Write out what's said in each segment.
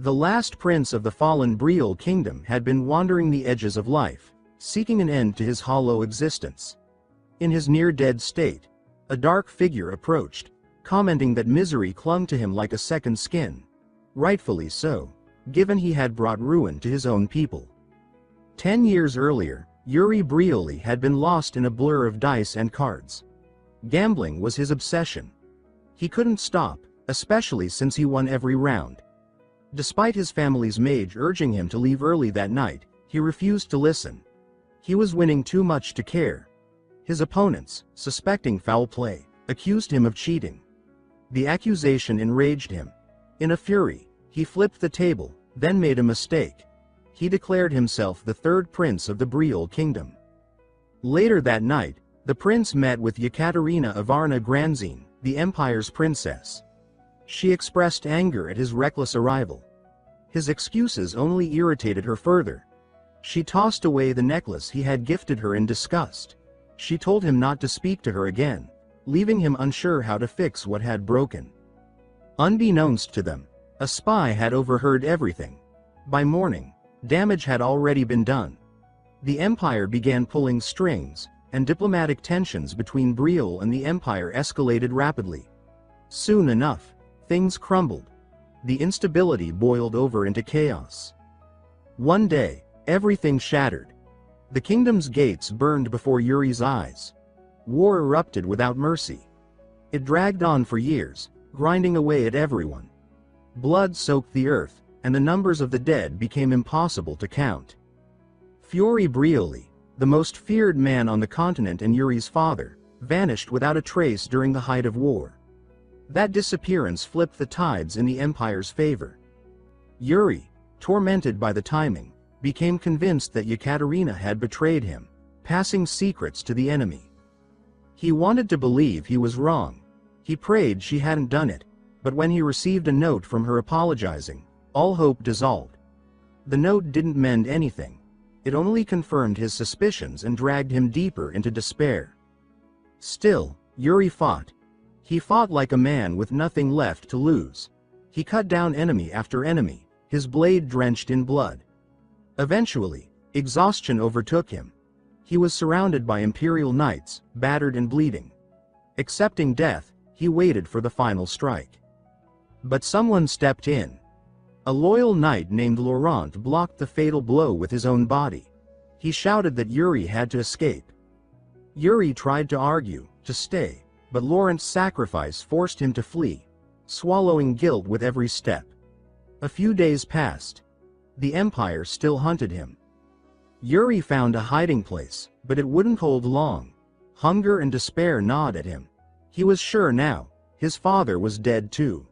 The last prince of the fallen Brielle kingdom had been wandering the edges of life, seeking an end to his hollow existence. In his near-dead state, a dark figure approached, commenting that misery clung to him like a second skin. Rightfully so, given he had brought ruin to his own people. 10 years earlier, Yuri Brielle had been lost in a blur of dice and cards. Gambling was his obsession. He couldn't stop, especially since he won every round. Despite his family's mage urging him to leave early that night, he refused to listen. He was winning too much to care. His opponents, suspecting foul play, accused him of cheating. The accusation enraged him. In a fury, he flipped the table, then made a mistake. He declared himself the third prince of the Brielle kingdom. Later that night, the prince met with Yekaterina Ivanovna Granzine, the empire's princess. She expressed anger at his reckless arrival. His excuses only irritated her further. She tossed away the necklace he had gifted her in disgust. She told him not to speak to her again, leaving him unsure how to fix what had broken. Unbeknownst to them, a spy had overheard everything. By morning, damage had already been done. The empire began pulling strings, and diplomatic tensions between Brielle and the empire escalated rapidly. Soon enough, things crumbled. The instability boiled over into chaos. One day, everything shattered. The kingdom's gates burned before Yuri's eyes. War erupted without mercy. It dragged on for years, grinding away at everyone. Blood soaked the earth, and the numbers of the dead became impossible to count. Yuri Brielle, the most feared man on the continent and Yuri's father, vanished without a trace during the height of war. That disappearance flipped the tides in the empire's favor. Yuri, tormented by the timing, became convinced that Yekaterina had betrayed him, passing secrets to the enemy. He wanted to believe he was wrong. He prayed she hadn't done it, but when he received a note from her apologizing, all hope dissolved. The note didn't mend anything. It only confirmed his suspicions and dragged him deeper into despair. Still, Yuri fought. He fought like a man with nothing left to lose. He cut down enemy after enemy, his blade drenched in blood. Eventually, exhaustion overtook him. He was surrounded by imperial knights, battered and bleeding. Accepting death, he waited for the final strike. But someone stepped in. A loyal knight named Laurent blocked the fatal blow with his own body. He shouted that Yuri had to escape. Yuri tried to argue, to stay, but Laurent's sacrifice forced him to flee, swallowing guilt with every step. A few days passed. The empire still hunted him. Yuri found a hiding place, but it wouldn't hold long. Hunger and despair gnawed at him. He was sure now, his father was dead too.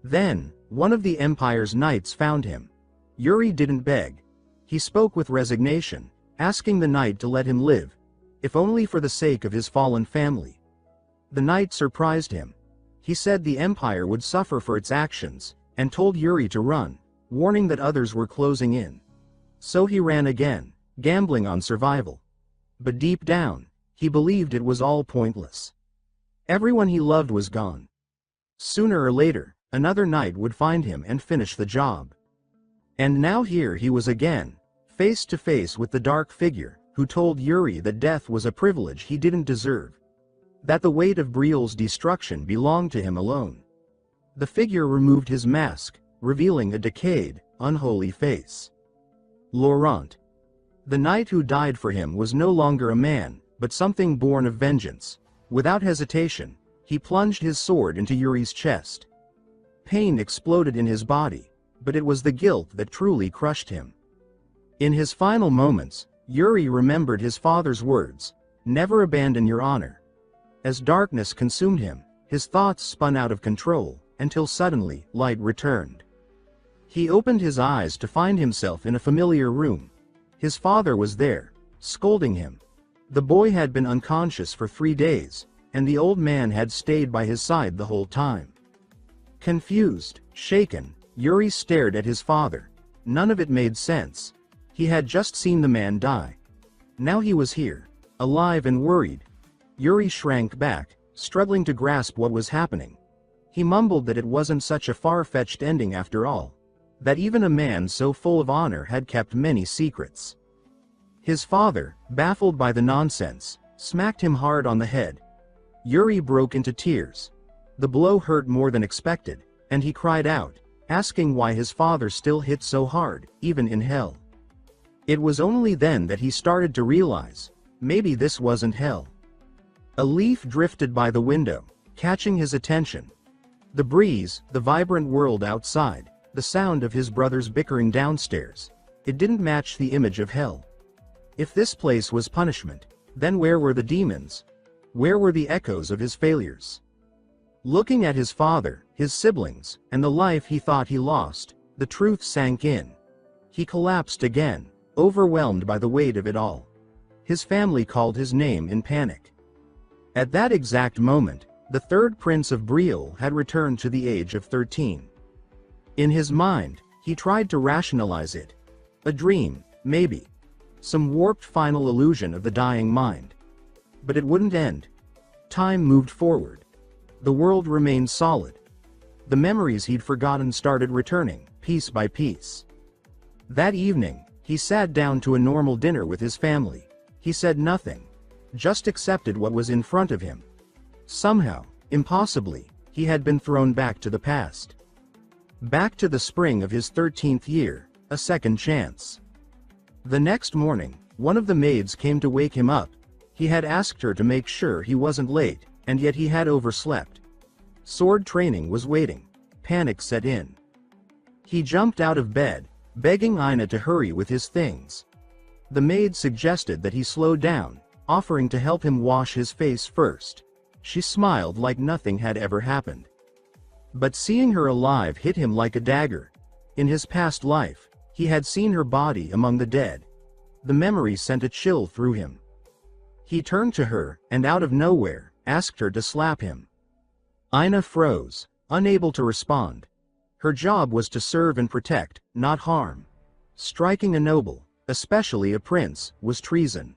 Then, one of the empire's knights found him. Yuri didn't beg. He spoke with resignation, asking the knight to let him live, if only for the sake of his fallen family. The knight surprised him. He said the empire would suffer for its actions, and told Yuri to run, warning that others were closing in. So he ran again, gambling on survival. But deep down, he believed it was all pointless. Everyone he loved was gone. Sooner or later, another knight would find him and finish the job. And now here he was again, face to face with the dark figure, who told Yuri that death was a privilege he didn't deserve. That the weight of Brielle's destruction belonged to him alone. The figure removed his mask, revealing a decayed, unholy face. Laurent. The knight who died for him was no longer a man, but something born of vengeance. Without hesitation, he plunged his sword into Yuri's chest. Pain exploded in his body, but it was the guilt that truly crushed him. In his final moments, Yuri remembered his father's words, "Never abandon your honor." As darkness consumed him, his thoughts spun out of control, until suddenly, light returned. He opened his eyes to find himself in a familiar room. His father was there, scolding him. The boy had been unconscious for 3 days, and the old man had stayed by his side the whole time. Confused, shaken, Yuri stared at his father. None of it made sense. He had just seen the man die. Now he was here, alive and worried. Yuri shrank back, struggling to grasp what was happening. He mumbled that it wasn't such a far-fetched ending after all. that even a man so full of honor had kept many secrets. His father, baffled by the nonsense, smacked him hard on the head. Yuri broke into tears. The blow hurt more than expected, and he cried out, asking why his father still hit so hard, even in hell. It was only then that he started to realize, maybe this wasn't hell. A leaf drifted by the window, catching his attention. The breeze, the vibrant world outside, the sound of his brothers bickering downstairs. It didn't match the image of hell. If this place was punishment, then where were the demons? Where were the echoes of his failures? Looking at his father, his siblings, and the life he thought he lost, the truth sank in. He collapsed again, overwhelmed by the weight of it all. His family called his name in panic. At that exact moment, the third prince of Breel had returned to the age of 13. In his mind, he tried to rationalize it. A dream, maybe. Some warped final illusion of the dying mind. But it wouldn't end. Time moved forward. The world remained solid. The memories he'd forgotten started returning, piece by piece. That evening, he sat down to a normal dinner with his family. He said nothing. Just accepted what was in front of him. Somehow, impossibly, he had been thrown back to the past. Back to the spring of his 13th year, a second chance. The next morning, one of the maids came to wake him up. He had asked her to make sure he wasn't late, and yet he had overslept. Sword training was waiting. Panic set in. He jumped out of bed, begging Ina to hurry with his things. The maid suggested that he slow down, offering to help him wash his face first. She smiled like nothing had ever happened. But seeing her alive hit him like a dagger. In his past life, he had seen her body among the dead. The memory sent a chill through him. He turned to her, and out of nowhere, asked her to slap him. Ina froze, unable to respond. Her job was to serve and protect, not harm. Striking a noble, especially a prince, was treason.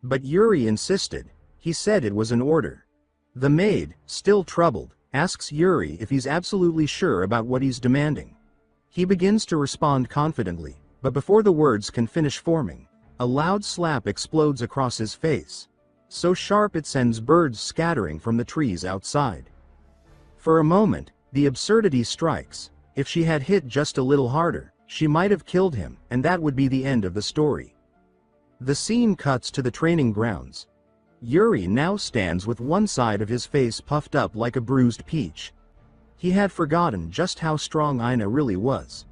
But Yuri insisted. He said it was an order. The maid, still troubled, asks Yuri if he's absolutely sure about what he's demanding. He begins to respond confidently, but before the words can finish forming, a loud slap explodes across his face, so sharp it sends birds scattering from the trees outside. For a moment, the absurdity strikes. If she had hit just a little harder, she might have killed him, and that would be the end of the story. The scene cuts to the training grounds. Yuri now stands with one side of his face puffed up like a bruised peach. He had forgotten just how strong Ina really was.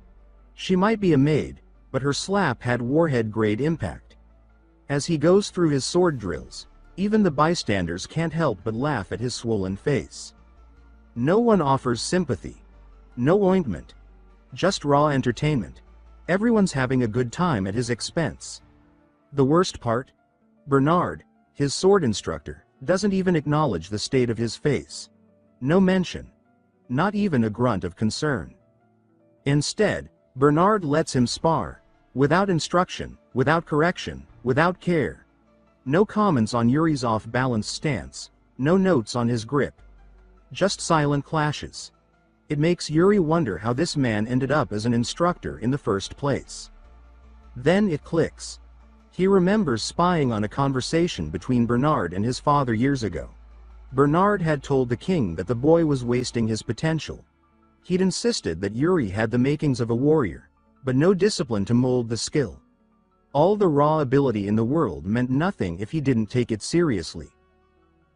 She might be a maid, but her slap had warhead-grade impact. As he goes through his sword drills, even the bystanders can't help but laugh at his swollen face. No one offers sympathy. No ointment. Just raw entertainment. Everyone's having a good time at his expense. The worst part? Bernard, his sword instructor, doesn't even acknowledge the state of his face. No mention. Not even a grunt of concern. Instead, Bernard lets him spar. Without instruction, without correction, without care. No comments on Yuri's off-balance stance. No notes on his grip. Just silent clashes. It makes Yuri wonder how this man ended up as an instructor in the first place. Then it clicks. He remembers spying on a conversation between Bernard and his father years ago. Bernard had told the king that the boy was wasting his potential. He'd insisted that Yuri had the makings of a warrior, but no discipline to mold the skill. All the raw ability in the world meant nothing if he didn't take it seriously.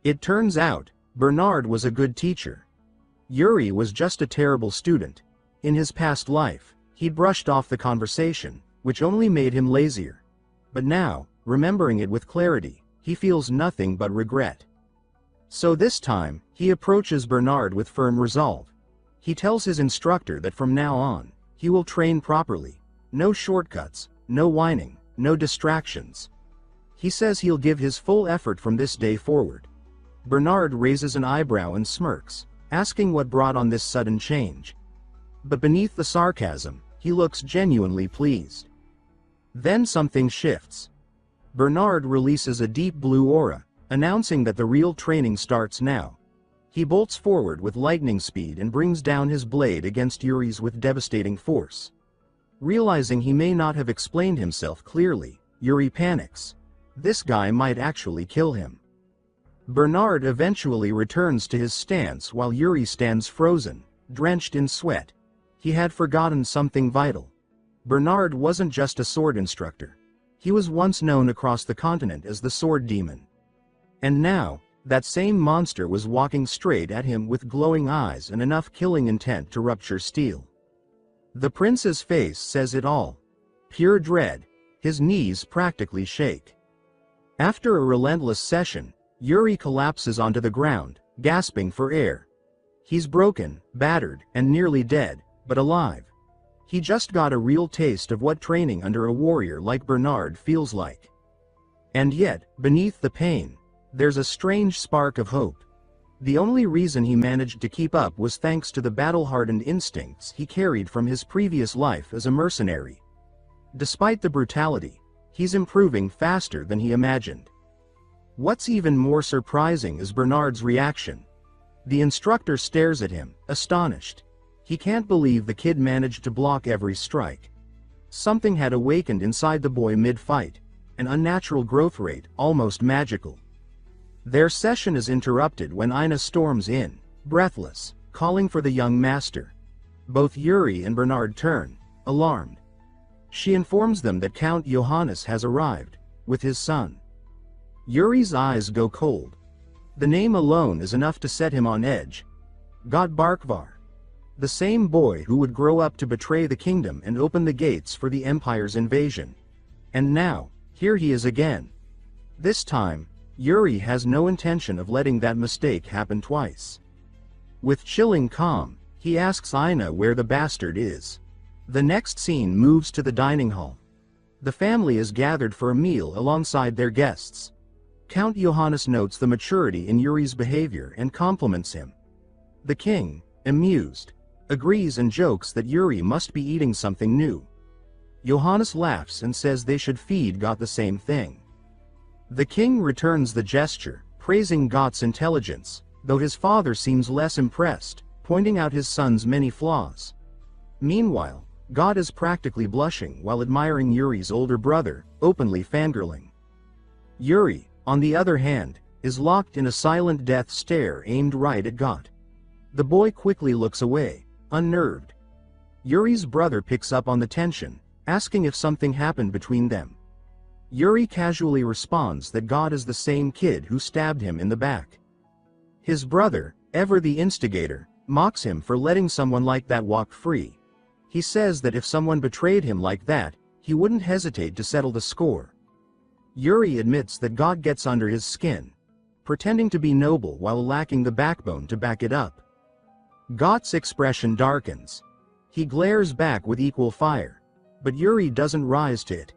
It turns out, Bernard was a good teacher. Yuri was just a terrible student. In his past life, he'd brushed off the conversation, which only made him lazier. But now, remembering it with clarity, he feels nothing but regret. So this time, he approaches Bernard with firm resolve. He tells his instructor that from now on, he will train properly. No shortcuts, no whining, no distractions. He says he'll give his full effort from this day forward. Bernard raises an eyebrow and smirks, asking what brought on this sudden change. But beneath the sarcasm, he looks genuinely pleased. Then something shifts. Bernard releases a deep blue aura, announcing that the real training starts now. He bolts forward with lightning speed and brings down his blade against Yuri's with devastating force. Realizing he may not have explained himself clearly, Yuri panics. This guy might actually kill him. Bernard eventually returns to his stance while Yuri stands frozen, drenched in sweat. He had forgotten something vital. Bernard wasn't just a sword instructor. He was once known across the continent as the Sword Demon. And now, that same monster was walking straight at him with glowing eyes and enough killing intent to rupture steel. The prince's face says it all. Pure dread. His knees practically shake. After a relentless session, Yuri collapses onto the ground, gasping for air. He's broken, battered, and nearly dead, but alive. He just got a real taste of what training under a warrior like Bernard feels like. And yet, beneath the pain, there's a strange spark of hope. The only reason he managed to keep up was thanks to the battle-hardened instincts he carried from his previous life as a mercenary. Despite the brutality, he's improving faster than he imagined. What's even more surprising is Bernard's reaction. The instructor stares at him, astonished. He can't believe the kid managed to block every strike. Something had awakened inside the boy mid-fight, an unnatural growth rate, almost magical. Their session is interrupted when Ina storms in, breathless, calling for the young master. Both Yuri and Bernard turn, alarmed. She informs them that Count Johannes has arrived, with his son. Yuri's eyes go cold. The name alone is enough to set him on edge. God Barkvar. The same boy who would grow up to betray the kingdom and open the gates for the Empire's invasion. And now, here he is again. This time, Yuri has no intention of letting that mistake happen twice. With chilling calm, he asks Ina where the bastard is. The next scene moves to the dining hall. The family is gathered for a meal alongside their guests. Count Johannes notes the maturity in Yuri's behavior and compliments him. The king, amused, agrees and jokes that Yuri must be eating something new. Johannes laughs and says they should feed Gott the same thing. The king returns the gesture, praising Gott's intelligence, though his father seems less impressed, pointing out his son's many flaws. Meanwhile, Gott is practically blushing while admiring Yuri's older brother, openly fangirling. Yuri, on the other hand, is locked in a silent death stare aimed right at Gott. The boy quickly looks away, unnerved. Yuri's brother picks up on the tension, asking if something happened between them. Yuri casually responds that Gott is the same kid who stabbed him in the back. His brother, ever the instigator, mocks him for letting someone like that walk free. He says that if someone betrayed him like that, he wouldn't hesitate to settle the score. Yuri admits that God gets under his skin, pretending to be noble while lacking the backbone to back it up. Gott's expression darkens. He glares back with equal fire, but Yuri doesn't rise to it.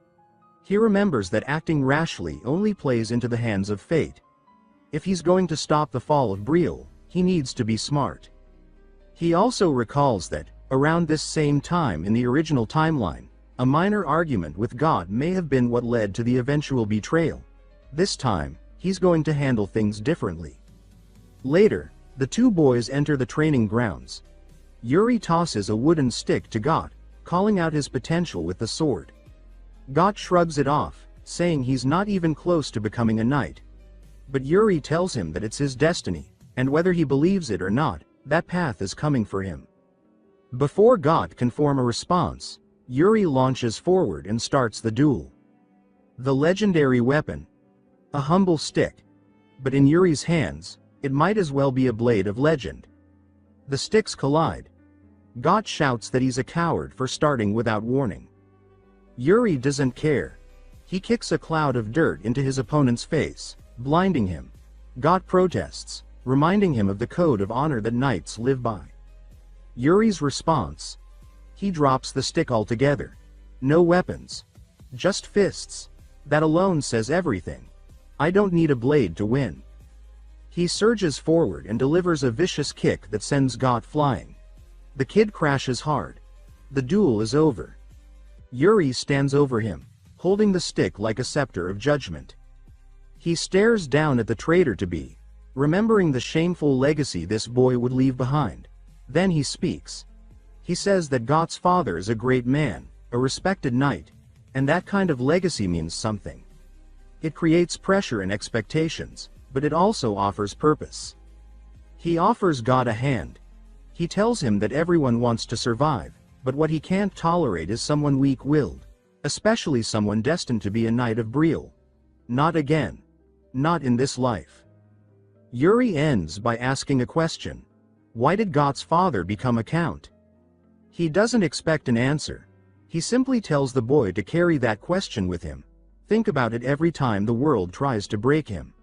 He remembers that acting rashly only plays into the hands of fate. If he's going to stop the fall of Brielle, he needs to be smart. He also recalls that, around this same time in the original timeline, a minor argument with God may have been what led to the eventual betrayal. This time, he's going to handle things differently. Later, the two boys enter the training grounds. Yuri tosses a wooden stick to God, calling out his potential with the sword. God shrugs it off, saying he's not even close to becoming a knight. But Yuri tells him that it's his destiny, and whether he believes it or not, that path is coming for him. Before God can form a response, Yuri launches forward and starts the duel. The legendary weapon. A humble stick. But in Yuri's hands, it might as well be a blade of legend. The sticks collide. God shouts that he's a coward for starting without warning. Yuri doesn't care. He kicks a cloud of dirt into his opponent's face, blinding him. God protests, reminding him of the code of honor that knights live by. Yuri's response. He drops the stick altogether. No weapons. Just fists. That alone says everything. I don't need a blade to win. He surges forward and delivers a vicious kick that sends God flying. The kid crashes hard. The duel is over. Yuri stands over him, holding the stick like a scepter of judgment. He stares down at the traitor-to-be, remembering the shameful legacy this boy would leave behind. Then he speaks. He says that Gott's father is a great man, a respected knight, and that kind of legacy means something. It creates pressure and expectations, but it also offers purpose. He offers God a hand. He tells him that everyone wants to survive, but what he can't tolerate is someone weak-willed, especially someone destined to be a knight of Brielle. Not again. Not in this life. Yuri ends by asking a question. Why did Gott's father become a count? He doesn't expect an answer. He simply tells the boy to carry that question with him. Think about it every time the world tries to break him.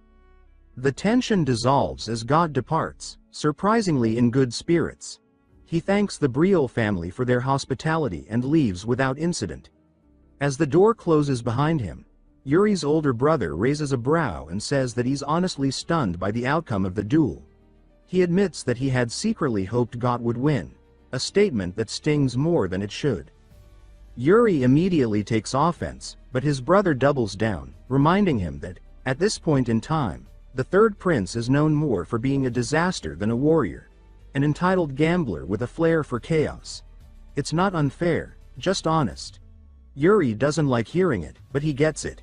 The tension dissolves as God departs, surprisingly in good spirits. He thanks the Brielle family for their hospitality and leaves without incident. As the door closes behind him, Yuri's older brother raises a brow and says that he's honestly stunned by the outcome of the duel. He admits that he had secretly hoped Gott would win, a statement that stings more than it should. Yuri immediately takes offense, but his brother doubles down, reminding him that, at this point in time, the third prince is known more for being a disaster than a warrior, an entitled gambler with a flair for chaos. It's not unfair, just honest. Yuri doesn't like hearing it, but he gets it.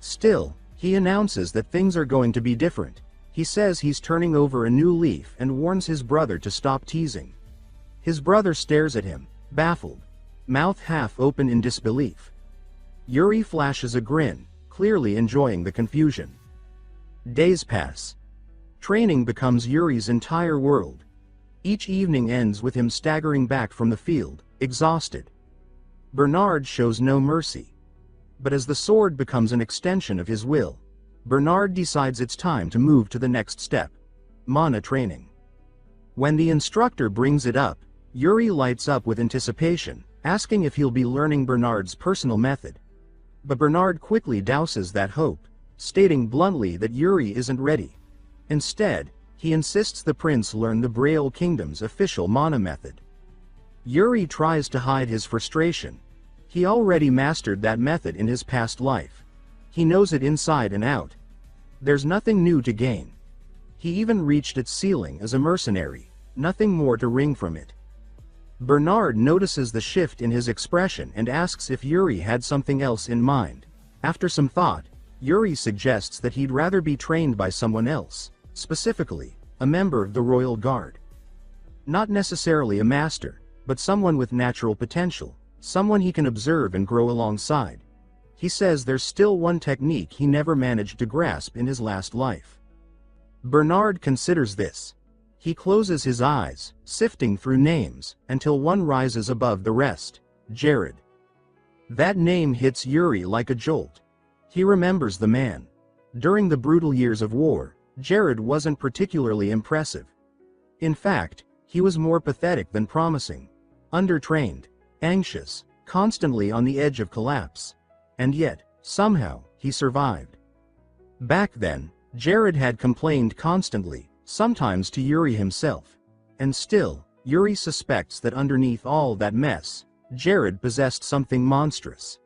Still, he announces that things are going to be different. He says he's turning over a new leaf and warns his brother to stop teasing. His brother stares at him, baffled, mouth half open in disbelief. Yuri flashes a grin, clearly enjoying the confusion. Days pass. Training becomes Yuri's entire world. Each evening ends with him staggering back from the field, exhausted. Bernard shows no mercy. But as the sword becomes an extension of his will, Bernard decides it's time to move to the next step, mana training. When the instructor brings it up, Yuri lights up with anticipation, asking if he'll be learning Bernard's personal method. But Bernard quickly douses that hope, stating bluntly that Yuri isn't ready. Instead, he insists the prince learn the Brielle Kingdom's official mana method. Yuri tries to hide his frustration. He already mastered that method in his past life. He knows it inside and out. There's nothing new to gain. He even reached its ceiling as a mercenary, nothing more to wring from it. Bernard notices the shift in his expression and asks if Yuri had something else in mind. After some thought, Yuri suggests that he'd rather be trained by someone else, specifically, a member of the Royal Guard. Not necessarily a master, but someone with natural potential, someone he can observe and grow alongside. He says there's still one technique he never managed to grasp in his last life. Bernard considers this. He closes his eyes, sifting through names, until one rises above the rest, Jared. That name hits Yuri like a jolt. He remembers the man. During the brutal years of war, Jared wasn't particularly impressive. In fact, he was more pathetic than promising. Undertrained, anxious, constantly on the edge of collapse. And yet, somehow, he survived. Back then, Jared had complained constantly, sometimes to Yuri himself. And still, Yuri suspects that underneath all that mess, Jared possessed something monstrous.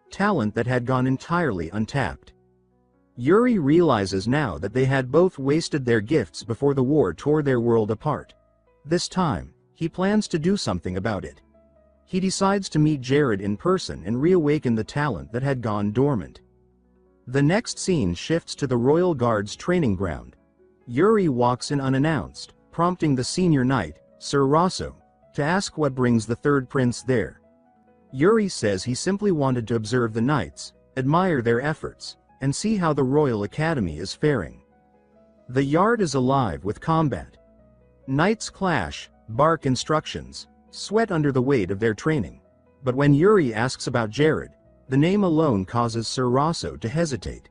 Talent that had gone entirely untapped. Yuri realizes now that they had both wasted their gifts before the war tore their world apart. This time, he plans to do something about it. He decides to meet Jared in person and reawaken the talent that had gone dormant. The next scene shifts to the Royal Guard's training ground. Yuri walks in unannounced, prompting the senior knight, Sir Rosso, to ask what brings the third prince there. Yuri says he simply wanted to observe the knights, admire their efforts, and see how the Royal Academy is faring. The yard is alive with combat. Knights clash, bark instructions, sweat under the weight of their training. But when Yuri asks about Jared, the name alone causes Sir Rosso to hesitate.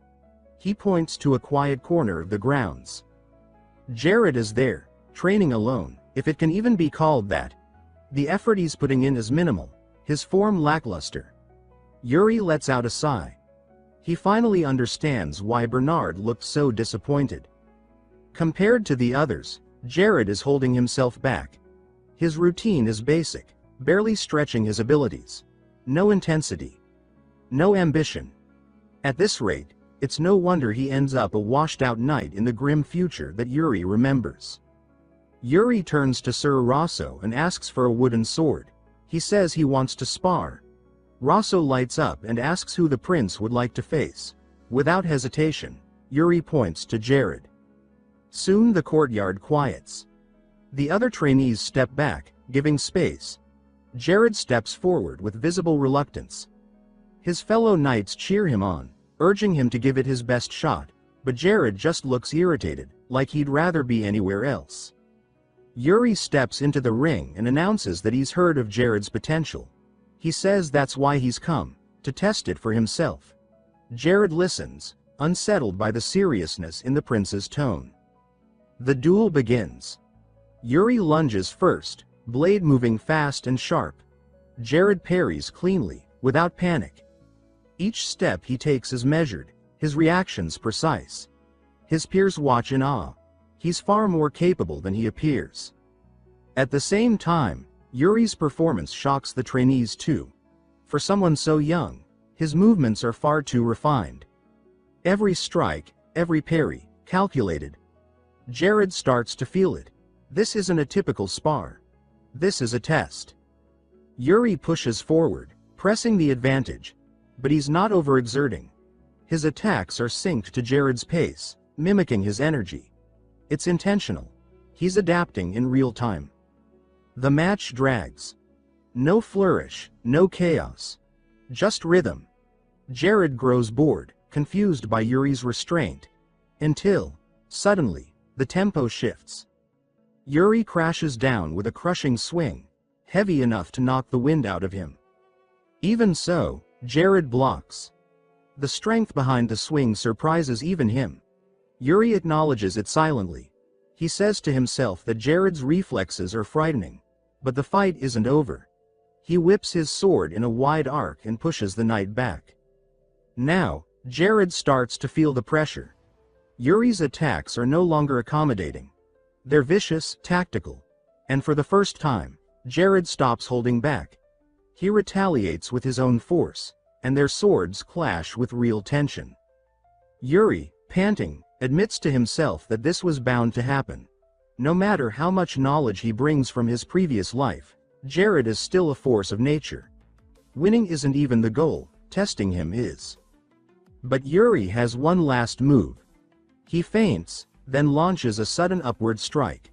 He points to a quiet corner of the grounds. Jared is there, training alone, if it can even be called that. The effort he's putting in is minimal, his form lackluster. Yuri lets out a sigh. He finally understands why Bernard looked so disappointed. Compared to the others, Jared is holding himself back. His routine is basic, barely stretching his abilities. No intensity. No ambition. At this rate, It's no wonder he ends up a washed-out knight in the grim future that Yuri remembers. Yuri turns to Sir Rosso and asks for a wooden sword. He says he wants to spar. Rosso lights up and asks who the prince would like to face. Without hesitation, Yuri points to Jared. Soon the courtyard quiets. The other trainees step back, giving space. Jared steps forward with visible reluctance. His fellow knights cheer him on, urging him to give it his best shot, but Jared just looks irritated, like he'd rather be anywhere else. Yuri steps into the ring and announces that he's heard of Jared's potential. He says that's why he's come, to test it for himself. Jared listens, unsettled by the seriousness in the prince's tone. The duel begins. Yuri lunges first, blade moving fast and sharp. Jared parries cleanly, without panic. Each step he takes is measured, his reactions precise. His peers watch in awe. He's far more capable than he appears. At the same time, Yuri's performance shocks the trainees too. For someone so young, his movements are far too refined. Every strike, every parry, calculated. Jared starts to feel it. This isn't a typical spar. This is a test. Yuri pushes forward, pressing the advantage. But he's not overexerting. His attacks are synced to Jared's pace, mimicking his energy. It's intentional. He's adapting in real time. The match drags. No flourish, no chaos. Just rhythm. Jared grows bored, confused by Yuri's restraint. Until, suddenly, the tempo shifts. Yuri crashes down with a crushing swing, heavy enough to knock the wind out of him. Even so, Jared blocks. The strength behind the swing surprises even him. Yuri acknowledges it silently. He says to himself that Jared's reflexes are frightening. But the fight isn't over. He whips his sword in a wide arc and pushes the knight back. Now, Jared starts to feel the pressure. Yuri's attacks are no longer accommodating. They're vicious, tactical. And for the first time, Jared stops holding back. He retaliates with his own force, and their swords clash with real tension. Yuri, panting, admits to himself that this was bound to happen. No matter how much knowledge he brings from his previous life, Jared is still a force of nature. Winning isn't even the goal, testing him is. But Yuri has one last move. He feints, then launches a sudden upward strike.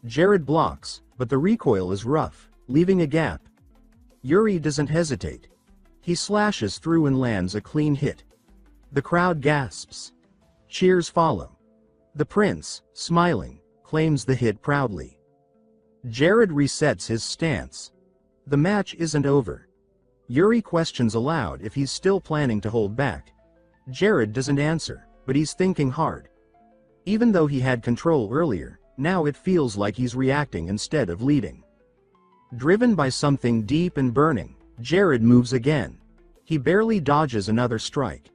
Jared blocks, but the recoil is rough, leaving a gap. Yuri doesn't hesitate. He slashes through and lands a clean hit. The crowd gasps. Cheers follow. The prince, smiling, claims the hit proudly. Jared resets his stance. The match isn't over. Yuri questions aloud if he's still planning to hold back. Jared doesn't answer, but he's thinking hard. Even though he had control earlier, now it feels like he's reacting instead of leading. Driven by something deep and burning, Jared moves again. He barely dodges another strike.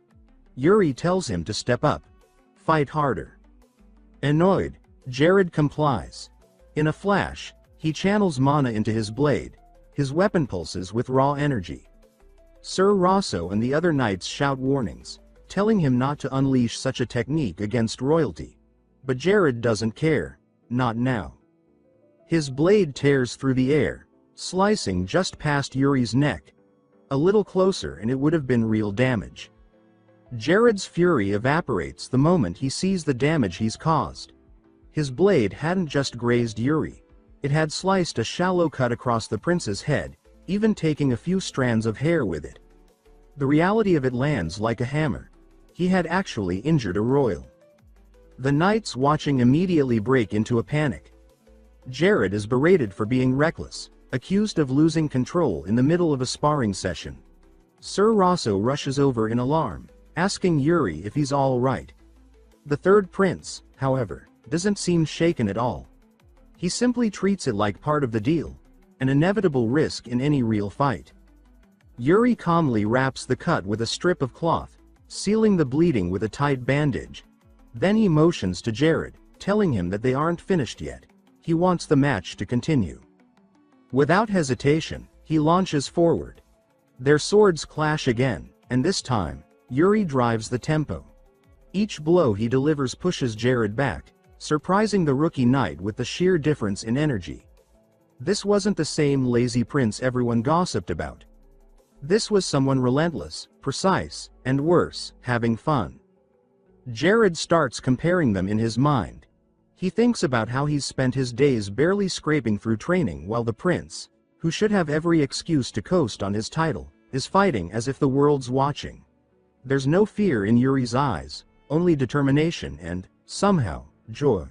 Yuri tells him to step up. Fight harder. Annoyed, Jared complies. In a flash, he channels mana into his blade. His weapon pulses with raw energy. Sir Rosso and the other knights shout warnings, telling him not to unleash such a technique against royalty. But Jared doesn't care, not now. His blade tears through the air, slicing just past Yuri's neck. A little closer and it would have been real damage. Jared's fury evaporates the moment he sees the damage he's caused. His blade hadn't just grazed Yuri. It had sliced a shallow cut across the prince's head, even taking a few strands of hair with it. The reality of it lands like a hammer. He had actually injured a royal. The knights watching immediately break into a panic. Jared is berated for being reckless, accused of losing control in the middle of a sparring session. Sir Rosso rushes over in alarm, asking Yuri if he's all right. The third prince, however, doesn't seem shaken at all. He simply treats it like part of the deal, an inevitable risk in any real fight. Yuri calmly wraps the cut with a strip of cloth, sealing the bleeding with a tight bandage. Then he motions to Jared, telling him that they aren't finished yet. He wants the match to continue. Without hesitation, he launches forward. Their swords clash again, and this time, Yuri drives the tempo. Each blow he delivers pushes Jared back, surprising the rookie knight with the sheer difference in energy. This wasn't the same lazy prince everyone gossiped about. This was someone relentless, precise, and worse, having fun. Jared starts comparing them in his mind. He thinks about how he's spent his days barely scraping through training while the prince, who should have every excuse to coast on his title, is fighting as if the world's watching. There's no fear in Yuri's eyes, only determination and, somehow, joy.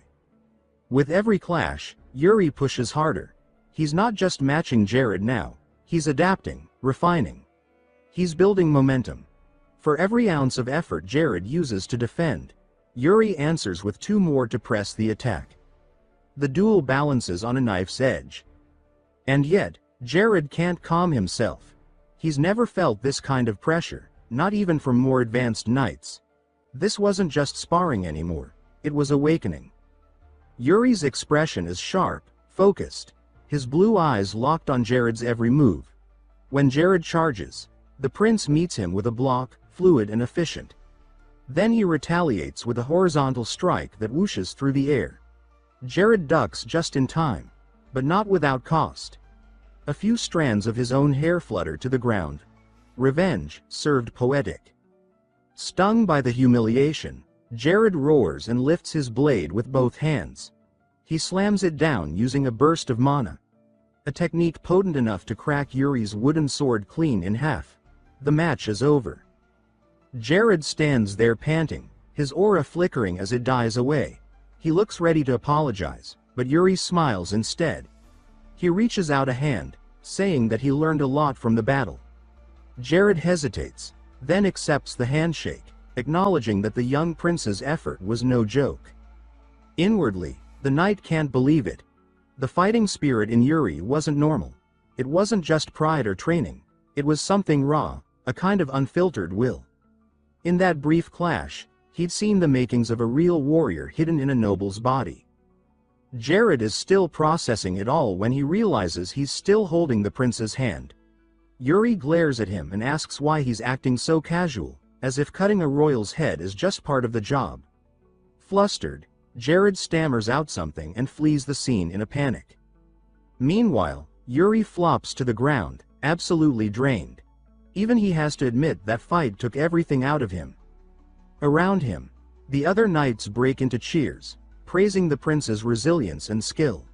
With every clash, Yuri pushes harder. He's not just matching Jared now, he's adapting, refining. He's building momentum. For every ounce of effort Jared uses to defend, Yuri answers with 2 more to press the attack. The duel balances on a knife's edge. And yet, Jared can't calm himself. He's never felt this kind of pressure, not even from more advanced knights. This wasn't just sparring anymore, it was awakening. Yuri's expression is sharp, focused, his blue eyes locked on Jared's every move. When Jared charges, the prince meets him with a block, fluid and efficient. Then he retaliates with a horizontal strike that whooshes through the air. Jared ducks just in time, but not without cost. A few strands of his own hair flutter to the ground. Revenge served poetic. Stung by the humiliation, Jared roars and lifts his blade with both hands. He slams it down using a burst of mana. A technique potent enough to crack Yuri's wooden sword clean in half. The match is over. Jared stands there panting, his aura flickering as it dies away. He looks ready to apologize, but Yuri smiles instead. He reaches out a hand, saying that he learned a lot from the battle. Jared hesitates, then accepts the handshake, acknowledging that the young prince's effort was no joke. Inwardly, the knight can't believe it. The fighting spirit in Yuri wasn't normal. It wasn't just pride or training. It was something raw, a kind of unfiltered will. In that brief clash, he'd seen the makings of a real warrior hidden in a noble's body. Jared is still processing it all when he realizes he's still holding the prince's hand. Yuri glares at him and asks why he's acting so casual, as if cutting a royal's head is just part of the job. Flustered, Jared stammers out something and flees the scene in a panic. Meanwhile, Yuri flops to the ground, absolutely drained. Even he has to admit that fight took everything out of him. Around him, the other knights break into cheers, praising the prince's resilience and skill.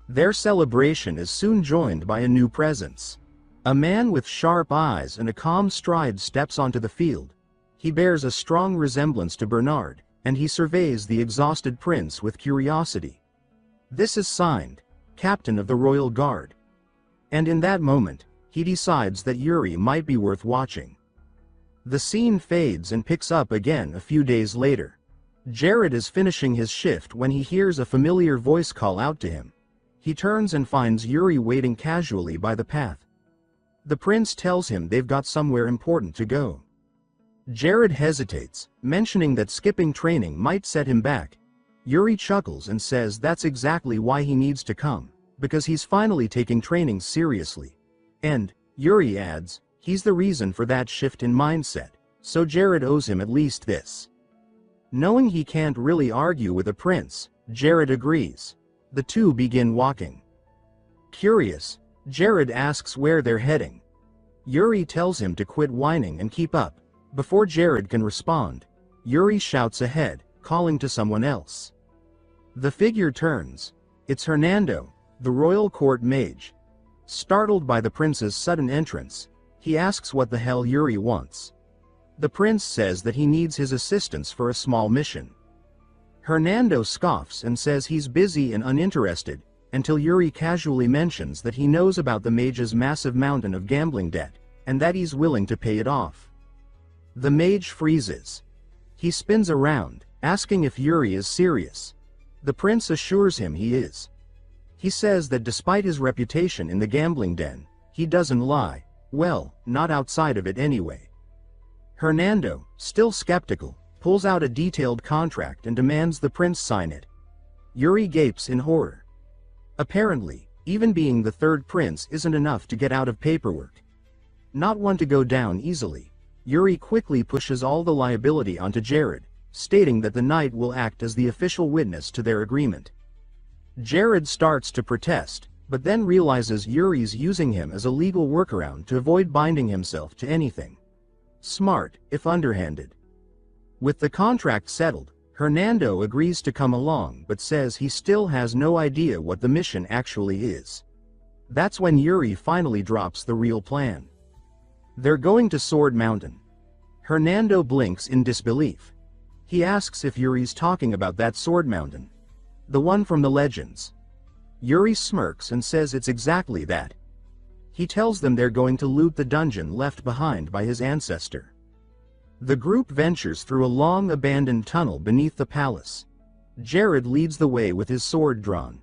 Their celebration is soon joined by a new presence. A man with sharp eyes and a calm stride steps onto the field. He bears a strong resemblance to Bernard, and he surveys the exhausted prince with curiosity. This is signed, Captain of the Royal Guard. And in that moment, he decides that Yuri might be worth watching. The scene fades and picks up again a few days later. Jared is finishing his shift when he hears a familiar voice call out to him. He turns and finds Yuri waiting casually by the path. The prince tells him they've got somewhere important to go. Jared hesitates, mentioning that skipping training might set him back. Yuri chuckles and says that's exactly why he needs to come, because he's finally taking training seriously. And, Yuri adds, he's the reason for that shift in mindset, so Jared owes him at least this. Knowing he can't really argue with a prince, Jared agrees. The two begin walking. Curious, Jared asks where they're heading. Yuri tells him to quit whining and keep up. Before Jared can respond, Yuri shouts ahead, calling to someone else. The figure turns. It's Hernando, the royal court mage. Startled by the prince's sudden entrance, he asks what the hell Yuri wants. The prince says that he needs his assistance for a small mission. Hernando scoffs and says he's busy and uninterested, until Yuri casually mentions that he knows about the mage's massive mountain of gambling debt, and that he's willing to pay it off. The mage freezes. He spins around, asking if Yuri is serious. The prince assures him he is. He says that despite his reputation in the gambling den, he doesn't lie, well, not outside of it anyway. Hernando, still skeptical, pulls out a detailed contract and demands the prince sign it. Yuri gapes in horror. Apparently, even being the third prince isn't enough to get out of paperwork. Not one to go down easily, Yuri quickly pushes all the liability onto Jared, stating that the knight will act as the official witness to their agreement. Jared starts to protest, but then realizes Yuri's using him as a legal workaround to avoid binding himself to anything. Smart, if underhanded. With the contract settled, Hernando agrees to come along but says he still has no idea what the mission actually is. That's when Yuri finally drops the real plan. They're going to Sword Mountain. Hernando blinks in disbelief. He asks if Yuri's talking about that Sword Mountain. The one from the legends. Yuri smirks and says it's exactly that. He tells them they're going to loot the dungeon left behind by his ancestor. The group ventures through a long abandoned tunnel beneath the palace. Jared leads the way with his sword drawn.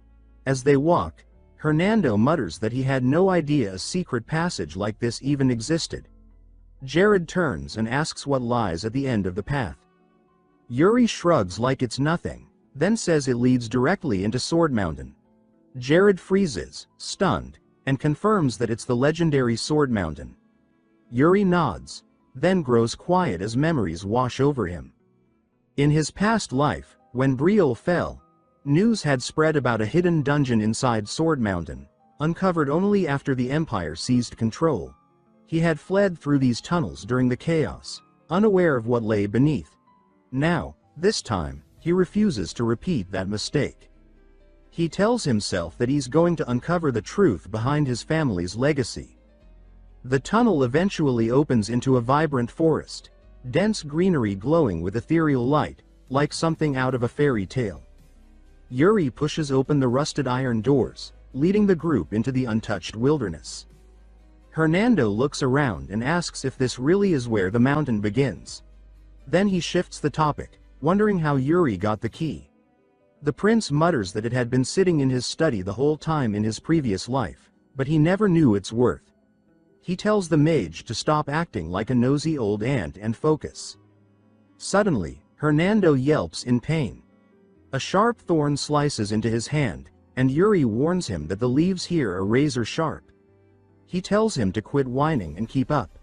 As they walk, Hernando mutters that he had no idea a secret passage like this even existed. Jared turns and asks what lies at the end of the path. Yuri shrugs like it's nothing, then says it leads directly into Sword Mountain. Jared freezes, stunned, and confirms that it's the legendary Sword Mountain. Yuri nods, then grows quiet as memories wash over him. In his past life, when Brielle fell, news had spread about a hidden dungeon inside Sword Mountain, uncovered only after the Empire seized control. He had fled through these tunnels during the chaos, unaware of what lay beneath. Now, this time, he refuses to repeat that mistake. He tells himself that he's going to uncover the truth behind his family's legacy. The tunnel eventually opens into a vibrant forest, dense greenery glowing with ethereal light, like something out of a fairy tale. Yuri pushes open the rusted iron doors, leading the group into the untouched wilderness. Hernando looks around and asks if this really is where the mountain begins. Then he shifts the topic, wondering how Yuri got the key. The prince mutters that it had been sitting in his study the whole time in his previous life, but he never knew its worth. He tells the mage to stop acting like a nosy old aunt and focus. Suddenly, Hernando yelps in pain. A sharp thorn slices into his hand, and Yuri warns him that the leaves here are razor sharp. He tells him to quit whining and keep up.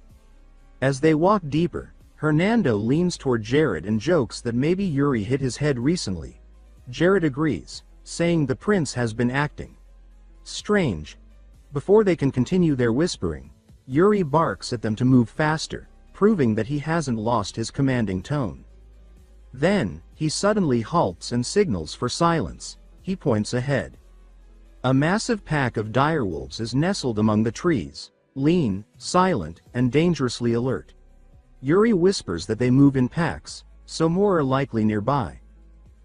As they walk deeper, Hernando leans toward Jared and jokes that maybe Yuri hit his head recently. Jared agrees, saying the prince has been acting strange. Before they can continue their whispering, Yuri barks at them to move faster, proving that he hasn't lost his commanding tone. Then, he suddenly halts and signals for silence. He points ahead. A massive pack of direwolves is nestled among the trees, lean, silent, and dangerously alert. Yuri whispers that they move in packs, so more are likely nearby.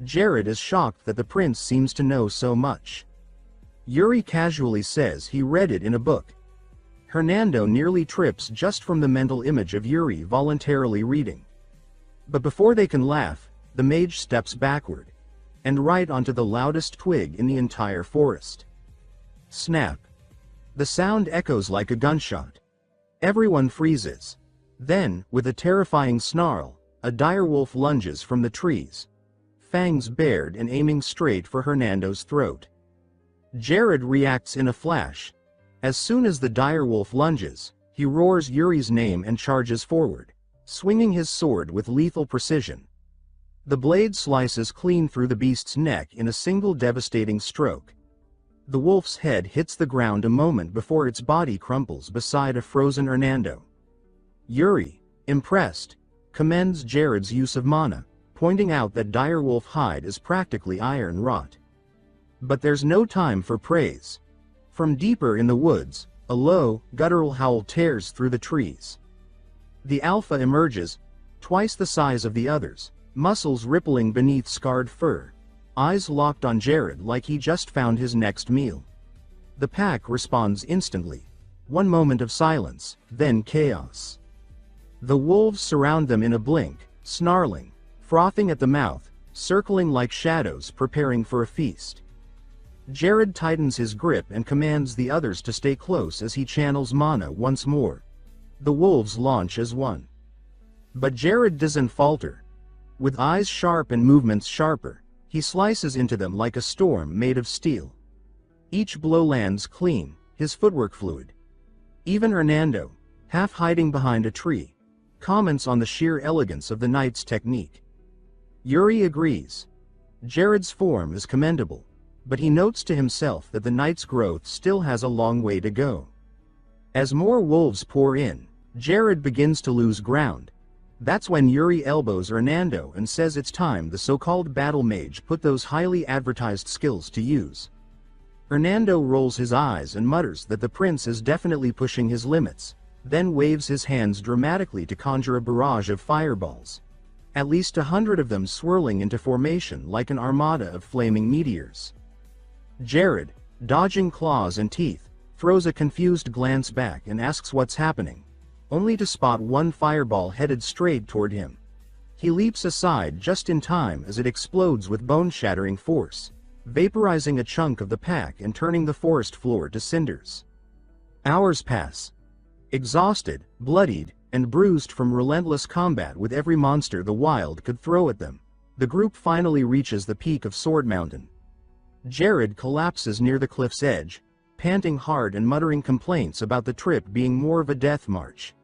Jared is shocked that the prince seems to know so much. Yuri casually says he read it in a book. Hernando nearly trips just from the mental image of Yuri voluntarily reading. But before they can laugh, the mage steps backward, and right onto the loudest twig in the entire forest. Snap. The sound echoes like a gunshot. Everyone freezes. Then, with a terrifying snarl, a direwolf lunges from the trees, fangs bared and aiming straight for Hernando's throat. Jared reacts in a flash. As soon as the direwolf lunges, he roars Yuri's name and charges forward, swinging his sword with lethal precision. The blade slices clean through the beast's neck in a single devastating stroke. The wolf's head hits the ground a moment before its body crumples beside a frozen Hernando. Yuri, impressed, commends Jared's use of mana, pointing out that direwolf hide is practically iron wrought. But there's no time for praise. From deeper in the woods, a low, guttural howl tears through the trees. The alpha emerges, twice the size of the others, muscles rippling beneath scarred fur, eyes locked on Jared like he just found his next meal. The pack responds instantly. One moment of silence, then chaos. The wolves surround them in a blink, snarling, frothing at the mouth, circling like shadows preparing for a feast. Jared tightens his grip and commands the others to stay close as he channels mana once more. The wolves launch as one. But Jared doesn't falter. With eyes sharp and movements sharper, he slices into them like a storm made of steel. Each blow lands clean, his footwork fluid. Even Hernando, half hiding behind a tree, comments on the sheer elegance of the knight's technique. Yuri agrees. Jared's form is commendable, but he notes to himself that the knight's growth still has a long way to go. As more wolves pour in, Jared begins to lose ground. That's when Yuri elbows Hernando and says it's time the so-called battle mage put those highly advertised skills to use. Hernando rolls his eyes and mutters that the prince is definitely pushing his limits, then waves his hands dramatically to conjure a barrage of fireballs. At least 100 of them swirling into formation like an armada of flaming meteors. Jared, dodging claws and teeth, throws a confused glance back and asks what's happening, only to spot one fireball headed straight toward him. He leaps aside just in time as it explodes with bone-shattering force, vaporizing a chunk of the pack and turning the forest floor to cinders. Hours pass. Exhausted, bloodied, and bruised from relentless combat with every monster the wild could throw at them, the group finally reaches the peak of Sword Mountain. Jared collapses near the cliff's edge, panting hard and muttering complaints about the trip being more of a death march.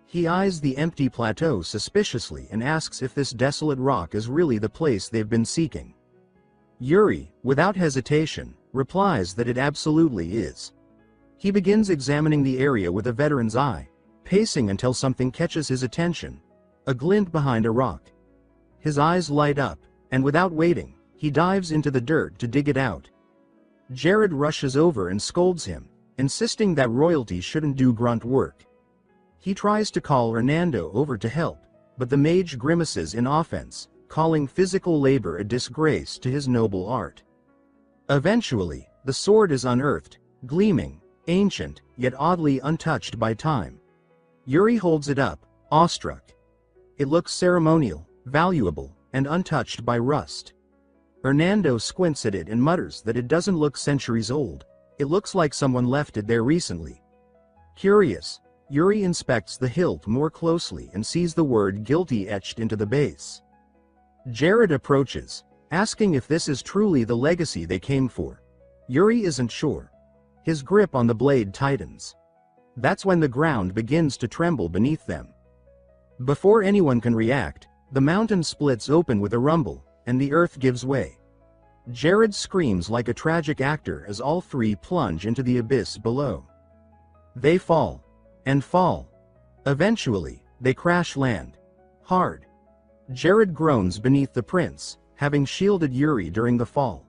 He eyes the empty plateau suspiciously and asks if this desolate rock is really the place they've been seeking. Yuri, without hesitation, replies that it absolutely is. He begins examining the area with a veteran's eye, pacing until something catches his attention, a glint behind a rock. His eyes light up, and without waiting, he dives into the dirt to dig it out. Jared rushes over and scolds him, insisting that royalty shouldn't do grunt work. He tries to call Hernando over to help, but the mage grimaces in offense, calling physical labor a disgrace to his noble art. Eventually, the sword is unearthed, gleaming, ancient, yet oddly untouched by time. Yuri holds it up, awestruck. It looks ceremonial, valuable, and untouched by rust. Hernando squints at it and mutters that it doesn't look centuries old, it looks like someone left it there recently. Curious, Yuri inspects the hilt more closely and sees the word guilty etched into the base. Jared approaches, asking if this is truly the legacy they came for. Yuri isn't sure. His grip on the blade tightens. That's when the ground begins to tremble beneath them. Before anyone can react, the mountain splits open with a rumble, and the earth gives way. Jared screams like a tragic actor as all three plunge into the abyss below. They fall. And fall. Eventually, they crash land. Hard. Jared groans beneath the prince, having shielded Yuri during the fall.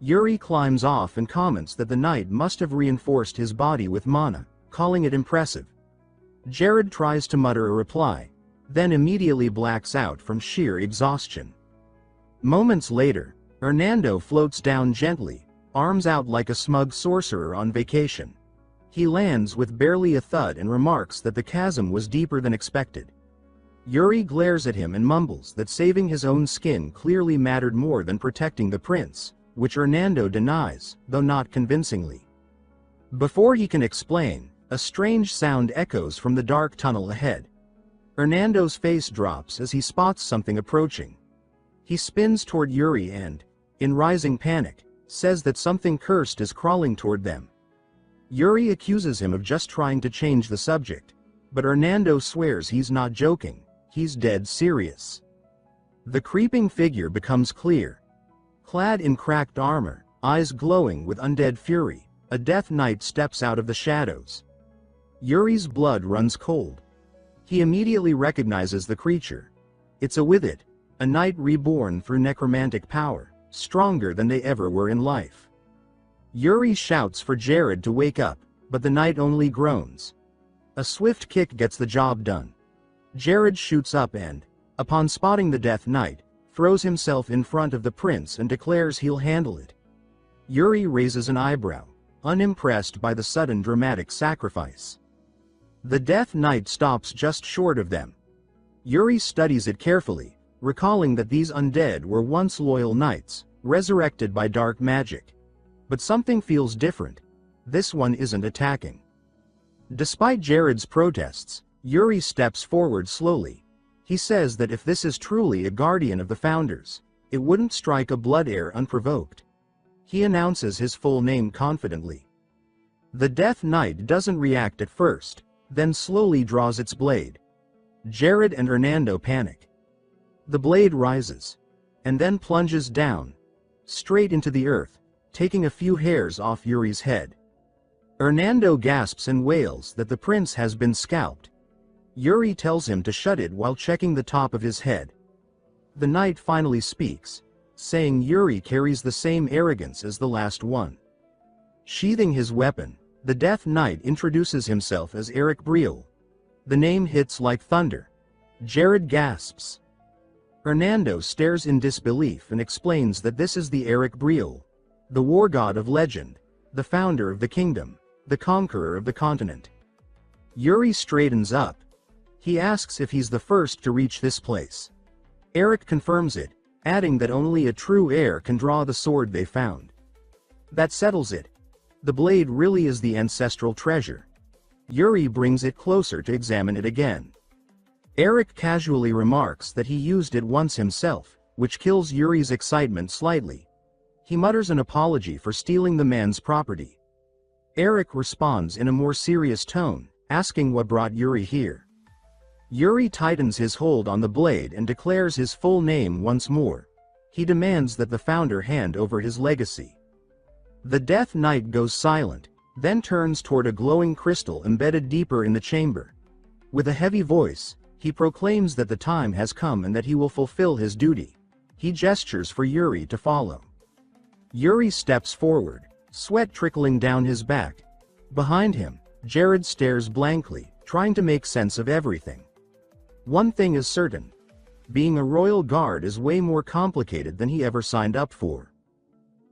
Yuri climbs off and comments that the knight must have reinforced his body with mana, calling it impressive. Jared tries to mutter a reply, then immediately blacks out from sheer exhaustion. Moments later, Hernando floats down gently, arms out like a smug sorcerer on vacation. He lands with barely a thud and remarks that the chasm was deeper than expected. Yuri glares at him and mumbles that saving his own skin clearly mattered more than protecting the prince, which Hernando denies, though not convincingly. Before he can explain, a strange sound echoes from the dark tunnel ahead. Hernando's face drops as he spots something approaching. He spins toward Yuri and, in rising panic, says that something cursed is crawling toward them. Yuri accuses him of just trying to change the subject, but Hernando swears he's not joking, he's dead serious. The creeping figure becomes clear. Clad in cracked armor, eyes glowing with undead fury, a death knight steps out of the shadows. Yuri's blood runs cold. He immediately recognizes the creature. It's a Withit, a knight reborn through necromantic power, stronger than they ever were in life. Yuri shouts for Jared to wake up, but the knight only groans. A swift kick gets the job done. Jared shoots up and, upon spotting the death knight, throws himself in front of the prince and declares he'll handle it. Yuri raises an eyebrow, unimpressed by the sudden dramatic sacrifice. The death knight stops just short of them. Yuri studies it carefully, recalling that these undead were once loyal knights, resurrected by dark magic. But something feels different. This one isn't attacking. Despite Jared's protests, Yuri steps forward slowly. He says that if this is truly a guardian of the founders, it wouldn't strike a blood heir unprovoked. He announces his full name confidently. The Death Knight doesn't react at first, then slowly draws its blade. Jared and Hernando panic. The blade rises, and then plunges down, straight into the earth, taking a few hairs off Yuri's head. Hernando gasps and wails that the prince has been scalped. Yuri tells him to shut it while checking the top of his head. The knight finally speaks, saying Yuri carries the same arrogance as the last one. Sheathing his weapon, the Death Knight introduces himself as Eric Briel. The name hits like thunder. Jared gasps. Hernando stares in disbelief and explains that this is the Eric Briel, the war god of legend, the founder of the kingdom, the conqueror of the continent. Yuri straightens up. He asks if he's the first to reach this place. Eric confirms it, adding that only a true heir can draw the sword they found. That settles it. The blade really is the ancestral treasure. Yuri brings it closer to examine it again. Eric casually remarks that he used it once himself, which kills Yuri's excitement slightly. He mutters an apology for stealing the man's property. Eric responds in a more serious tone, asking what brought Yuri here. Yuri tightens his hold on the blade and declares his full name once more. He demands that the founder hand over his legacy. The Death Knight goes silent, then turns toward a glowing crystal embedded deeper in the chamber. With a heavy voice, he proclaims that the time has come and that he will fulfill his duty. He gestures for Yuri to follow. Yuri steps forward, sweat trickling down his back. Behind him, Jared stares blankly, trying to make sense of everything. One thing is certain. Being a royal guard is way more complicated than he ever signed up for.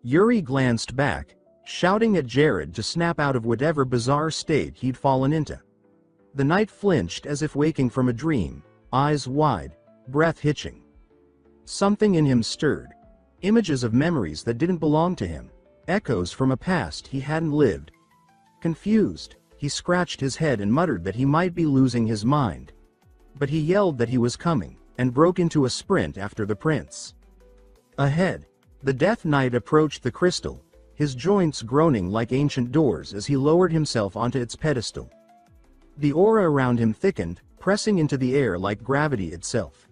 Yuri glanced back, shouting at Jared to snap out of whatever bizarre state he'd fallen into. The knight flinched as if waking from a dream, eyes wide, breath hitching. Something in him stirred. Images of memories that didn't belong to him, echoes from a past he hadn't lived. Confused, he scratched his head and muttered that he might be losing his mind. But he yelled that he was coming, and broke into a sprint after the prince. Ahead, the Death Knight approached the crystal, his joints groaning like ancient doors as he lowered himself onto its pedestal. The aura around him thickened, pressing into the air like gravity itself.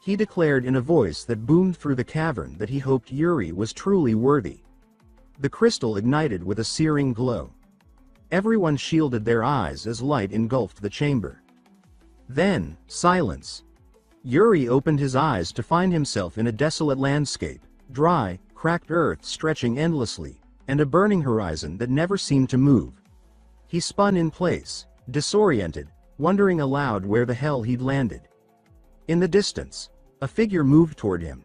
He declared in a voice that boomed through the cavern that he hoped Yuri was truly worthy. The crystal ignited with a searing glow. Everyone shielded their eyes as light engulfed the chamber. Then, silence. Yuri opened his eyes to find himself in a desolate landscape, dry, cracked earth stretching endlessly, and a burning horizon that never seemed to move. He spun in place, disoriented, wondering aloud where the hell he'd landed. In the distance, a figure moved toward him.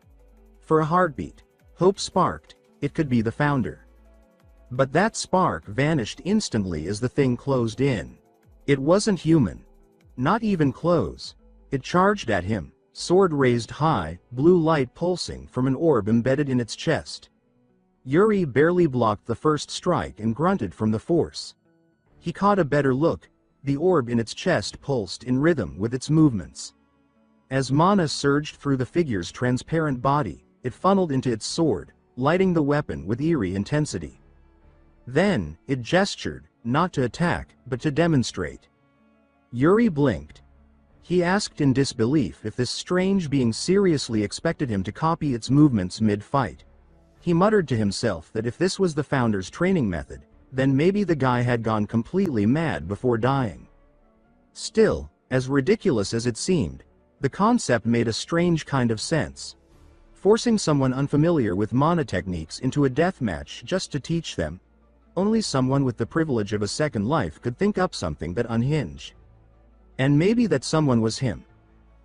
For a heartbeat, hope sparked. It could be the founder. But that spark vanished instantly as the thing closed in. It wasn't human. Not even close. It charged at him, sword raised high, blue light pulsing from an orb embedded in its chest. Yuri barely blocked the first strike and grunted from the force. He caught a better look. The orb in its chest pulsed in rhythm with its movements. As mana surged through the figure's transparent body, it funneled into its sword, lighting the weapon with eerie intensity. Then, it gestured, not to attack, but to demonstrate. Yuri blinked. He asked in disbelief if this strange being seriously expected him to copy its movements mid-fight. He muttered to himself that if this was the founder's training method, then maybe the guy had gone completely mad before dying. Still, as ridiculous as it seemed, the concept made a strange kind of sense. Forcing someone unfamiliar with mana techniques into a deathmatch just to teach them. Only someone with the privilege of a second life could think up something that unhinged. And maybe that someone was him.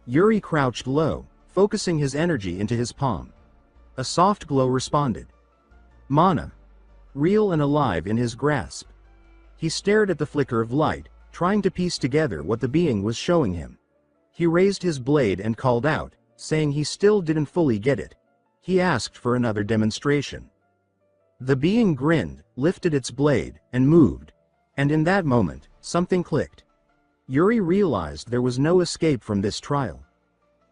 Yuri crouched low, focusing his energy into his palm. A soft glow responded. Mana. Real and alive in his grasp. He stared at the flicker of light, trying to piece together what the being was showing him. He raised his blade and called out, saying he still didn't fully get it. He asked for another demonstration. The being grinned, lifted its blade, and moved. And in that moment, something clicked. Yuri realized there was no escape from this trial.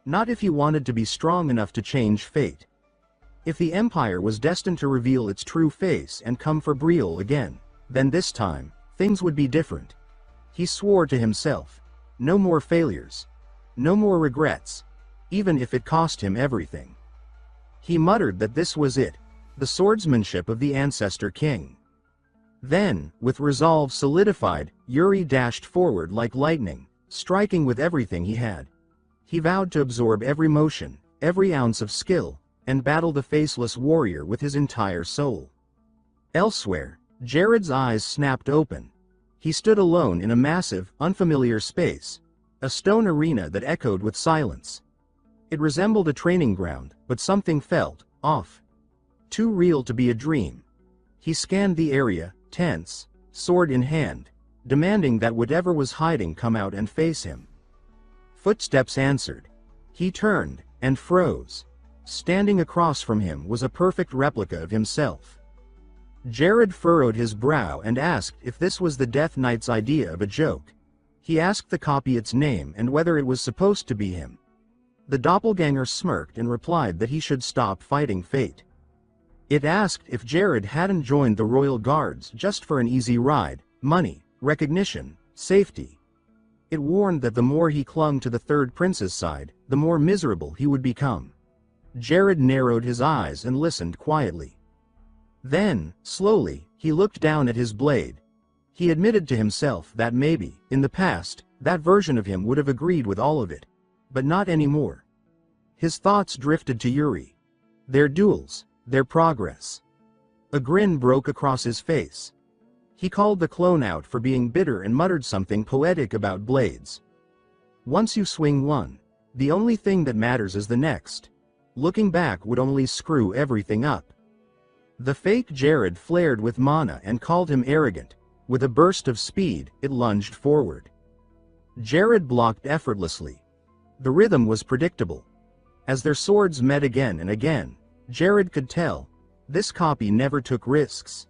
Not if he wanted to be strong enough to change fate. If the Empire was destined to reveal its true face and come for Briel again, then this time, things would be different. He swore to himself. No more failures. No more regrets. even if it cost him everything. He muttered that this was it, the swordsmanship of the ancestor king. Then, with resolve solidified, Yuri dashed forward like lightning, striking with everything he had. He vowed to absorb every motion, every ounce of skill, and battle the faceless warrior with his entire soul. Elsewhere, Jared's eyes snapped open. He stood alone in a massive, unfamiliar space, a stone arena that echoed with silence. It resembled a training ground, but something felt off. Too real to be a dream. He scanned the area, tense, sword in hand, demanding that whatever was hiding come out and face him. Footsteps answered. He turned, and froze. Standing across from him was a perfect replica of himself. Jared furrowed his brow and asked if this was the Death Knight's idea of a joke. He asked the copy its name and whether it was supposed to be him. The doppelganger smirked and replied that he should stop fighting fate. It asked if Jared hadn't joined the Royal Guards just for an easy ride, money, recognition, safety. It warned that the more he clung to the third prince's side, the more miserable he would become. Jared narrowed his eyes and listened quietly. Then, slowly, he looked down at his blade. He admitted to himself that maybe, in the past, that version of him would have agreed with all of it. But not anymore. His thoughts drifted to Yuri. Their duels, their progress. A grin broke across his face. He called the clone out for being bitter and muttered something poetic about blades. Once you swing one, the only thing that matters is the next. Looking back would only screw everything up. The fake Jared flared with mana and called him arrogant. With a burst of speed, it lunged forward. Jared blocked effortlessly. The rhythm was predictable. As their swords met again and again, Jared could tell, this copy never took risks.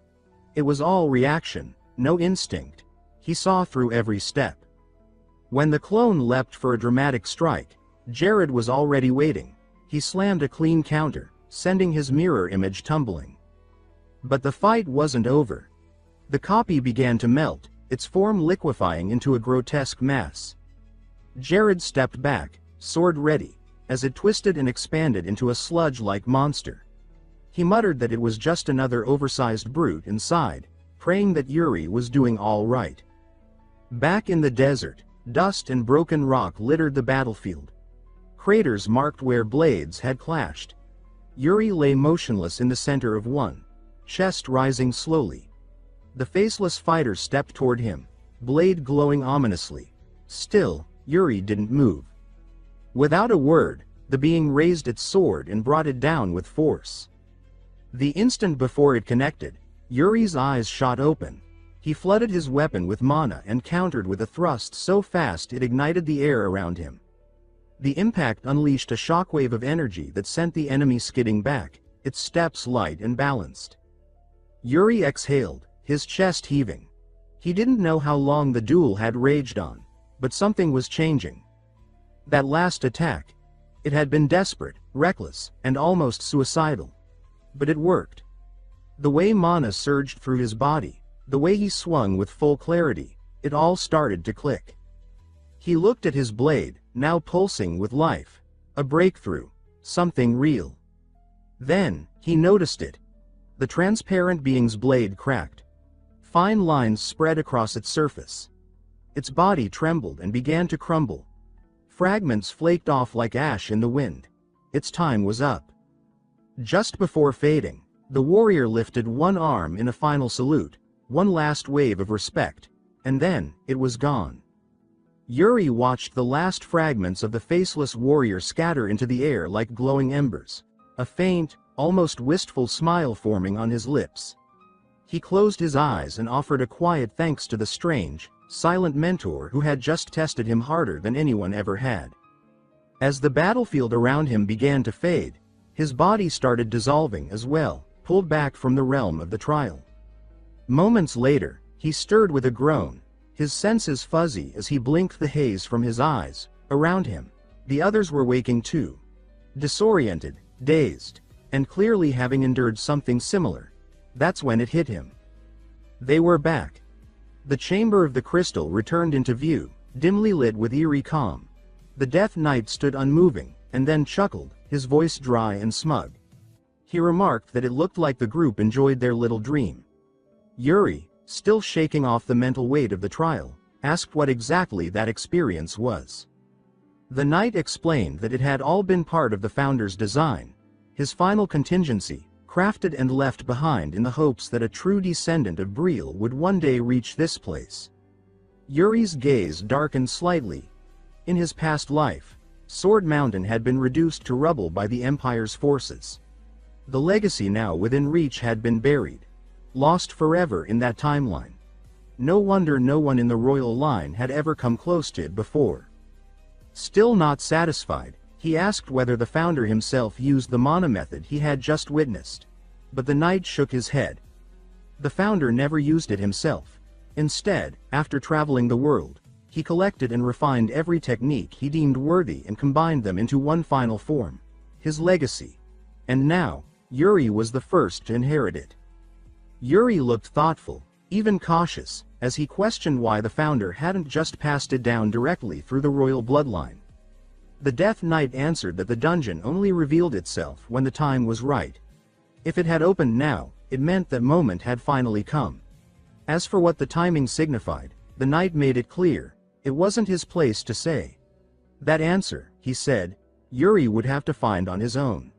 It was all reaction, no instinct. He saw through every step. When the clone leapt for a dramatic strike, Jared was already waiting. He slammed a clean counter, sending his mirror image tumbling. But the fight wasn't over. The copy began to melt, its form liquefying into a grotesque mass. Jared stepped back, sword ready, as it twisted and expanded into a sludge-like monster. He muttered that it was just another oversized brute inside, praying that Yuri was doing all right. Back in the desert, dust and broken rock littered the battlefield. Craters marked where blades had clashed. Yuri lay motionless in the center of one, chest rising slowly. The faceless fighter stepped toward him, blade glowing ominously. Still, Yuri didn't move. Without a word, the being raised its sword and brought it down with force. The instant before it connected, Yuri's eyes shot open. He flooded his weapon with mana and countered with a thrust so fast it ignited the air around him. The impact unleashed a shockwave of energy that sent the enemy skidding back, its steps light and balanced. Yuri exhaled, his chest heaving. He didn't know how long the duel had raged on, but something was changing. That last attack, it had been desperate, reckless, and almost suicidal. But it worked. The way mana surged through his body, the way he swung with full clarity, it all started to click. He looked at his blade, now pulsing with life. A breakthrough. Something real. Then, he noticed it. The transparent being's blade cracked. Fine lines spread across its surface. Its body trembled and began to crumble. Fragments flaked off like ash in the wind. Its time was up. Just before fading, the warrior lifted one arm in a final salute, one last wave of respect, and then, it was gone. Yuri watched the last fragments of the faceless warrior scatter into the air like glowing embers, a faint, almost wistful smile forming on his lips. He closed his eyes and offered a quiet thanks to the strange, silent mentor who had just tested him harder than anyone ever had. As the battlefield around him began to fade, his body started dissolving as well, pulled back from the realm of the trial. Moments later, he stirred with a groan, his senses fuzzy as he blinked the haze from his eyes. Around him, the others were waking too. Disoriented, dazed, and clearly having endured something similar. That's when it hit him. They were back. The chamber of the crystal returned into view, dimly lit with eerie calm. The Death Knight stood unmoving, and then chuckled, his voice dry and smug. He remarked that it looked like the group enjoyed their little dream. Yuri, still shaking off the mental weight of the trial, asked what exactly that experience was. The knight explained that it had all been part of the founder's design, his final contingency, crafted and left behind in the hopes that a true descendant of Brielle would one day reach this place. Yuri's gaze darkened slightly. In his past life, Sword Mountain had been reduced to rubble by the Empire's forces. The legacy now within reach had been buried, lost forever in that timeline. No wonder no one in the royal line had ever come close to it before. Still not satisfied, he asked whether the founder himself used the mana method he had just witnessed. But the knight shook his head. The founder never used it himself. Instead, after traveling the world, he collected and refined every technique he deemed worthy and combined them into one final form: his legacy. And now, Yuri was the first to inherit it. Yuri looked thoughtful, even cautious, as he questioned why the founder hadn't just passed it down directly through the royal bloodline. The Death Knight answered that the dungeon only revealed itself when the time was right. If it had opened now, it meant that moment had finally come. As for what the timing signified, the knight made it clear, it wasn't his place to say. That answer, he said, Yuri would have to find on his own.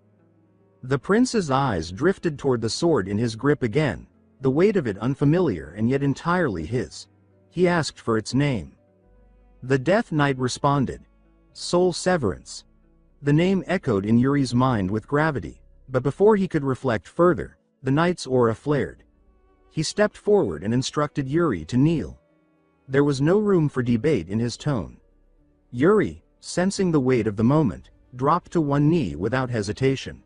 The prince's eyes drifted toward the sword in his grip again, the weight of it unfamiliar and yet entirely his. He asked for its name. The Death Knight responded, Soul Severance. The name echoed in Yuri's mind with gravity, but before he could reflect further, the knight's aura flared. He stepped forward and instructed Yuri to kneel. There was no room for debate in his tone. Yuri, sensing the weight of the moment, dropped to one knee without hesitation.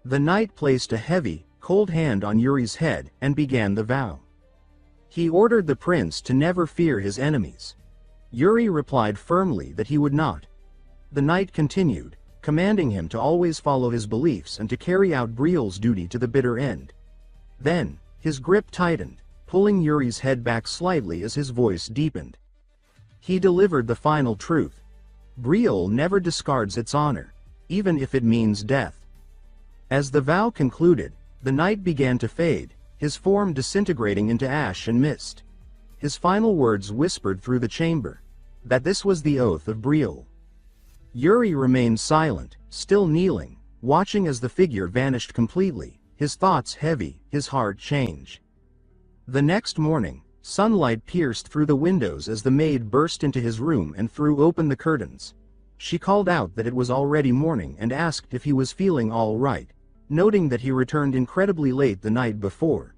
The knight placed a heavy, cold hand on Yuri's head and began the vow. He ordered the prince to never fear his enemies. Yuri replied firmly that he would not. The knight continued, commanding him to always follow his beliefs and to carry out Brielle's duty to the bitter end. Then, his grip tightened, pulling Yuri's head back slightly as his voice deepened. He delivered the final truth. Brielle never discards its honor, even if it means death. As the vow concluded, the knight began to fade, his form disintegrating into ash and mist. His final words whispered through the chamber, that this was the oath of Brielle. Yuri remained silent, still kneeling, watching as the figure vanished completely, his thoughts heavy, his heart change. The next morning, sunlight pierced through the windows as the maid burst into his room and threw open the curtains. She called out that it was already morning and asked if he was feeling all right, noting that he returned incredibly late the night before.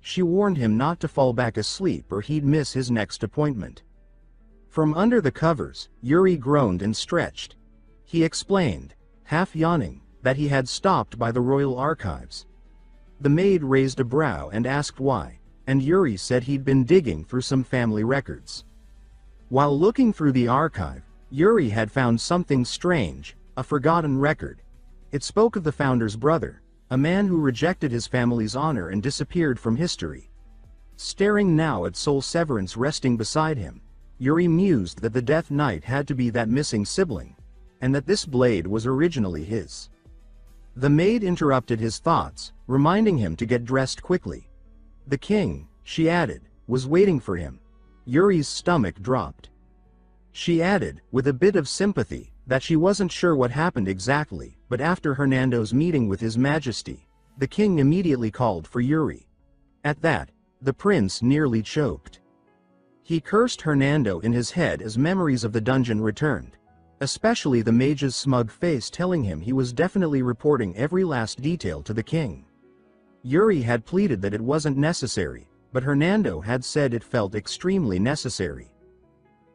She warned him not to fall back asleep or he'd miss his next appointment. From under the covers, Yuri groaned and stretched. He explained, half yawning, that he had stopped by the royal archives. The maid raised a brow and asked why, and Yuri said he'd been digging through some family records. While looking through the archive, Yuri had found something strange, a forgotten record. It spoke of the founder's brother, a man who rejected his family's honor and disappeared from history. Staring now at Soul Severance resting beside him, Yuri mused that the Death Knight had to be that missing sibling, and that this blade was originally his. The maid interrupted his thoughts, reminding him to get dressed quickly. The king, she added, was waiting for him. Yuri's stomach dropped. She added, with a bit of sympathy, that she wasn't sure what happened exactly, but after Hernando's meeting with His Majesty, the king immediately called for Yuri. At that, the prince nearly choked. He cursed Hernando in his head as memories of the dungeon returned, especially the mage's smug face telling him he was definitely reporting every last detail to the king. Yuri had pleaded that it wasn't necessary, but Hernando had said it felt extremely necessary.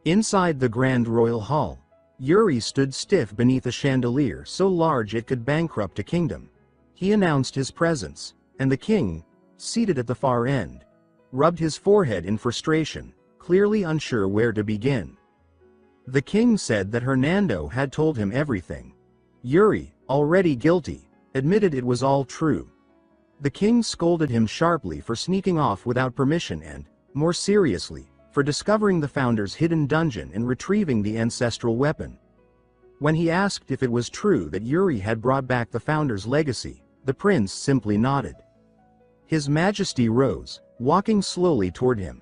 Inside the Grand Royal Hall, Yuri stood stiff beneath a chandelier so large it could bankrupt a kingdom. He announced his presence, and the king, seated at the far end, rubbed his forehead in frustration, clearly unsure where to begin. The king said that Hernando had told him everything. Yuri, already guilty, admitted it was all true. The king scolded him sharply for sneaking off without permission and, more seriously, for discovering the founder's hidden dungeon and retrieving the ancestral weapon. When he asked if it was true that Yuri had brought back the founder's legacy, the prince simply nodded. His Majesty rose, walking slowly toward him.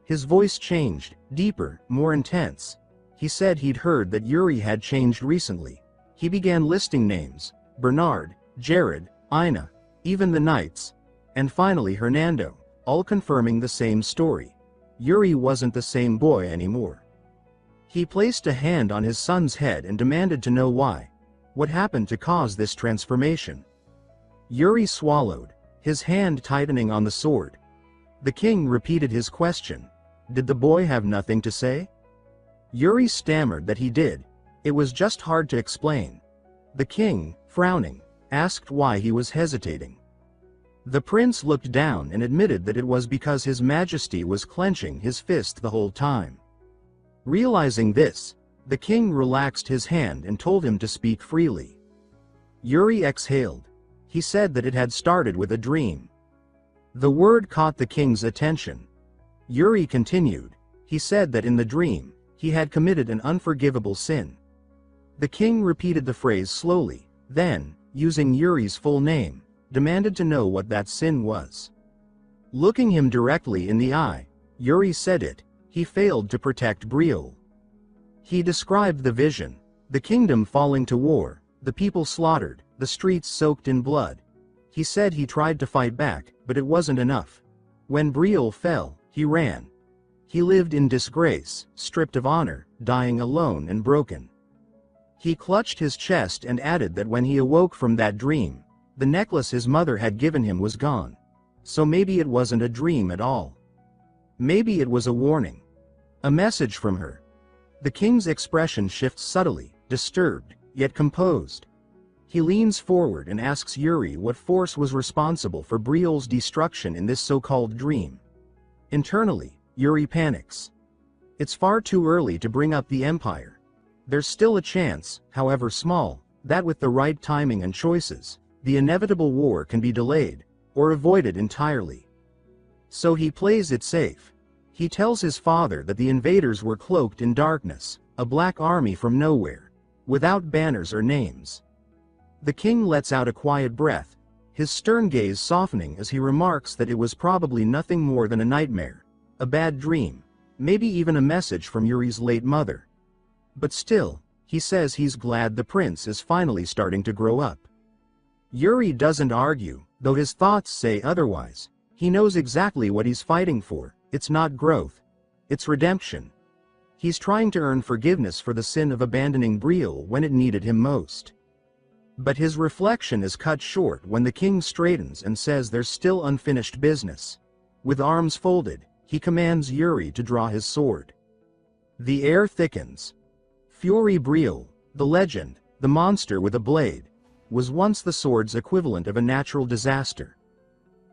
His voice changed, deeper, more intense. He said he'd heard that Yuri had changed recently. He began listing names: Bernard, Jared, Ina, even the knights, and finally Hernando, all confirming the same story. Yuri wasn't the same boy anymore. He placed a hand on his son's head and demanded to know why. What happened to cause this transformation? Yuri swallowed, his hand tightening on the sword. The king repeated his question. Did the boy have nothing to say? Yuri stammered that he did. It was just hard to explain. The king, frowning, asked why he was hesitating. The prince looked down and admitted that it was because His Majesty was clenching his fist the whole time. Realizing this, the king relaxed his hand and told him to speak freely. Yuri exhaled. He said that it had started with a dream. The word caught the king's attention. Yuri continued. He said that in the dream, he had committed an unforgivable sin. The king repeated the phrase slowly, then, using Yuri's full name, demanded to know what that sin was. Looking him directly in the eye, Yuri said it: he failed to protect Briol. He described the vision: the kingdom falling to war, the people slaughtered, the streets soaked in blood. He said he tried to fight back, but it wasn't enough. When Briol fell, he ran. He lived in disgrace, stripped of honor, dying alone and broken. He clutched his chest and added that when he awoke from that dream, the necklace his mother had given him was gone. So maybe it wasn't a dream at all. Maybe it was a warning. A message from her. The king's expression shifts subtly, disturbed, yet composed. He leans forward and asks Yuri what force was responsible for Briol's destruction in this so-called dream. Internally, Yuri panics. It's far too early to bring up the empire. There's still a chance, however small, that with the right timing and choices, the inevitable war can be delayed, or avoided entirely. So he plays it safe. He tells his father that the invaders were cloaked in darkness, a black army from nowhere, without banners or names. The king lets out a quiet breath, his stern gaze softening as he remarks that it was probably nothing more than a nightmare, a bad dream, maybe even a message from Yuri's late mother. But still, he says he's glad the prince is finally starting to grow up. Yuri doesn't argue, though his thoughts say otherwise. He knows exactly what he's fighting for. It's not growth. It's redemption. He's trying to earn forgiveness for the sin of abandoning Briol when it needed him most. But his reflection is cut short when the king straightens and says there's still unfinished business. With arms folded, he commands Yuri to draw his sword. The air thickens. Fury Briol, the legend, the monster with a blade, was once the sword's equivalent of a natural disaster.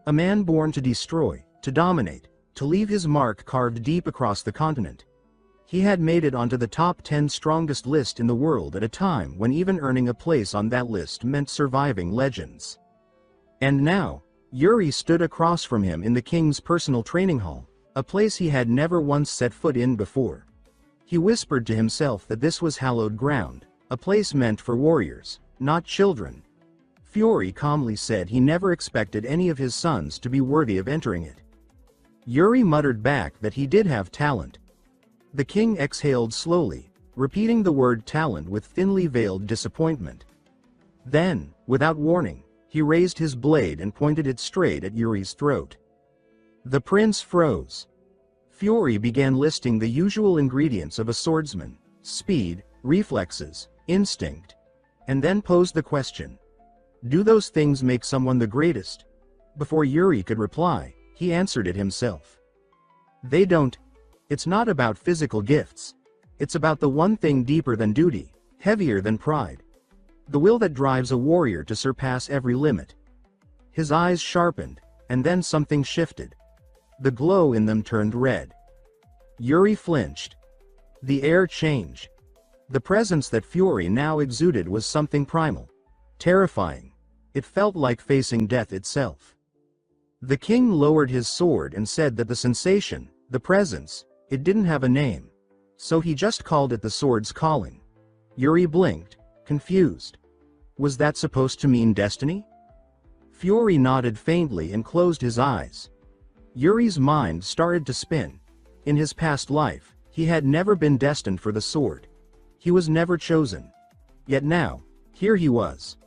A man born to destroy, to dominate, to leave his mark carved deep across the continent. He had made it onto the top 10 strongest list in the world at a time when even earning a place on that list meant surviving legends. And now, Yuri stood across from him in the king's personal training hall, a place he had never once set foot in before. He whispered to himself that this was hallowed ground, a place meant for warriors, not children. Fury calmly said he never expected any of his sons to be worthy of entering it. Yuri muttered back that he did have talent. The king exhaled slowly, repeating the word talent with thinly veiled disappointment. Then, without warning, he raised his blade and pointed it straight at Yuri's throat. The prince froze. Fury began listing the usual ingredients of a swordsman: speed, reflexes, instinct, and then posed the question: do those things make someone the greatest? Before Yuri could reply, he answered it himself. They don't. It's not about physical gifts. It's about the one thing deeper than duty, heavier than pride. The will that drives a warrior to surpass every limit. His eyes sharpened, and then something shifted. The glow in them turned red. Yuri flinched. The air changed. The presence that Fury now exuded was something primal, terrifying. It felt like facing death itself. The king lowered his sword and said that the sensation, the presence, it didn't have a name. So he just called it the sword's calling. Yuri blinked, confused. Was that supposed to mean destiny? Fury nodded faintly and closed his eyes. Yuri's mind started to spin. In his past life, he had never been destined for the sword. He was never chosen. Yet now, here he was,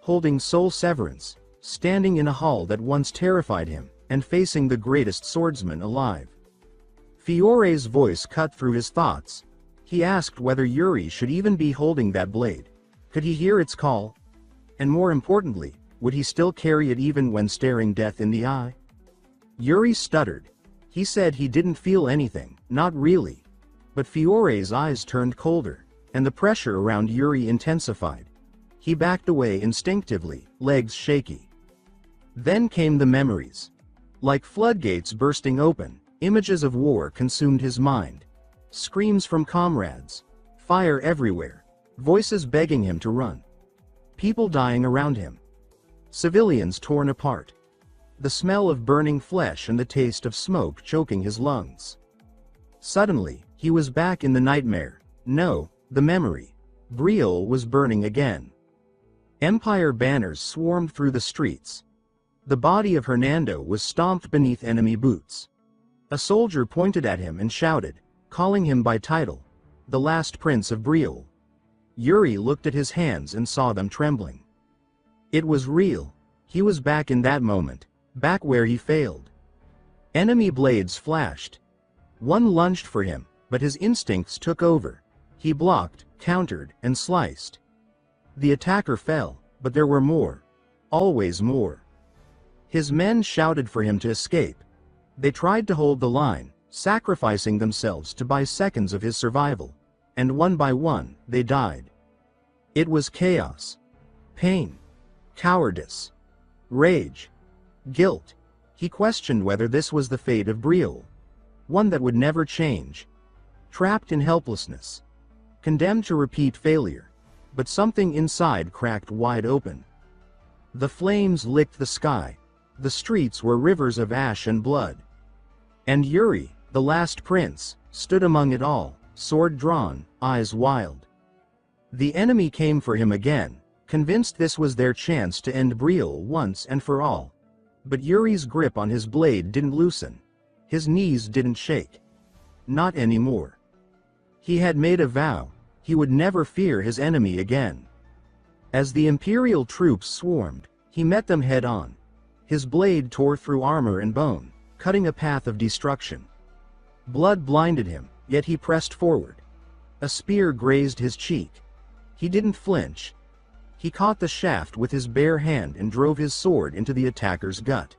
holding soul severance, standing in a hall that once terrified him, and facing the greatest swordsman alive. Fiore's voice cut through his thoughts. He asked whether Yuri should even be holding that blade. Could he hear its call? And more importantly, would he still carry it even when staring death in the eye? Yuri stuttered. He said he didn't feel anything, not really. But Fiore's eyes turned colder, and the pressure around Yuri intensified. He backed away instinctively, legs shaky. Then came the memories. Like floodgates bursting open, images of war consumed his mind. Screams from comrades. Fire everywhere. Voices begging him to run. People dying around him. Civilians torn apart. The smell of burning flesh and the taste of smoke choking his lungs. Suddenly, he was back in the nightmare. No, the memory. Brielle was burning again. Empire banners swarmed through the streets. The body of Hernando was stomped beneath enemy boots. A soldier pointed at him and shouted, calling him by title, the last prince of Brielle. Yuri looked at his hands and saw them trembling. It was real. He was back in that moment, back where he failed. Enemy blades flashed. One lunged for him, but his instincts took over. He blocked, countered, and sliced. The attacker fell, but there were more. Always more. His men shouted for him to escape. They tried to hold the line, sacrificing themselves to buy seconds of his survival. And one by one, they died. It was chaos. Pain. Cowardice. Rage. Guilt. He questioned whether this was the fate of Brielle. One that would never change. Trapped in helplessness. Condemned to repeat failure. But something inside cracked wide open. The flames licked the sky. The streets were rivers of ash and blood. And Yuri, the last prince, stood among it all, sword drawn, eyes wild. The enemy came for him again, convinced this was their chance to end Brielle once and for all. But Yuri's grip on his blade didn't loosen. His knees didn't shake. Not anymore. He had made a vow. He would never fear his enemy again. As the Imperial troops swarmed, he met them head-on. His blade tore through armor and bone, cutting a path of destruction. Blood blinded him, yet he pressed forward. A spear grazed his cheek. He didn't flinch. He caught the shaft with his bare hand and drove his sword into the attacker's gut.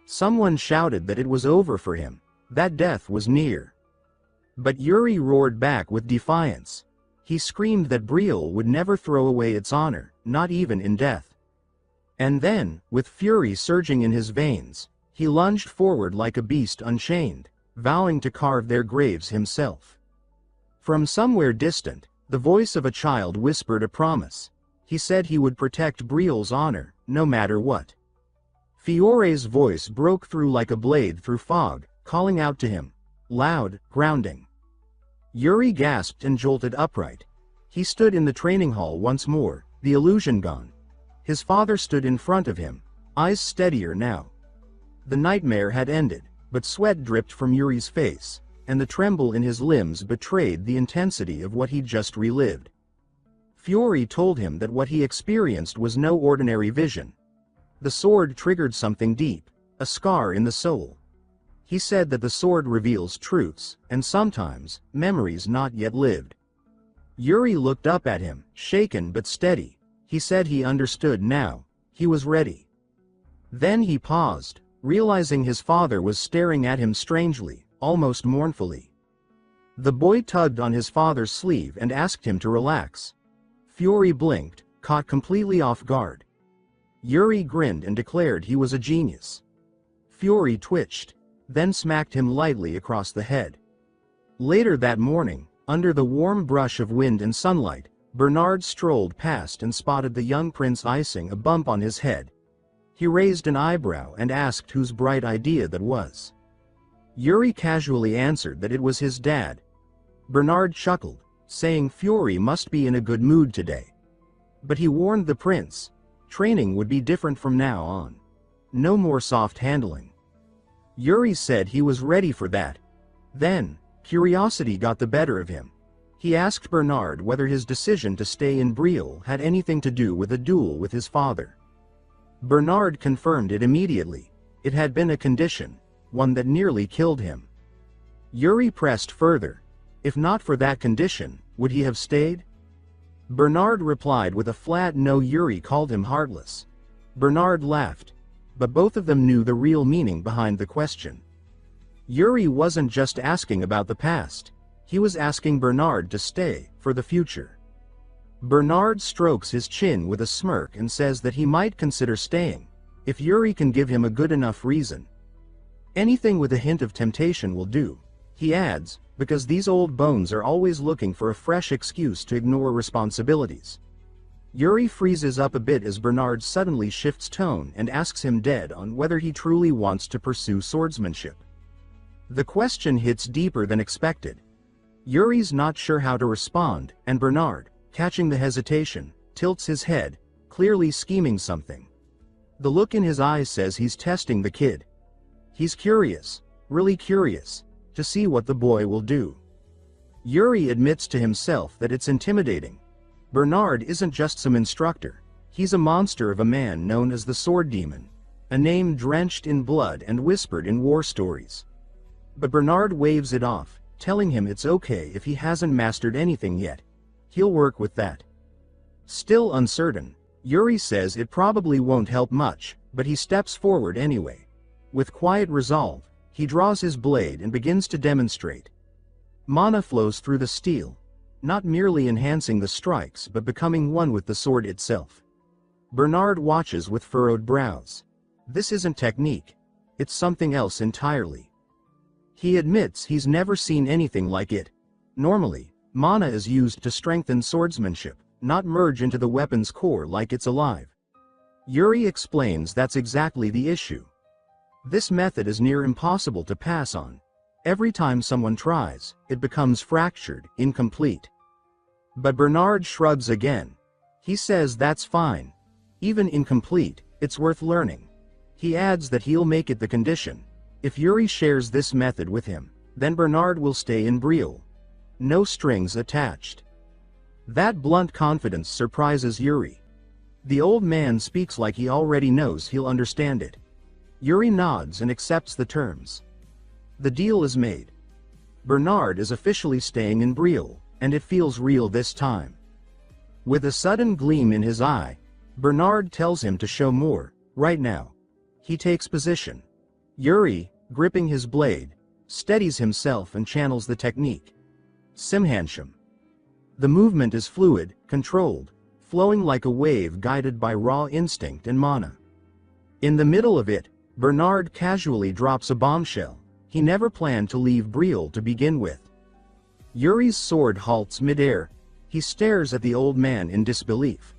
Someone shouted that it was over for him, that death was near. But Yuri roared back with defiance. He screamed that Brielle would never throw away its honor, not even in death. And then, with fury surging in his veins, he lunged forward like a beast unchained, vowing to carve their graves himself. From somewhere distant, the voice of a child whispered a promise. He said he would protect Brielle's honor, no matter what. Fiore's voice broke through like a blade through fog, calling out to him. Loud, grounding. Yuri gasped and jolted upright. He stood in the training hall once more, the illusion gone. His father stood in front of him, eyes steadier now. The nightmare had ended, but sweat dripped from Yuri's face, and the tremble in his limbs betrayed the intensity of what he'd just relived. Fury told him that what he experienced was no ordinary vision. The sword triggered something deep, a scar in the soul. He said that the sword reveals truths, and sometimes, memories not yet lived. Yuri looked up at him, shaken but steady. He said he understood now. He was ready. Then he paused, realizing his father was staring at him strangely, almost mournfully. The boy tugged on his father's sleeve and asked him to relax. Fury blinked, caught completely off guard. Yuri grinned and declared he was a genius. Fury twitched, then smacked him lightly across the head. Later that morning, under the warm brush of wind and sunlight, Bernard strolled past and spotted the young prince icing a bump on his head. He raised an eyebrow and asked whose bright idea that was. Yuri casually answered that it was his dad. Bernard chuckled. saying Fury must be in a good mood today. But he warned the prince, training would be different from now on. No more soft handling. Yuri said he was ready for that. Then, curiosity got the better of him. He asked Bernard whether his decision to stay in Brielle had anything to do with a duel with his father. Bernard confirmed it immediately. It had been a condition, one that nearly killed him. Yuri pressed further. If not for that condition, would he have stayed? Bernard replied with a flat no. Yuri called him heartless. Bernard laughed. But both of them knew the real meaning behind the question. Yuri wasn't just asking about the past. He was asking Bernard to stay, for the future. Bernard strokes his chin with a smirk and says that he might consider staying, if Yuri can give him a good enough reason. Anything with a hint of temptation will do, he adds, because these old bones are always looking for a fresh excuse to ignore responsibilities. Yuri freezes up a bit as Bernard suddenly shifts tone and asks him dead on whether he truly wants to pursue swordsmanship. The question hits deeper than expected. Yuri's not sure how to respond, and Bernard, catching the hesitation, tilts his head, clearly scheming something. The look in his eyes says he's testing the kid. He's curious, really curious, to see what the boy will do. Yuri admits to himself that it's intimidating. Bernard isn't just some instructor, he's a monster of a man known as the Sword Demon, a name drenched in blood and whispered in war stories. But Bernard waves it off, telling him it's okay if he hasn't mastered anything yet. He'll work with that. Still uncertain, Yuri says it probably won't help much, but he steps forward anyway. With quiet resolve, he draws his blade and begins to demonstrate. Mana flows through the steel, not merely enhancing the strikes but becoming one with the sword itself. Bernard watches with furrowed brows. This isn't technique. It's something else entirely. He admits he's never seen anything like it. Normally, mana is used to strengthen swordsmanship, not merge into the weapon's core like it's alive. Yuri explains that's exactly the issue. This method is near impossible to pass on. Every time someone tries, it becomes fractured, incomplete. But Bernard shrugs again. He says that's fine. Even incomplete, it's worth learning. He adds that he'll make it the condition. If Yuri shares this method with him, then Bernard will stay in Brielle. No strings attached. That blunt confidence surprises Yuri. The old man speaks like he already knows he'll understand it. Yuri nods and accepts the terms. The deal is made. Bernard is officially staying in Brielle, and it feels real this time. With a sudden gleam in his eye, Bernard tells him to show more, right now. He takes position. Yuri, gripping his blade, steadies himself and channels the technique. Simhansham. The movement is fluid, controlled, flowing like a wave guided by raw instinct and mana. In the middle of it, Bernard casually drops a bombshell. He never planned to leave Brielle to begin with. Yuri's sword halts midair. He stares at the old man in disbelief.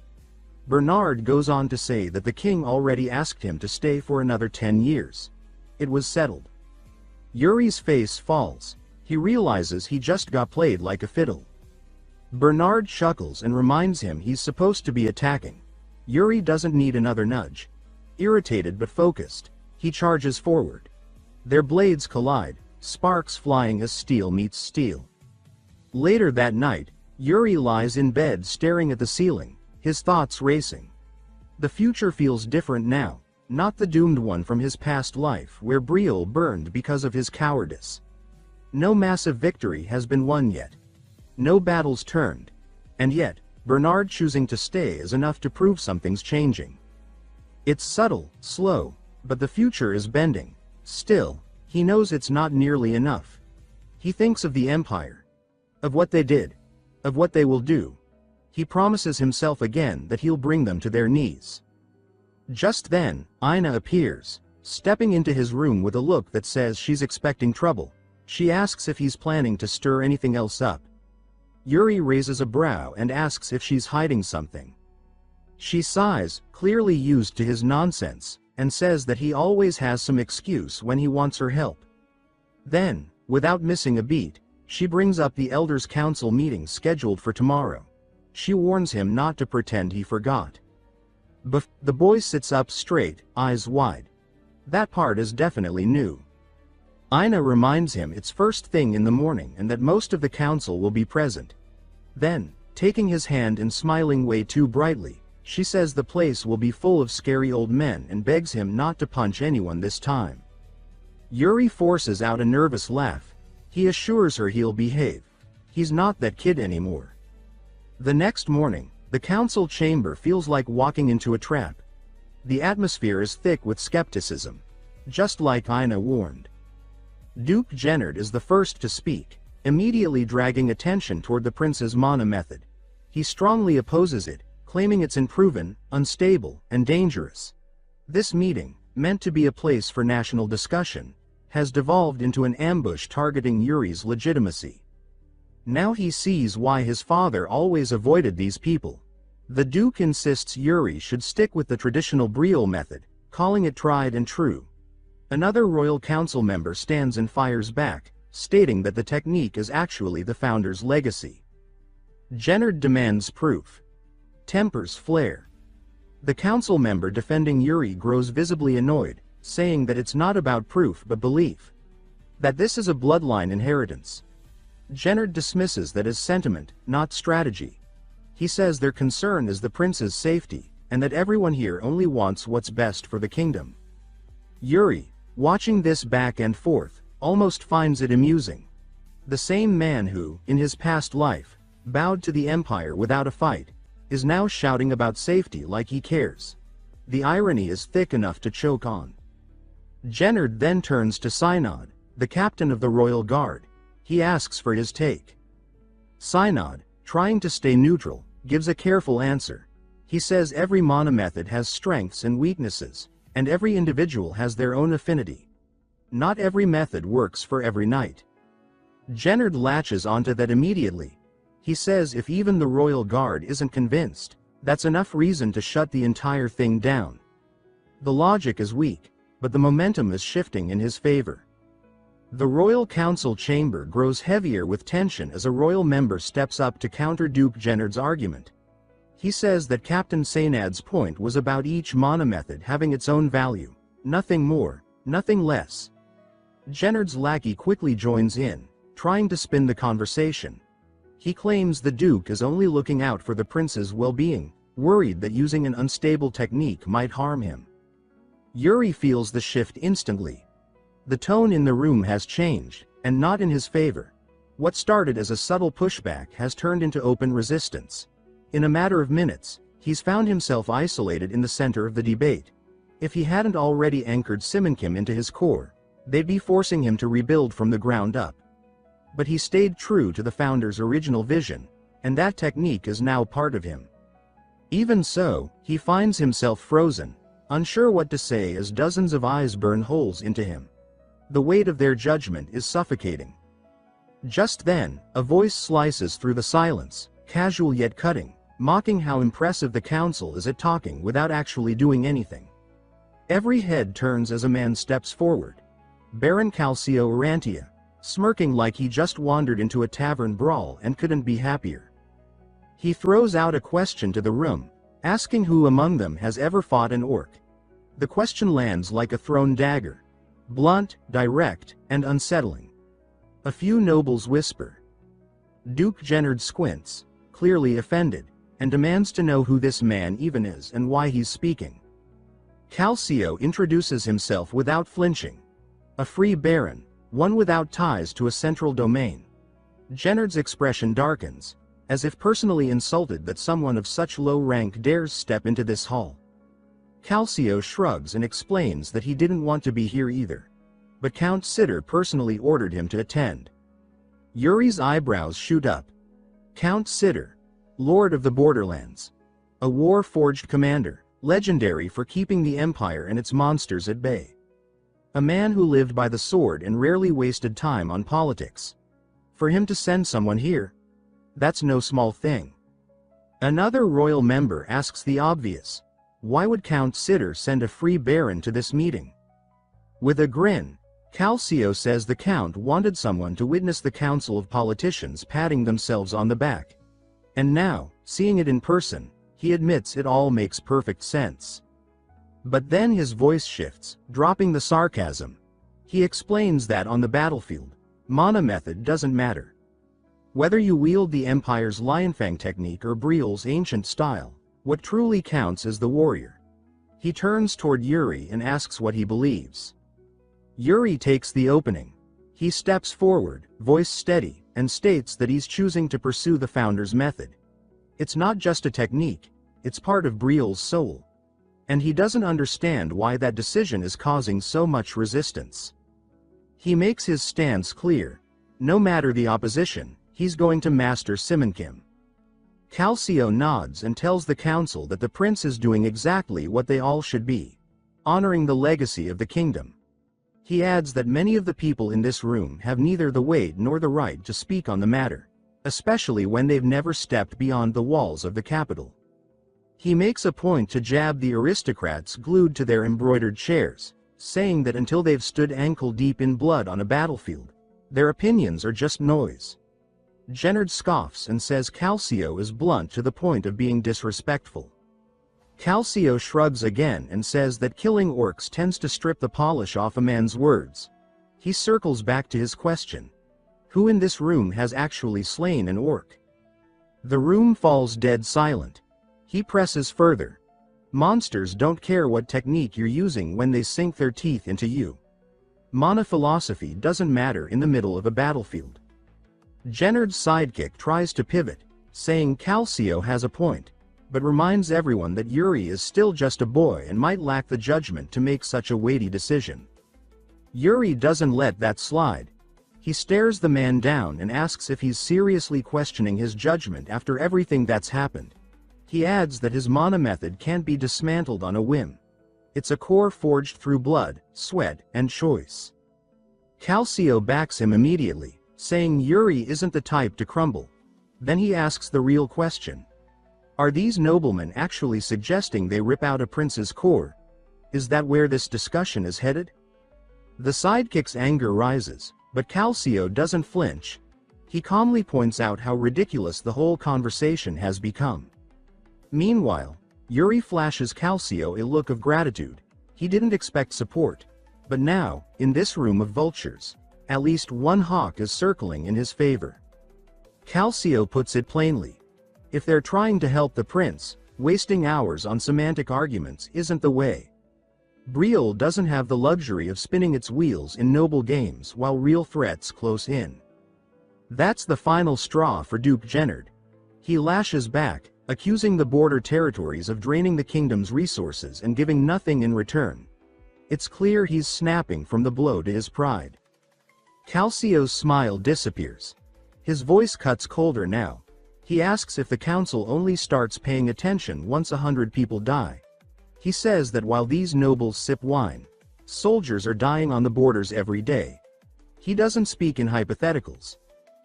Bernard goes on to say that the king already asked him to stay for another 10 years. It was settled. Yuri's face falls. He realizes he just got played like a fiddle. Bernard chuckles and reminds him he's supposed to be attacking. Yuri doesn't need another nudge. Irritated but focused, he charges forward. Their blades collide, sparks flying as steel meets steel. Later that night, Yuri lies in bed staring at the ceiling, his thoughts racing. The future feels different now, not the doomed one from his past life where Brielle burned because of his cowardice. No massive victory has been won yet. No battles turned. And yet, Bernard choosing to stay is enough to prove something's changing. It's subtle, slow, but the future is bending. Still, he knows it's not nearly enough. He thinks of the Empire. Of what they did. Of what they will do. He promises himself again that he'll bring them to their knees. Just then, Ina appears, stepping into his room with a look that says she's expecting trouble. She asks if he's planning to stir anything else up. Yuri raises a brow and asks if she's hiding something. She sighs, clearly used to his nonsense, and says that he always has some excuse when he wants her help. Then, without missing a beat, She brings up the Elders' Council meeting scheduled for tomorrow. She warns him not to pretend he forgot. The boy sits up straight, eyes wide. That part is definitely new. Ina reminds him it's first thing in the morning and that most of the council will be present. Then, taking his hand and smiling way too brightly, she says the place will be full of scary old men and begs him not to punch anyone this time. Yuri forces out a nervous laugh. He assures her he'll behave. He's not that kid anymore. The next morning, the council chamber feels like walking into a trap. The atmosphere is thick with skepticism. Just like Ina warned. Duke Gennard is the first to speak, immediately dragging attention toward the prince's mana method. He strongly opposes it, claiming it's unproven, unstable, and dangerous. This meeting, meant to be a place for national discussion, has devolved into an ambush targeting Yuri's legitimacy. Now he sees why his father always avoided these people. The Duke insists Yuri should stick with the traditional Brielle method, calling it tried and true. Another royal council member stands and fires back, stating that the technique is actually the founder's legacy. Gennard demands proof. Tempers flare. The council member defending Yuri grows visibly annoyed, saying that it's not about proof but belief. That this is a bloodline inheritance. Gennard dismisses that as sentiment, not strategy. He says their concern is the prince's safety, and that everyone here only wants what's best for the kingdom. Yuri, watching this back and forth, almost finds it amusing. The same man who, in his past life, bowed to the empire without a fight, is now shouting about safety like he cares. The irony is thick enough to choke on. Gennard then turns to Synod, the captain of the royal guard. He asks for his take. Synod, trying to stay neutral, gives a careful answer. He says every mana method has strengths and weaknesses, and every individual has their own affinity. Not every method works for every knight. Gennard latches onto that immediately. He says if even the royal guard isn't convinced, that's enough reason to shut the entire thing down. The logic is weak, but the momentum is shifting in his favor. The royal council chamber grows heavier with tension as a royal member steps up to counter Duke Gennard's argument. He says that Captain Saynad's point was about each mana method having its own value, nothing more, nothing less. Gennard's lackey quickly joins in, trying to spin the conversation. He claims the Duke is only looking out for the prince's well-being, worried that using an unstable technique might harm him. Yuri feels the shift instantly. The tone in the room has changed, and not in his favor. What started as a subtle pushback has turned into open resistance. In a matter of minutes, he's found himself isolated in the center of the debate. If he hadn't already anchored Simonkim into his core, they'd be forcing him to rebuild from the ground up. But he stayed true to the founder's original vision, and that technique is now part of him. Even so, he finds himself frozen, unsure what to say as dozens of eyes burn holes into him. The weight of their judgment is suffocating. Just then, a voice slices through the silence, casual yet cutting, mocking how impressive the council is at talking without actually doing anything. Every head turns as a man steps forward. Baron Calcio Urantia, smirking like he just wandered into a tavern brawl and couldn't be happier. He throws out a question to the room, asking who among them has ever fought an orc. The question lands like a thrown dagger. Blunt, direct, and unsettling. A few nobles whisper. Duke Gennard squints, clearly offended, and demands to know who this man even is and why he's speaking. Calcio introduces himself without flinching. A free baron, one without ties to a central domain. Gennard's expression darkens, as if personally insulted that someone of such low rank dares step into this hall. Calcio shrugs and explains that he didn't want to be here either. But Count Sitter personally ordered him to attend. Yuri's eyebrows shoot up. Count Sitter, Lord of the Borderlands. A war-forged commander, legendary for keeping the Empire and its monsters at bay. A man who lived by the sword and rarely wasted time on politics. For him to send someone here, that's no small thing. Another royal member asks the obvious. Why would Count Sitter send a free baron to this meeting? With a grin, Calcio says the Count wanted someone to witness the council of politicians patting themselves on the back. And now, seeing it in person, he admits it all makes perfect sense. But then his voice shifts, dropping the sarcasm. He explains that on the battlefield, mana method doesn't matter. Whether you wield the Empire's Lionfang technique or Briel's ancient style, what truly counts is the warrior. He turns toward Yuri and asks what he believes. Yuri takes the opening. He steps forward, voice steady, and states that he's choosing to pursue the Founder's method. It's not just a technique, it's part of Briel's soul. And he doesn't understand why that decision is causing so much resistance. He makes his stance clear. No matter the opposition, he's going to master Simonkim. Calcio nods and tells the council that the prince is doing exactly what they all should be, honoring the legacy of the kingdom. He adds that many of the people in this room have neither the weight nor the right to speak on the matter, especially when they've never stepped beyond the walls of the capital. He makes a point to jab the aristocrats glued to their embroidered chairs, saying that until they've stood ankle-deep in blood on a battlefield, their opinions are just noise. Gennard scoffs and says Calcio is blunt to the point of being disrespectful. Calcio shrugs again and says that killing orcs tends to strip the polish off a man's words. He circles back to his question. Who in this room has actually slain an orc? The room falls dead silent. He presses further. Monsters don't care what technique you're using when they sink their teeth into you. Mana philosophy doesn't matter in the middle of a battlefield. Gennard's sidekick tries to pivot, saying Calcio has a point, but reminds everyone that Yuri is still just a boy and might lack the judgment to make such a weighty decision. Yuri doesn't let that slide. He stares the man down and asks if he's seriously questioning his judgment after everything that's happened. He adds that his mana method can't be dismantled on a whim. It's a core forged through blood, sweat, and choice. Calcio backs him immediately, saying Yuri isn't the type to crumble. Then he asks the real question. Are these noblemen actually suggesting they rip out a prince's core? Is that where this discussion is headed? The sidekick's anger rises, but Calcio doesn't flinch. He calmly points out how ridiculous the whole conversation has become. Meanwhile, Yuri flashes Calcio a look of gratitude. He didn't expect support. But now, in this room of vultures, at least one hawk is circling in his favor. Calcio puts it plainly. If they're trying to help the prince, wasting hours on semantic arguments isn't the way. Briel doesn't have the luxury of spinning its wheels in noble games while real threats close in. That's the final straw for Duke Gennard. He lashes back, accusing the border territories of draining the kingdom's resources and giving nothing in return. It's clear he's snapping from the blow to his pride. Calcio's smile disappears. His voice cuts colder now. He asks if the council only starts paying attention once 100 people die. He says that while these nobles sip wine, soldiers are dying on the borders every day. He doesn't speak in hypotheticals.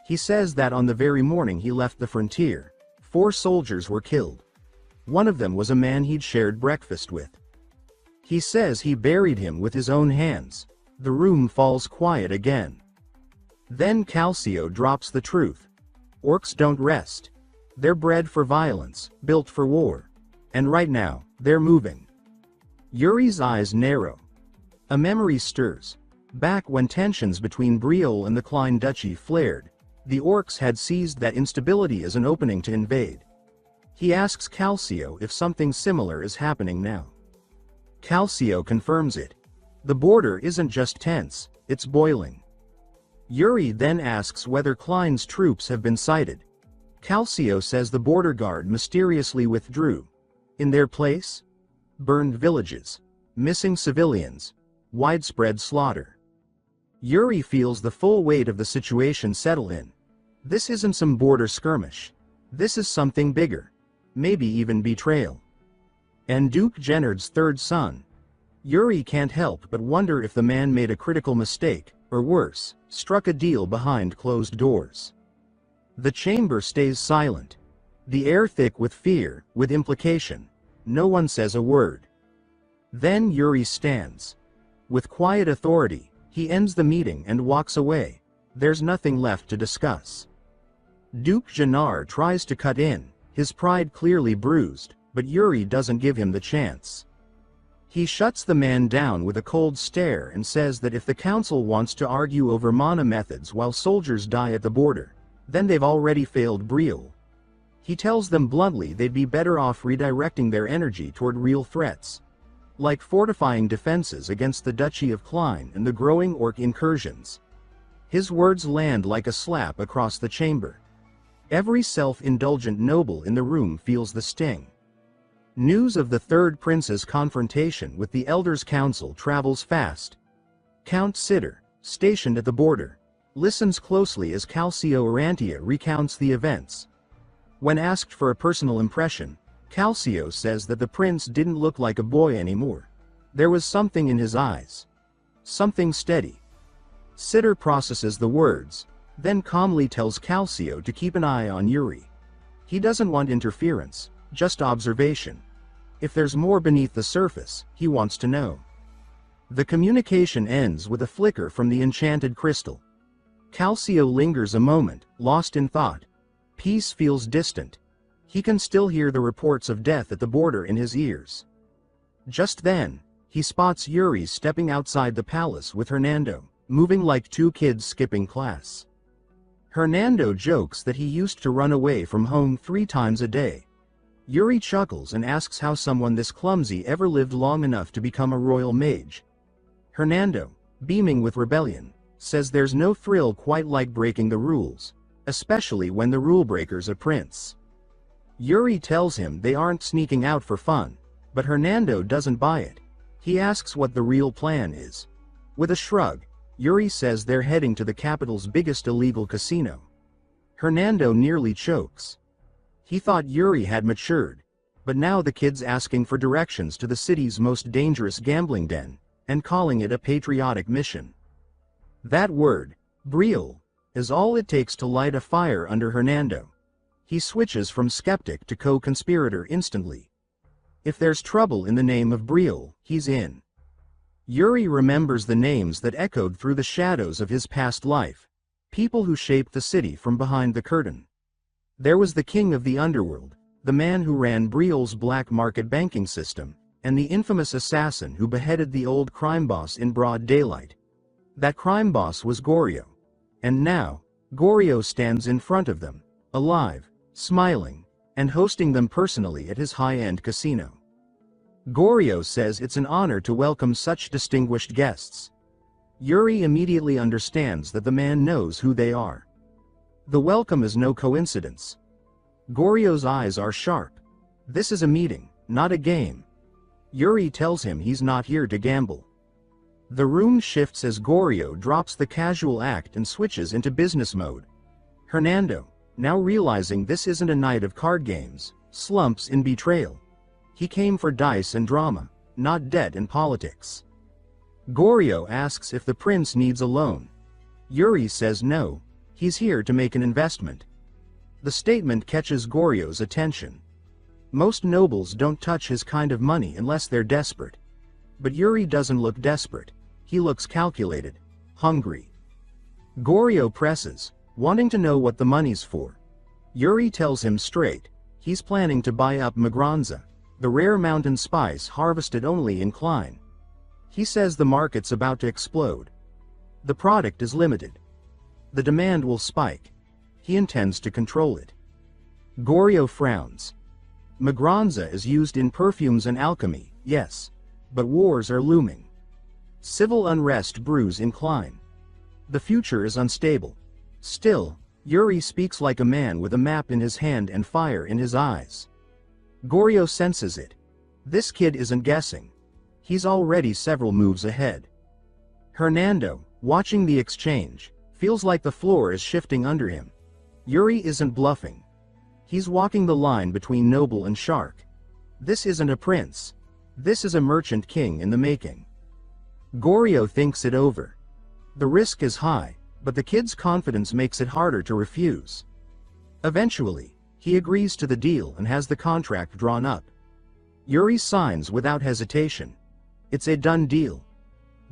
He says that on the very morning he left the frontier, 4 soldiers were killed. One of them was a man he'd shared breakfast with. He says he buried him with his own hands. The room falls quiet again. Then Calcio drops the truth. Orcs don't rest. They're bred for violence, built for war. And right now, they're moving. Yuri's eyes narrow. A memory stirs. Back when tensions between Briel and the Klein Duchy flared, the orcs had seized that instability as an opening to invade. He asks Calcio if something similar is happening now. Calcio confirms it. The border isn't just tense, it's boiling. Yuri then asks whether Klein's troops have been sighted. Calcio says the border guard mysteriously withdrew. In their place? Burned villages, missing civilians, widespread slaughter. Yuri feels the full weight of the situation settle in. This isn't some border skirmish. This is something bigger. Maybe even betrayal. And Duke Gennard's third son. Yuri can't help but wonder if the man made a critical mistake, or worse, struck a deal behind closed doors. The chamber stays silent. The air thick with fear, with implication. No one says a word. Then Yuri stands. With quiet authority, He ends the meeting and walks away. There's nothing left to discuss. Duke Jannar tries to cut in, his pride clearly bruised, but Yuri doesn't give him the chance. He shuts the man down with a cold stare and says that if the council wants to argue over mana methods while soldiers die at the border, then they've already failed Brielle. He tells them bluntly they'd be better off redirecting their energy toward real threats, like fortifying defenses against the Duchy of Klein and the growing orc incursions. His words land like a slap across the chamber. Every self-indulgent noble in the room feels the sting. News of the third prince's confrontation with the Elders' Council travels fast. Count Sitter, stationed at the border, listens closely as Calcio Arantia recounts the events. When asked for a personal impression, Calcio says that the prince didn't look like a boy anymore. There was something in his eyes. Something steady. Sitter processes the words, then calmly tells Calcio to keep an eye on Yuri. He doesn't want interference, just observation. If there's more beneath the surface, he wants to know. The communication ends with a flicker from the enchanted crystal. Calcio lingers a moment, lost in thought. Peace feels distant. He can still hear the reports of death at the border in his ears. Just then, he spots Yuri stepping outside the palace with Hernando, moving like two kids skipping class. Hernando jokes that he used to run away from home 3 times a day. Yuri chuckles and asks how someone this clumsy ever lived long enough to become a royal mage. Hernando, beaming with rebellion, says there's no thrill quite like breaking the rules, especially when the rule-breaker's a prince. Yuri tells him they aren't sneaking out for fun, but Hernando doesn't buy it. He asks what the real plan is. With a shrug, Yuri says they're heading to the capital's biggest illegal casino. Hernando nearly chokes. He thought Yuri had matured, but now the kid's asking for directions to the city's most dangerous gambling den, and calling it a patriotic mission. That word, Brielle, is all it takes to light a fire under Hernando. He switches from skeptic to co-conspirator instantly. If there's trouble in the name of Brielle, he's in. Yuri remembers the names that echoed through the shadows of his past life, people who shaped the city from behind the curtain. There was the king of the underworld, the man who ran Brielle's black market banking system, and the infamous assassin who beheaded the old crime boss in broad daylight. That crime boss was Goryo. And now, Goryo stands in front of them, alive, smiling, and hosting them personally at his high-end casino. Goryo says it's an honor to welcome such distinguished guests. Yuri immediately understands that the man knows who they are. The welcome is no coincidence. Goryo's eyes are sharp. This is a meeting, not a game. Yuri tells him he's not here to gamble. The room shifts as Goryo drops the casual act and switches into business mode. Hernando, now realizing this isn't a night of card games, slumps in betrayal. He came for dice and drama, not debt and politics. Goryo asks if the prince needs a loan. Yuri says no. He's here to make an investment. The statement catches Goryo's attention. Most nobles don't touch his kind of money unless they're desperate. But Yuri doesn't look desperate. He looks calculated, hungry. Goryo presses, wanting to know what the money's for. Yuri tells him straight, he's planning to buy up Magranza, the rare mountain spice harvested only in Klein. He says the market's about to explode. The product is limited. The demand will spike. He intends to control it. Goryo frowns. Magranza is used in perfumes and alchemy, yes. But wars are looming. Civil unrest brews in Klein. The future is unstable. Still, Yuri speaks like a man with a map in his hand and fire in his eyes. Goryo senses it. This kid isn't guessing. He's already several moves ahead. Hernando, watching the exchange, feels like the floor is shifting under him. Yuri isn't bluffing. He's walking the line between noble and shark. This isn't a prince. This is a merchant king in the making. Goryo thinks it over. The risk is high, but the kid's confidence makes it harder to refuse. Eventually, he agrees to the deal and has the contract drawn up. Yuri signs without hesitation. It's a done deal.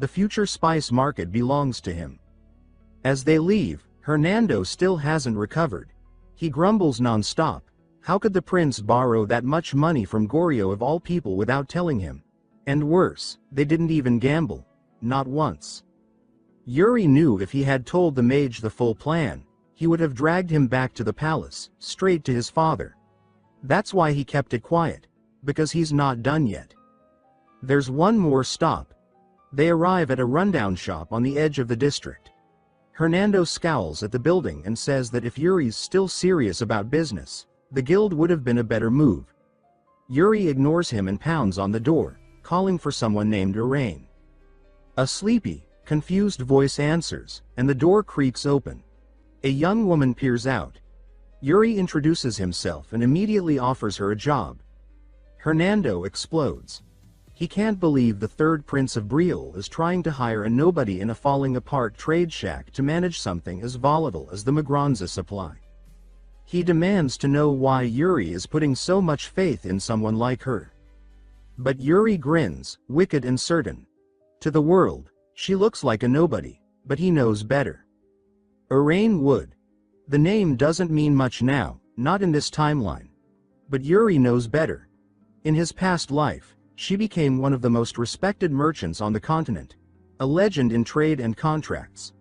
The future spice market belongs to him. As they leave, Hernando still hasn't recovered. He grumbles non-stop. How could the prince borrow that much money from Goryo of all people without telling him? And worse, they didn't even gamble. Not once. Yuri knew if he had told the mage the full plan, he would have dragged him back to the palace, straight to his father. That's why he kept it quiet. Because he's not done yet. There's one more stop. They arrive at a rundown shop on the edge of the district. Hernando scowls at the building and says that if Yuri's still serious about business, the guild would have been a better move. Yuri ignores him and pounds on the door, calling for someone named Irain. A sleepy, confused voice answers, and the door creaks open. A young woman peers out. Yuri introduces himself and immediately offers her a job. Hernando explodes. He can't believe the third prince of Briel is trying to hire a nobody in a falling-apart trade shack to manage something as volatile as the Magranza supply. He demands to know why Yuri is putting so much faith in someone like her. But Yuri grins, wicked and certain. To the world, she looks like a nobody, but he knows better. Irain Wood. The name doesn't mean much now, not in this timeline. But Yuri knows better. In his past life, she became one of the most respected merchants on the continent, a legend in trade and contracts.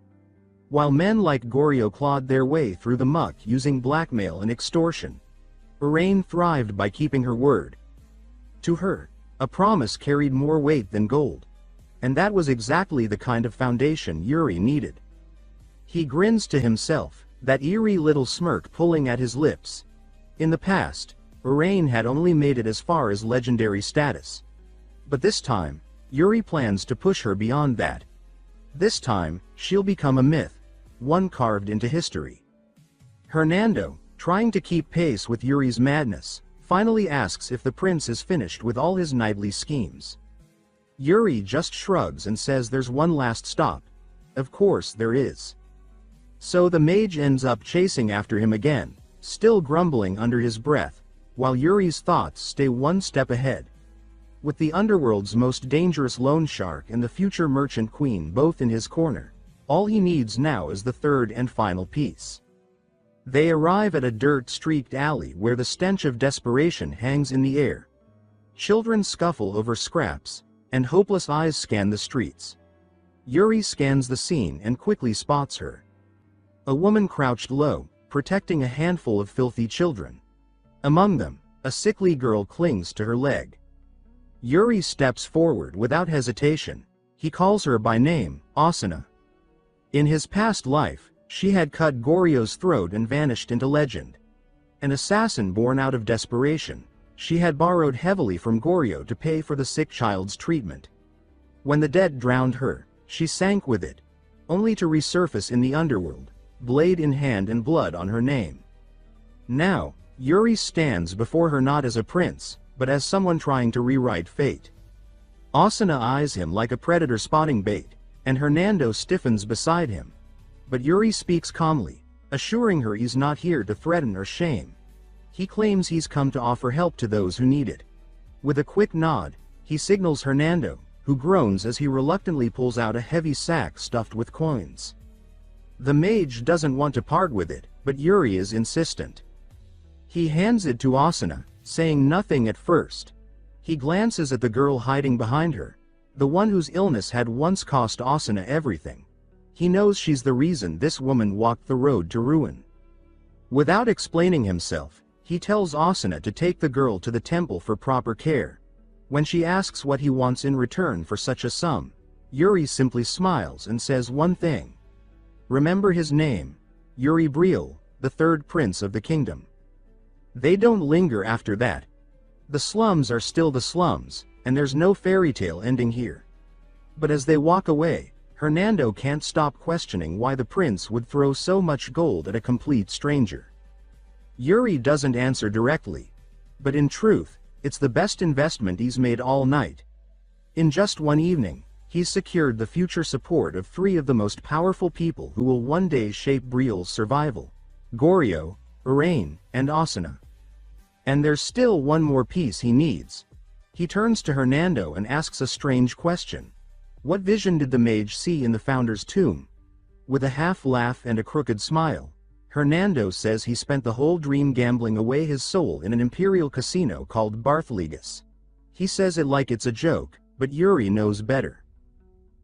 While men like Goryo clawed their way through the muck using blackmail and extortion, Irain thrived by keeping her word. To her, a promise carried more weight than gold. And that was exactly the kind of foundation Yuri needed. He grins to himself, that eerie little smirk pulling at his lips. In the past, Irain had only made it as far as legendary status. But this time, Yuri plans to push her beyond that. This time, she'll become a myth, one carved into history. Hernando, trying to keep pace with Yuri's madness, finally asks if the prince is finished with all his nightly schemes. Yuri just shrugs and says there's one last stop. Of course there is. So the mage ends up chasing after him again, still grumbling under his breath, while Yuri's thoughts stay one step ahead. With the underworld's most dangerous loan shark and the future merchant queen both in his corner, all he needs now is the third and final piece. They arrive at a dirt-streaked alley where the stench of desperation hangs in the air. Children scuffle over scraps, and hopeless eyes scan the streets. Yuri scans the scene and quickly spots her. A woman crouched low, protecting a handful of filthy children. Among them, a sickly girl clings to her leg. Yuri steps forward without hesitation. He calls her by name, Asuna. In his past life, she had cut Goryo's throat and vanished into legend. An assassin born out of desperation, she had borrowed heavily from Goryo to pay for the sick child's treatment. When the debt drowned her, she sank with it, only to resurface in the underworld, blade in hand and blood on her name. Now, Yuri stands before her not as a prince, but as someone trying to rewrite fate. Asuna eyes him like a predator spotting bait, and Hernando stiffens beside him. But Yuri speaks calmly, assuring her he's not here to threaten or shame. He claims he's come to offer help to those who need it. With a quick nod, he signals Hernando, who groans as he reluctantly pulls out a heavy sack stuffed with coins. The mage doesn't want to part with it, but Yuri is insistent. He hands it to Asuna, saying nothing at first. He glances at the girl hiding behind her, the one whose illness had once cost Asuna everything. He knows she's the reason this woman walked the road to ruin. Without explaining himself, he tells Asuna to take the girl to the temple for proper care. When she asks what he wants in return for such a sum, Yuri simply smiles and says one thing. Remember his name, Yuri Briel, the third prince of the kingdom. They don't linger after that. The slums are still the slums, and there's no fairy tale ending here. But as they walk away, Hernando can't stop questioning why the prince would throw so much gold at a complete stranger. Yuri doesn't answer directly. But in truth, it's the best investment he's made all night. In just one evening, he's secured the future support of three of the most powerful people who will one day shape Briel's survival: Goryo, Irain, and Asuna. And there's still one more piece he needs. He turns to Hernando and asks a strange question. What vision did the mage see in the founder's tomb? With a half laugh and a crooked smile, Hernando says he spent the whole dream gambling away his soul in an imperial casino called Bartholomeus. He says it like it's a joke, but Yuri knows better.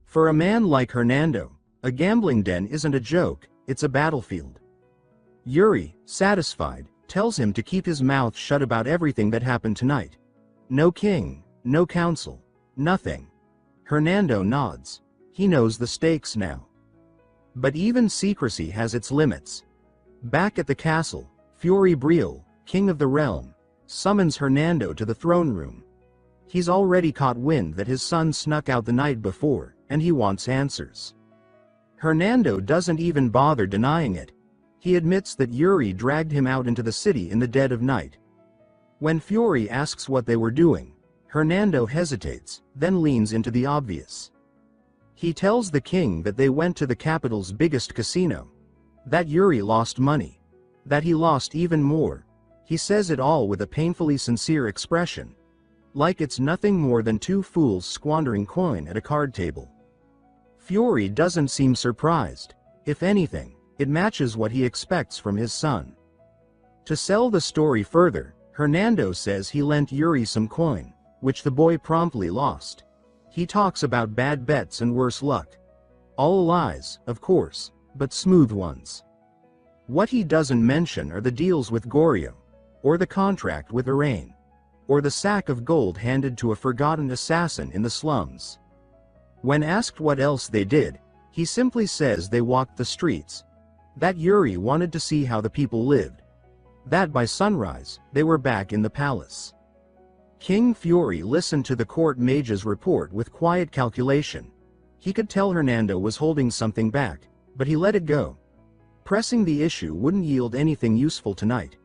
For a man like Hernando, a gambling den isn't a joke, it's a battlefield. Yuri, satisfied, tells him to keep his mouth shut about everything that happened tonight. No king, no council, nothing. Hernando nods. He knows the stakes now. But even secrecy has its limits. Back at the castle, Fury Briel, king of the realm, summons Hernando to the throne room. He's already caught wind that his son snuck out the night before, and he wants answers. Hernando doesn't even bother denying it. He admits that Yuri dragged him out into the city in the dead of night. When Fury asks what they were doing, Hernando hesitates, then leans into the obvious. He tells the king that they went to the capital's biggest casino. That Yuri lost money. That he lost even more. He says it all with a painfully sincere expression. Like it's nothing more than two fools squandering coin at a card table. Fury doesn't seem surprised. If anything, it matches what he expects from his son. To sell the story further, Hernando says he lent Yuri some coin, which the boy promptly lost. He talks about bad bets and worse luck. All lies, of course, but smooth ones. What he doesn't mention are the deals with Goryo, or the contract with Arain, or the sack of gold handed to a forgotten assassin in the slums. When asked what else they did, he simply says they walked the streets. That Yuri wanted to see how the people lived. That by sunrise, they were back in the palace. King Fury listened to the court mage's report with quiet calculation. He could tell Hernando was holding something back, but he let it go. Pressing the issue wouldn't yield anything useful tonight.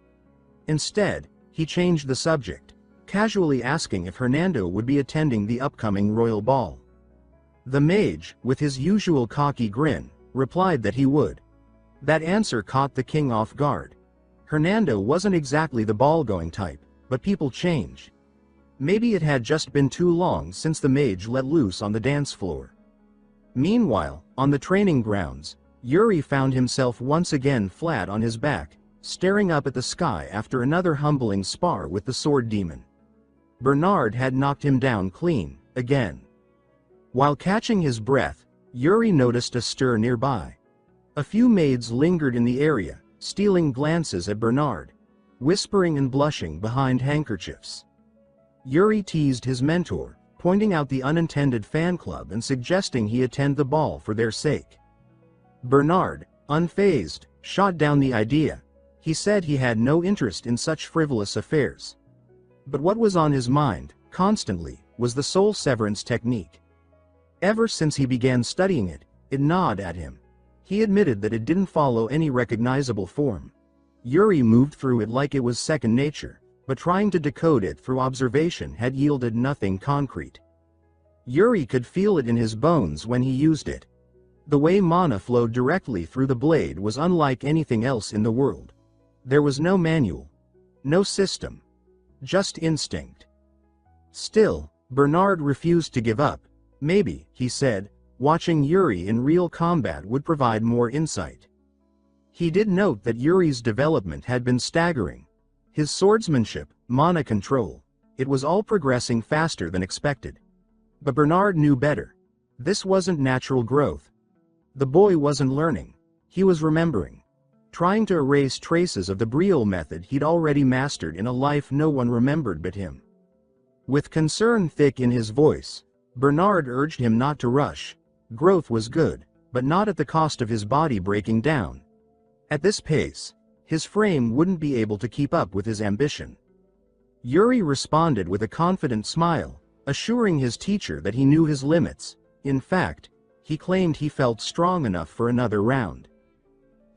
Instead, he changed the subject, casually asking if Hernando would be attending the upcoming royal ball. The mage, with his usual cocky grin, replied that he would. That answer caught the king off guard. Hernando wasn't exactly the ball-going type, but people change. Maybe it had just been too long since the mage let loose on the dance floor. Meanwhile, on the training grounds, Yuri found himself once again flat on his back, staring up at the sky after another humbling spar with the sword demon. Bernard had knocked him down clean, again. While catching his breath, Yuri noticed a stir nearby. A few maids lingered in the area, stealing glances at Bernard, whispering and blushing behind handkerchiefs. Yuri teased his mentor, pointing out the unintended fan club and suggesting he attend the ball for their sake. Bernard, unfazed, shot down the idea. He said he had no interest in such frivolous affairs. But what was on his mind, constantly, was the soul severance technique. Ever since he began studying it, it gnawed at him. He admitted that it didn't follow any recognizable form. Yuri moved through it like it was second nature, but trying to decode it through observation had yielded nothing concrete. Yuri could feel it in his bones when he used it. The way mana flowed directly through the blade was unlike anything else in the world. There was no manual, no system, just instinct. Still, Bernard refused to give up. Maybe, he said, watching Yuri in real combat would provide more insight. He did note that Yuri's development had been staggering. His swordsmanship, mana control, it was all progressing faster than expected. But Bernard knew better. This wasn't natural growth. The boy wasn't learning. He was remembering. Trying to erase traces of the Briel method he'd already mastered in a life no one remembered but him. With concern thick in his voice, Bernard urged him not to rush. Growth was good, but not at the cost of his body breaking down. At this pace, his frame wouldn't be able to keep up with his ambition. Yuri responded with a confident smile, assuring his teacher that he knew his limits. In fact, he claimed he felt strong enough for another round.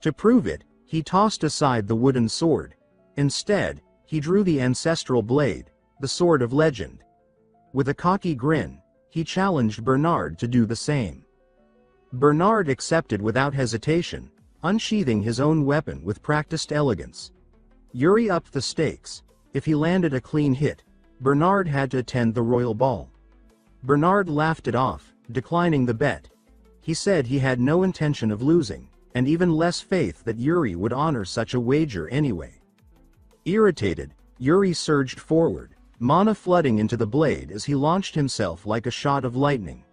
To prove it, he tossed aside the wooden sword. Instead, he drew the ancestral blade, the sword of legend. With a cocky grin, he challenged Bernard to do the same. Bernard accepted without hesitation, unsheathing his own weapon with practiced elegance. Yuri upped the stakes. If he landed a clean hit, Bernard had to attend the royal ball. Bernard laughed it off, declining the bet. He said he had no intention of losing, and even less faith that Yuri would honor such a wager anyway. Irritated, Yuri surged forward, mana flooding into the blade as he launched himself like a shot of lightning.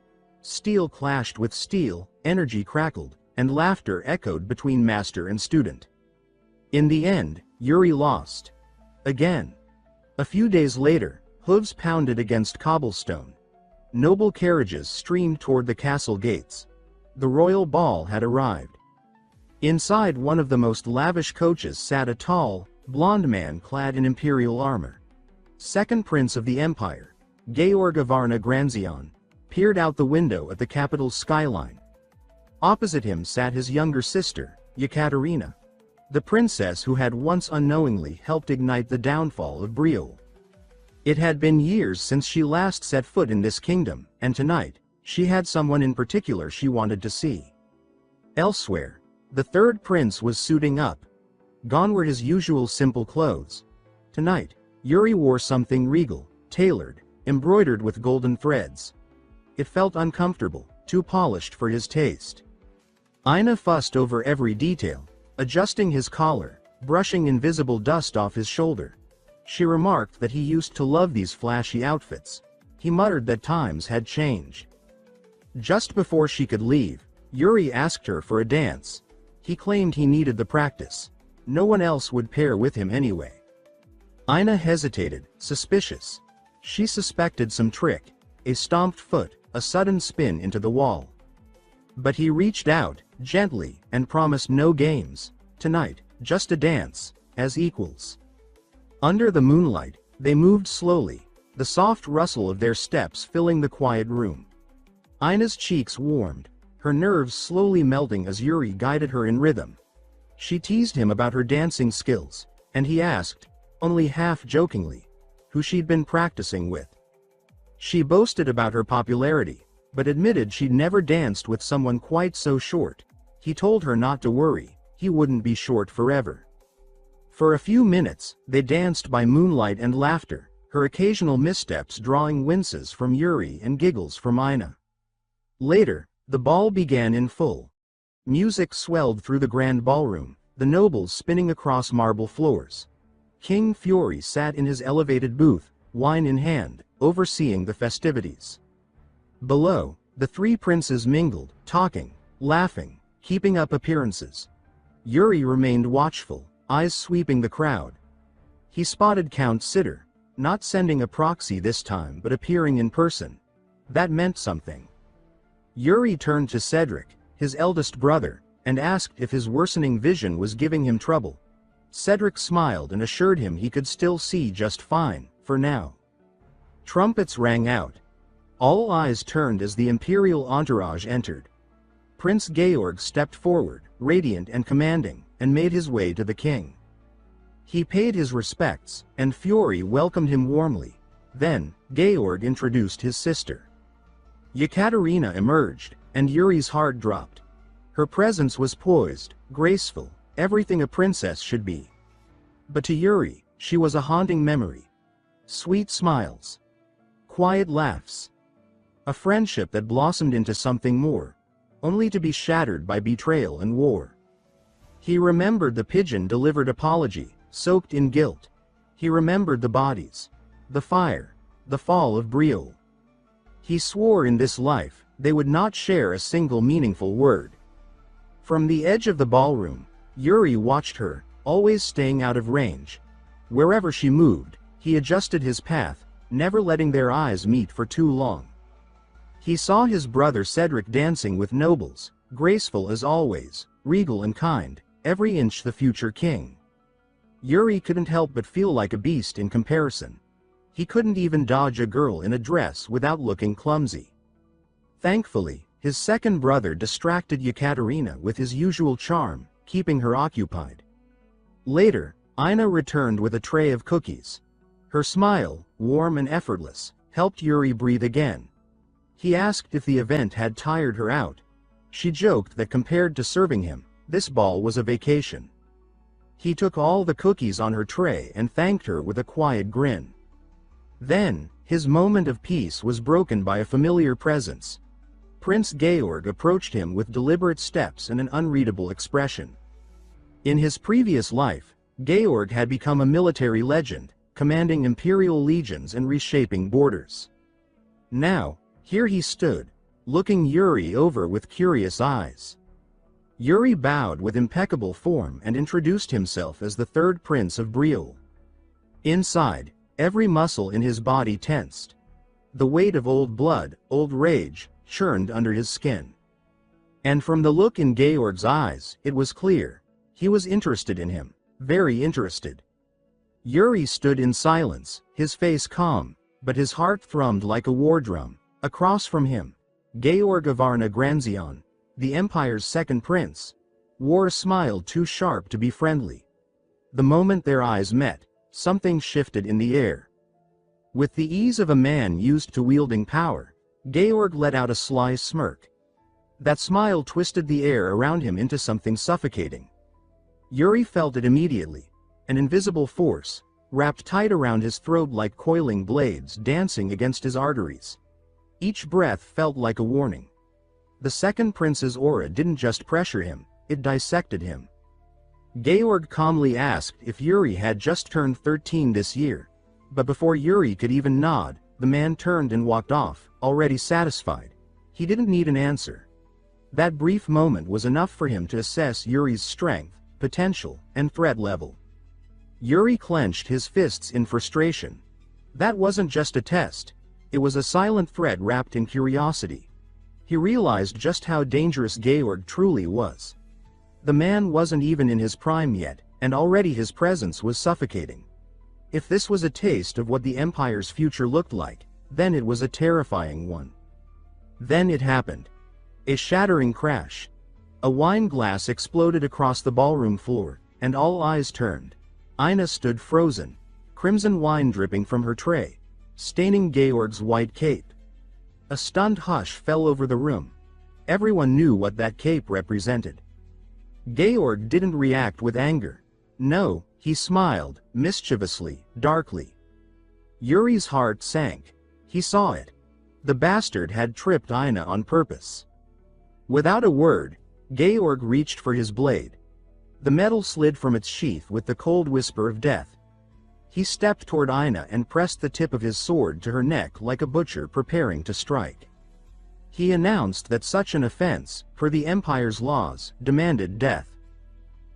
Steel clashed with steel, energy crackled, and laughter echoed between master and student. In the end, Yuri lost. Again. A few days later, hooves pounded against cobblestone. Noble carriages streamed toward the castle gates. The royal ball had arrived. Inside one of the most lavish coaches sat a tall, blond man clad in imperial armor. Second Prince of the Empire, Georg of Varna Granzion, peered out the window at the capital's skyline. Opposite him sat his younger sister, Yekaterina, the princess who had once unknowingly helped ignite the downfall of Briol. It had been years since she last set foot in this kingdom, and tonight, she had someone in particular she wanted to see. Elsewhere, the third prince was suiting up. Gone were his usual simple clothes. Tonight, Yuri wore something regal, tailored, embroidered with golden threads. It felt uncomfortable, too polished for his taste. Aina fussed over every detail, adjusting his collar, brushing invisible dust off his shoulder. She remarked that he used to love these flashy outfits. He muttered that times had changed. Just before she could leave, Yuri asked her for a dance. He claimed he needed the practice. No one else would pair with him anyway. Aina hesitated, suspicious. She suspected some trick, a stomped foot, a sudden spin into the wall. But he reached out, gently, and promised no games. Tonight, just a dance, as equals. Under the moonlight, they moved slowly, the soft rustle of their steps filling the quiet room. Aina's cheeks warmed, her nerves slowly melting as Yuri guided her in rhythm. She teased him about her dancing skills, and he asked, only half-jokingly, who she'd been practicing with. She boasted about her popularity, but admitted she'd never danced with someone quite so short. He told her not to worry, he wouldn't be short forever. For a few minutes, they danced by moonlight and laughter, her occasional missteps drawing winces from Yuri and giggles from Aina. Later, the ball began in full. Music swelled through the grand ballroom, the nobles spinning across marble floors. King Fury sat in his elevated booth, wine in hand, overseeing the festivities. Below, the three princes mingled, talking, laughing, keeping up appearances. Yuri remained watchful, eyes sweeping the crowd. He spotted Count Sitter, not sending a proxy this time but appearing in person. That meant something. Yuri turned to Cedric, his eldest brother, and asked if his worsening vision was giving him trouble. Cedric smiled and assured him he could still see just fine, for now. Trumpets rang out. All eyes turned as the imperial entourage entered. Prince Georg stepped forward, radiant and commanding, and made his way to the king. He paid his respects, and Fury welcomed him warmly. Then, Georg introduced his sister. Yekaterina emerged, and Yuri's heart dropped. Her presence was poised, graceful, everything a princess should be. But to Yuri, she was a haunting memory. Sweet smiles. Quiet laughs. A friendship that blossomed into something more, only to be shattered by betrayal and war. He remembered the pigeon-delivered apology, soaked in guilt. He remembered the bodies, the fire, the fall of Briol. He swore in this life, they would not share a single meaningful word. From the edge of the ballroom, Yuri watched her, always staying out of range. Wherever she moved, he adjusted his path, never letting their eyes meet for too long. He saw his brother Cedric dancing with nobles, graceful as always, regal and kind, every inch the future king. Yuri couldn't help but feel like a beast in comparison. He couldn't even dodge a girl in a dress without looking clumsy. Thankfully, his second brother distracted Yekaterina with his usual charm, keeping her occupied. Later, Aina returned with a tray of cookies. Her smile, warm and effortless, helped Yuri breathe again. He asked if the event had tired her out. She joked that compared to serving him, this ball was a vacation. He took all the cookies on her tray and thanked her with a quiet grin. Then, his moment of peace was broken by a familiar presence. Prince Georg approached him with deliberate steps and an unreadable expression. In his previous life, Georg had become a military legend, commanding imperial legions and reshaping borders. Now, here he stood, looking Yuri over with curious eyes. Yuri bowed with impeccable form and introduced himself as the third prince of Brielle. Inside, every muscle in his body tensed. The weight of old blood, old rage, churned under his skin. And from the look in Georg's eyes, it was clear. He was interested in him, very interested. Yuri stood in silence, his face calm, but his heart thrummed like a war drum. Across from him, Georg of Arna-Granzion, the Empire's second prince, wore a smile too sharp to be friendly. The moment their eyes met, something shifted in the air. With the ease of a man used to wielding power, Georg let out a sly smirk. That smile twisted the air around him into something suffocating. Yuri felt it immediately, an invisible force, wrapped tight around his throat like coiling blades dancing against his arteries. Each breath felt like a warning. The second prince's aura didn't just pressure him, it dissected him. Georg calmly asked if Yuri had just turned 13 this year, but before Yuri could even nod, the man turned and walked off, already satisfied. He didn't need an answer. That brief moment was enough for him to assess Yuri's strength, potential, and threat level. Yuri clenched his fists in frustration. That wasn't just a test, it was a silent threat wrapped in curiosity. He realized just how dangerous Georg truly was. The man wasn't even in his prime yet, and already his presence was suffocating. If this was a taste of what the Empire's future looked like, then it was a terrifying one. Then it happened. A shattering crash. A wine glass exploded across the ballroom floor, and all eyes turned. Aina stood frozen, crimson wine dripping from her tray, staining Georg's white cape. A stunned hush fell over the room. Everyone knew what that cape represented. Georg didn't react with anger. No, he smiled, mischievously, darkly. Yuri's heart sank. He saw it. The bastard had tripped Aina on purpose. Without a word, Georg reached for his blade. The metal slid from its sheath with the cold whisper of death. He stepped toward Aina and pressed the tip of his sword to her neck like a butcher preparing to strike. He announced that such an offense, per the Empire's laws, demanded death.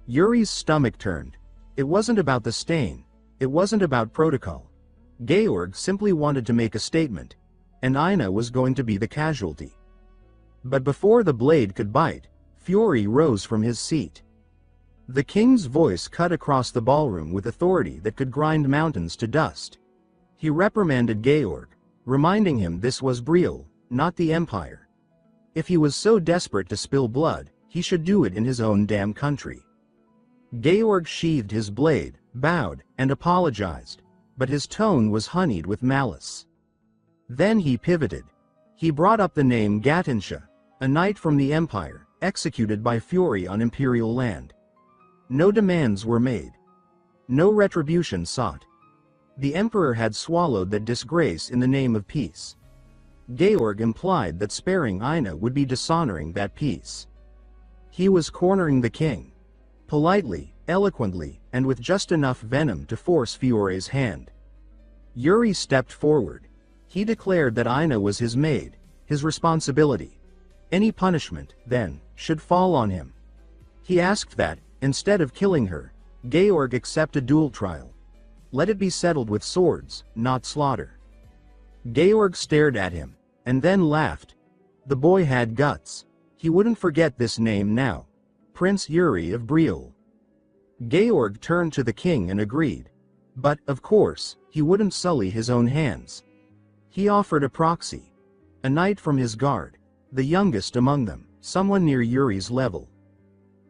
Yuri's stomach turned. It wasn't about the stain. It wasn't about protocol. Georg simply wanted to make a statement, and Aina was going to be the casualty. But before the blade could bite, fury rose from his seat. The king's voice cut across the ballroom with authority that could grind mountains to dust. He reprimanded Georg, reminding him this was Brielle, not the Empire. If he was so desperate to spill blood, he should do it in his own damn country. Georg sheathed his blade, bowed, and apologized, but his tone was honeyed with malice. Then he pivoted. He brought up the name Gatinsha, a knight from the Empire, executed by fury on imperial land. No demands were made. No retribution sought. The Emperor had swallowed that disgrace in the name of peace. Georg implied that sparing Aina would be dishonoring that peace. He was cornering the king. Politely, eloquently, and with just enough venom to force Fiore's hand. Yuri stepped forward. He declared that Aina was his maid, his responsibility. Any punishment, then, should fall on him. He asked that, instead of killing her, Georg accept a duel trial. Let it be settled with swords, not slaughter. Georg stared at him, and then laughed. The boy had guts. He wouldn't forget this name now. Prince Yuri of Brielle. Georg turned to the king and agreed. But, of course, he wouldn't sully his own hands. He offered a proxy. A knight from his guard, the youngest among them, someone near Yuri's level.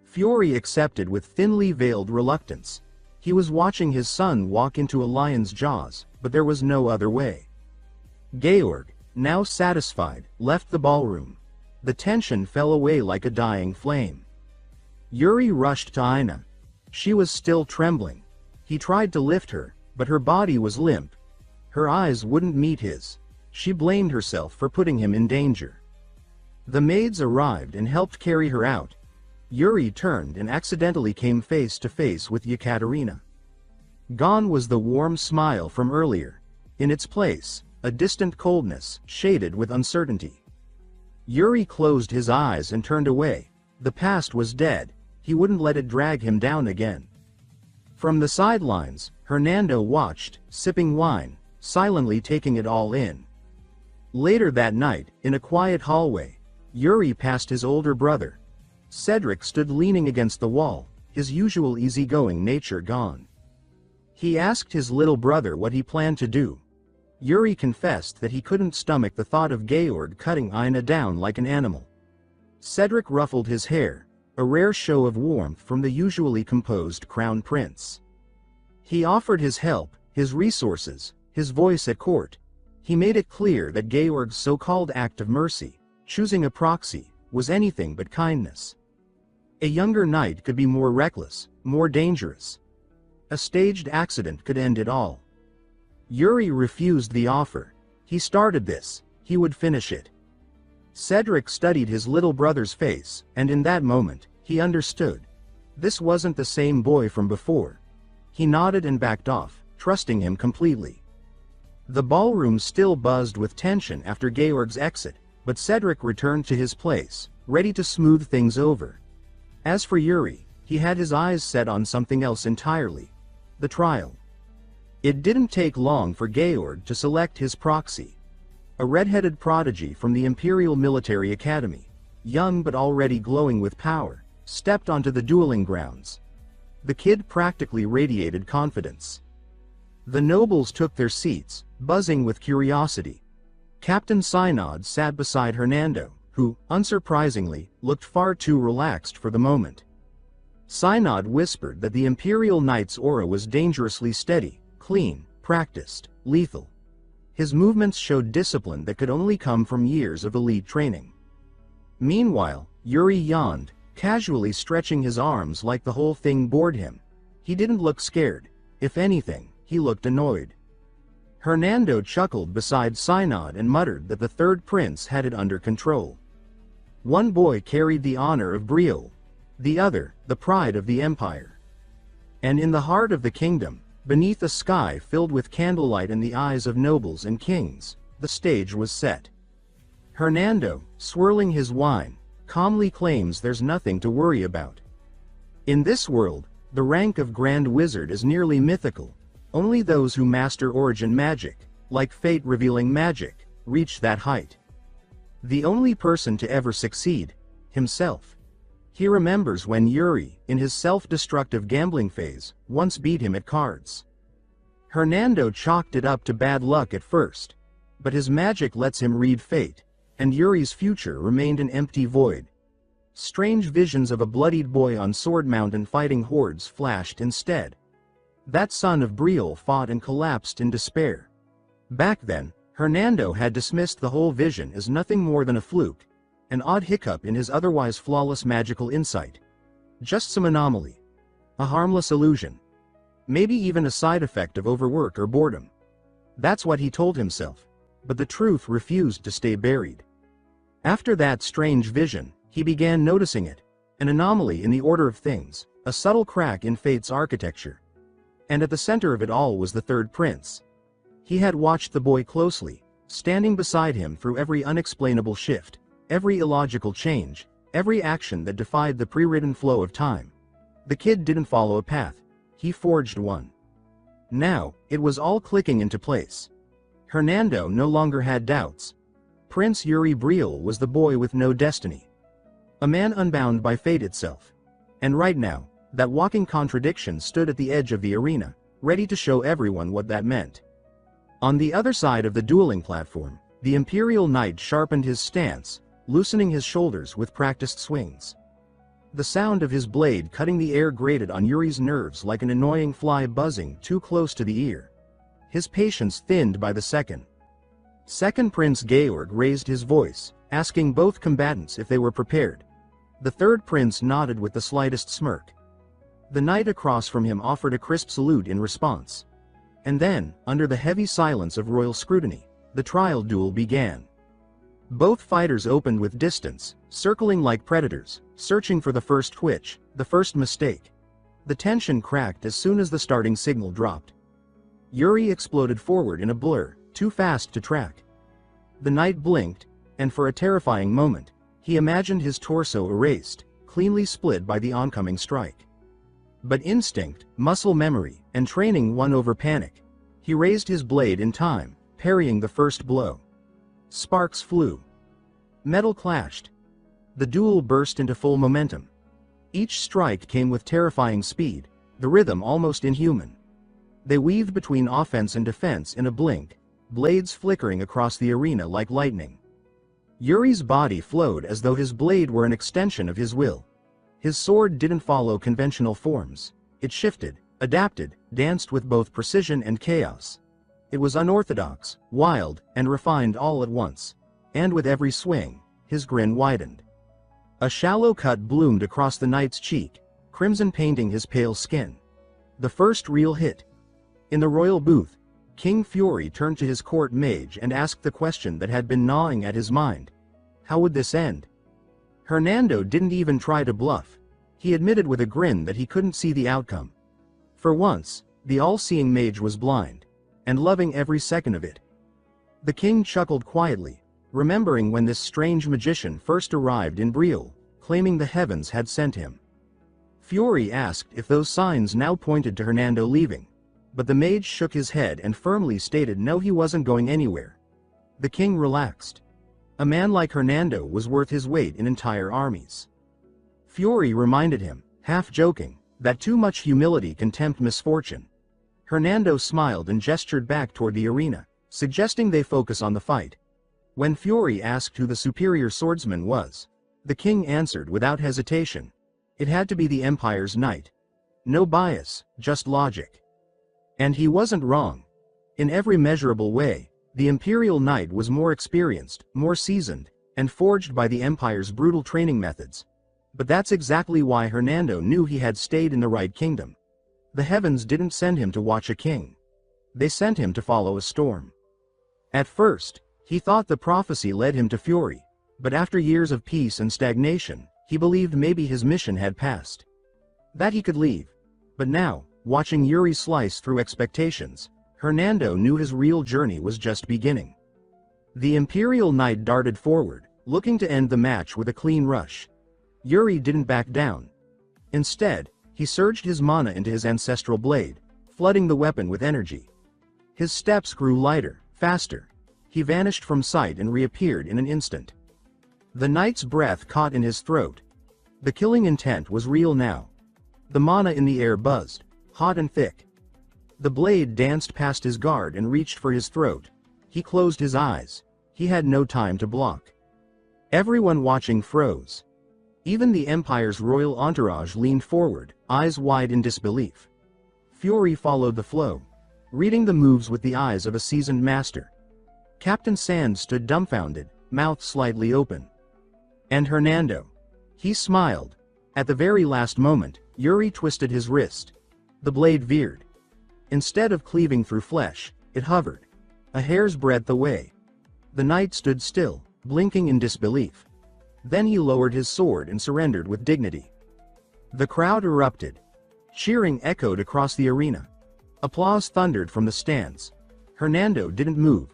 Fury accepted with thinly veiled reluctance. He was watching his son walk into a lion's jaws, but there was no other way. Georg, now satisfied, left the ballroom. The tension fell away like a dying flame. Yuri rushed to Aina. She was still trembling. He tried to lift her, but her body was limp. Her eyes wouldn't meet his. She blamed herself for putting him in danger. The maids arrived and helped carry her out. Yuri turned and accidentally came face to face with Yekaterina. Gone was the warm smile from earlier. In its place, a distant coldness, shaded with uncertainty. Yuri closed his eyes and turned away. The past was dead, he wouldn't let it drag him down again. From the sidelines, Hernando watched, sipping wine, silently taking it all in. Later that night, in a quiet hallway, Yuri passed his older brother. Cedric stood leaning against the wall, his usual easygoing nature gone. He asked his little brother what he planned to do. Yuri confessed that he couldn't stomach the thought of Georg cutting Ina down like an animal. Cedric ruffled his hair, a rare show of warmth from the usually composed crown prince. He offered his help, his resources, his voice at court. He made it clear that Georg's so-called act of mercy, choosing a proxy, was anything but kindness. A younger knight could be more reckless, more dangerous. A staged accident could end it all. Yuri refused the offer. He started this, he would finish it. Cedric studied his little brother's face, and in that moment, he understood. This wasn't the same boy from before. He nodded and backed off, trusting him completely. The ballroom still buzzed with tension after Georg's exit, but Cedric returned to his place, ready to smooth things over. As for Yuri, he had his eyes set on something else entirely. The trial. It didn't take long for Georg to select his proxy. A red-headed prodigy from the Imperial Military Academy, young but already glowing with power, stepped onto the dueling grounds. The kid practically radiated confidence. The nobles took their seats, buzzing with curiosity. Captain Synod sat beside Hernando, who, unsurprisingly, looked far too relaxed for the moment. Synod whispered that the Imperial Knight's aura was dangerously steady, clean, practiced, lethal. His movements showed discipline that could only come from years of elite training. Meanwhile, Yuri yawned, casually stretching his arms like the whole thing bored him. He didn't look scared. If anything, he looked annoyed. Hernando chuckled beside Synod and muttered that the third prince had it under control. One boy carried the honor of Briol, the other, the pride of the empire. And in the heart of the kingdom, beneath a sky filled with candlelight and the eyes of nobles and kings, the stage was set. Hernando, swirling his wine, calmly claims there's nothing to worry about. In this world, the rank of Grand Wizard is nearly mythical. Only those who master origin magic, like fate-revealing magic, reach that height. The only person to ever succeed, himself. He remembers when Yuri, in his self-destructive gambling phase, once beat him at cards. Hernando chalked it up to bad luck at first, but his magic lets him read fate, and Yuri's future remained an empty void. Strange visions of a bloodied boy on Sword Mountain fighting hordes flashed instead. That son of Briol fought and collapsed in despair. Back then, Hernando had dismissed the whole vision as nothing more than a fluke, an odd hiccup in his otherwise flawless magical insight. Just some anomaly. A harmless illusion. Maybe even a side effect of overwork or boredom. That's what he told himself, but the truth refused to stay buried. After that strange vision, he began noticing it, an anomaly in the order of things, a subtle crack in fate's architecture. And at the center of it all was the third prince. He had watched the boy closely, standing beside him through every unexplainable shift, every illogical change, every action that defied the pre-written flow of time. The kid didn't follow a path, he forged one. Now, it was all clicking into place. Hernando no longer had doubts. Prince Yuri Briol was the boy with no destiny. A man unbound by fate itself. And right now, that walking contradiction stood at the edge of the arena, ready to show everyone what that meant. On the other side of the dueling platform, the Imperial Knight sharpened his stance, loosening his shoulders with practiced swings. The sound of his blade cutting the air grated on Yuri's nerves like an annoying fly buzzing too close to the ear. His patience thinned by the second. Second Prince Georg raised his voice, asking both combatants if they were prepared. The third prince nodded with the slightest smirk. The knight across from him offered a crisp salute in response. And then, under the heavy silence of royal scrutiny, the trial duel began. Both fighters opened with distance, circling like predators, searching for the first twitch, the first mistake. The tension cracked as soon as the starting signal dropped. Yuri exploded forward in a blur, too fast to track. The knight blinked, and for a terrifying moment, he imagined his torso erased, cleanly split by the oncoming strike. But instinct, muscle memory, and training won over panic. He raised his blade in time, parrying the first blow. Sparks flew. Metal clashed. The duel burst into full momentum. Each strike came with terrifying speed, the rhythm almost inhuman. They weaved between offense and defense in a blink, blades flickering across the arena like lightning. Yuri's body flowed as though his blade were an extension of his will. His sword didn't follow conventional forms. It shifted, adapted, danced with both precision and chaos. It was unorthodox, wild, and refined all at once. And with every swing, his grin widened. A shallow cut bloomed across the knight's cheek, crimson painting his pale skin. The first real hit. In the royal booth, King Fury turned to his court mage and asked the question that had been gnawing at his mind. How would this end? Hernando didn't even try to bluff. He admitted with a grin that he couldn't see the outcome. For once, the all-seeing mage was blind, and loving every second of it. The king chuckled quietly, remembering when this strange magician first arrived in Breel, claiming the heavens had sent him. Fury asked if those signs now pointed to Hernando leaving, but the mage shook his head and firmly stated no, he wasn't going anywhere. The king relaxed. A man like Hernando was worth his weight in entire armies. Fury reminded him, half joking, that too much humility can tempt misfortune. Hernando smiled and gestured back toward the arena, suggesting they focus on the fight. When Fury asked who the superior swordsman was, the king answered without hesitation. It had to be the Empire's knight. No bias, just logic. And he wasn't wrong. In every measurable way, the Imperial Knight was more experienced, more seasoned, and forged by the Empire's brutal training methods. But that's exactly why Hernando knew he had stayed in the right kingdom. The heavens didn't send him to watch a king. They sent him to follow a storm. At first, he thought the prophecy led him to Fury, but after years of peace and stagnation, he believed maybe his mission had passed. That he could leave. But now, watching Yuri slice through expectations, Hernando knew his real journey was just beginning. The Imperial Knight darted forward, looking to end the match with a clean rush. Yuri didn't back down. Instead, he surged his mana into his ancestral blade, flooding the weapon with energy. His steps grew lighter, faster. He vanished from sight and reappeared in an instant. The knight's breath caught in his throat. The killing intent was real now. The mana in the air buzzed, hot and thick. The blade danced past his guard and reached for his throat. He closed his eyes. He had no time to block. Everyone watching froze. Even the Empire's royal entourage leaned forward, eyes wide in disbelief. Fury followed the flow, reading the moves with the eyes of a seasoned master. Captain Sand stood dumbfounded, mouth slightly open. And Hernando. He smiled. At the very last moment, Yuri twisted his wrist. The blade veered. Instead of cleaving through flesh, it hovered. A hair's breadth away. The knight stood still, blinking in disbelief. Then he lowered his sword and surrendered with dignity. The crowd erupted. Cheering echoed across the arena. Applause thundered from the stands. Hernando didn't move.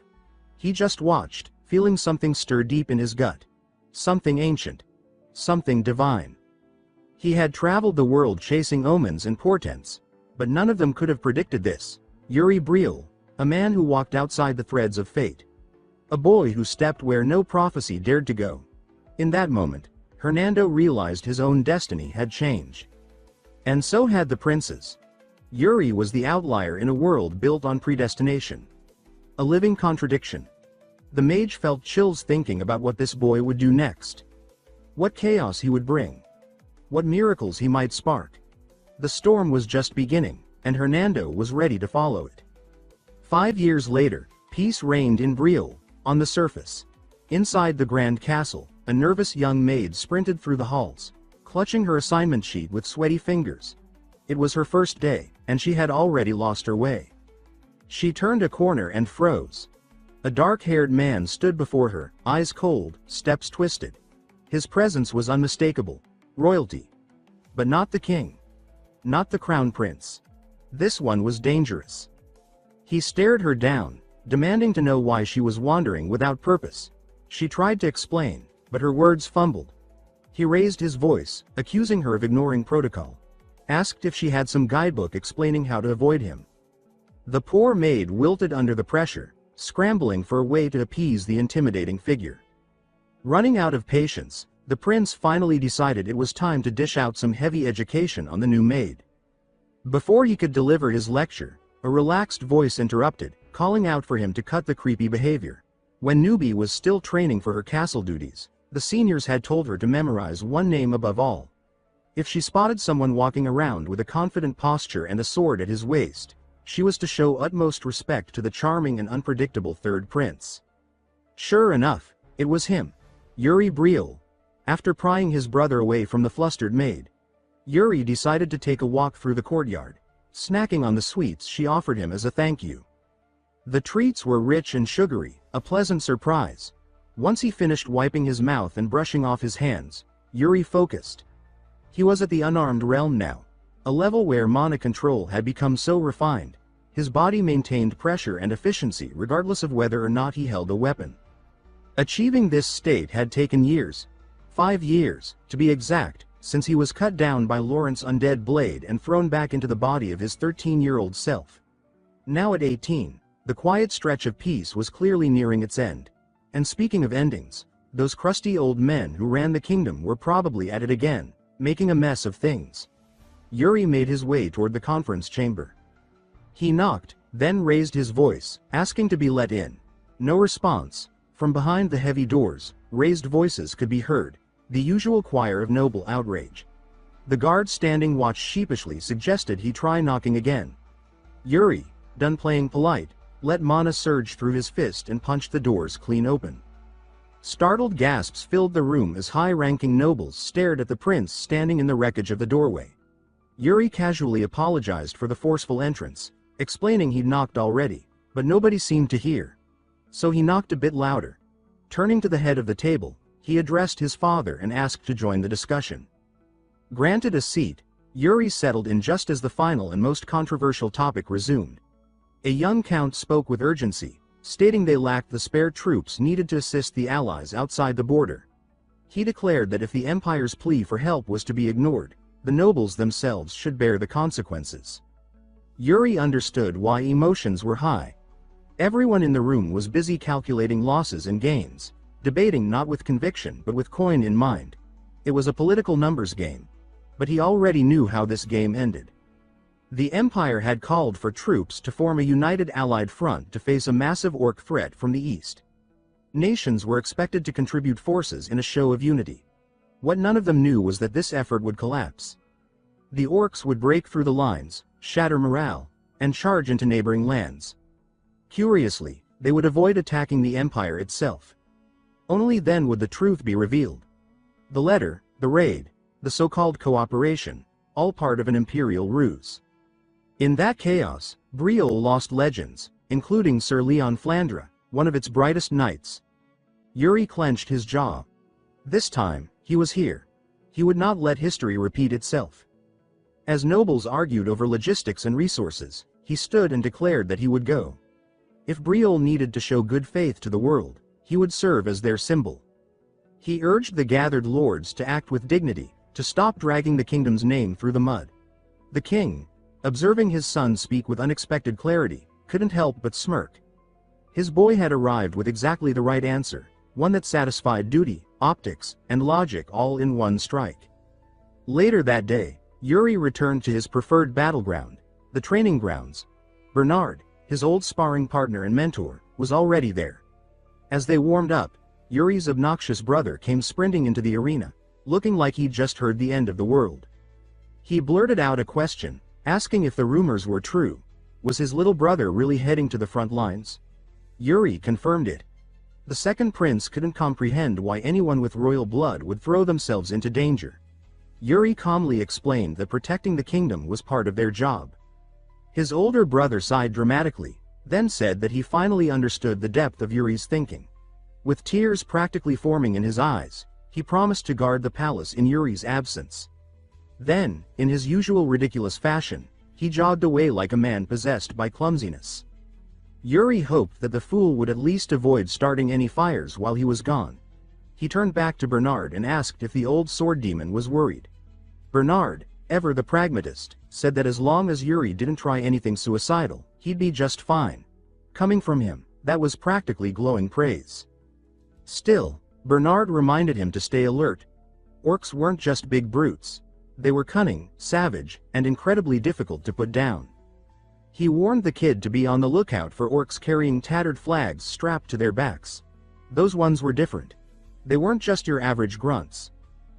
He just watched, feeling something stir deep in his gut. Something ancient. Something divine. He had traveled the world chasing omens and portents, but none of them could have predicted this. Yuri Breel, a man who walked outside the threads of fate. A boy who stepped where no prophecy dared to go. In that moment, Hernando realized his own destiny had changed. And so had the princes. Yuri was the outlier in a world built on predestination. A living contradiction. The mage felt chills thinking about what this boy would do next. What chaos he would bring. What miracles he might spark. The storm was just beginning, and Hernando was ready to follow it. 5 years later, peace reigned in Breel, on the surface. Inside the grand castle, a nervous young maid sprinted through the halls, clutching her assignment sheet with sweaty fingers. It was her first day, and she had already lost her way. She turned a corner and froze. A dark-haired man stood before her, eyes cold, steps twisted. His presence was unmistakable. Royalty. But not the king. Not the crown prince. This one was dangerous. He stared her down, demanding to know why she was wandering without purpose. She tried to explain, but her words fumbled. He raised his voice, accusing her of ignoring protocol. Asked if she had some guidebook explaining how to avoid him. The poor maid wilted under the pressure, scrambling for a way to appease the intimidating figure. Running out of patience, the prince finally decided it was time to dish out some heavy education on the new maid. Before he could deliver his lecture, a relaxed voice interrupted, calling out for him to cut the creepy behavior. When Newbie was still training for her castle duties, the seniors had told her to memorize one name above all. If she spotted someone walking around with a confident posture and a sword at his waist, she was to show utmost respect to the charming and unpredictable third prince. Sure enough, it was him. Yuri Briel. After prying his brother away from the flustered maid, Yuri decided to take a walk through the courtyard, snacking on the sweets she offered him as a thank you. The treats were rich and sugary, a pleasant surprise. Once he finished wiping his mouth and brushing off his hands, Yuri focused. He was at the unarmed realm now, a level where mana control had become so refined. His body maintained pressure and efficiency regardless of whether or not he held a weapon. Achieving this state had taken years. 5 years, to be exact, since he was cut down by Lawrence's undead blade and thrown back into the body of his 13-year-old self. Now at 18, the quiet stretch of peace was clearly nearing its end. And speaking of endings, those crusty old men who ran the kingdom were probably at it again, making a mess of things. Yuri made his way toward the conference chamber. He knocked, then raised his voice, asking to be let in. No response. From behind the heavy doors, raised voices could be heard, the usual choir of noble outrage. The guard standing watch sheepishly suggested he try knocking again. Yuri, done playing polite, let mana surge through his fist and punched the doors clean open. Startled gasps filled the room as high-ranking nobles stared at the prince standing in the wreckage of the doorway. Yuri casually apologized for the forceful entrance, explaining he'd knocked already, but nobody seemed to hear. So he knocked a bit louder. Turning to the head of the table, he addressed his father and asked to join the discussion. Granted a seat, Yuri settled in just as the final and most controversial topic resumed. A young count spoke with urgency, stating they lacked the spare troops needed to assist the allies outside the border. He declared that if the Empire's plea for help was to be ignored, the nobles themselves should bear the consequences. Yuri understood why emotions were high. Everyone in the room was busy calculating losses and gains, debating not with conviction but with coin in mind. It was a political numbers game. But he already knew how this game ended. The Empire had called for troops to form a united allied front to face a massive orc threat from the east. Nations were expected to contribute forces in a show of unity. What none of them knew was that this effort would collapse. The orcs would break through the lines, shatter morale, and charge into neighboring lands. Curiously, they would avoid attacking the Empire itself. Only then would the truth be revealed. The letter, the raid, the so-called cooperation, all part of an imperial ruse. In that chaos, Briel lost legends, including Sir Leon Flandre, one of its brightest knights. Yuri clenched his jaw. This time, he was here. He would not let history repeat itself. As nobles argued over logistics and resources, he stood and declared that he would go. If Briel needed to show good faith to the world, he would serve as their symbol. He urged the gathered lords to act with dignity, to stop dragging the kingdom's name through the mud. The king, observing his son speak with unexpected clarity, couldn't help but smirk. His boy had arrived with exactly the right answer, one that satisfied duty, optics, and logic all in one strike. Later that day, Yuri returned to his preferred battleground, the training grounds. Bernard, his old sparring partner and mentor, was already there. As they warmed up, Yuri's obnoxious brother came sprinting into the arena, looking like he'd just heard the end of the world. He blurted out a question, asking if the rumors were true. Was his little brother really heading to the front lines? Yuri confirmed it. The second prince couldn't comprehend why anyone with royal blood would throw themselves into danger. Yuri calmly explained that protecting the kingdom was part of their job. His older brother sighed dramatically, then said that he finally understood the depth of Yuri's thinking. With tears practically forming in his eyes, he promised to guard the palace in Yuri's absence. Then, in his usual ridiculous fashion, he jogged away like a man possessed by clumsiness. Yuri hoped that the fool would at least avoid starting any fires while he was gone. He turned back to Bernard and asked if the old sword demon was worried. Bernard, ever the pragmatist, said that as long as Yuri didn't try anything suicidal, he'd be just fine. Coming from him, that was practically glowing praise. Still, Bernard reminded him to stay alert. Orcs weren't just big brutes. They were cunning, savage, and incredibly difficult to put down. He warned the kid to be on the lookout for orcs carrying tattered flags strapped to their backs. Those ones were different. They weren't just your average grunts.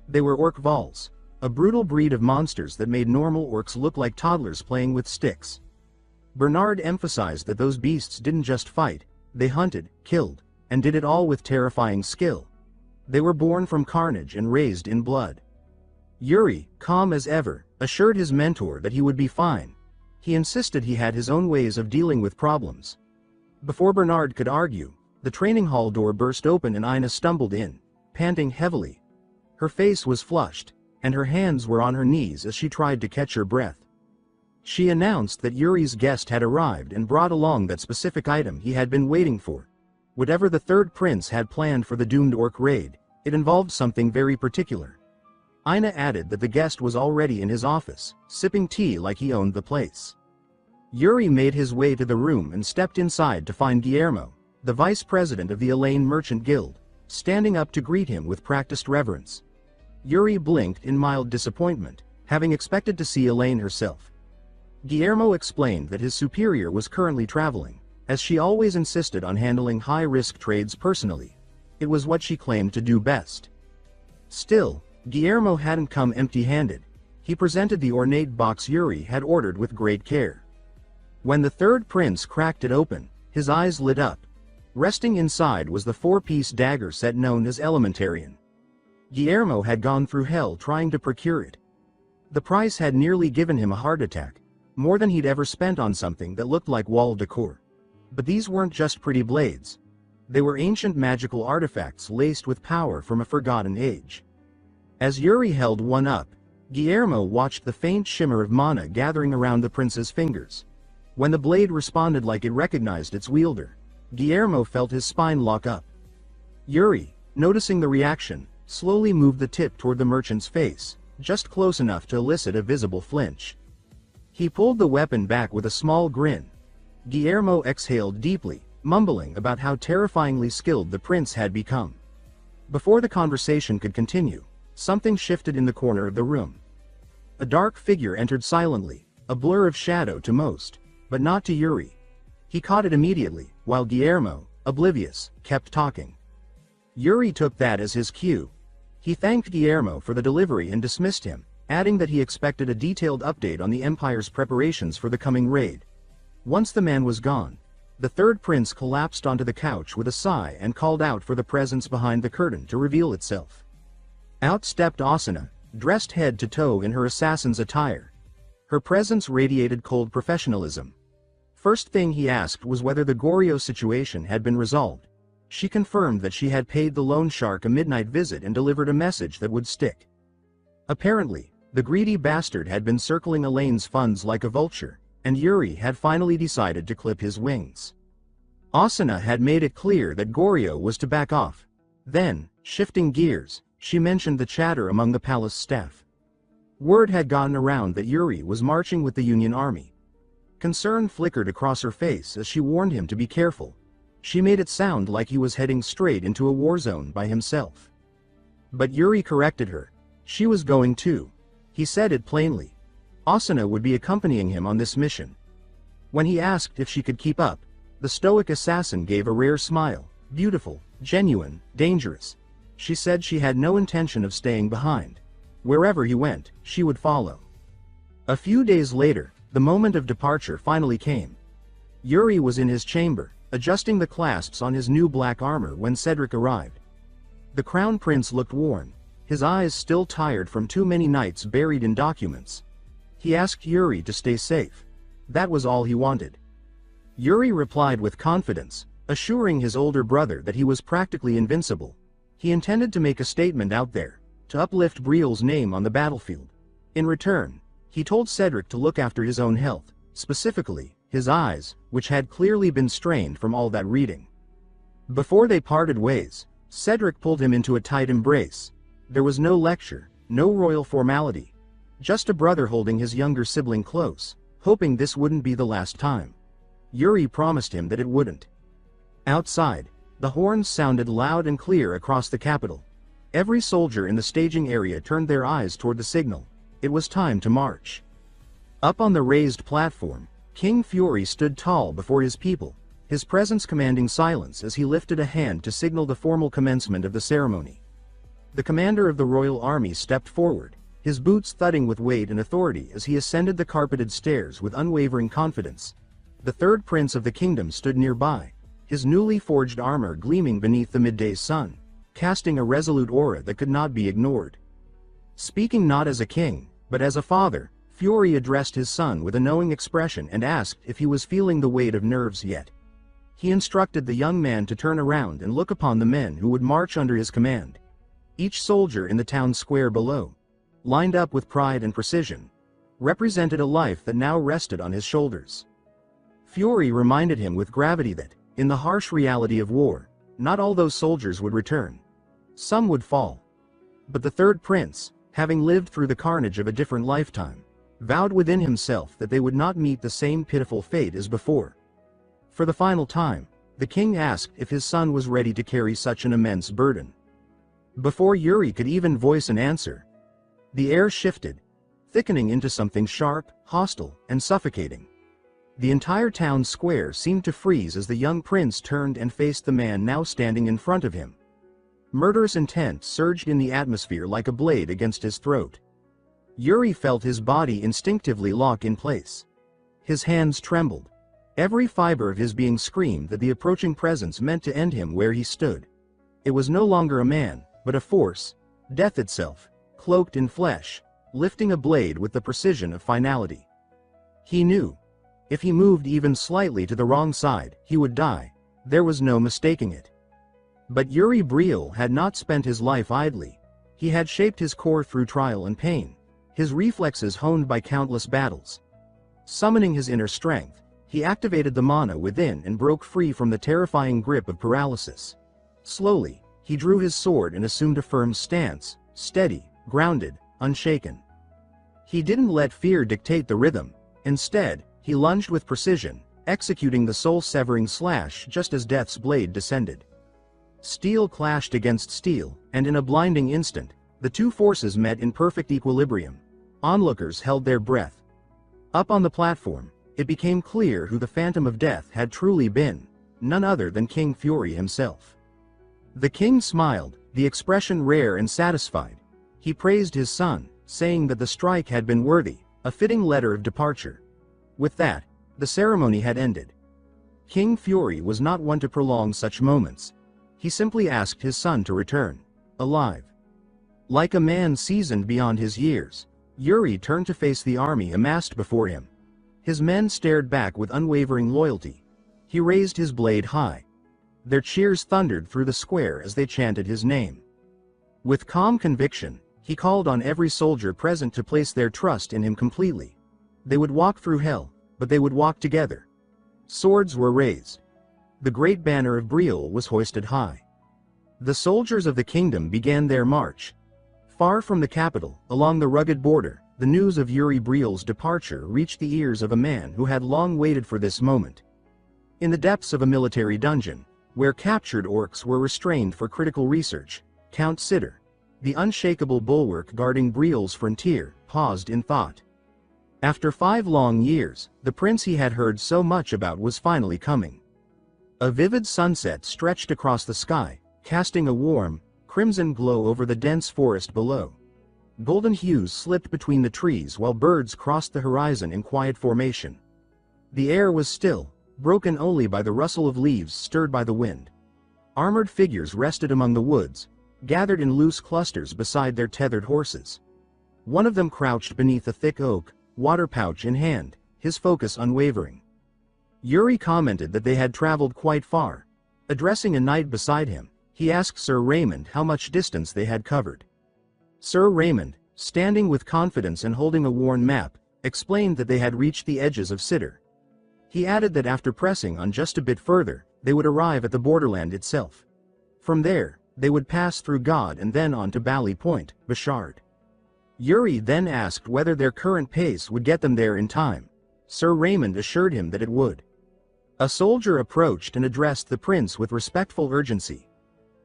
They were orc vols, a brutal breed of monsters that made normal orcs look like toddlers playing with sticks. Bernard emphasized that those beasts didn't just fight, they hunted, killed, and did it all with terrifying skill. They were born from carnage and raised in blood. Yuri, calm as ever, assured his mentor that he would be fine. He insisted he had his own ways of dealing with problems. Before Bernard could argue, the training hall door burst open and Ina stumbled in, panting heavily. Her face was flushed, and her hands were on her knees as she tried to catch her breath. She announced that Yuri's guest had arrived and brought along that specific item he had been waiting for. Whatever the third prince had planned for the doomed orc raid, it involved something very particular. Ina added that the guest was already in his office, sipping tea like he owned the place. Yuri made his way to the room and stepped inside to find Guillermo, the vice president of the Elaine Merchant Guild, standing up to greet him with practiced reverence. Yuri blinked in mild disappointment, having expected to see Elaine herself. Guillermo explained that his superior was currently traveling, as she always insisted on handling high-risk trades personally. It was what she claimed to do best. Still, Guillermo hadn't come empty-handed. He presented the ornate box Yuri had ordered with great care. When the third prince cracked it open, his eyes lit up. Resting inside was the four-piece dagger set known as Elementarian. Guillermo had gone through hell trying to procure it. The price had nearly given him a heart attack, more than he'd ever spent on something that looked like wall decor. But these weren't just pretty blades. They were ancient magical artifacts laced with power from a forgotten age. As Yuri held one up, Guillermo watched the faint shimmer of mana gathering around the prince's fingers. When the blade responded like it recognized its wielder, Guillermo felt his spine lock up. Yuri, noticing the reaction, slowly moved the tip toward the merchant's face, just close enough to elicit a visible flinch. He pulled the weapon back with a small grin. Guillermo exhaled deeply, mumbling about how terrifyingly skilled the prince had become. Before the conversation could continue, something shifted in the corner of the room. A dark figure entered silently, a blur of shadow to most, but not to Yuri. He caught it immediately, while Guillermo, oblivious, kept talking. Yuri took that as his cue. He thanked Guillermo for the delivery and dismissed him, adding that he expected a detailed update on the Empire's preparations for the coming raid. Once the man was gone, the third prince collapsed onto the couch with a sigh and called out for the presence behind the curtain to reveal itself. Out stepped Asuna, dressed head to toe in her assassin's attire. Her presence radiated cold professionalism. First thing he asked was whether the Goryo situation had been resolved. She confirmed that she had paid the loan shark a midnight visit and delivered a message that would stick. Apparently, the greedy bastard had been circling Elaine's funds like a vulture, and Yuri had finally decided to clip his wings. Asuna had made it clear that Goryo was to back off. Then, shifting gears, she mentioned the chatter among the palace staff. Word had gotten around that Yuri was marching with the Union Army. Concern flickered across her face as she warned him to be careful. She made it sound like he was heading straight into a war zone by himself. But Yuri corrected her. She was going too. He said it plainly. Asuna would be accompanying him on this mission. When he asked if she could keep up, the stoic assassin gave a rare smile. Beautiful, genuine, dangerous. She said she had no intention of staying behind. Wherever he went, she would follow. A few days later, the moment of departure finally came. Yuri was in his chamber, adjusting the clasps on his new black armor when Cedric arrived. The crown prince looked worn, his eyes still tired from too many nights buried in documents. He asked Yuri to stay safe. That was all he wanted. Yuri replied with confidence, assuring his older brother that he was practically invincible. He intended to make a statement out there, to uplift Briel's name on the battlefield. In return, he told Cedric to look after his own health, specifically, his eyes, which had clearly been strained from all that reading. Before they parted ways, Cedric pulled him into a tight embrace. There was no lecture, no royal formality. Just a brother holding his younger sibling close, hoping this wouldn't be the last time. Yuri promised him that it wouldn't. Outside, the horns sounded loud and clear across the capital. Every soldier in the staging area turned their eyes toward the signal. It was time to march. Up on the raised platform, King Fury stood tall before his people, his presence commanding silence as he lifted a hand to signal the formal commencement of the ceremony. The commander of the royal army stepped forward, his boots thudding with weight and authority as he ascended the carpeted stairs with unwavering confidence. The third prince of the kingdom stood nearby, his newly forged armor gleaming beneath the midday sun, casting a resolute aura that could not be ignored. Speaking not as a king, but as a father, Fury addressed his son with a knowing expression and asked if he was feeling the weight of nerves yet. He instructed the young man to turn around and look upon the men who would march under his command. Each soldier in the town square below, lined up with pride and precision, represented a life that now rested on his shoulders. Fury reminded him with gravity that, in the harsh reality of war, not all those soldiers would return. Some would fall. But the third prince, having lived through the carnage of a different lifetime, vowed within himself that they would not meet the same pitiful fate as before. For the final time, the king asked if his son was ready to carry such an immense burden. Before Yuri could even voice an answer, the air shifted, thickening into something sharp, hostile, and suffocating. The entire town square seemed to freeze as the young prince turned and faced the man now standing in front of him. Murderous intent surged in the atmosphere like a blade against his throat. Yuri felt his body instinctively lock in place. His hands trembled. Every fiber of his being screamed that the approaching presence meant to end him where he stood. It was no longer a man, but a force, death itself, cloaked in flesh, lifting a blade with the precision of finality. He knew. If he moved even slightly to the wrong side, he would die. There was no mistaking it. But Yuri Briel had not spent his life idly. He had shaped his core through trial and pain, his reflexes honed by countless battles. Summoning his inner strength, he activated the mana within and broke free from the terrifying grip of paralysis. Slowly, he drew his sword and assumed a firm stance, steady, grounded, unshaken. He didn't let fear dictate the rhythm. Instead, he lunged with precision, executing the soul-severing slash just as death's blade descended. Steel clashed against steel, and in a blinding instant, the two forces met in perfect equilibrium. Onlookers held their breath. Up on the platform, it became clear who the Phantom of Death had truly been, none other than King Fury himself. The king smiled, the expression rare and satisfied. He praised his son, saying that the strike had been worthy, a fitting letter of departure. With that, the ceremony had ended. King Fury was not one to prolong such moments. He simply asked his son to return, alive. Like a man seasoned beyond his years, Yuri turned to face the army amassed before him. His men stared back with unwavering loyalty. He raised his blade high. Their cheers thundered through the square as they chanted his name. With calm conviction, he called on every soldier present to place their trust in him completely. They would walk through hell, but they would walk together. Swords were raised. The great banner of Briel was hoisted high. The soldiers of the kingdom began their march. Far from the capital, along the rugged border, the news of Yuri Briel's departure reached the ears of a man who had long waited for this moment. In the depths of a military dungeon, where captured orcs were restrained for critical research, Count Sitter, the unshakable bulwark guarding Briel's frontier, paused in thought. After 5 long years, the prince he had heard so much about was finally coming. A vivid sunset stretched across the sky, casting a warm, crimson glow over the dense forest below. Golden hues slipped between the trees while birds crossed the horizon in quiet formation. The air was still, broken only by the rustle of leaves stirred by the wind. Armored figures rested among the woods, gathered in loose clusters beside their tethered horses. One of them crouched beneath a thick oak, water pouch in hand, his focus unwavering. Yuri commented that they had traveled quite far. Addressing a knight beside him, he asked Sir Raymond how much distance they had covered. Sir Raymond, standing with confidence and holding a worn map, explained that they had reached the edges of Sidr. He added that after pressing on just a bit further, they would arrive at the borderland itself. From there, they would pass through God and then on to Bally Point, Bashard. Yuri then asked whether their current pace would get them there in time. Sir Raymond assured him that it would. A soldier approached and addressed the prince with respectful urgency.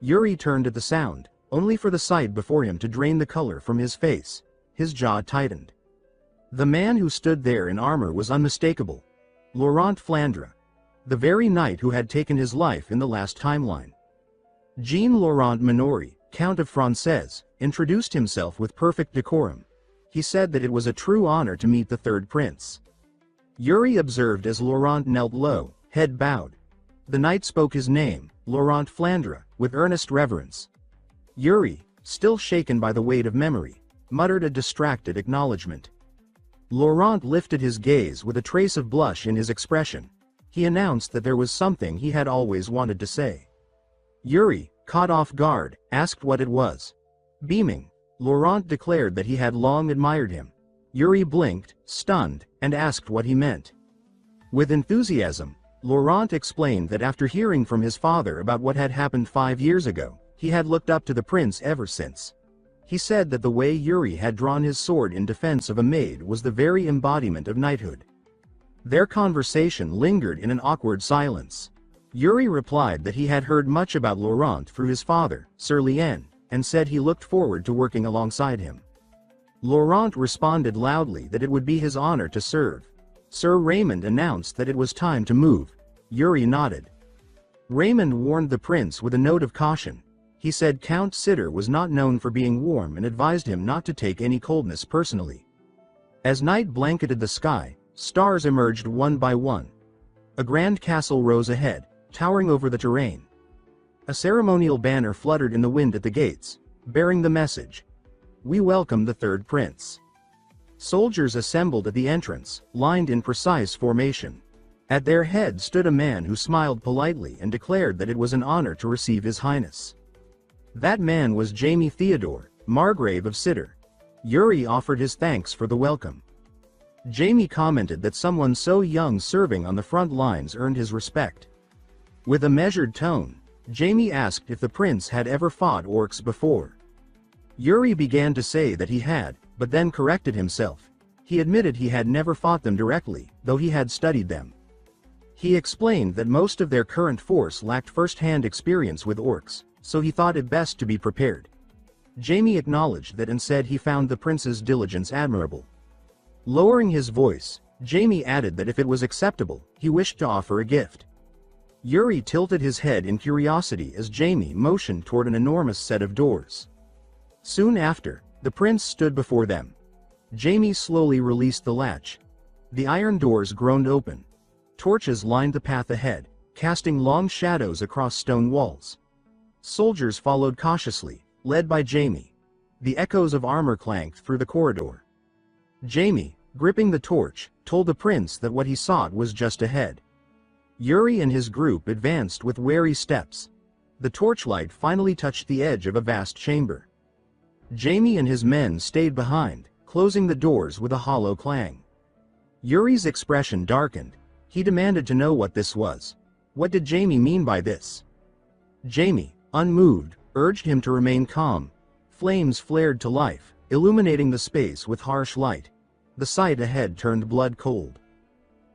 Yuri turned at the sound, only for the sight before him to drain the color from his face. His jaw tightened. The man who stood there in armor was unmistakable. Laurent Flandre. The very knight who had taken his life in the last timeline. Jean-Laurent Minori, Count of Frances, introduced himself with perfect decorum. He said that it was a true honor to meet the third prince. Yuri observed as Laurent knelt low, head bowed. The knight spoke his name, Laurent Flandre, with earnest reverence. Yuri, still shaken by the weight of memory, muttered a distracted acknowledgement. Laurent lifted his gaze with a trace of blush in his expression. He announced that there was something he had always wanted to say. Yuri, caught off guard, asked what it was. Beaming, Laurent declared that he had long admired him. Yuri blinked, stunned, and asked what he meant. With enthusiasm, Laurent explained that after hearing from his father about what had happened 5 years ago, he had looked up to the prince ever since. He said that the way Yuri had drawn his sword in defense of a maid was the very embodiment of knighthood. Their conversation lingered in an awkward silence. Yuri replied that he had heard much about Laurent through his father, Sir Lien, and said he looked forward to working alongside him. Laurent responded loudly that it would be his honor to serve. Sir Raymond announced that it was time to move. Yuri nodded. Raymond warned the prince with a note of caution. He said Count Sidr was not known for being warm and advised him not to take any coldness personally. As night blanketed the sky, stars emerged one by one. A grand castle rose ahead, towering over the terrain. A ceremonial banner fluttered in the wind at the gates, bearing the message, "We welcome the third prince." Soldiers assembled at the entrance, lined in precise formation. At their head stood a man who smiled politely and declared that it was an honor to receive His Highness. That man was Jaime Theodore, Margrave of Sidr. Yuri offered his thanks for the welcome. Jaime commented that someone so young serving on the front lines earned his respect. With a measured tone, Jaime asked if the prince had ever fought orcs before. Yuri began to say that he had, but then corrected himself. He admitted he had never fought them directly, though he had studied them. He explained that most of their current force lacked first-hand experience with orcs, so he thought it best to be prepared. Jaime acknowledged that and said he found the prince's diligence admirable. Lowering his voice, Jaime added that if it was acceptable, he wished to offer a gift. Yuri tilted his head in curiosity as Jaime motioned toward an enormous set of doors. Soon after, the prince stood before them. Jaime slowly released the latch. The iron doors groaned open. Torches lined the path ahead, casting long shadows across stone walls. Soldiers followed cautiously, led by Jaime. The echoes of armor clanked through the corridor. Jaime, gripping the torch, told the prince that what he sought was just ahead. Yuri and his group advanced with wary steps. The torchlight finally touched the edge of a vast chamber. Jaime and his men stayed behind, closing the doors with a hollow clang. Yuri's expression darkened. He demanded to know what this was. What did Jaime mean by this? Jaime, unmoved, urged him to remain calm. Flames flared to life, illuminating the space with harsh light. The sight ahead turned blood cold.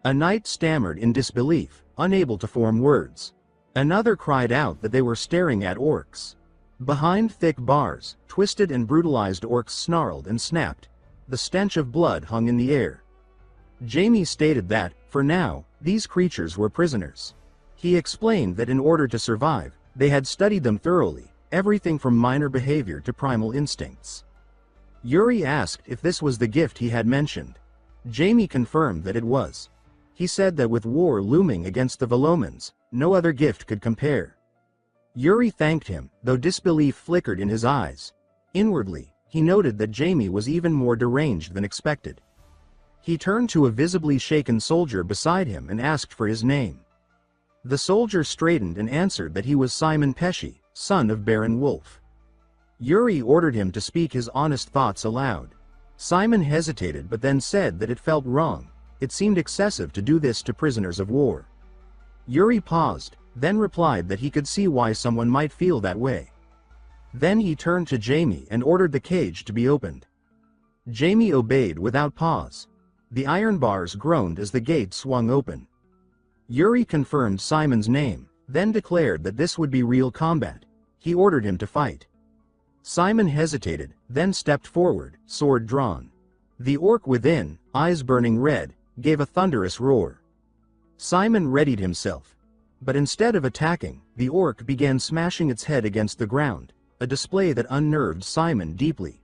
A knight stammered in disbelief, unable to form words. Another cried out that they were staring at orcs. Behind thick bars, twisted and brutalized orcs snarled and snapped. The stench of blood hung in the air. Jaime stated that, for now, these creatures were prisoners. He explained that in order to survive, they had studied them thoroughly, everything from minor behavior to primal instincts. Yuri asked if this was the gift he had mentioned. Jaime confirmed that it was. He said that with war looming against the Velomans, no other gift could compare. Yuri thanked him, though disbelief flickered in his eyes. Inwardly, he noted that Jaime was even more deranged than expected. He turned to a visibly shaken soldier beside him and asked for his name. The soldier straightened and answered that he was Simon Pesci, son of Baron Wolf. Yuri ordered him to speak his honest thoughts aloud. Simon hesitated but then said that it felt wrong. It seemed excessive to do this to prisoners of war. Yuri paused, then replied that he could see why someone might feel that way. Then he turned to Jamie and ordered the cage to be opened. Jamie obeyed without pause. The iron bars groaned as the gate swung open. Yuri confirmed Simon's name, then declared that this would be real combat. He ordered him to fight. Simon hesitated, then stepped forward, sword drawn. The orc within, eyes burning red, gave a thunderous roar. Simon readied himself. But instead of attacking, the orc began smashing its head against the ground, a display that unnerved Simon deeply.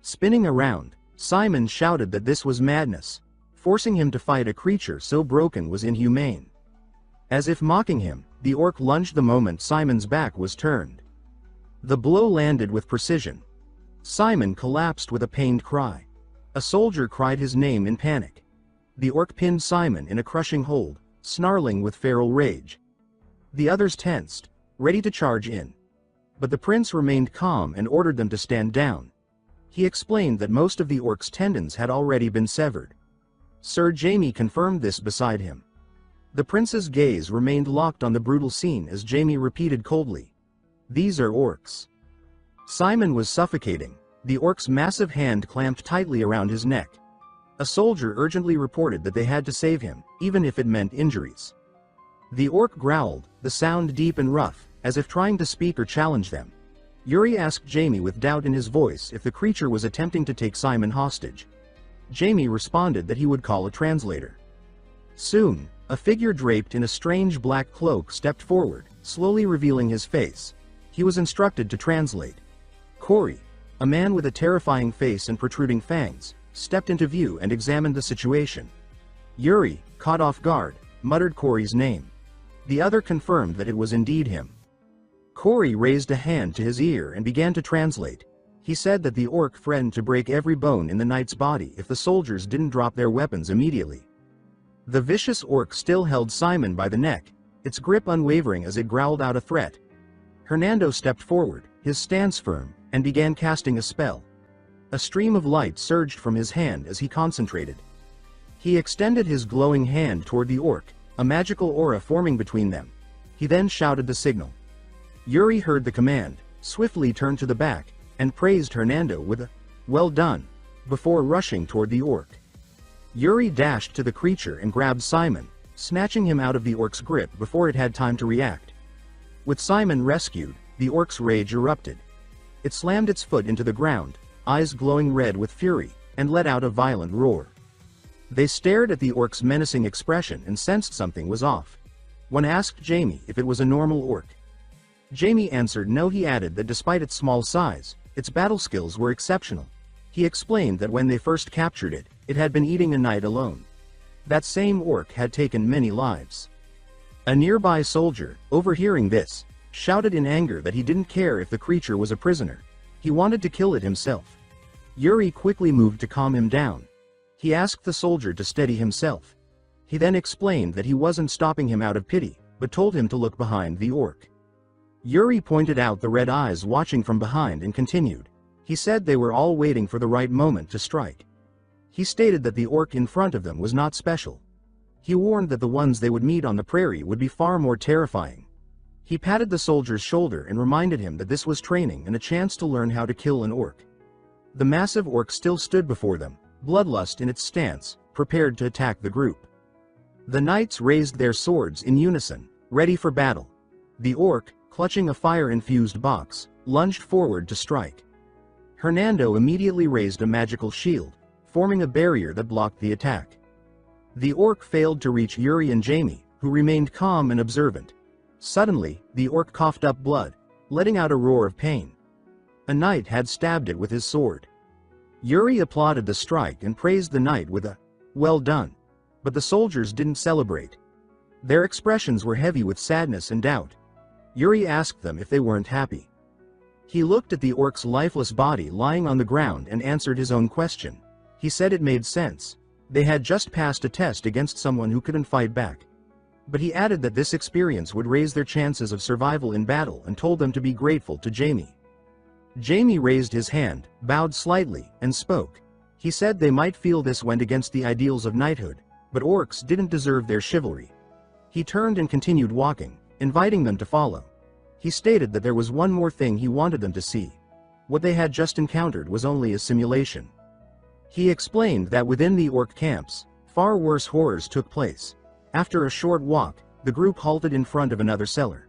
Spinning around, Simon shouted that this was madness. Forcing him to fight a creature so broken was inhumane. As if mocking him, the orc lunged the moment Simon's back was turned. The blow landed with precision. Simon collapsed with a pained cry. A soldier cried his name in panic. The orc pinned Simon in a crushing hold, snarling with feral rage. The others tensed, ready to charge in. But the prince remained calm and ordered them to stand down. He explained that most of the orc's tendons had already been severed. Sir Jamie confirmed this beside him. The prince's gaze remained locked on the brutal scene as Jamie repeated coldly, "These are orcs." Simon was suffocating, the orc's massive hand clamped tightly around his neck. A soldier urgently reported that they had to save him, even if it meant injuries. The orc growled, the sound deep and rough, as if trying to speak or challenge them. Yuri asked Jamie with doubt in his voice if the creature was attempting to take Simon hostage. Jamie responded that he would call a translator. Soon, a figure draped in a strange black cloak stepped forward, slowly revealing his face. He was instructed to translate. Corey, a man with a terrifying face and protruding fangs, stepped into view and examined the situation. Yuri, caught off guard, muttered Corey's name. The other confirmed that it was indeed him. Corey raised a hand to his ear and began to translate. He said that the orc threatened to break every bone in the knight's body if the soldiers didn't drop their weapons immediately. The vicious orc still held Simon by the neck, its grip unwavering as it growled out a threat. Hernando stepped forward, his stance firm, and began casting a spell. A stream of light surged from his hand as he concentrated. He extended his glowing hand toward the orc, a magical aura forming between them. He then shouted the signal. Yuri heard the command, swiftly turned to the back, and praised Hernando with a, "Well done," before rushing toward the orc. Yuri dashed to the creature and grabbed Simon, snatching him out of the orc's grip before it had time to react. With Simon rescued, the orc's rage erupted. It slammed its foot into the ground, eyes glowing red with fury, and let out a violent roar. They stared at the orc's menacing expression and sensed something was off. One asked Jamie if it was a normal orc. Jamie answered no. He added that despite its small size, its battle skills were exceptional. He explained that when they first captured it, it had been eating a knight alone. That same orc had taken many lives. A nearby soldier, overhearing this, shouted in anger that he didn't care if the creature was a prisoner. He wanted to kill it himself. Yuri quickly moved to calm him down. He asked the soldier to steady himself. He then explained that he wasn't stopping him out of pity, but told him to look behind the orc. Yuri pointed out the red eyes watching from behind and continued. He said they were all waiting for the right moment to strike. He stated that the orc in front of them was not special. He warned that the ones they would meet on the prairie would be far more terrifying. He patted the soldier's shoulder and reminded him that this was training and a chance to learn how to kill an orc. The massive orc still stood before them, bloodlust in its stance, prepared to attack the group. The knights raised their swords in unison, ready for battle. The orc, clutching a fire-infused box, lunged forward to strike. Hernando immediately raised a magical shield, forming a barrier that blocked the attack. The orc failed to reach Yuri and Jamie, who remained calm and observant. Suddenly, the orc coughed up blood, letting out a roar of pain. A knight had stabbed it with his sword. Yuri applauded the strike and praised the knight with a, "Well done." But the soldiers didn't celebrate. Their expressions were heavy with sadness and doubt. Yuri asked them if they weren't happy. He looked at the orc's lifeless body lying on the ground and answered his own question. He said it made sense. They had just passed a test against someone who couldn't fight back. But he added that this experience would raise their chances of survival in battle and told them to be grateful to Jamie. Jamie raised his hand, bowed slightly, and spoke. He said they might feel this went against the ideals of knighthood, but orcs didn't deserve their chivalry. He turned and continued walking, inviting them to follow. He stated that there was one more thing he wanted them to see. What they had just encountered was only a simulation. He explained that within the orc camps, far worse horrors took place. After a short walk, the group halted in front of another cellar.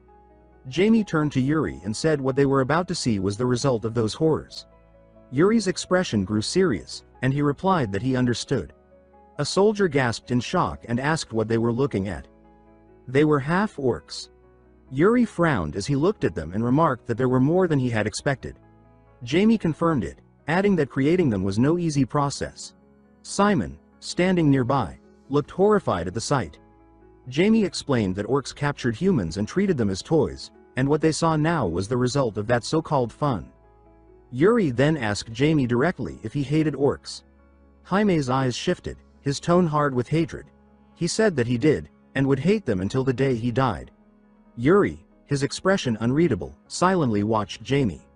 Jamie turned to Yuri and said what they were about to see was the result of those horrors. Yuri's expression grew serious, and he replied that he understood. A soldier gasped in shock and asked what they were looking at. They were half-orcs. Yuri frowned as he looked at them and remarked that there were more than he had expected. Jamie confirmed it, adding that creating them was no easy process. Simon, standing nearby, looked horrified at the sight. Jamie explained that orcs captured humans and treated them as toys, and what they saw now was the result of that so-called fun. Yuri then asked Jamie directly if he hated orcs. Jaime's eyes shifted, his tone hard with hatred. He said that he did, and would hate them until the day he died. Yuri, his expression unreadable, silently watched Jamie.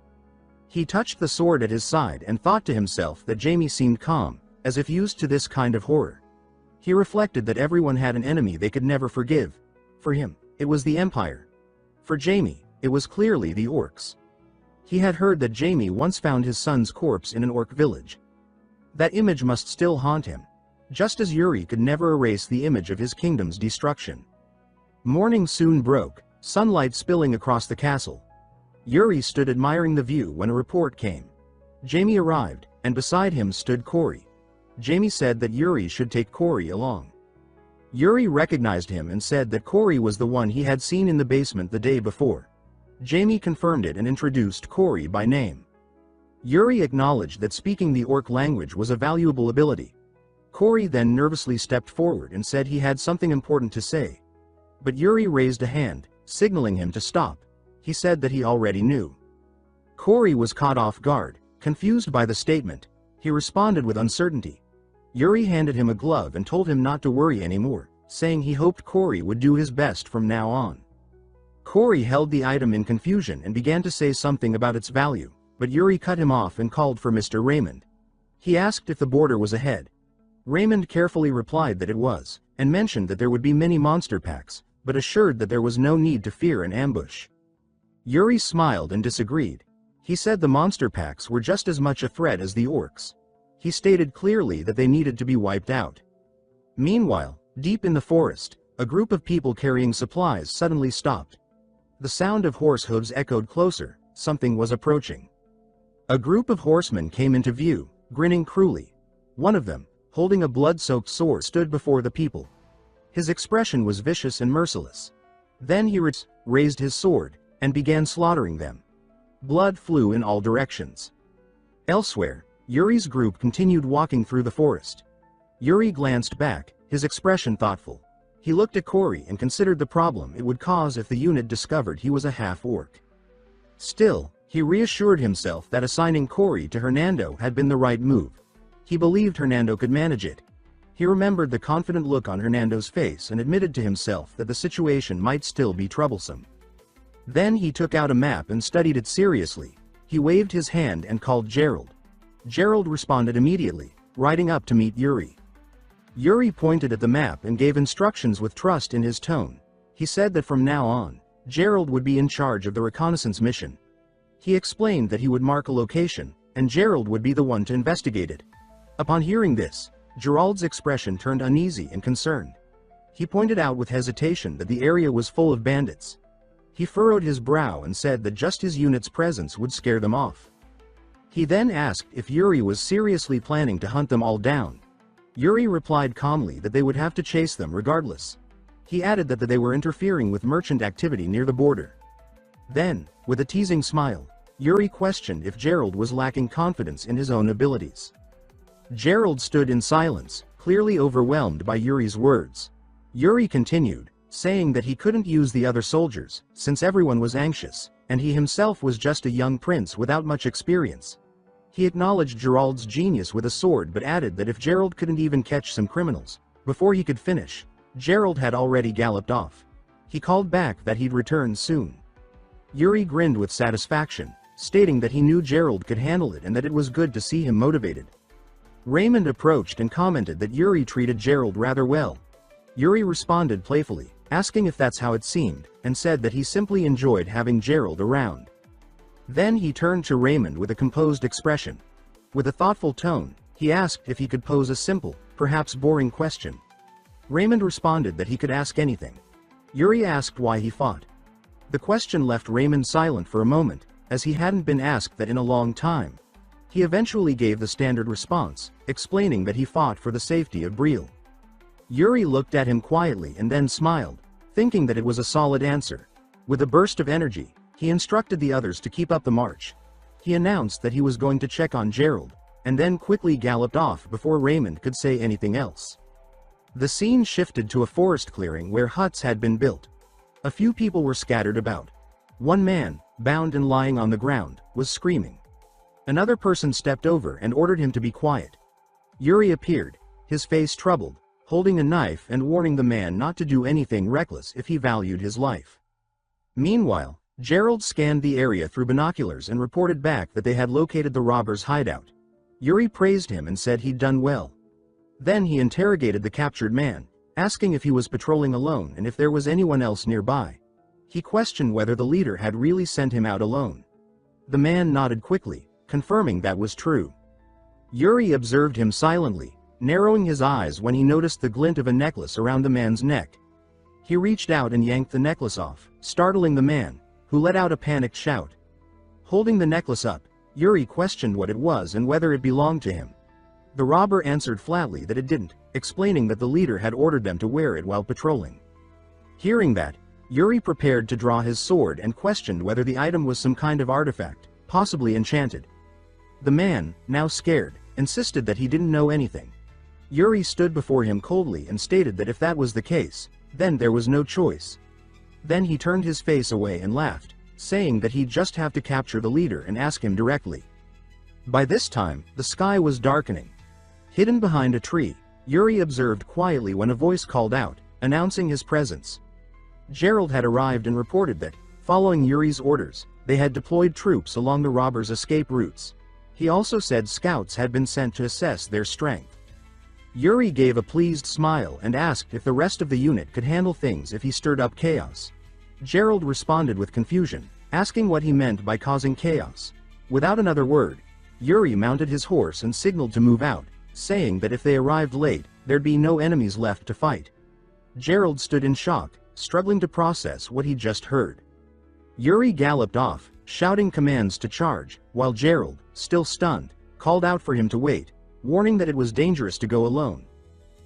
He touched the sword at his side and thought to himself that Jamie seemed calm, as if used to this kind of horror. He reflected that everyone had an enemy they could never forgive. For him, it was the Empire. For Jamie, it was clearly the orcs. He had heard that Jamie once found his son's corpse in an orc village. That image must still haunt him, just as Yuri could never erase the image of his kingdom's destruction. Morning soon broke, sunlight spilling across the castle. Yuri stood admiring the view when a report came. Jamie arrived, and beside him stood Corey. Jamie said that Yuri should take Corey along. Yuri recognized him and said that Corey was the one he had seen in the basement the day before. Jamie confirmed it and introduced Corey by name. Yuri acknowledged that speaking the orc language was a valuable ability. Corey then nervously stepped forward and said he had something important to say. But Yuri raised a hand, signaling him to stop. He said that he already knew. Corey was caught off guard, confused by the statement. He responded with uncertainty. Yuri handed him a glove and told him not to worry anymore, saying he hoped Corey would do his best from now on. Corey held the item in confusion and began to say something about its value, but Yuri cut him off and called for Mr. Raymond. He asked if the border was ahead. Raymond carefully replied that it was, and mentioned that there would be many monster packs, but assured that there was no need to fear an ambush. Yuri smiled and disagreed. He said the monster packs were just as much a threat as the orcs. He stated clearly that they needed to be wiped out. Meanwhile, deep in the forest, a group of people carrying supplies suddenly stopped. The sound of horse hooves echoed closer. Something was approaching. A group of horsemen came into view, grinning cruelly. One of them, holding a blood-soaked sword, stood before the people. His expression was vicious and merciless. Then he raised his sword and began slaughtering them. Blood flew in all directions. Elsewhere, Yuri's group continued walking through the forest. Yuri glanced back, his expression thoughtful. He looked at Corey and considered the problem it would cause if the unit discovered he was a half-orc. Still, he reassured himself that assigning Corey to Hernando had been the right move. He believed Hernando could manage it. He remembered the confident look on Hernando's face and admitted to himself that the situation might still be troublesome. Then he took out a map and studied it seriously. He waved his hand and called Gerald. Gerald responded immediately, riding up to meet Yuri. Yuri pointed at the map and gave instructions with trust in his tone. He said that from now on, Gerald would be in charge of the reconnaissance mission. He explained that he would mark a location, and Gerald would be the one to investigate it. Upon hearing this, Gerald's expression turned uneasy and concerned. He pointed out with hesitation that the area was full of bandits. He furrowed his brow and said that just his unit's presence would scare them off. He then asked if Yuri was seriously planning to hunt them all down. Yuri replied calmly that they would have to chase them regardless. He added that they were interfering with merchant activity near the border. Then, with a teasing smile, Yuri questioned if Gerald was lacking confidence in his own abilities. Gerald stood in silence, clearly overwhelmed by Yuri's words. Yuri continued, saying that he couldn't use the other soldiers, since everyone was anxious, and he himself was just a young prince without much experience. He acknowledged Gerald's genius with a sword but added that if Gerald couldn't even catch some criminals before he could finish, Gerald had already galloped off. He called back that he'd return soon. Yuri grinned with satisfaction, stating that he knew Gerald could handle it and that it was good to see him motivated. Raymond approached and commented that Yuri treated Gerald rather well. Yuri responded playfully, asking if that's how it seemed, and said that he simply enjoyed having Gerald around. Then he turned to Raymond with a composed expression. With a thoughtful tone, he asked if he could pose a simple, perhaps boring question. Raymond responded that he could ask anything. Yuri asked why he fought. The question left Raymond silent for a moment, as he hadn't been asked that in a long time. He eventually gave the standard response, explaining that he fought for the safety of Brielle. Yuri looked at him quietly and then smiled, thinking that it was a solid answer. With a burst of energy, he instructed the others to keep up the march. He announced that he was going to check on Gerald, and then quickly galloped off before Raymond could say anything else. The scene shifted to a forest clearing where huts had been built. A few people were scattered about. One man, bound and lying on the ground, was screaming. Another person stepped over and ordered him to be quiet. Yuri appeared, his face troubled, holding a knife and warning the man not to do anything reckless if he valued his life. Meanwhile, Gerald scanned the area through binoculars and reported back that they had located the robbers' hideout. Yuri praised him and said he'd done well. Then he interrogated the captured man, asking if he was patrolling alone and if there was anyone else nearby. He questioned whether the leader had really sent him out alone. The man nodded quickly, confirming that was true. Yuri observed him silently, narrowing his eyes when he noticed the glint of a necklace around the man's neck. He reached out and yanked the necklace off, startling the man, who let out a panicked shout. Holding the necklace up, Yuri questioned what it was and whether it belonged to him. The robber answered flatly that it didn't, explaining that the leader had ordered them to wear it while patrolling. Hearing that, Yuri prepared to draw his sword and questioned whether the item was some kind of artifact, possibly enchanted. The man, now scared, insisted that he didn't know anything. Yuri stood before him coldly and stated that if that was the case, then there was no choice. Then he turned his face away and laughed, saying that he'd just have to capture the leader and ask him directly. By this time, the sky was darkening. Hidden behind a tree, Yuri observed quietly when a voice called out, announcing his presence. Gerald had arrived and reported that, following Yuri's orders, they had deployed troops along the robbers' escape routes. He also said scouts had been sent to assess their strength. Yuri gave a pleased smile and asked if the rest of the unit could handle things if he stirred up chaos. Gerald responded with confusion, asking what he meant by causing chaos. Without another word, Yuri mounted his horse and signaled to move out, saying that if they arrived late, there'd be no enemies left to fight. Gerald stood in shock, struggling to process what he'd just heard. Yuri galloped off, shouting commands to charge, while Gerald, still stunned, called out for him to wait, warning that it was dangerous to go alone.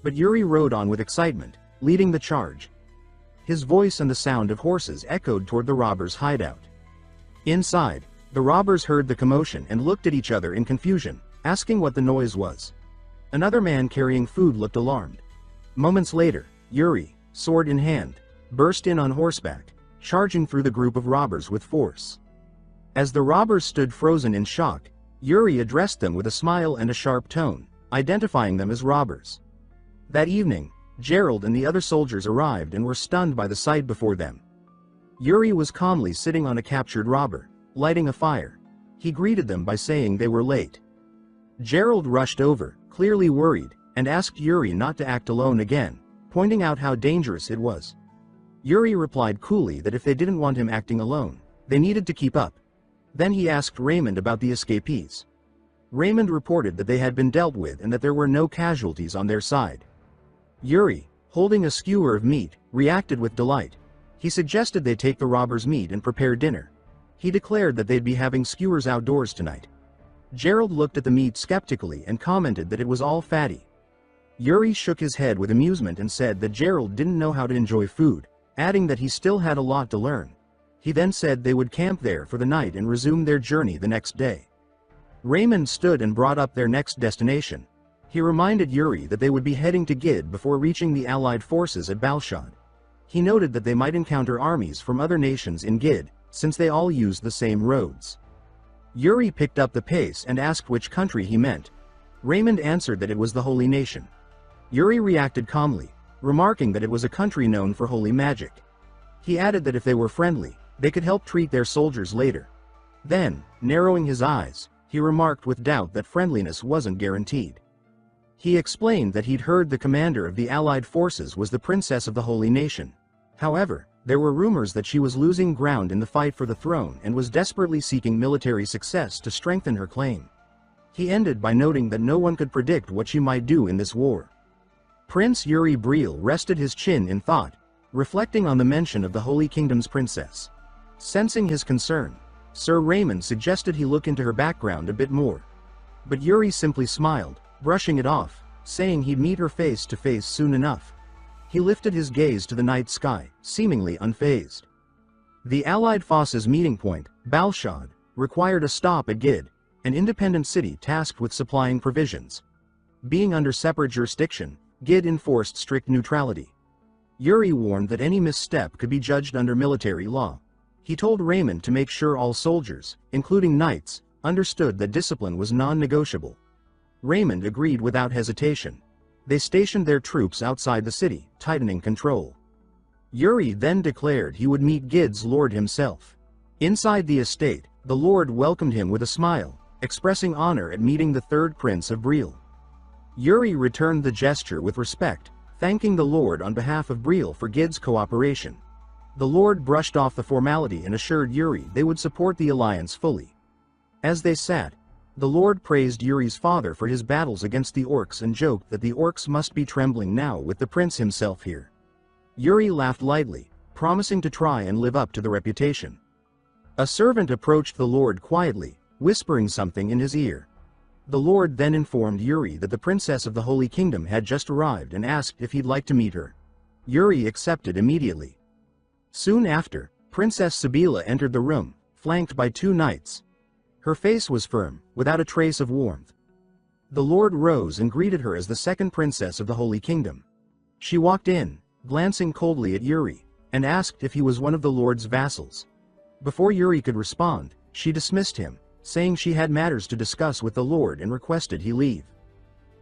But Yuri rode on with excitement, leading the charge. His voice and the sound of horses echoed toward the robbers' hideout. Inside, the robbers heard the commotion and looked at each other in confusion, asking what the noise was. Another man carrying food looked alarmed. Moments later, Yuri, sword in hand, burst in on horseback, charging through the group of robbers with force. As the robbers stood frozen in shock, Yuri addressed them with a smile and a sharp tone, identifying them as robbers. That evening, Gerald and the other soldiers arrived and were stunned by the sight before them. Yuri was calmly sitting on a captured robber, lighting a fire. He greeted them by saying they were late. Gerald rushed over, clearly worried, and asked Yuri not to act alone again, pointing out how dangerous it was. Yuri replied coolly that if they didn't want him acting alone, they needed to keep up. Then he asked Raymond about the escapees. Raymond reported that they had been dealt with and that there were no casualties on their side. Yuri, holding a skewer of meat, reacted with delight. He suggested they take the robbers' meat and prepare dinner. He declared that they'd be having skewers outdoors tonight. Gerald looked at the meat skeptically and commented that it was all fatty. Yuri shook his head with amusement and said that Gerald didn't know how to enjoy food, adding that he still had a lot to learn. He then said they would camp there for the night and resume their journey the next day. Raymond stood and brought up their next destination. He reminded Yuri that they would be heading to Gid before reaching the Allied forces at Balshad. He noted that they might encounter armies from other nations in Gid, since they all used the same roads. Yuri picked up the pace and asked which country he meant. Raymond answered that it was the Holy Nation. Yuri reacted calmly, remarking that it was a country known for holy magic. He added that if they were friendly, they could help treat their soldiers later. Then, narrowing his eyes, he remarked with doubt that friendliness wasn't guaranteed. He explained that he'd heard the commander of the Allied forces was the princess of the Holy Nation. However, there were rumors that she was losing ground in the fight for the throne and was desperately seeking military success to strengthen her claim. He ended by noting that no one could predict what she might do in this war. Prince Yuri Briel rested his chin in thought, reflecting on the mention of the Holy Kingdom's princess. Sensing his concern, Sir Raymond suggested he look into her background a bit more. But Yuri simply smiled, brushing it off, saying he'd meet her face to face soon enough. He lifted his gaze to the night sky, seemingly unfazed. The Allied forces' meeting point, Balshad, required a stop at Gid, an independent city tasked with supplying provisions. Being under separate jurisdiction, Gid enforced strict neutrality. Yuri warned that any misstep could be judged under military law. He told Raymond to make sure all soldiers, including knights, understood that discipline was non-negotiable. Raymond agreed without hesitation. They stationed their troops outside the city, tightening control. Yuri then declared he would meet Gid's lord himself. Inside the estate, the lord welcomed him with a smile, expressing honor at meeting the third prince of Briel. Yuri returned the gesture with respect, thanking the lord on behalf of Briel for Gid's cooperation. The lord brushed off the formality and assured Yuri they would support the alliance fully. As they sat, the lord praised Yuri's father for his battles against the orcs and joked that the orcs must be trembling now with the prince himself here. Yuri laughed lightly, promising to try and live up to the reputation. A servant approached the lord quietly, whispering something in his ear. The lord then informed Yuri that the princess of the Holy Kingdom had just arrived and asked if he'd like to meet her. Yuri accepted immediately. Soon after, Princess Sibila entered the room, flanked by two knights. Her face was firm, without a trace of warmth. The lord rose and greeted her as the second princess of the Holy Kingdom. She walked in, glancing coldly at Yuri, and asked if he was one of the lord's vassals. Before Yuri could respond, she dismissed him, saying she had matters to discuss with the lord and requested he leave.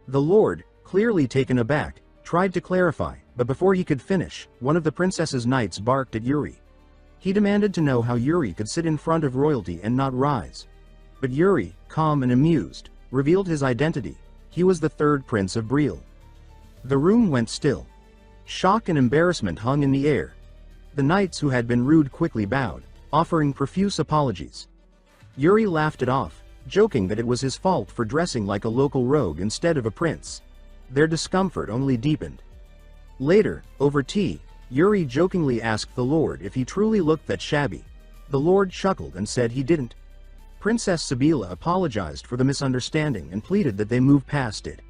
The lord, clearly taken aback, tried to clarify, but before he could finish, one of the princess's knights barked at Yuri. He demanded to know how Yuri could sit in front of royalty and not rise. But Yuri, calm and amused, revealed his identity. He was the third prince of Briel. The room went still. Shock and embarrassment hung in the air. The knights who had been rude quickly bowed, offering profuse apologies. Yuri laughed it off, joking that it was his fault for dressing like a local rogue instead of a prince. Their discomfort only deepened. Later, over tea, Yuri jokingly asked the lord if he truly looked that shabby. The lord chuckled and said he didn't. Princess Sibila apologized for the misunderstanding and pleaded that they move past it.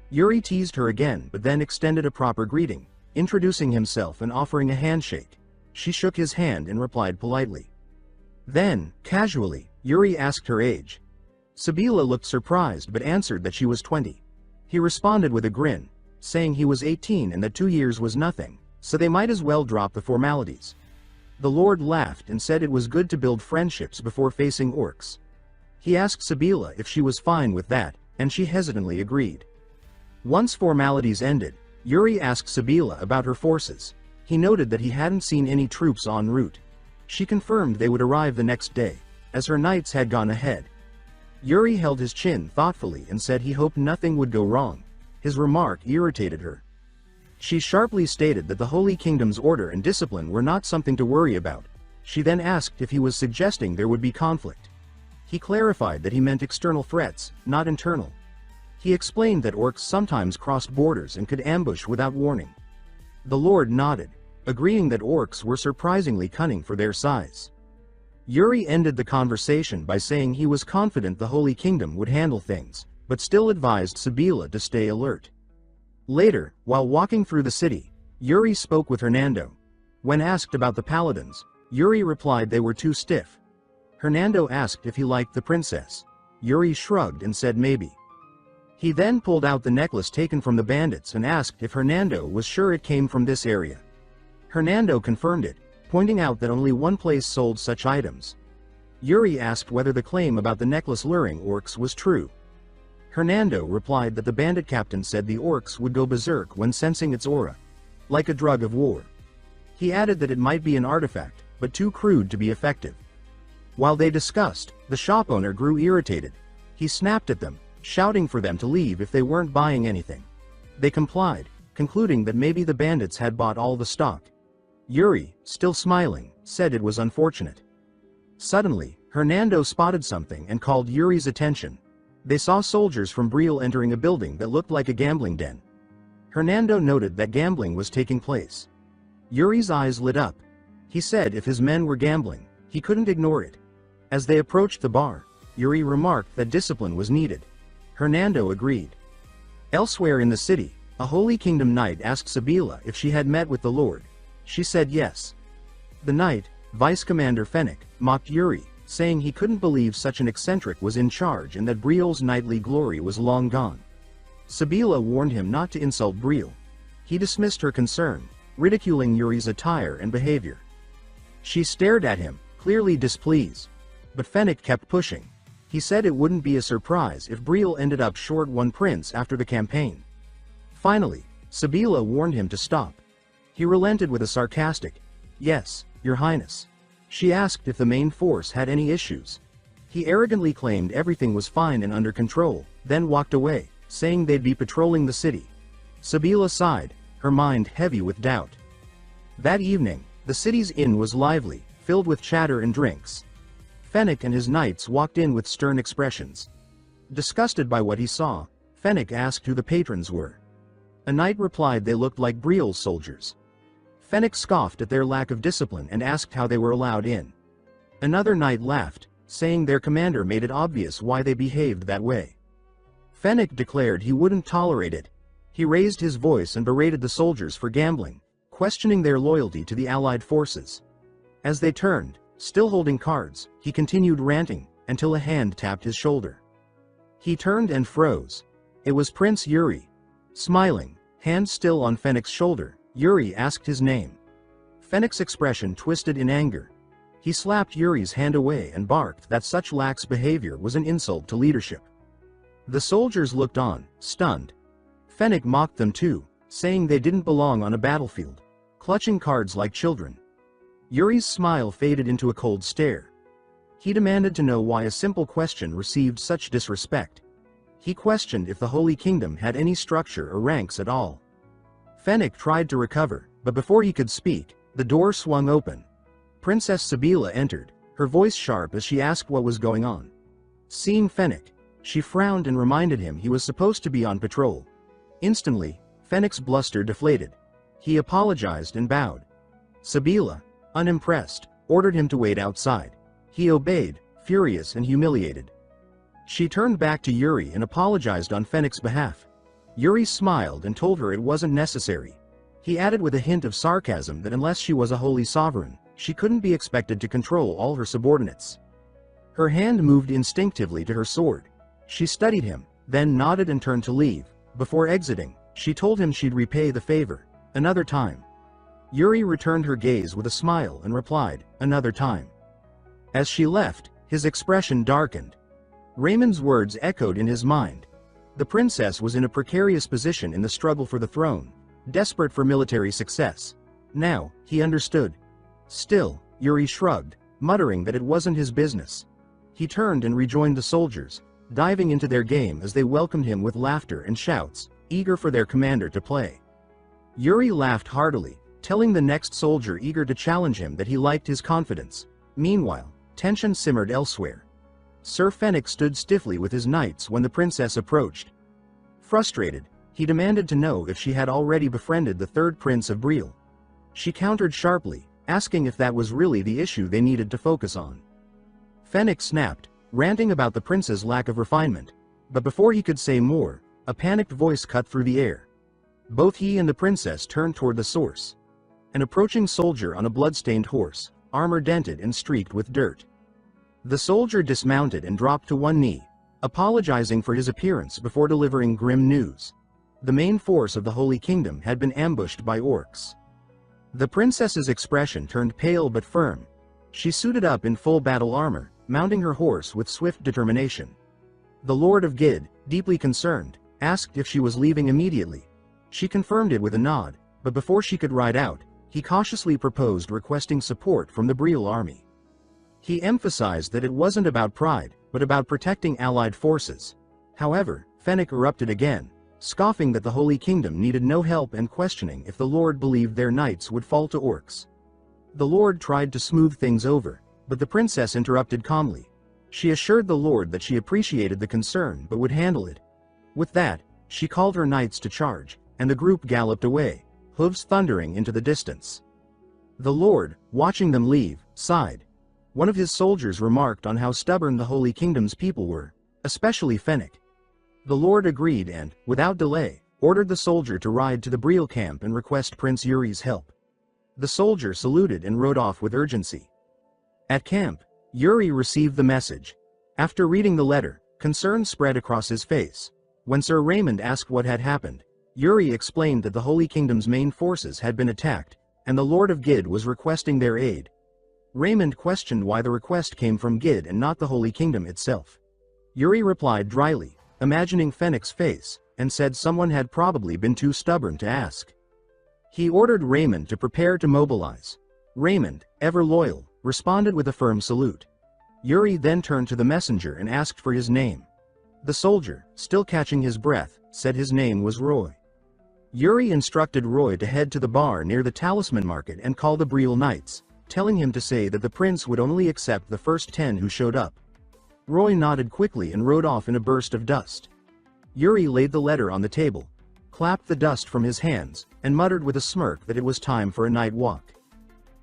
Yuri teased her again but then extended a proper greeting, introducing himself and offering a handshake. She shook his hand and replied politely. Then, casually, Yuri asked her age. Sibila looked surprised but answered that she was 20. He responded with a grin, saying he was 18 and that 2 years was nothing, so they might as well drop the formalities. The lord laughed and said it was good to build friendships before facing orcs. He asked Sibila if she was fine with that, and she hesitantly agreed. Once formalities ended, Yuri asked Sibila about her forces. He noted that he hadn't seen any troops en route. She confirmed they would arrive the next day, as her knights had gone ahead. Yuri held his chin thoughtfully and said he hoped nothing would go wrong. His remark irritated her. She sharply stated that the Holy Kingdom's order and discipline were not something to worry about. She then asked if he was suggesting there would be conflict. He clarified that he meant external threats, not internal. He explained that orcs sometimes crossed borders and could ambush without warning. The lord nodded, agreeing that orcs were surprisingly cunning for their size. Yuri ended the conversation by saying he was confident the Holy Kingdom would handle things, but still advised Sibila to stay alert. Later, while walking through the city, Yuri spoke with Hernando. When asked about the paladins, Yuri replied they were too stiff. Hernando asked if he liked the princess. Yuri shrugged and said maybe. He then pulled out the necklace taken from the bandits and asked if Hernando was sure it came from this area. Hernando confirmed it, pointing out that only one place sold such items. Yuri asked whether the claim about the necklace luring orcs was true. Hernando replied that the bandit captain said the orcs would go berserk when sensing its aura, like a drug of war. He added that it might be an artifact, but too crude to be effective. While they discussed, the shop owner grew irritated. He snapped at them, shouting for them to leave if they weren't buying anything. They complied, concluding that maybe the bandits had bought all the stock. Yuri, still smiling, said it was unfortunate. Suddenly, Hernando spotted something and called Yuri's attention. They saw soldiers from Brielle entering a building that looked like a gambling den. Hernando noted that gambling was taking place. Yuri's eyes lit up. He said if his men were gambling, he couldn't ignore it. As they approached the bar, Yuri remarked that discipline was needed. Hernando agreed. Elsewhere in the city, a Holy Kingdom knight asked Sabila if she had met with the Lord. She said yes. The knight, Vice Commander Fennec, mocked Yuri, saying he couldn't believe such an eccentric was in charge and that Brielle's knightly glory was long gone. Sabila warned him not to insult Brielle. He dismissed her concern, ridiculing Yuri's attire and behavior. She stared at him, clearly displeased. But Fennec kept pushing. He said it wouldn't be a surprise if Brielle ended up short one prince after the campaign. Finally, Sabila warned him to stop. He relented with a sarcastic, "Yes, Your Highness." She asked if the main force had any issues. He arrogantly claimed everything was fine and under control, then walked away, saying they'd be patrolling the city. Sabila sighed, her mind heavy with doubt. That evening, the city's inn was lively, filled with chatter and drinks. Fennec and his knights walked in with stern expressions. Disgusted by what he saw, Fennec asked who the patrons were. A knight replied they looked like Brielle's soldiers. Fennec scoffed at their lack of discipline and asked how they were allowed in. Another knight laughed, saying their commander made it obvious why they behaved that way. Fennec declared he wouldn't tolerate it. He raised his voice and berated the soldiers for gambling, questioning their loyalty to the Allied forces. As they turned, still holding cards, he continued ranting, until a hand tapped his shoulder. He turned and froze. It was Prince Yuri. Smiling, hand still on Fennec's shoulder, Yuri asked his name. Fennec's expression twisted in anger. He slapped Yuri's hand away and barked that such lax behavior was an insult to leadership. The soldiers looked on, stunned. Fennec mocked them too, saying they didn't belong on a battlefield, clutching cards like children. Yuri's smile faded into a cold stare. He demanded to know why a simple question received such disrespect. He questioned if the Holy Kingdom had any structure or ranks at all. Fennec tried to recover, but before he could speak, the door swung open. Princess Sabila entered, her voice sharp as she asked what was going on. Seeing Fennec, she frowned and reminded him he was supposed to be on patrol. Instantly, Fennec's bluster deflated. He apologized and bowed. Sabila, unimpressed, ordered him to wait outside. He obeyed, furious and humiliated. She turned back to Yuri and apologized on Fennec's behalf. Yuri smiled and told her it wasn't necessary. He added with a hint of sarcasm that unless she was a holy sovereign, she couldn't be expected to control all her subordinates. Her hand moved instinctively to her sword. She studied him, then nodded and turned to leave. Before exiting, she told him she'd repay the favor, another time. Yuri returned her gaze with a smile and replied, another time. As she left, his expression darkened. Raymond's words echoed in his mind. The princess was in a precarious position in the struggle for the throne, desperate for military success. Now, he understood. Still, Yuri shrugged, muttering that it wasn't his business. He turned and rejoined the soldiers, diving into their game as they welcomed him with laughter and shouts, eager for their commander to play. Yuri laughed heartily, telling the next soldier eager to challenge him that he liked his confidence. Meanwhile, tension simmered elsewhere. Sir Fennec stood stiffly with his knights when the princess approached. Frustrated, he demanded to know if she had already befriended the third prince of Brielle. She countered sharply, asking if that was really the issue they needed to focus on. Fennec snapped, ranting about the prince's lack of refinement. But before he could say more, a panicked voice cut through the air. Both he and the princess turned toward the source. An approaching soldier on a blood-stained horse, armor dented and streaked with dirt. The soldier dismounted and dropped to one knee, apologizing for his appearance before delivering grim news. The main force of the Holy Kingdom had been ambushed by orcs. The princess's expression turned pale but firm. She suited up in full battle armor, mounting her horse with swift determination. The Lord of Gid, deeply concerned, asked if she was leaving immediately. She confirmed it with a nod, but before she could ride out, he cautiously proposed requesting support from the Breel army. He emphasized that it wasn't about pride, but about protecting allied forces. However, Fennec erupted again, scoffing that the Holy Kingdom needed no help and questioning if the Lord believed their knights would fall to orcs. The Lord tried to smooth things over, but the princess interrupted calmly. She assured the Lord that she appreciated the concern but would handle it. With that, she called her knights to charge, and the group galloped away, hooves thundering into the distance. The Lord, watching them leave, sighed. One of his soldiers remarked on how stubborn the Holy Kingdom's people were, especially Fennec. The Lord agreed and, without delay, ordered the soldier to ride to the Breel camp and request Prince Yuri's help. The soldier saluted and rode off with urgency. At camp, Yuri received the message. After reading the letter, concern spread across his face. When Sir Raymond asked what had happened, Yuri explained that the Holy Kingdom's main forces had been attacked, and the Lord of Gid was requesting their aid. Raymond questioned why the request came from Gid and not the Holy Kingdom itself. Yuri replied dryly, imagining Fennec's face, and said someone had probably been too stubborn to ask. He ordered Raymond to prepare to mobilize. Raymond, ever loyal, responded with a firm salute. Yuri then turned to the messenger and asked for his name. The soldier, still catching his breath, said his name was Roy. Yuri instructed Roy to head to the bar near the Talisman Market and call the Breel Knights, telling him to say that the prince would only accept the first 10 who showed up. Roy nodded quickly and rode off in a burst of dust. Yuri laid the letter on the table, clapped the dust from his hands, and muttered with a smirk that it was time for a night walk.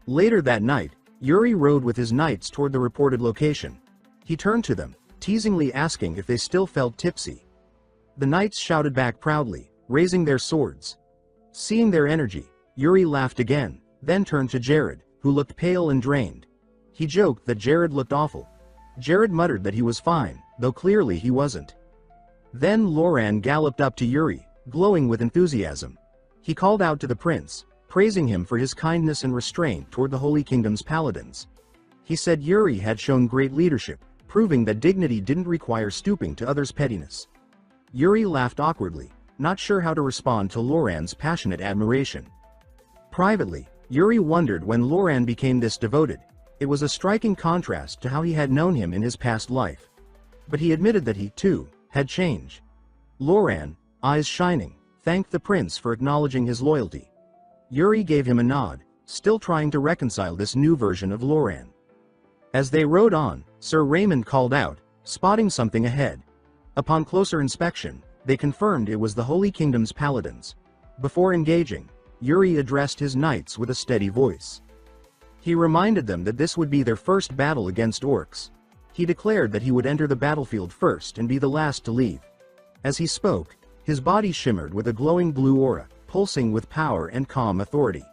Later that night, Yuri rode with his knights toward the reported location. He turned to them, teasingly asking if they still felt tipsy. The knights shouted back proudly, raising their swords. Seeing their energy, Yuri laughed again, then turned to Jared, who looked pale and drained. He joked that Jared looked awful. Jared muttered that he was fine, though clearly he wasn't. Then Loran galloped up to Yuri, glowing with enthusiasm. He called out to the prince, praising him for his kindness and restraint toward the Holy Kingdom's paladins. He said Yuri had shown great leadership, proving that dignity didn't require stooping to others' pettiness. Yuri laughed awkwardly, not sure how to respond to Loran's passionate admiration. Privately, Yuri wondered when Loran became this devoted. It was a striking contrast to how he had known him in his past life. But he admitted that he, too, had changed. Loran, eyes shining, thanked the prince for acknowledging his loyalty. Yuri gave him a nod, still trying to reconcile this new version of Loran. As they rode on, Sir Raymond called out, spotting something ahead. Upon closer inspection, they confirmed it was the Holy Kingdom's paladins. Before engaging, Yuri addressed his knights with a steady voice. He reminded them that this would be their first battle against orcs. He declared that he would enter the battlefield first and be the last to leave. As he spoke, his body shimmered with a glowing blue aura, pulsing with power and calm authority.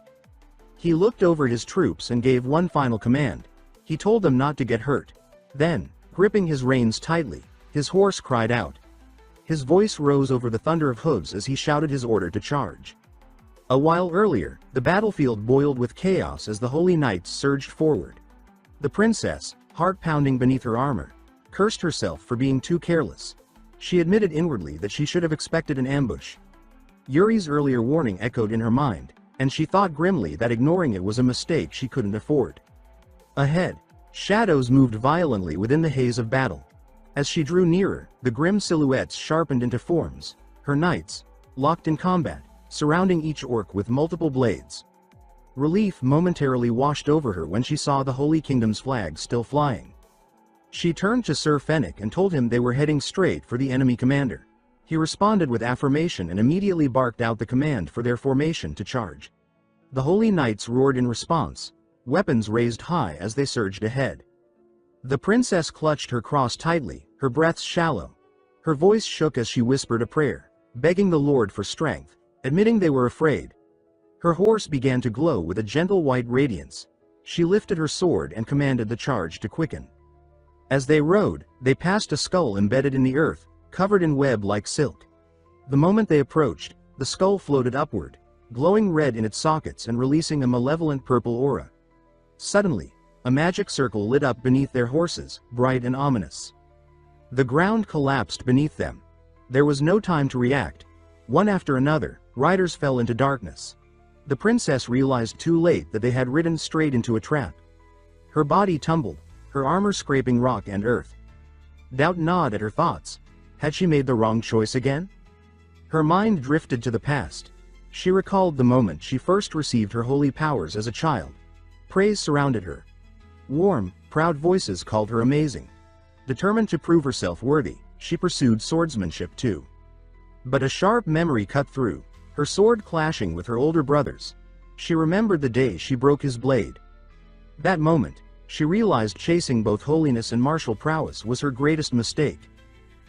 He looked over his troops and gave one final command. He told them not to get hurt. Then, gripping his reins tightly, his horse cried out. His voice rose over the thunder of hooves as he shouted his order to charge. A while earlier, the battlefield boiled with chaos as the Holy Knights surged forward. The princess, heart pounding beneath her armor, cursed herself for being too careless. She admitted inwardly that she should have expected an ambush. Yuri's earlier warning echoed in her mind, and she thought grimly that ignoring it was a mistake she couldn't afford. Ahead, shadows moved violently within the haze of battle. As she drew nearer, the grim silhouettes sharpened into forms, her knights, locked in combat, surrounding each orc with multiple blades. Relief momentarily washed over her when she saw the Holy Kingdom's flag still flying. She turned to Sir Fennec and told him they were heading straight for the enemy commander. He responded with affirmation and immediately barked out the command for their formation to charge. The Holy Knights roared in response, weapons raised high as they surged ahead. The princess clutched her cross tightly, her breaths shallow. Her voice shook as she whispered a prayer, begging the Lord for strength, admitting they were afraid. Her horse began to glow with a gentle white radiance. She lifted her sword and commanded the charge to quicken. As they rode, they passed a skull embedded in the earth, covered in web like silk. The moment they approached, the skull floated upward, glowing red in its sockets and releasing a malevolent purple aura. Suddenly, A magic circle lit up beneath their horses, bright and ominous. The ground collapsed beneath them. There was no time to react. One after another, riders fell into darkness. The princess realized too late that they had ridden straight into a trap. Her body tumbled, her armor scraping rock and earth. Doubt gnawed at her thoughts. Had she made the wrong choice again? Her mind drifted to the past. She recalled the moment she first received her holy powers as a child. Praise surrounded her. Warm, proud voices called her amazing. Determined to prove herself worthy, she pursued swordsmanship too. But a sharp memory cut through, her sword clashing with her older brother's. She remembered the day she broke his blade. That moment, she realized chasing both holiness and martial prowess was her greatest mistake.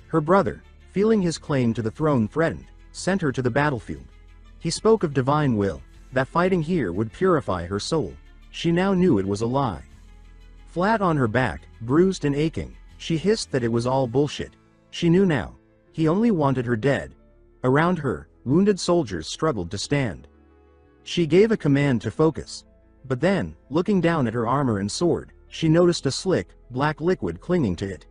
Her brother, feeling his claim to the throne threatened, sent her to the battlefield. He spoke of divine will, that fighting here would purify her soul. She now knew it was a lie. Flat on her back, bruised and aching, she hissed that it was all bullshit. She knew now. He only wanted her dead. Around her, wounded soldiers struggled to stand. She gave a command to focus. But then, looking down at her armor and sword, she noticed a slick, black liquid clinging to it.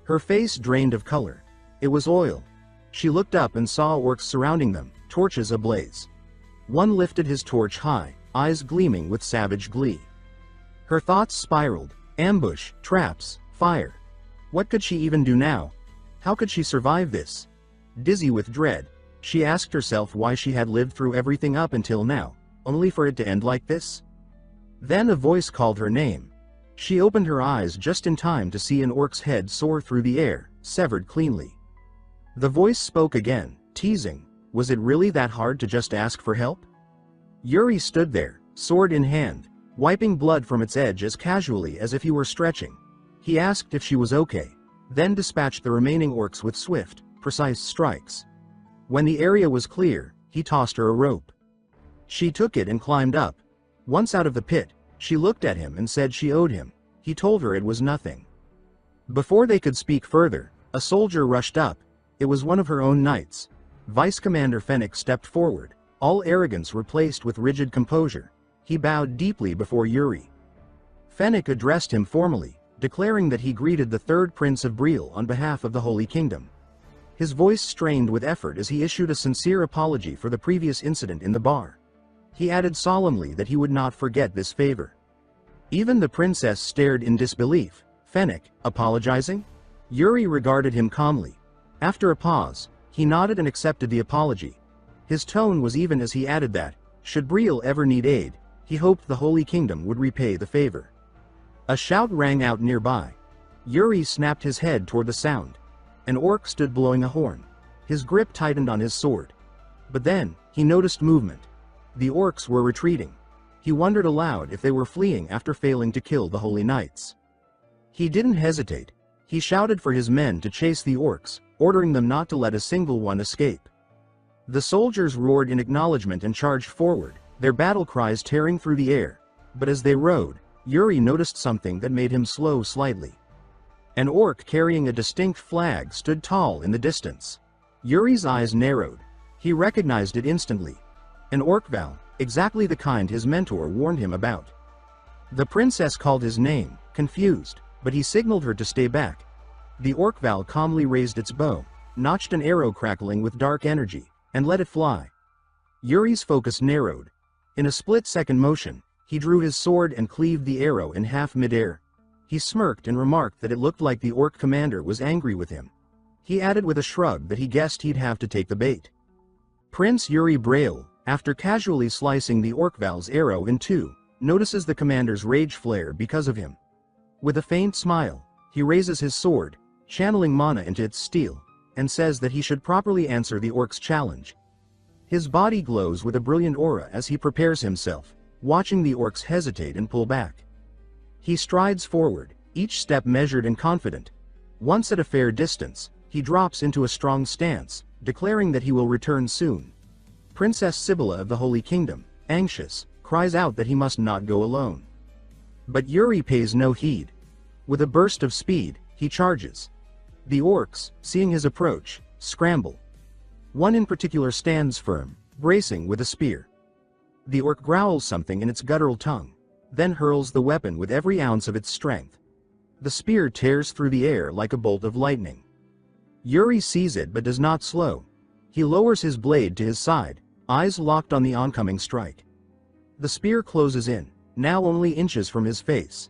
Her face drained of color. It was oil. She looked up and saw orcs surrounding them, torches ablaze. One lifted his torch high, eyes gleaming with savage glee. Her thoughts spiraled. Ambush, traps, fire. What could she even do now? How could she survive this? Dizzy with dread, she asked herself why she had lived through everything up until now, only for it to end like this. Then a voice called her name. She opened her eyes just in time to see an orc's head soar through the air, severed cleanly. The voice spoke again, teasing. Was it really that hard to just ask for help? Yuri stood there, sword in hand, wiping blood from its edge as casually as if he were stretching. He asked if she was okay, then dispatched the remaining orcs with swift, precise strikes. When the area was clear, he tossed her a rope. She took it and climbed up. Once out of the pit, she looked at him and said she owed him. He told her it was nothing. Before they could speak further, a soldier rushed up. It was one of her own knights. Vice Commander Fennec stepped forward, all arrogance replaced with rigid composure. He bowed deeply before Yuri. Fennec addressed him formally, declaring that he greeted the third Prince of Breel on behalf of the Holy Kingdom. His voice strained with effort as he issued a sincere apology for the previous incident in the bar. He added solemnly that he would not forget this favor. Even the princess stared in disbelief. Fennec, apologizing? Yuri regarded him calmly. After a pause, he nodded and accepted the apology. His tone was even as he added that, should Breel ever need aid, he hoped the Holy Kingdom would repay the favor. A shout rang out nearby. Yuri snapped his head toward the sound. An orc stood blowing a horn. His grip tightened on his sword. But then, he noticed movement. The orcs were retreating. He wondered aloud if they were fleeing after failing to kill the holy knights. He didn't hesitate. He shouted for his men to chase the orcs, ordering them not to let a single one escape. The soldiers roared in acknowledgement and charged forward, their battle cries tearing through the air. But as they rode, Yuri noticed something that made him slow slightly. An orc carrying a distinct flag stood tall in the distance. Yuri's eyes narrowed. He recognized it instantly. An orc-val, exactly the kind his mentor warned him about. The princess called his name, confused, but he signaled her to stay back. The orc-val calmly raised its bow, notched an arrow crackling with dark energy, and let it fly. Yuri's focus narrowed. In a split-second motion, he drew his sword and cleaved the arrow in half mid-air. He smirked and remarked that it looked like the orc commander was angry with him. He added with a shrug that he guessed he'd have to take the bait. Prince Yuri Braille, after casually slicing the orc-val's arrow in two, notices the commander's rage flare because of him. With a faint smile, he raises his sword, channeling mana into its steel, and says that he should properly answer the orc's challenge. His body glows with a brilliant aura as he prepares himself, watching the orcs hesitate and pull back. He strides forward, each step measured and confident. Once at a fair distance, he drops into a strong stance, declaring that he will return soon. Princess Sibylla of the Holy Kingdom, anxious, cries out that he must not go alone. But Yuri pays no heed. With a burst of speed, he charges. The orcs, seeing his approach, scramble. One in particular stands firm, bracing with a spear. The orc growls something in its guttural tongue. then hurls the weapon with every ounce of its strength. The spear tears through the air like a bolt of lightning. Yuri sees it but does not slow. He lowers his blade to his side, eyes locked on the oncoming strike. The spear closes in, now only inches from his face.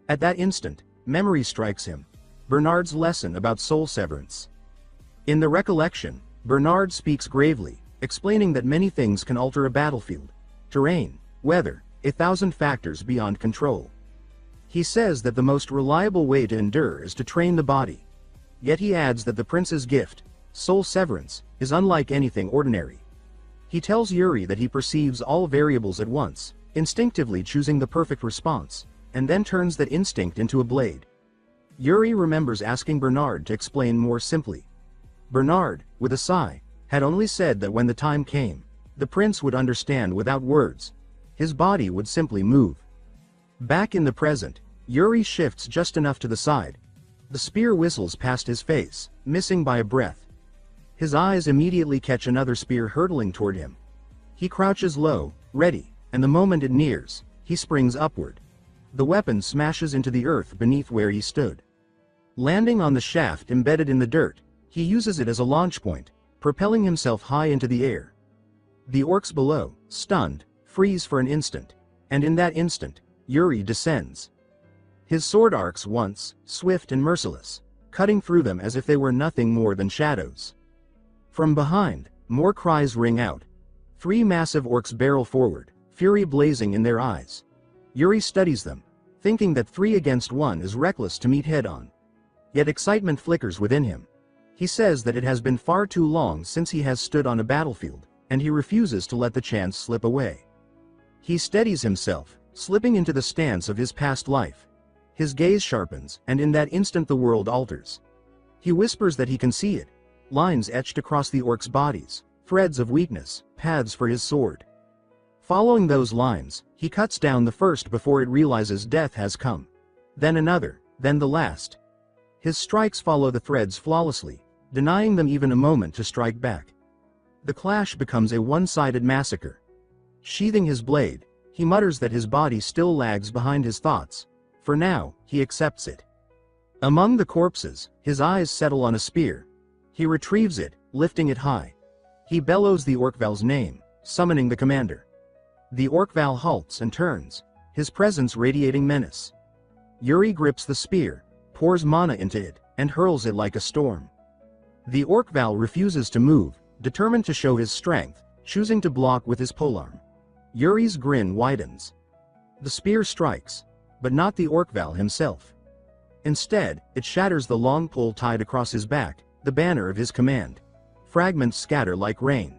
At that instant, memory strikes him. Bernard's lesson about soul severance. In the recollection, Bernard speaks gravely, explaining that many things can alter a battlefield. Terrain, weather, 1,000 factors beyond control. He says that the most reliable way to endure is to train the body. Yet he adds that the prince's gift, soul severance, is unlike anything ordinary. He tells Yuri that he perceives all variables at once, instinctively choosing the perfect response, and then turns that instinct into a blade. Yuri remembers asking Bernard to explain more simply. Bernard, with a sigh, had only said that when the time came, the prince would understand without words. His body would simply move. Back in the present, Yuri shifts just enough to the side. The spear whistles past his face, missing by a breath. His eyes immediately catch another spear hurtling toward him. He crouches low, ready, and the moment it nears, he springs upward. The weapon smashes into the earth beneath where he stood. Landing on the shaft embedded in the dirt, he uses it as a launch point, propelling himself high into the air. The orcs below, stunned, freeze for an instant, and in that instant, Yuri descends. His sword arcs once, swift and merciless, cutting through them as if they were nothing more than shadows. From behind, more cries ring out. 3 massive orcs barrel forward, fury blazing in their eyes. Yuri studies them, thinking that 3 against 1 is reckless to meet head-on. Yet excitement flickers within him. He says that it has been far too long since he has stood on a battlefield, and he refuses to let the chance slip away. He steadies himself, slipping into the stance of his past life. His gaze sharpens, and in that instant the world alters. He whispers that he can see it. Lines etched across the orcs' bodies, threads of weakness, paths for his sword. Following those lines, he cuts down the first before it realizes death has come. Then another, then the last. His strikes follow the threads flawlessly, denying them even a moment to strike back. The clash becomes a one-sided massacre. Sheathing his blade, he mutters that his body still lags behind his thoughts. For now, he accepts it. Among the corpses, his eyes settle on a spear. He retrieves it, lifting it high. He bellows the Orcval's name, summoning the commander. The Orcval halts and turns, his presence radiating menace. Yuri grips the spear, pours mana into it, and hurls it like a storm. The Orcval refuses to move, determined to show his strength, choosing to block with his polearm. Yuri's grin widens. The spear strikes, but not the Orcval himself. Instead, it shatters the long pole tied across his back, the banner of his command. Fragments scatter like rain.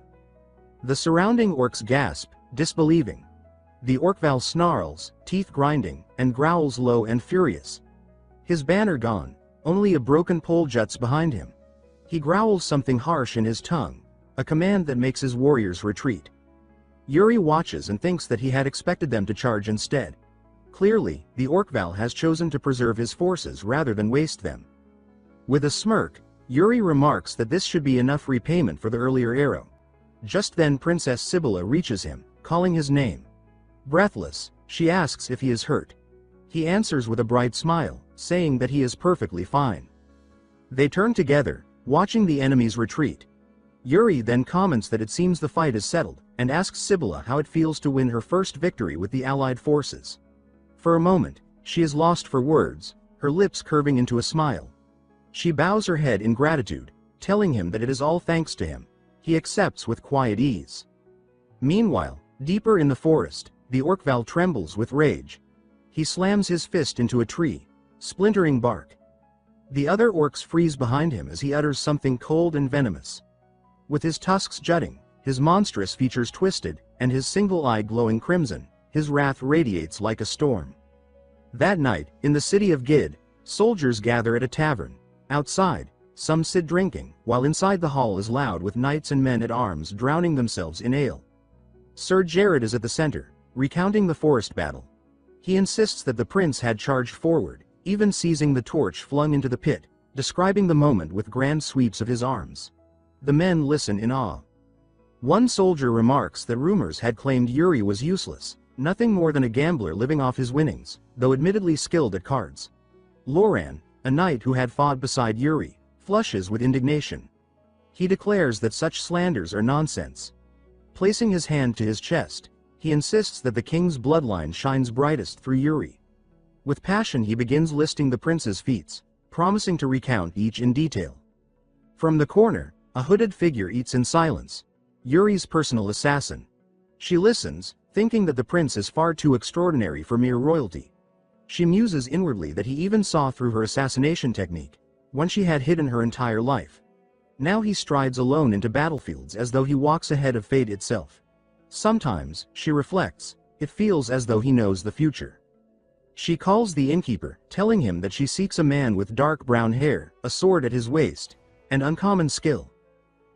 The surrounding orcs gasp, disbelieving. The Orcval snarls, teeth grinding, and growls low and furious. His banner gone, only a broken pole juts behind him. He growls something harsh in his tongue, a command that makes his warriors retreat. Yuri watches and thinks that he had expected them to charge instead. Clearly, the Orcval has chosen to preserve his forces rather than waste them. With a smirk, Yuri remarks that this should be enough repayment for the earlier arrow. Just then Princess Sibylla reaches him, calling his name. Breathless, she asks if he is hurt. He answers with a bright smile, saying that he is perfectly fine. They turn together, watching the enemy's retreat. Yuri then comments that it seems the fight is settled, and asks Sibylla how it feels to win her first victory with the allied forces. For a moment, she is lost for words, her lips curving into a smile. She bows her head in gratitude, telling him that it is all thanks to him. He accepts with quiet ease. Meanwhile, deeper in the forest, the Orcval trembles with rage. He slams his fist into a tree, splintering bark. The other orcs freeze behind him as he utters something cold and venomous. With his tusks jutting, his monstrous features twisted, and his single eye glowing crimson, his wrath radiates like a storm. That night, in the city of Gid, soldiers gather at a tavern. Outside, some sit drinking, while inside the hall is loud with knights and men-at-arms drowning themselves in ale. Sir Jared is at the center, recounting the forest battle. He insists that the prince had charged forward, even seizing the torch flung into the pit, describing the moment with grand sweeps of his arms. The men listen in awe. One soldier remarks that rumors had claimed Yuri was useless, nothing more than a gambler living off his winnings, though admittedly skilled at cards. Loran, a knight who had fought beside Yuri, flushes with indignation. He declares that such slanders are nonsense. Placing his hand to his chest, he insists that the king's bloodline shines brightest through Yuri. With passion he begins listing the prince's feats, promising to recount each in detail. From the corner, a hooded figure eats in silence, Yuri's personal assassin. She listens, thinking that the prince is far too extraordinary for mere royalty. She muses inwardly that he even saw through her assassination technique, one she had hidden her entire life. Now he strides alone into battlefields as though he walks ahead of fate itself. Sometimes, she reflects, it feels as though he knows the future. She calls the innkeeper, telling him that she seeks a man with dark brown hair, a sword at his waist, and uncommon skill.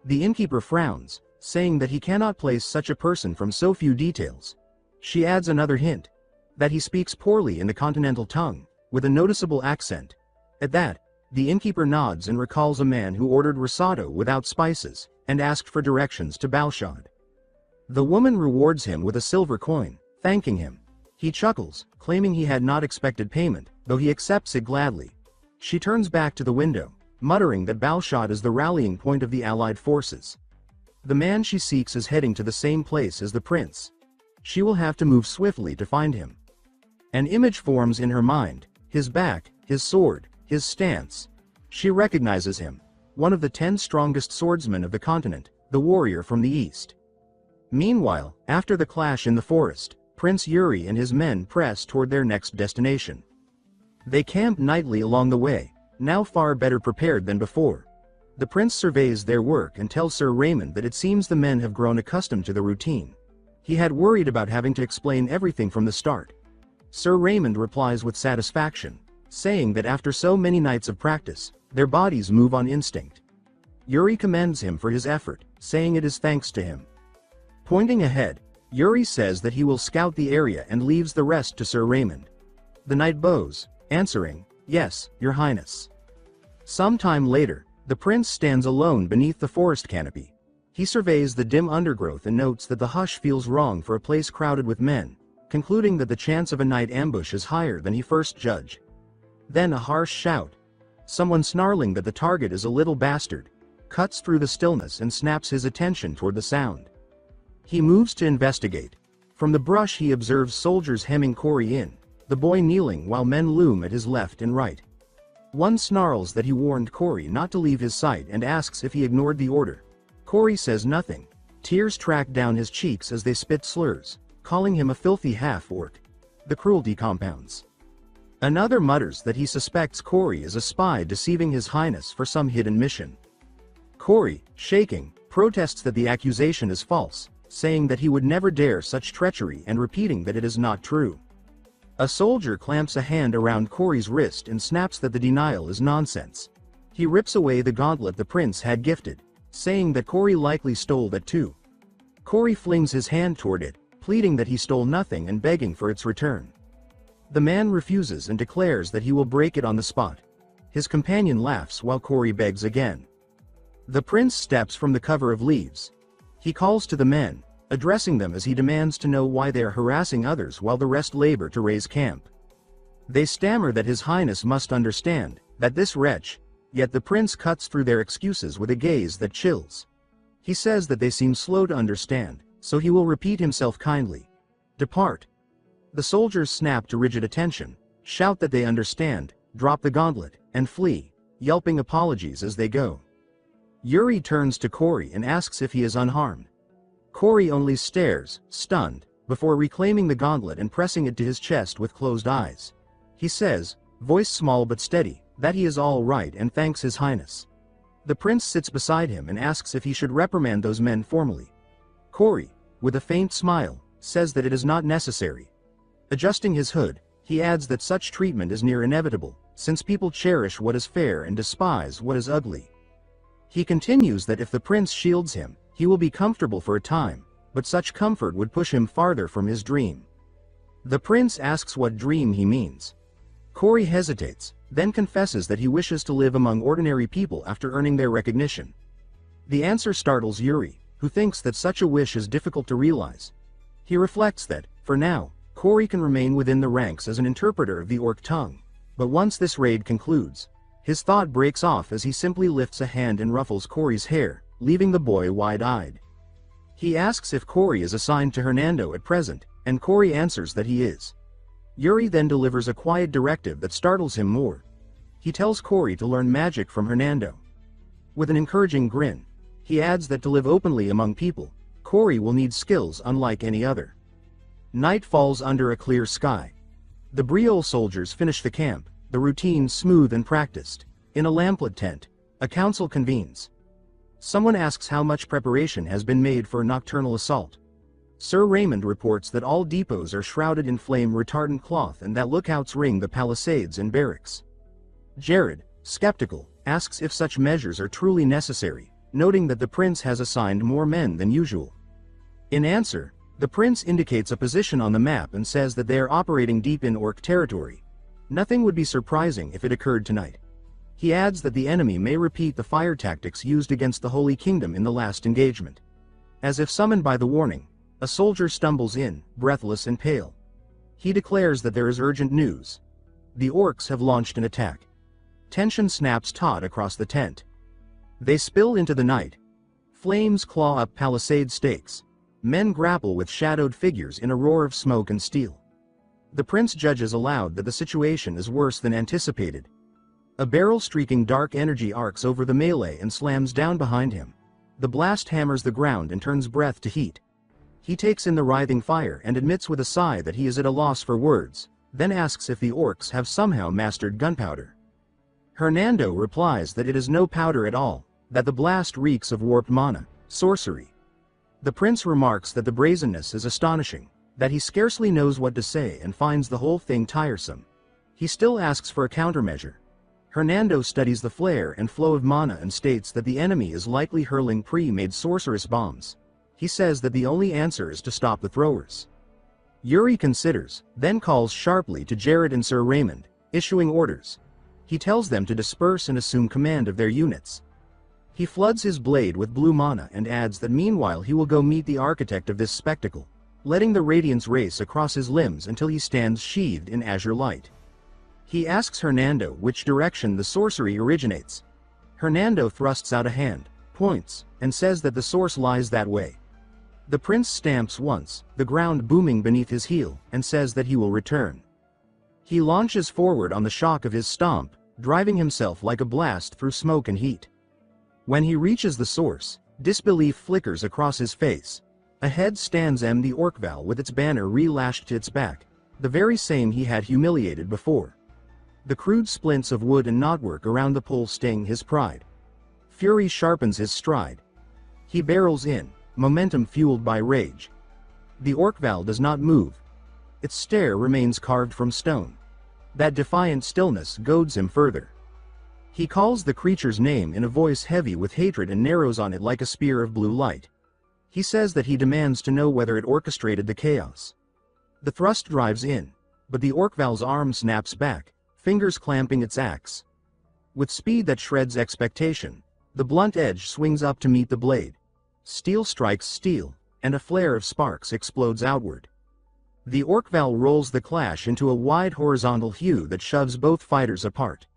The innkeeper frowns, saying that he cannot place such a person from so few details. She adds another hint, that he speaks poorly in the continental tongue, with a noticeable accent. At that, the innkeeper nods and recalls a man who ordered risotto without spices, and asked for directions to Balshad. The woman rewards him with a silver coin, thanking him. He chuckles, claiming he had not expected payment, though he accepts it gladly. She turns back to the window, muttering that Balshad is the rallying point of the allied forces. The man she seeks is heading to the same place as the prince. She will have to move swiftly to find him. An image forms in her mind, his back, his sword, his stance. She recognizes him, one of the 10 strongest swordsmen of the continent, the warrior from the east. Meanwhile, after the clash in the forest, Prince Yuri and his men press toward their next destination. They camp nightly along the way, now far better prepared than before. The prince surveys their work and tells Sir Raymond that it seems the men have grown accustomed to the routine. He had worried about having to explain everything from the start. Sir Raymond replies with satisfaction, saying that after so many nights of practice, their bodies move on instinct. Yuri commends him for his effort, saying it is thanks to him. Pointing ahead, Yuri says that he will scout the area and leaves the rest to Sir Raymond. The knight bows, answering, "Yes, your highness." Some time later, the prince stands alone beneath the forest canopy. He surveys the dim undergrowth and notes that the hush feels wrong for a place crowded with men, concluding that the chance of a night ambush is higher than he first judged. Then a harsh shout, someone snarling that the target is a little bastard, cuts through the stillness and snaps his attention toward the sound. He moves to investigate. From the brush he observes soldiers hemming Cory in, the boy kneeling while men loom at his left and right. One snarls that he warned Cory not to leave his sight and asks if he ignored the order. Cory says nothing. Tears track down his cheeks as they spit slurs, calling him a filthy half-orc. The cruelty compounds. Another mutters that he suspects Cory is a spy deceiving his highness for some hidden mission. Cory, shaking, protests that the accusation is false, saying that he would never dare such treachery and repeating that it is not true. A soldier clamps a hand around Cory's wrist and snaps that the denial is nonsense. He rips away the gauntlet the prince had gifted, saying that Cory likely stole that too. Cory flings his hand toward it, pleading that he stole nothing and begging for its return. The man refuses and declares that he will break it on the spot. His companion laughs while Cory begs again. The prince steps from the cover of leaves. He calls to the men, addressing them as he demands to know why they are harassing others while the rest labor to raise camp. They stammer that his highness must understand, that this wretch, yet the prince cuts through their excuses with a gaze that chills. He says that they seem slow to understand, so he will repeat himself kindly. Depart. The soldiers snap to rigid attention, shout that they understand, drop the gauntlet, and flee, yelping apologies as they go. Yuri turns to Cory and asks if he is unharmed. Cory only stares, stunned, before reclaiming the gauntlet and pressing it to his chest with closed eyes. He says, voice small but steady, that he is all right and thanks his highness. The prince sits beside him and asks if he should reprimand those men formally. Cory, with a faint smile, says that it is not necessary. Adjusting his hood, he adds that such treatment is near inevitable, since people cherish what is fair and despise what is ugly. He continues that if the prince shields him, he will be comfortable for a time, but such comfort would push him farther from his dream. The prince asks what dream he means. Cory hesitates, then confesses that he wishes to live among ordinary people after earning their recognition. The answer startles Yuri, who thinks that such a wish is difficult to realize. He reflects that, For now, Cory can remain within the ranks as an interpreter of the orc tongue. But once this raid concludes, his thought breaks off as he simply lifts a hand and ruffles Cory's hair, leaving the boy wide-eyed. He asks if Cory is assigned to Hernando at present, and Cory answers that he is. Yuri then delivers a quiet directive that startles him more. He tells Cory to learn magic from Hernando. With an encouraging grin, he adds that to live openly among people, Cory will need skills unlike any other. Night falls under a clear sky. The Briol soldiers finish the camp, the routine smooth and practiced. In a lamplit tent, a council convenes. Someone asks how much preparation has been made for a nocturnal assault. Sir Raymond reports that all depots are shrouded in flame-retardant cloth and that lookouts ring the palisades and barracks. Jared, skeptical, asks if such measures are truly necessary, noting that the prince has assigned more men than usual. In answer, the prince indicates a position on the map and says that they are operating deep in orc territory. Nothing would be surprising if it occurred tonight. He adds that the enemy may repeat the fire tactics used against the Holy Kingdom in the last engagement. As if summoned by the warning, a soldier stumbles in, breathless and pale. He declares that there is urgent news. The orcs have launched an attack. Tension snaps taut across the tent. They spill into the night. Flames claw up palisade stakes. Men grapple with shadowed figures in a roar of smoke and steel. The prince judges aloud that the situation is worse than anticipated. A barrel streaking dark energy arcs over the melee and slams down behind him. The blast hammers the ground and turns breath to heat. He takes in the writhing fire and admits with a sigh that he is at a loss for words, then asks if the orcs have somehow mastered gunpowder. Hernando replies that it is no powder at all, that the blast reeks of warped mana, sorcery. The prince remarks that the brazenness is astonishing, that he scarcely knows what to say and finds the whole thing tiresome. He still asks for a countermeasure. Hernando studies the flare and flow of mana and states that the enemy is likely hurling pre-made sorceress bombs. He says that the only answer is to stop the throwers. Yuri considers, then calls sharply to Jared and Sir Raymond, issuing orders. He tells them to disperse and assume command of their units. He floods his blade with blue mana and adds that meanwhile he will go meet the architect of this spectacle, letting the radiance race across his limbs until he stands sheathed in azure light. He asks Hernando which direction the sorcery originates. Hernando thrusts out a hand, points, and says that the source lies that way. The prince stamps once, the ground booming beneath his heel, and says that he will return. He launches forward on the shock of his stomp, driving himself like a blast through smoke and heat. When he reaches the source, disbelief flickers across his face. Ahead stands the Orcval with its banner re-lashed to its back, the very same he had humiliated before. The crude splints of wood and knotwork around the pole sting his pride. Fury sharpens his stride. He barrels in, momentum fueled by rage. The Orcval does not move. Its stare remains carved from stone. That defiant stillness goads him further. He calls the creature's name in a voice heavy with hatred and narrows on it like a spear of blue light. He says that he demands to know whether it orchestrated the chaos. The thrust drives in, but the Orcval's arm snaps back, fingers clamping its axe. With speed that shreds expectation, the blunt edge swings up to meet the blade. Steel strikes steel, and a flare of sparks explodes outward. The Orcval rolls the clash into a wide horizontal hew that shoves both fighters apart.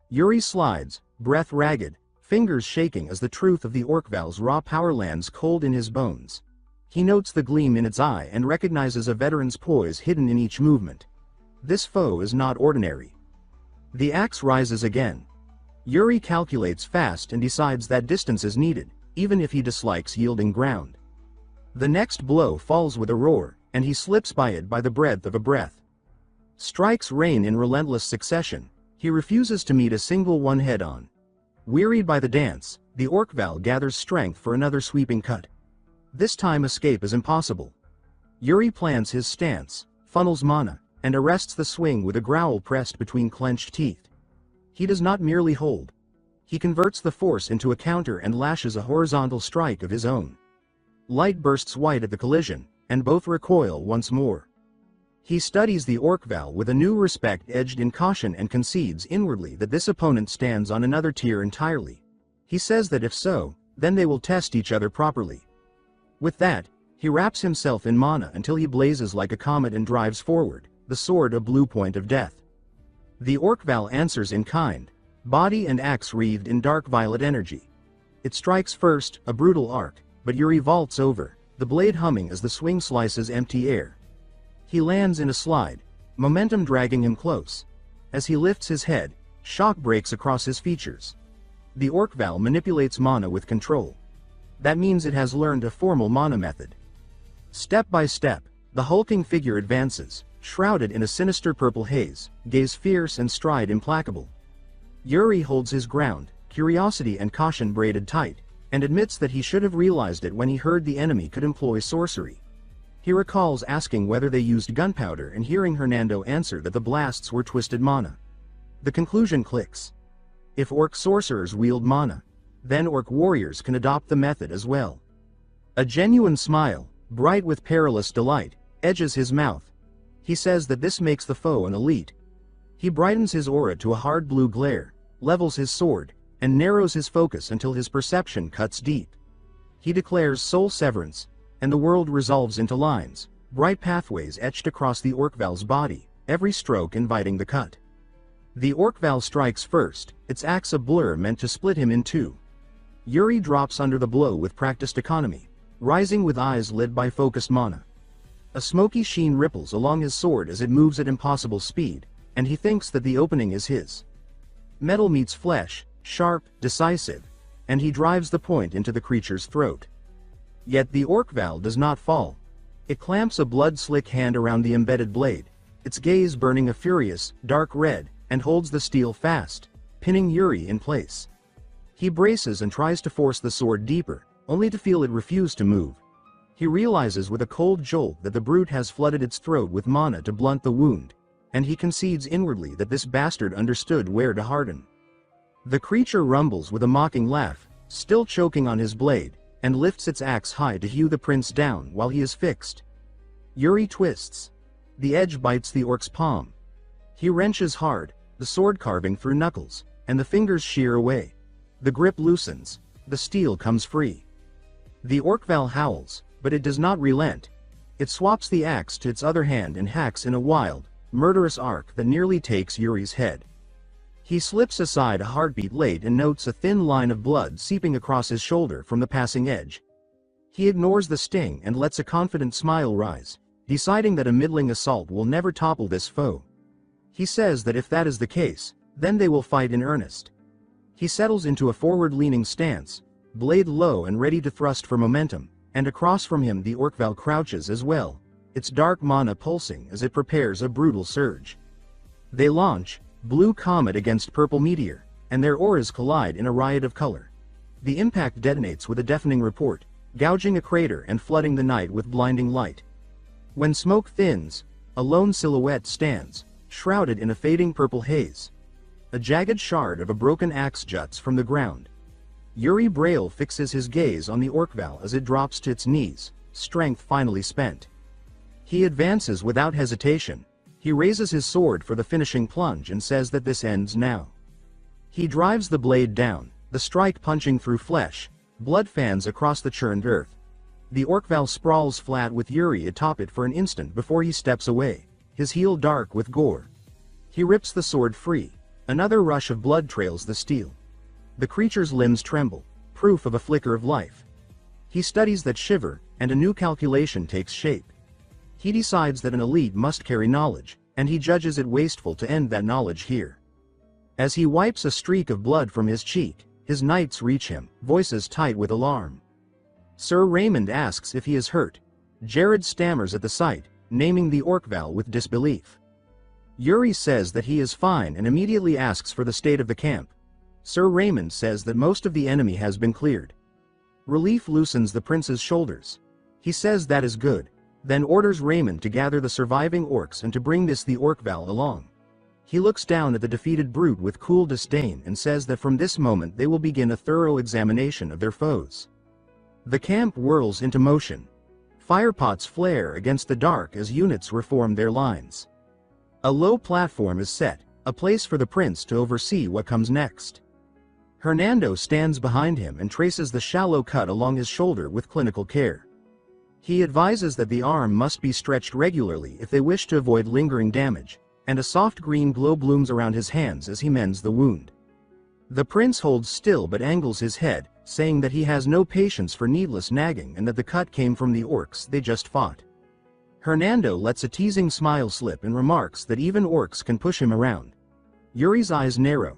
Yuri slides, breath ragged, fingers shaking as the truth of the Orcval's raw power lands cold in his bones. He notes the gleam in its eye and recognizes a veteran's poise hidden in each movement. This foe is not ordinary. The axe rises again. Yuri calculates fast and decides that distance is needed, even if he dislikes yielding ground. The next blow falls with a roar, and he slips by it by the breadth of a breath. Strikes rain in relentless succession. He refuses to meet a single one head-on. Wearied by the dance, the Orcval gathers strength for another sweeping cut. This time escape is impossible. Yuri plans his stance, funnels mana, and arrests the swing with a growl pressed between clenched teeth. He does not merely hold. He converts the force into a counter and lashes a horizontal strike of his own. Light bursts white at the collision, and both recoil once more. He studies the Orcval with a new respect edged in caution and concedes inwardly that this opponent stands on another tier entirely. He says that if so, then they will test each other properly. With that, He wraps himself in mana until he blazes like a comet and drives forward, the sword a blue point of death. The Orc-Val answers in kind, body and axe wreathed in dark violet energy. It strikes first, a brutal arc, but Yuri vaults over, the blade humming as the swing slices empty air. He lands in a slide, momentum dragging him close. As he lifts his head, shock breaks across his features. The Orc-Val manipulates mana with control. That means it has learned a formal mana method. Step by step, the hulking figure advances, shrouded in a sinister purple haze, gaze fierce and stride implacable. Yuri holds his ground, curiosity and caution braided tight, and admits that he should have realized it when he heard the enemy could employ sorcery. He recalls asking whether they used gunpowder and hearing Hernando answer that the blasts were twisted mana. The conclusion clicks. If orc sorcerers wield mana, then orc warriors can adopt the method as well. A genuine smile, bright with perilous delight, edges his mouth. He says that this makes the foe an elite. He brightens his aura to a hard blue glare, levels his sword, and narrows his focus until his perception cuts deep. He declares soul severance, and the world resolves into lines, bright pathways etched across the Orc-Val's body, every stroke inviting the cut. The Orc-Val strikes first, its axe a blur meant to split him in two. Yuri drops under the blow with practiced economy, rising with eyes lit by focused mana. A smoky sheen ripples along his sword as it moves at impossible speed, and he thinks that the opening is his. Metal meets flesh, sharp, decisive, and he drives the point into the creature's throat. Yet the Orc-Val does not fall. It clamps a blood-slick hand around the embedded blade, its gaze burning a furious, dark red, and holds the steel fast, pinning Yuri in place. He braces and tries to force the sword deeper, only to feel it refuse to move. He realizes with a cold jolt that the brute has flooded its throat with mana to blunt the wound, and he concedes inwardly that this bastard understood where to harden. The creature rumbles with a mocking laugh, still choking on his blade, and lifts its axe high to hew the prince down while he is fixed. Yuri twists. The edge bites the orc's palm. He wrenches hard, the sword carving through knuckles, and the fingers shear away. The grip loosens, the steel comes free. The Orc-Val howls, but it does not relent. It swaps the axe to its other hand and hacks in a wild, murderous arc that nearly takes Yuri's head. He slips aside a heartbeat late and notes a thin line of blood seeping across his shoulder from the passing edge. He ignores the sting and lets a confident smile rise, deciding that a middling assault will never topple this foe. He says that if that is the case, then they will fight in earnest. He settles into a forward-leaning stance, blade low and ready to thrust for momentum, and across from him the Orc-Val crouches as well, its dark mana pulsing as it prepares a brutal surge. They launch, blue comet against purple meteor, and their auras collide in a riot of color. The impact detonates with a deafening report, gouging a crater and flooding the night with blinding light. When smoke thins, a lone silhouette stands, shrouded in a fading purple haze. A jagged shard of a broken axe juts from the ground. Yuri Braille fixes his gaze on the Orc-Val as it drops to its knees, strength finally spent. He advances without hesitation. He raises his sword for the finishing plunge and says that this ends now. He drives the blade down, the strike punching through flesh, blood fans across the churned earth. The Orc-Val sprawls flat with Yuri atop it for an instant before he steps away, his heel dark with gore. He rips the sword free. Another rush of blood trails the steel. The creature's limbs tremble, proof of a flicker of life. He studies that shiver, and a new calculation takes shape. He decides that an elite must carry knowledge, and he judges it wasteful to end that knowledge here. As he wipes a streak of blood from his cheek, his knights reach him, voices tight with alarm. Sir Raymond asks if he is hurt. Jared stammers at the sight, naming the Orc-Val with disbelief. Yuri says that he is fine and immediately asks for the state of the camp. Sir Raymond says that most of the enemy has been cleared. Relief loosens the prince's shoulders. He says that is good, then orders Raymond to gather the surviving orcs and to bring the Orc-Val along. He looks down at the defeated brute with cool disdain and says that from this moment they will begin a thorough examination of their foes. The camp whirls into motion. Firepots flare against the dark as units reform their lines. A low platform is set, a place for the prince to oversee what comes next. Hernando stands behind him and traces the shallow cut along his shoulder with clinical care. He advises that the arm must be stretched regularly if they wish to avoid lingering damage, and a soft green glow blooms around his hands as he mends the wound. The prince holds still but angles his head, saying that he has no patience for needless nagging and that the cut came from the orcs they just fought. Hernando lets a teasing smile slip and remarks that even orcs can push him around. Yuri's eyes narrow.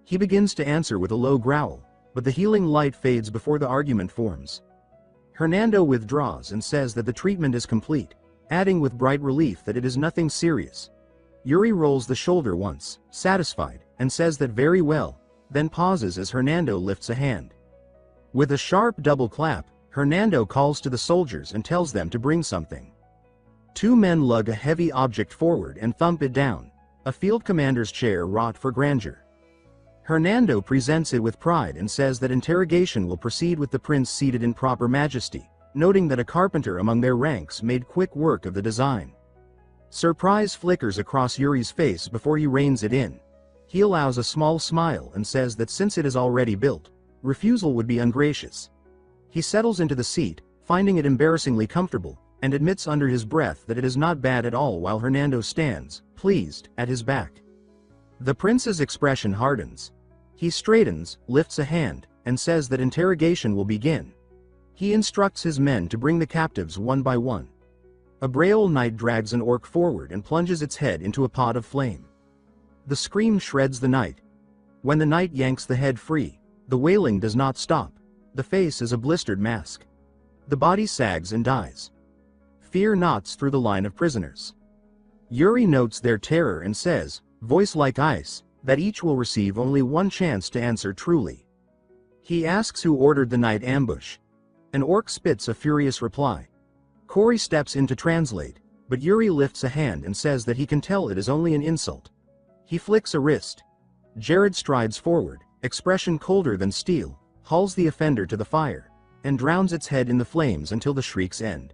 He begins to answer with a low growl, but the healing light fades before the argument forms. Hernando withdraws and says that the treatment is complete, adding with bright relief that it is nothing serious. Yuri rolls the shoulder once, satisfied, and says that very well, then pauses as Hernando lifts a hand. With a sharp double clap, Hernando calls to the soldiers and tells them to bring something. Two men lug a heavy object forward and thump it down, a field commander's chair wrought for grandeur. Hernando presents it with pride and says that interrogation will proceed with the prince seated in proper majesty, noting that a carpenter among their ranks made quick work of the design. Surprise flickers across Yuri's face before he reins it in. He allows a small smile and says that since it is already built, refusal would be ungracious. He settles into the seat, finding it embarrassingly comfortable, and admits under his breath that it is not bad at all while Hernando stands, pleased, at his back. The prince's expression hardens. He straightens, lifts a hand, and says that interrogation will begin. He instructs his men to bring the captives one by one. A Braille knight drags an orc forward and plunges its head into a pot of flame. The scream shreds the knight. When the knight yanks the head free, the wailing does not stop. The face is a blistered mask. The body sags and dies. Fear knots through the line of prisoners. Yuri notes their terror and says, voice like ice, that each will receive only one chance to answer truly. He asks who ordered the night ambush. An orc spits a furious reply. Cory steps in to translate, but Yuri lifts a hand and says that he can tell it is only an insult. He flicks a wrist. Jared strides forward, expression colder than steel, hauls the offender to the fire, and drowns its head in the flames until the shrieks end.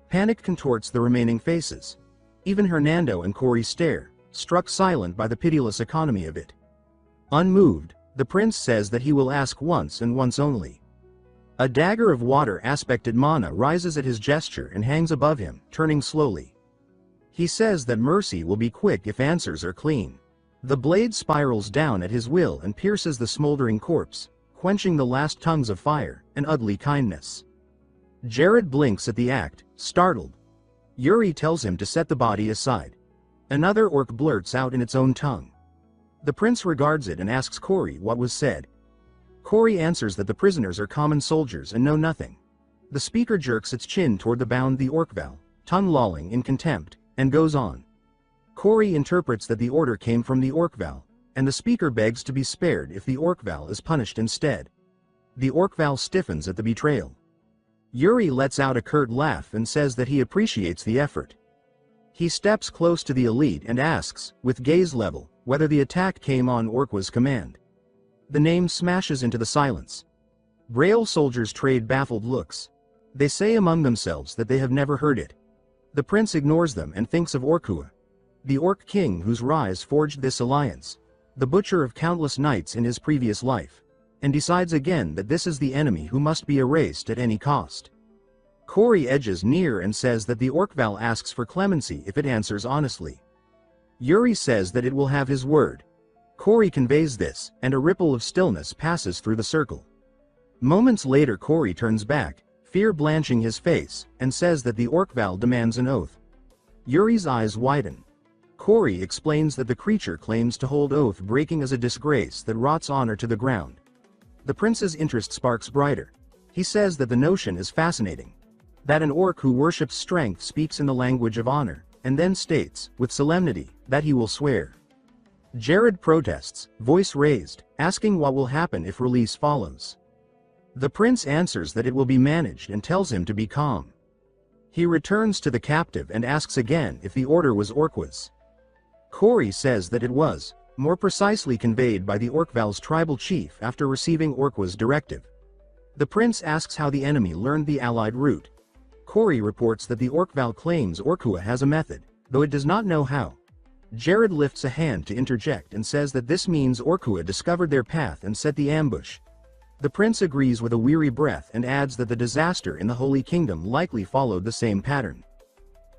Panic contorts the remaining faces. Even Hernando and Cory stare, struck silent by the pitiless economy of it. Unmoved, the prince says that he will ask once and once only. A dagger of water aspected mana rises at his gesture and hangs above him, turning slowly. He says that mercy will be quick if answers are clean. The blade spirals down at his will and pierces the smoldering corpse, quenching the last tongues of fire, an ugly kindness. Jared blinks at the act, startled. Yuri tells him to set the body aside. Another orc blurts out in its own tongue. The prince regards it and asks Cory what was said. Cory answers that the prisoners are common soldiers and know nothing. The speaker jerks its chin toward the bound the orcval, tongue lolling in contempt, and goes on. Cory interprets that the order came from the orcval, and the speaker begs to be spared if the orcval is punished instead. The orcval stiffens at the betrayal. Yuri lets out a curt laugh and says that he appreciates the effort. He steps close to the elite and asks, with gaze level, whether the attack came on Orqua's command. The name smashes into the silence. Braille soldiers trade baffled looks. They say among themselves that they have never heard it. The prince ignores them and thinks of Orkua, the orc king whose rise forged this alliance, the butcher of countless knights in his previous life, and decides again that this is the enemy who must be erased at any cost. Cory edges near and says that the orcval asks for clemency if it answers honestly. Yuri says that it will have his word. Cory conveys this, and a ripple of stillness passes through the circle. Moments later Cory turns back, fear blanching his face, and says that the orcval demands an oath. Yuri's eyes widen. Cory explains that the creature claims to hold oath breaking as a disgrace that rots honor to the ground. The prince's interest sparks brighter. He says that the notion is fascinating. That an orc who worships strength speaks in the language of honor, and then states, with solemnity, that he will swear. Jared protests, voice raised, asking what will happen if release follows. The prince answers that it will be managed and tells him to be calm. He returns to the captive and asks again if the order was Orqua's. Cory says that it was, more precisely conveyed by the orcval's tribal chief after receiving Orqua's directive. The prince asks how the enemy learned the allied route. Cory reports that the orcval claims Orkua has a method, though it does not know how. Jared lifts a hand to interject and says that this means Orkua discovered their path and set the ambush. The prince agrees with a weary breath and adds that the disaster in the Holy Kingdom likely followed the same pattern.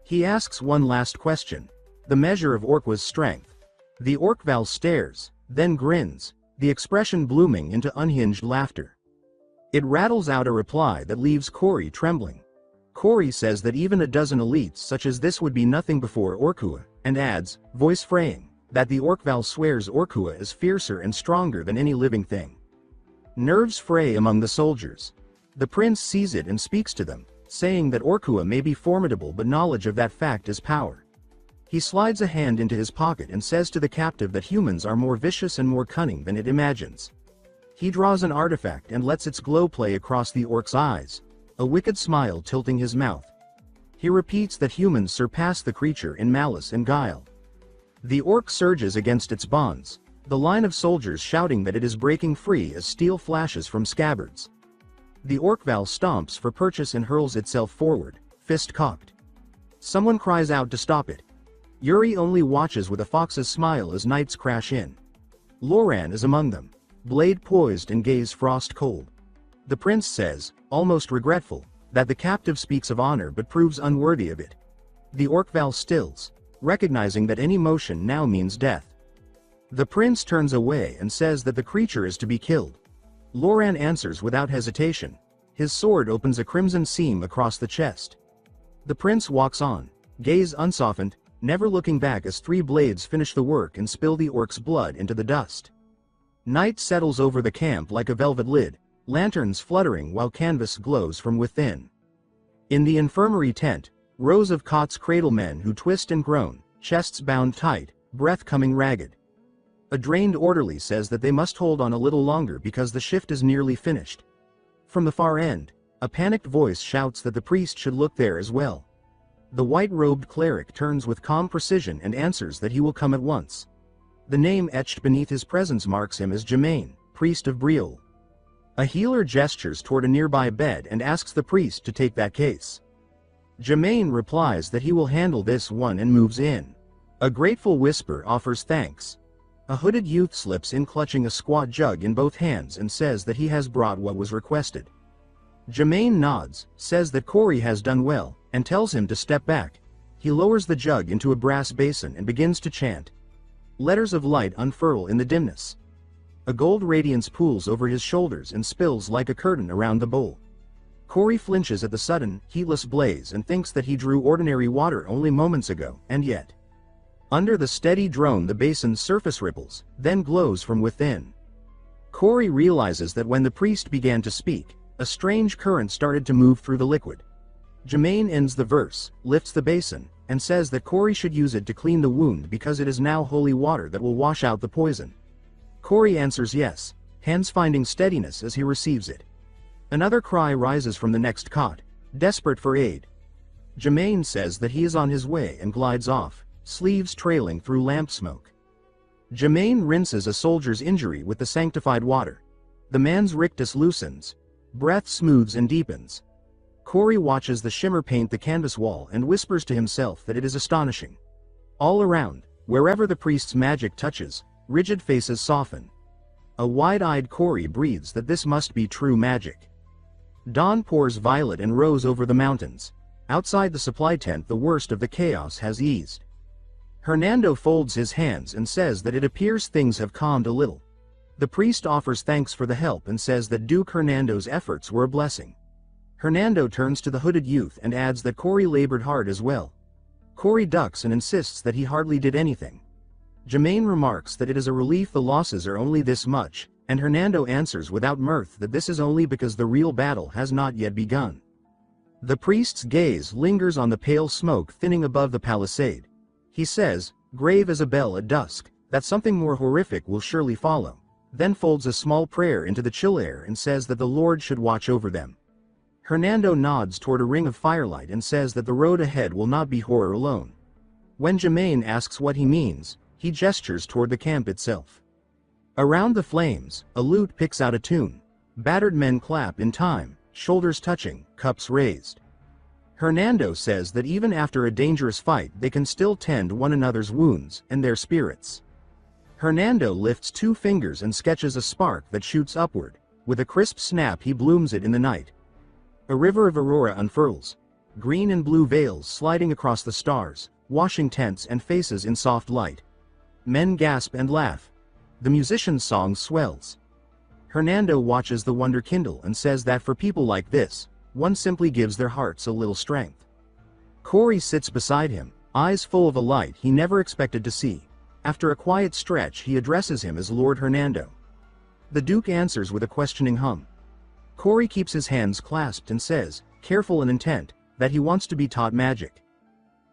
He asks one last question. The measure of Orkwa's strength. The Orkval stares, then grins, the expression blooming into unhinged laughter. It rattles out a reply that leaves Cory trembling. Cory says that even a dozen elites such as this would be nothing before Orkua, and adds, voice fraying, that the Orkval swears Orkua is fiercer and stronger than any living thing. Nerves fray among the soldiers. The prince sees it and speaks to them, saying that Orkua may be formidable but knowledge of that fact is power. He slides a hand into his pocket and says to the captive that humans are more vicious and more cunning than it imagines. He draws an artifact and lets its glow play across the orc's eyes, a wicked smile tilting his mouth. He repeats that humans surpass the creature in malice and guile. The orc surges against its bonds, the line of soldiers shouting that it is breaking free as steel flashes from scabbards. The Orkval stomps for purchase and hurls itself forward, fist cocked. Someone cries out to stop it. Yuri only watches with a fox's smile as knights crash in. Loran is among them, blade poised and gaze frost cold. The prince says, almost regretful, that the captive speaks of honor but proves unworthy of it. The Orkval stills, recognizing that any motion now means death. The prince turns away and says that the creature is to be killed. Loran answers without hesitation. His sword opens a crimson seam across the chest. The prince walks on, gaze unsoftened, never looking back as 3 blades finish the work and spill the orc's blood into the dust. Night settles over the camp like a velvet lid, lanterns fluttering while canvas glows from within. In the infirmary tent, rows of cots cradle men who twist and groan, chests bound tight, breath coming ragged. A drained orderly says that they must hold on a little longer because the shift is nearly finished. From the far end, a panicked voice shouts that the priest should look there as well. The white-robed cleric turns with calm precision and answers that he will come at once. The name etched beneath his presence marks him as Germain, priest of Brioul. A healer gestures toward a nearby bed and asks the priest to take that case. Germain replies that he will handle this one and moves in. A grateful whisper offers thanks. A hooded youth slips in clutching a squat jug in both hands and says that he has brought what was requested. Germain nods, says that Cory has done well, and tells him to step back. He lowers the jug into a brass basin and begins to chant. Letters of light unfurl in the dimness. A gold radiance pools over his shoulders and spills like a curtain around the bowl. Cory flinches at the sudden, heatless blaze and thinks that he drew ordinary water only moments ago, and yet. Under the steady drone the basin's surface ripples, then glows from within. Cory realizes that when the priest began to speak, a strange current started to move through the liquid. Germain ends the verse, lifts the basin, and says that Cory should use it to clean the wound because it is now holy water that will wash out the poison. Cory answers yes, hands finding steadiness as he receives it. Another cry rises from the next cot, desperate for aid. Germain says that he is on his way and glides off, sleeves trailing through lamp smoke. Germain rinses a soldier's injury with the sanctified water. The man's rictus loosens. Breath smooths and deepens. Cory watches the shimmer paint the canvas wall and whispers to himself that it is astonishing. All around, wherever the priest's magic touches, rigid faces soften. A wide-eyed Cory breathes that this must be true magic. Dawn pours violet and rose over the mountains. Outside the supply tent the worst of the chaos has eased. Hernando folds his hands and says that it appears things have calmed a little. The priest offers thanks for the help and says that Duke Hernando's efforts were a blessing. Hernando turns to the hooded youth and adds that Cory labored hard as well. Cory ducks and insists that he hardly did anything. Germain remarks that it is a relief the losses are only this much, and Hernando answers without mirth that this is only because the real battle has not yet begun. The priest's gaze lingers on the pale smoke thinning above the palisade. He says, grave as a bell at dusk, that something more horrific will surely follow, then folds a small prayer into the chill air and says that the Lord should watch over them. Hernando nods toward a ring of firelight and says that the road ahead will not be horror alone. When Germain asks what he means, he gestures toward the camp itself. Around the flames, a lute picks out a tune. Battered men clap in time, shoulders touching, cups raised. Hernando says that even after a dangerous fight they can still tend one another's wounds and their spirits. Hernando lifts 2 fingers and sketches a spark that shoots upward, With a crisp snap he blooms it in the night. A river of aurora unfurls. Green and blue veils sliding across the stars, washing tents and faces in soft light. Men gasp and laugh. The musician's song swells. Hernando watches the wonder kindle and says that for people like this, one simply gives their hearts a little strength. Cory sits beside him, eyes full of a light he never expected to see. After a quiet stretch he addresses him as Lord Hernando. The Duke answers with a questioning hum. Cory keeps his hands clasped and says, careful and intent, that he wants to be taught magic.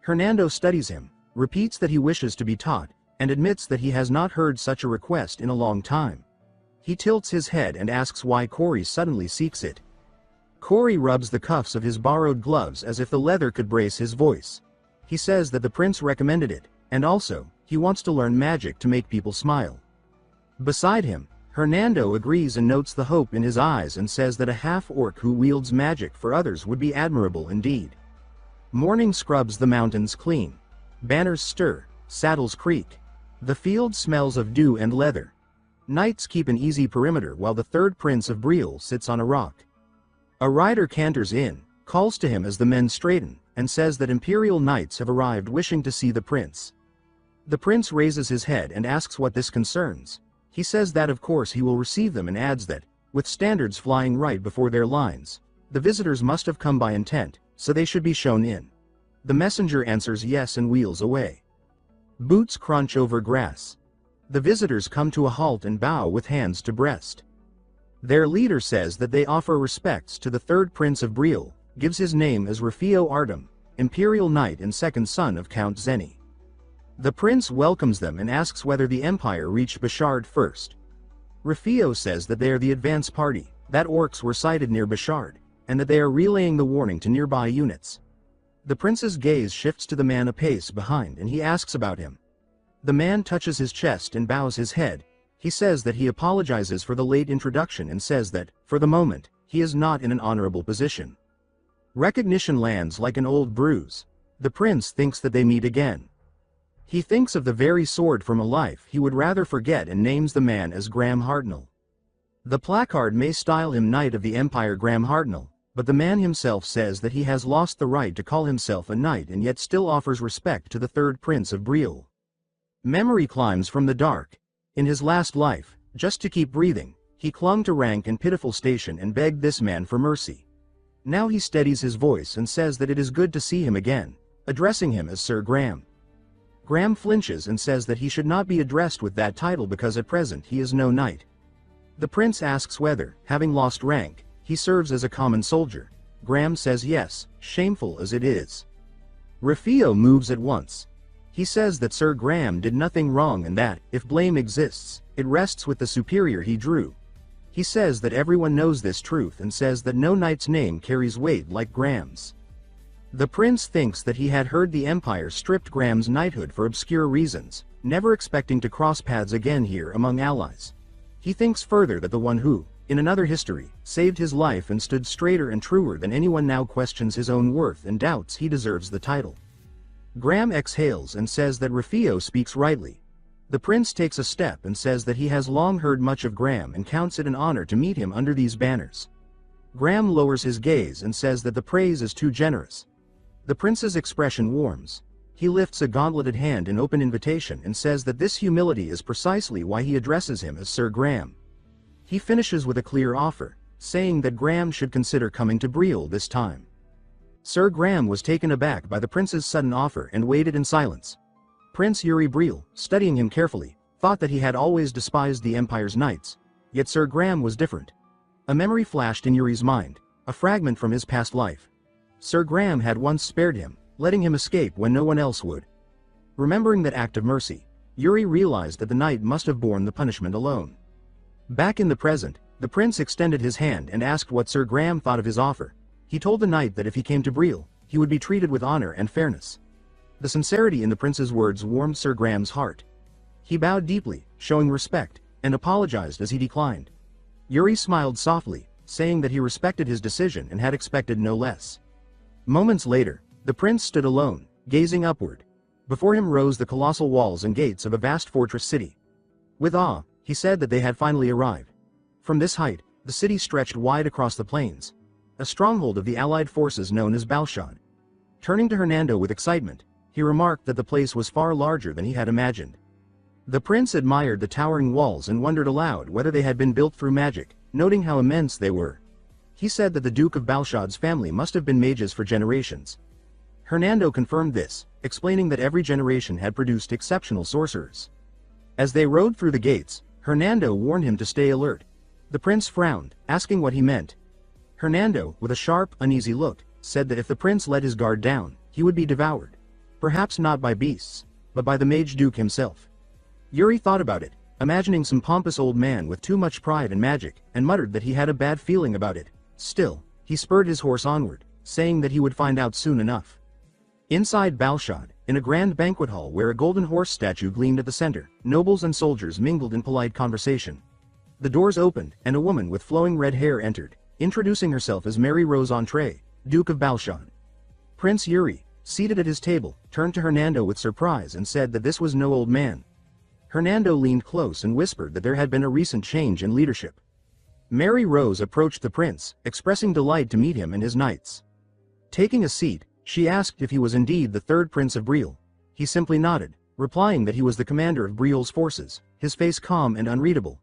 Hernando studies him, repeats that he wishes to be taught, and admits that he has not heard such a request in a long time. He tilts his head and asks why Cory suddenly seeks it. Cory rubs the cuffs of his borrowed gloves as if the leather could brace his voice. He says that the prince recommended it, and also, he wants to learn magic to make people smile. Beside him, Hernando agrees and notes the hope in his eyes and says that a half-orc who wields magic for others would be admirable indeed. Morning scrubs the mountains clean. Banners stir, saddles creak. The field smells of dew and leather. Knights keep an easy perimeter while the third prince of Breel sits on a rock. A rider canters in, calls to him as the men straighten, and says that imperial knights have arrived wishing to see the prince. The prince raises his head and asks what this concerns. He says that of course he will receive them and adds that, with standards flying right before their lines, the visitors must have come by intent, so they should be shown in. The messenger answers yes and wheels away. Boots crunch over grass. The visitors come to a halt and bow with hands to breast. Their leader says that they offer respects to the third prince of Breel, gives his name as Rufio Artem, imperial knight and second son of Count Zeni. The prince welcomes them and asks whether the empire reached Bashard first. Rufio says that they are the advance party, that orcs were sighted near Bashard, and that they are relaying the warning to nearby units. The prince's gaze shifts to the man a pace behind and he asks about him. The man touches his chest and bows his head. He says that he apologizes for the late introduction and says that, for the moment, he is not in an honorable position. Recognition lands like an old bruise. The prince thinks that they meet again. He thinks of the very sword from a life he would rather forget and names the man as Graham Hartnell. The placard may style him Knight of the Empire Graham Hartnell, but the man himself says that he has lost the right to call himself a knight and yet still offers respect to the third prince of Breel. Memory climbs from the dark. In his last life, just to keep breathing, he clung to rank and pitiful station and begged this man for mercy. Now he steadies his voice and says that it is good to see him again, addressing him as Sir Graham. Graham flinches and says that he should not be addressed with that title because at present he is no knight. The prince asks whether, having lost rank, he serves as a common soldier. Graham says yes, shameful as it is. Rufio moves at once. He says that Sir Graham did nothing wrong and that, if blame exists, it rests with the superior he drew. He says that everyone knows this truth and says that no knight's name carries weight like Graham's. The prince thinks that he had heard the Empire stripped Graham's knighthood for obscure reasons, never expecting to cross paths again here among allies. He thinks further that the one who, in another history, saved his life and stood straighter and truer than anyone now questions his own worth and doubts he deserves the title. Graham exhales and says that Rufio speaks rightly. The prince takes a step and says that he has long heard much of Graham and counts it an honor to meet him under these banners. Graham lowers his gaze and says that the praise is too generous. The prince's expression warms. He lifts a gauntleted hand in open invitation and says that this humility is precisely why he addresses him as Sir Graham. He finishes with a clear offer, saying that Graham should consider coming to Breel this time. Sir Graham was taken aback by the prince's sudden offer and waited in silence. Prince Yuri Breel, studying him carefully, thought that he had always despised the Empire's knights, yet Sir Graham was different. A memory flashed in Yuri's mind, a fragment from his past life. Sir Graham had once spared him, letting him escape when no one else would. Remembering that act of mercy, Yuri realized that the knight must have borne the punishment alone. Back in the present, the prince extended his hand and asked what Sir Graham thought of his offer. He told the knight that if he came to Breel, he would be treated with honor and fairness. The sincerity in the prince's words warmed Sir Graham's heart. He bowed deeply, showing respect, and apologized as he declined. Yuri smiled softly, saying that he respected his decision and had expected no less. Moments later, the prince stood alone, gazing upward. Before him rose the colossal walls and gates of a vast fortress city. With awe, he said that they had finally arrived. From this height, the city stretched wide across the plains, a stronghold of the allied forces known as Balshad. Turning to Hernando with excitement, he remarked that the place was far larger than he had imagined. The prince admired the towering walls and wondered aloud whether they had been built through magic, noting how immense they were. He said that the Duke of Balshad's family must have been mages for generations. Hernando confirmed this, explaining that every generation had produced exceptional sorcerers. As they rode through the gates, Hernando warned him to stay alert. The prince frowned, asking what he meant. Hernando, with a sharp, uneasy look, said that if the prince let his guard down, he would be devoured. Perhaps not by beasts, but by the mage duke himself. Yuri thought about it, imagining some pompous old man with too much pride and magic, and muttered that he had a bad feeling about it. Still, he spurred his horse onward, saying that he would find out soon enough. Inside Balshad, in a grand banquet hall where a golden horse statue gleamed at the center, nobles and soldiers mingled in polite conversation. The doors opened, and a woman with flowing red hair entered, introducing herself as Mary Rose Entree, Duke of Balshad. Prince Yuri, seated at his table, turned to Hernando with surprise and said that this was no old man. Hernando leaned close and whispered that there had been a recent change in leadership. Mary Rose approached the prince, expressing delight to meet him and his knights. Taking a seat, she asked if he was indeed the third prince of Briel. He simply nodded, replying that he was the commander of Briel's forces, his face calm and unreadable.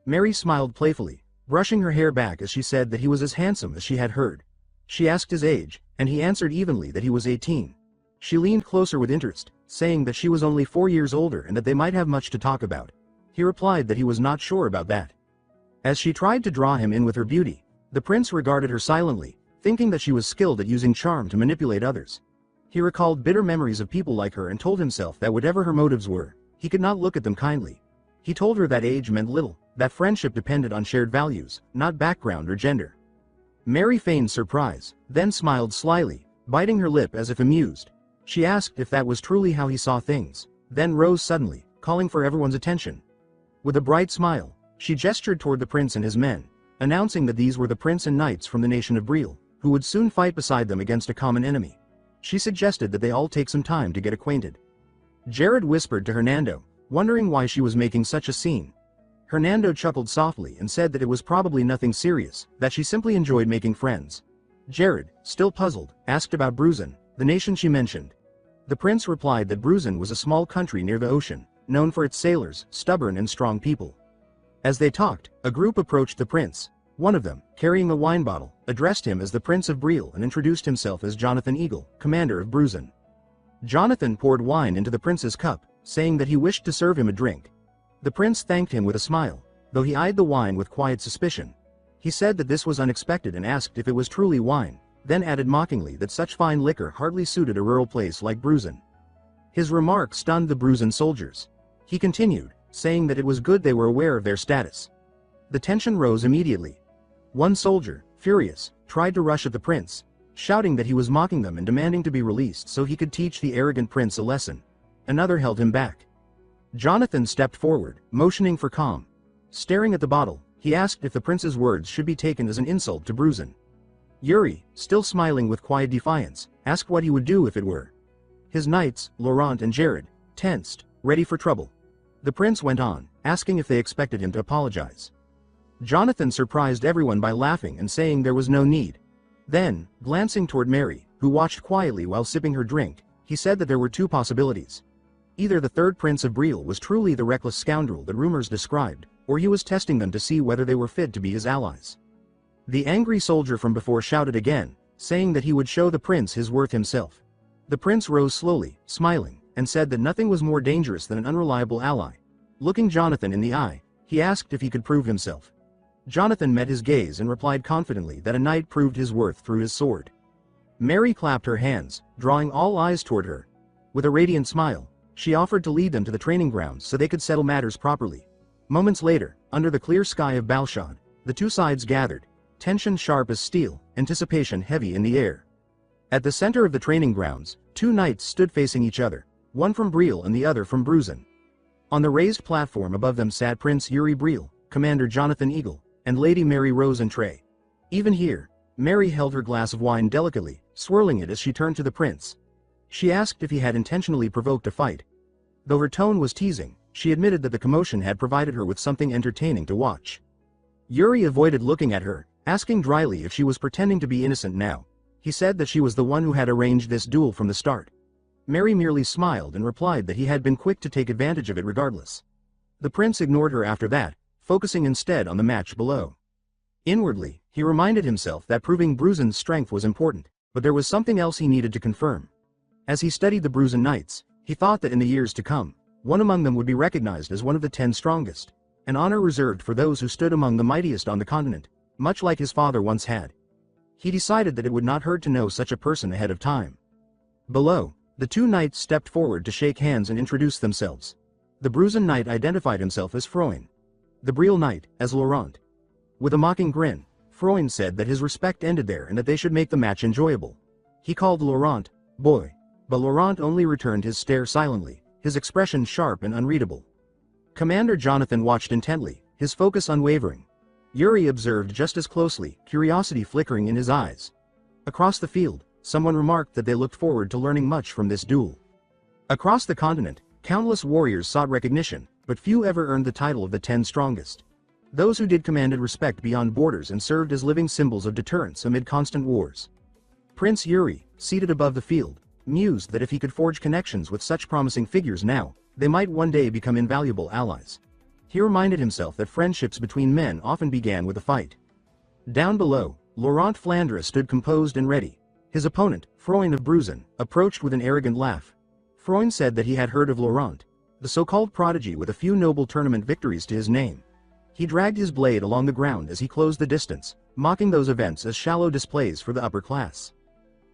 Mary smiled playfully, brushing her hair back as she said that he was as handsome as she had heard. She asked his age, and he answered evenly that he was 18. She leaned closer with interest, saying that she was only 4 years older and that they might have much to talk about. He replied that he was not sure about that. As she tried to draw him in with her beauty, the prince regarded her silently, thinking that she was skilled at using charm to manipulate others. He recalled bitter memories of people like her and told himself that whatever her motives were, he could not look at them kindly. He told her that age meant little, that friendship depended on shared values, not background or gender. Mary feigned surprise, then smiled slyly, biting her lip as if amused. She asked if that was truly how he saw things, then rose suddenly, calling for everyone's attention. With a bright smile, she gestured toward the prince and his men, announcing that these were the prince and knights from the nation of Briel, who would soon fight beside them against a common enemy. She suggested that they all take some time to get acquainted. Jared whispered to Hernando, wondering why she was making such a scene. Hernando chuckled softly and said that it was probably nothing serious, that she simply enjoyed making friends. Jared, still puzzled, asked about Bruzan, the nation she mentioned. The prince replied that Bruzan was a small country near the ocean, known for its sailors, stubborn and strong people. As they talked, a group approached the prince. One of them, carrying a wine bottle, addressed him as the Prince of Briel and introduced himself as Jonathan Eagle, commander of Bruzan. Jonathan poured wine into the prince's cup, saying that he wished to serve him a drink. The prince thanked him with a smile, though he eyed the wine with quiet suspicion. He said that this was unexpected and asked if it was truly wine, then added mockingly that such fine liquor hardly suited a rural place like Bruzan. His remark stunned the Bruzan soldiers. He continued, saying that it was good they were aware of their status. The tension rose immediately. One soldier, furious, tried to rush at the prince, shouting that he was mocking them and demanding to be released so he could teach the arrogant prince a lesson. Another held him back. Jonathan stepped forward, motioning for calm. Staring at the bottle, he asked if the prince's words should be taken as an insult to Bruzan. Yuri, still smiling with quiet defiance, asked what he would do if it were. His knights, Laurent and Jared, tensed, ready for trouble. The prince went on, asking if they expected him to apologize. Jonathan surprised everyone by laughing and saying there was no need. Then, glancing toward Mary, who watched quietly while sipping her drink, he said that there were two possibilities. Either the third prince of Briel was truly the reckless scoundrel that rumors described, or he was testing them to see whether they were fit to be his allies. The angry soldier from before shouted again, saying that he would show the prince his worth himself. The prince rose slowly, smiling, and said that nothing was more dangerous than an unreliable ally. Looking Jonathan in the eye, he asked if he could prove himself. Jonathan met his gaze and replied confidently that a knight proved his worth through his sword. Mary clapped her hands, drawing all eyes toward her. With a radiant smile, she offered to lead them to the training grounds so they could settle matters properly. Moments later, under the clear sky of Balshad, the two sides gathered, tension sharp as steel, anticipation heavy in the air. At the center of the training grounds, two knights stood facing each other, one from Briel and the other from Bruzan. On the raised platform above them sat Prince Yuri Briel, Commander Jonathan Eagle, and Lady Mary Rose Entree. Even here, Mary held her glass of wine delicately, swirling it as she turned to the prince. She asked if he had intentionally provoked a fight. Though her tone was teasing, she admitted that the commotion had provided her with something entertaining to watch. Yuri avoided looking at her, asking dryly if she was pretending to be innocent now. He said that she was the one who had arranged this duel from the start. Mary merely smiled and replied that he had been quick to take advantage of it regardless. The prince ignored her after that, focusing instead on the match below. Inwardly, he reminded himself that proving Bruzen's strength was important, but there was something else he needed to confirm. As he studied the Bruzen Knights, he thought that in the years to come, one among them would be recognized as one of the 10 strongest, an honor reserved for those who stood among the mightiest on the continent, much like his father once had. He decided that it would not hurt to know such a person ahead of time. Below, the 2 knights stepped forward to shake hands and introduce themselves. The Bruzen Knight identified himself as Freund. The Briel Knight, as Laurent. With a mocking grin, Freund said that his respect ended there and that they should make the match enjoyable. He called Laurent, boy. But Laurent only returned his stare silently, his expression sharp and unreadable. Commander Jonathan watched intently, his focus unwavering. Yuri observed just as closely, curiosity flickering in his eyes. Across the field, someone remarked that they looked forward to learning much from this duel. Across the continent, countless warriors sought recognition, but few ever earned the title of the 10 strongest. Those who did commanded respect beyond borders and served as living symbols of deterrence amid constant wars. Prince Yuri, seated above the field, mused that if he could forge connections with such promising figures now, they might one day become invaluable allies. He reminded himself that friendships between men often began with a fight. Down below, Laurent Flandre stood composed and ready. His opponent, Freund of Bruzen, approached with an arrogant laugh. Freund said that he had heard of Laurent, the so-called prodigy with a few noble tournament victories to his name. He dragged his blade along the ground as he closed the distance, mocking those events as shallow displays for the upper class.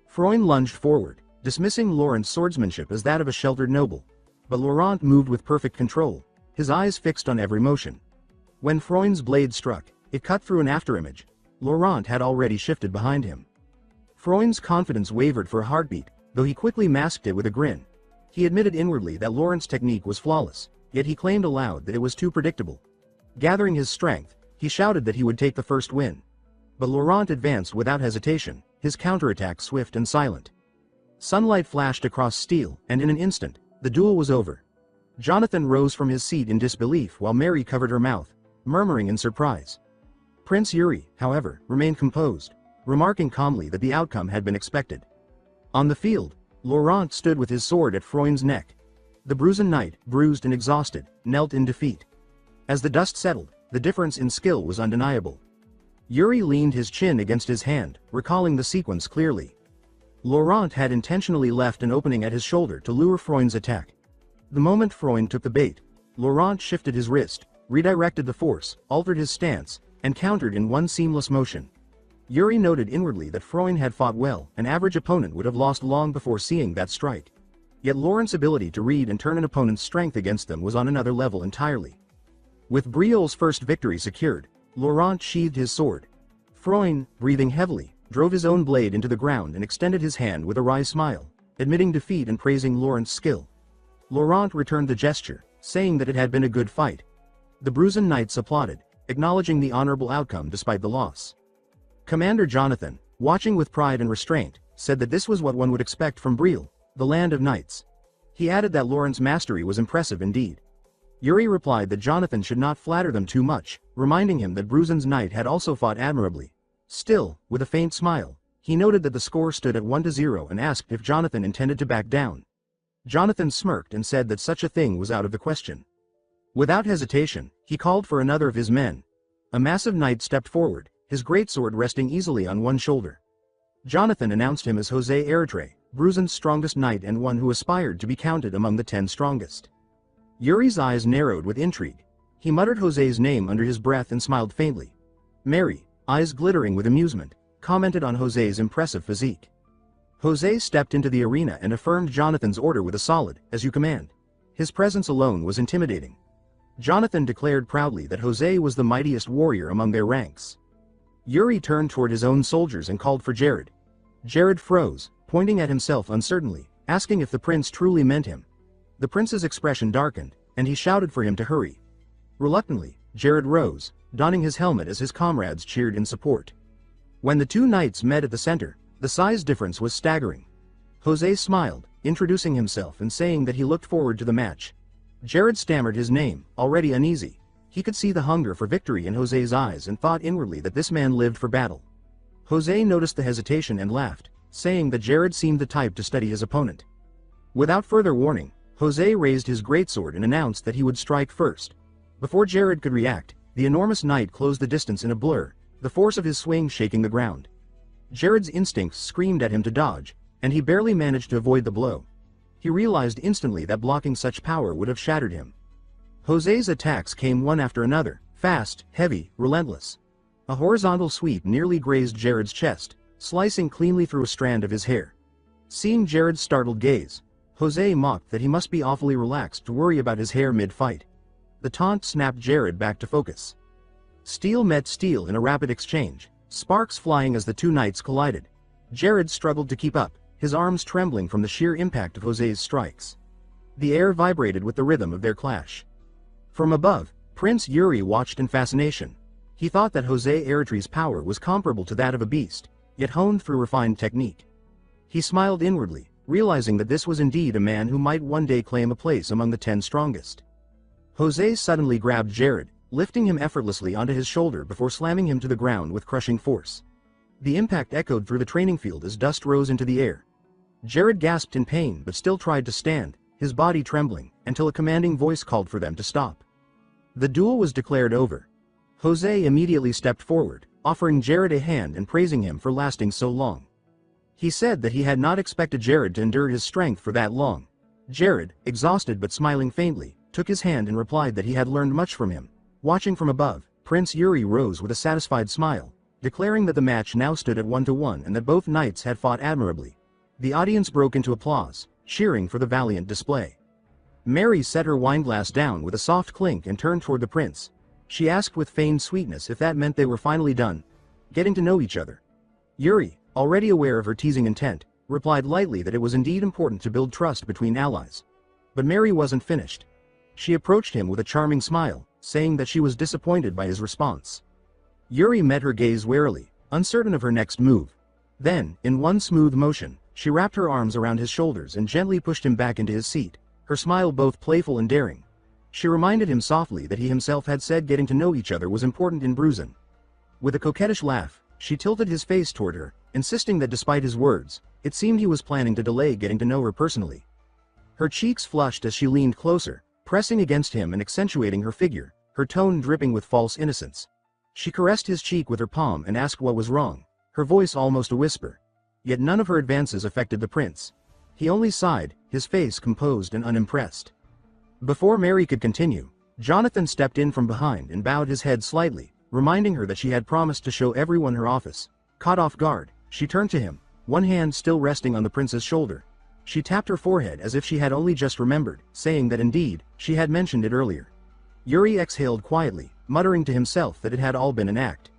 Freund lunged forward, dismissing Laurent's swordsmanship as that of a sheltered noble. But Laurent moved with perfect control, his eyes fixed on every motion. When Freund's blade struck, it cut through an afterimage. Laurent had already shifted behind him. Freund's confidence wavered for a heartbeat, though he quickly masked it with a grin. He admitted inwardly that Laurent's technique was flawless, yet he claimed aloud that it was too predictable. Gathering his strength, he shouted that he would take the first win. But Laurent advanced without hesitation, his counterattack swift and silent. Sunlight flashed across steel, and in an instant, the duel was over. Jonathan rose from his seat in disbelief while Mary covered her mouth, murmuring in surprise. Prince Yuri, however, remained composed, remarking calmly that the outcome had been expected. On the field, Laurent stood with his sword at Freund's neck. The Bruzen Knight, bruised and exhausted, knelt in defeat. As the dust settled, the difference in skill was undeniable. Yuri leaned his chin against his hand, recalling the sequence clearly. Laurent had intentionally left an opening at his shoulder to lure Freund's attack. The moment Freund took the bait, Laurent shifted his wrist, redirected the force, altered his stance, and countered in one seamless motion. Yuri noted inwardly that Freund had fought well, an average opponent would have lost long before seeing that strike. Yet Laurent's ability to read and turn an opponent's strength against them was on another level entirely. With Briol's first victory secured, Laurent sheathed his sword. Freund, breathing heavily, drove his own blade into the ground and extended his hand with a wry smile, admitting defeat and praising Laurent's skill. Laurent returned the gesture, saying that it had been a good fight. The Bruzen Knights applauded, acknowledging the honorable outcome despite the loss. Commander Jonathan, watching with pride and restraint, said that this was what one would expect from Briel, the land of knights. He added that Laurent's mastery was impressive indeed. Yuri replied that Jonathan should not flatter them too much, reminding him that Bruzen's knight had also fought admirably. Still, with a faint smile, he noted that the score stood at 1-0 and asked if Jonathan intended to back down. Jonathan smirked and said that such a thing was out of the question. Without hesitation, he called for another of his men. A massive knight stepped forward, his greatsword resting easily on one shoulder. Jonathan announced him as José Eritrea, Bruzen's strongest knight and one who aspired to be counted among the 10 strongest. Yuri's eyes narrowed with intrigue. He muttered José's name under his breath and smiled faintly. Mary, eyes glittering with amusement, commented on José's impressive physique. José stepped into the arena and affirmed Jonathan's order with a solid, "As you command." His presence alone was intimidating. Jonathan declared proudly that José was the mightiest warrior among their ranks. Yuri turned toward his own soldiers and called for Jared. Jared froze, pointing at himself uncertainly, asking if the prince truly meant him. The prince's expression darkened, and he shouted for him to hurry. Reluctantly, Jared rose, donning his helmet as his comrades cheered in support. When the two knights met at the center, the size difference was staggering. José smiled, introducing himself and saying that he looked forward to the match. Jared stammered his name, already uneasy. He could see the hunger for victory in Jose's eyes and thought inwardly that this man lived for battle. Jose noticed the hesitation and laughed, saying that Jared seemed the type to study his opponent. Without further warning, Jose raised his greatsword and announced that he would strike first. Before Jared could react, the enormous knight closed the distance in a blur, the force of his swing shaking the ground. Jared's instincts screamed at him to dodge, and he barely managed to avoid the blow. He realized instantly that blocking such power would have shattered him. Jose's attacks came one after another, fast, heavy, relentless. A horizontal sweep nearly grazed Jared's chest, slicing cleanly through a strand of his hair. Seeing Jared's startled gaze, Jose mocked that he must be awfully relaxed to worry about his hair mid-fight. The taunt snapped Jared back to focus. Steel met steel in a rapid exchange, sparks flying as the two knights collided. Jared struggled to keep up, his arms trembling from the sheer impact of Jose's strikes. The air vibrated with the rhythm of their clash. From above, Prince Yuri watched in fascination. He thought that Jose Eritree's power was comparable to that of a beast, yet honed through refined technique. He smiled inwardly, realizing that this was indeed a man who might one day claim a place among the 10 strongest. Jose suddenly grabbed Jared, lifting him effortlessly onto his shoulder before slamming him to the ground with crushing force. The impact echoed through the training field as dust rose into the air. Jared gasped in pain but still tried to stand, his body trembling, until a commanding voice called for them to stop. The duel was declared over. Jose immediately stepped forward, offering Jared a hand and praising him for lasting so long. He said that he had not expected Jared to endure his strength for that long. Jared, exhausted but smiling faintly, took his hand and replied that he had learned much from him. Watching from above, Prince Yuri rose with a satisfied smile, declaring that the match now stood at 1-1 and that both knights had fought admirably. The audience broke into applause, cheering for the valiant display. Mary set her wineglass down with a soft clink and turned toward the prince. She asked with feigned sweetness if that meant they were finally done getting to know each other. Yuri, already aware of her teasing intent, replied lightly that it was indeed important to build trust between allies. But Mary wasn't finished. She approached him with a charming smile, saying that she was disappointed by his response. Yuri met her gaze warily, uncertain of her next move. Then, in one smooth motion, she wrapped her arms around his shoulders and gently pushed him back into his seat, her smile both playful and daring. She reminded him softly that he himself had said getting to know each other was important in Bruzen. With a coquettish laugh, she tilted his face toward her, insisting that despite his words, it seemed he was planning to delay getting to know her personally. Her cheeks flushed as she leaned closer, pressing against him and accentuating her figure, her tone dripping with false innocence. She caressed his cheek with her palm and asked what was wrong, her voice almost a whisper. Yet none of her advances affected the prince. He only sighed, his face composed and unimpressed. Before Mary could continue, Jonathan stepped in from behind and bowed his head slightly, reminding her that she had promised to show everyone her office. Caught off guard, she turned to him, one hand still resting on the prince's shoulder. She tapped her forehead as if she had only just remembered, saying that indeed, she had mentioned it earlier. Yuri exhaled quietly, muttering to himself that it had all been an act.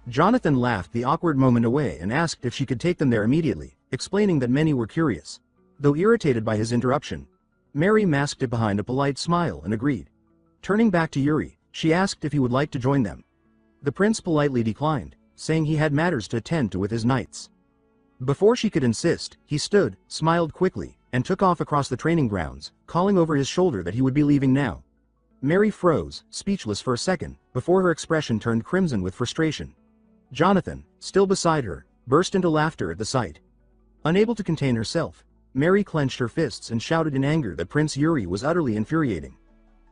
Jonathan laughed the awkward moment away and asked if she could take them there immediately, explaining that many were curious. Though irritated by his interruption, Mary masked it behind a polite smile and agreed. Turning back to Yuri, she asked if he would like to join them. The prince politely declined, saying he had matters to attend to with his knights. Before she could insist, he stood, smiled quickly, and took off across the training grounds, calling over his shoulder that he would be leaving now. Mary froze, speechless for a second, before her expression turned crimson with frustration. Jonathan, still beside her, burst into laughter at the sight. Unable to contain herself, Mary clenched her fists and shouted in anger that Prince Yuri was utterly infuriating.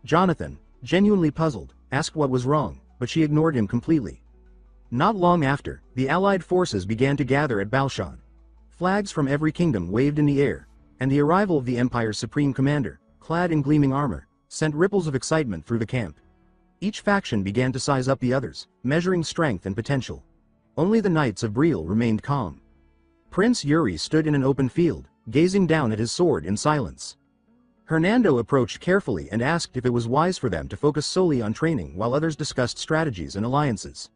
Jonathan, genuinely puzzled, asked what was wrong, but she ignored him completely. Not long after, the Allied forces began to gather at Balshad. Flags from every kingdom waved in the air, and the arrival of the Empire's supreme commander, clad in gleaming armor, sent ripples of excitement through the camp. Each faction began to size up the others, measuring strength and potential. Only the Knights of Breel remained calm. Prince Yuri stood in an open field, gazing down at his sword in silence. Hernando approached carefully and asked if it was wise for them to focus solely on training while others discussed strategies and alliances.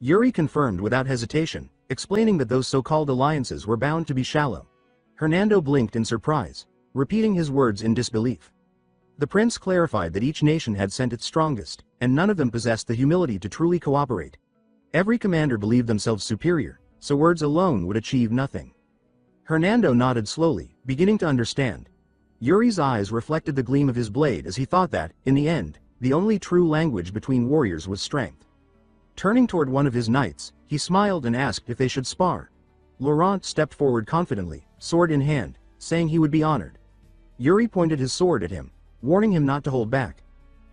Yuri confirmed without hesitation, explaining that those so-called alliances were bound to be shallow. Hernando blinked in surprise, repeating his words in disbelief. The prince clarified that each nation had sent its strongest, and none of them possessed the humility to truly cooperate. Every commander believed themselves superior, so words alone would achieve nothing. Hernando nodded slowly, beginning to understand. Yuri's eyes reflected the gleam of his blade as he thought that, in the end, the only true language between warriors was strength. Turning toward one of his knights, he smiled and asked if they should spar. Laurent stepped forward confidently, sword in hand, saying he would be honored. Yuri pointed his sword at him, warning him not to hold back.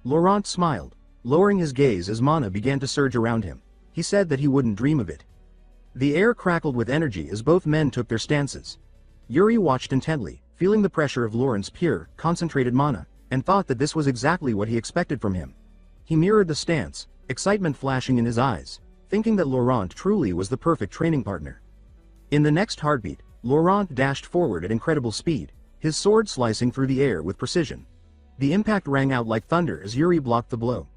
Laurent smiled, lowering his gaze as mana began to surge around him. He said that he wouldn't dream of it. The air crackled with energy as both men took their stances. Yuri watched intently, feeling the pressure of Laurent's pure, concentrated mana, and thought that this was exactly what he expected from him. He mirrored the stance, excitement flashing in his eyes, thinking that Laurent truly was the perfect training partner. In the next heartbeat, Laurent dashed forward at incredible speed, his sword slicing through the air with precision. The impact rang out like thunder as Yuri blocked the blow.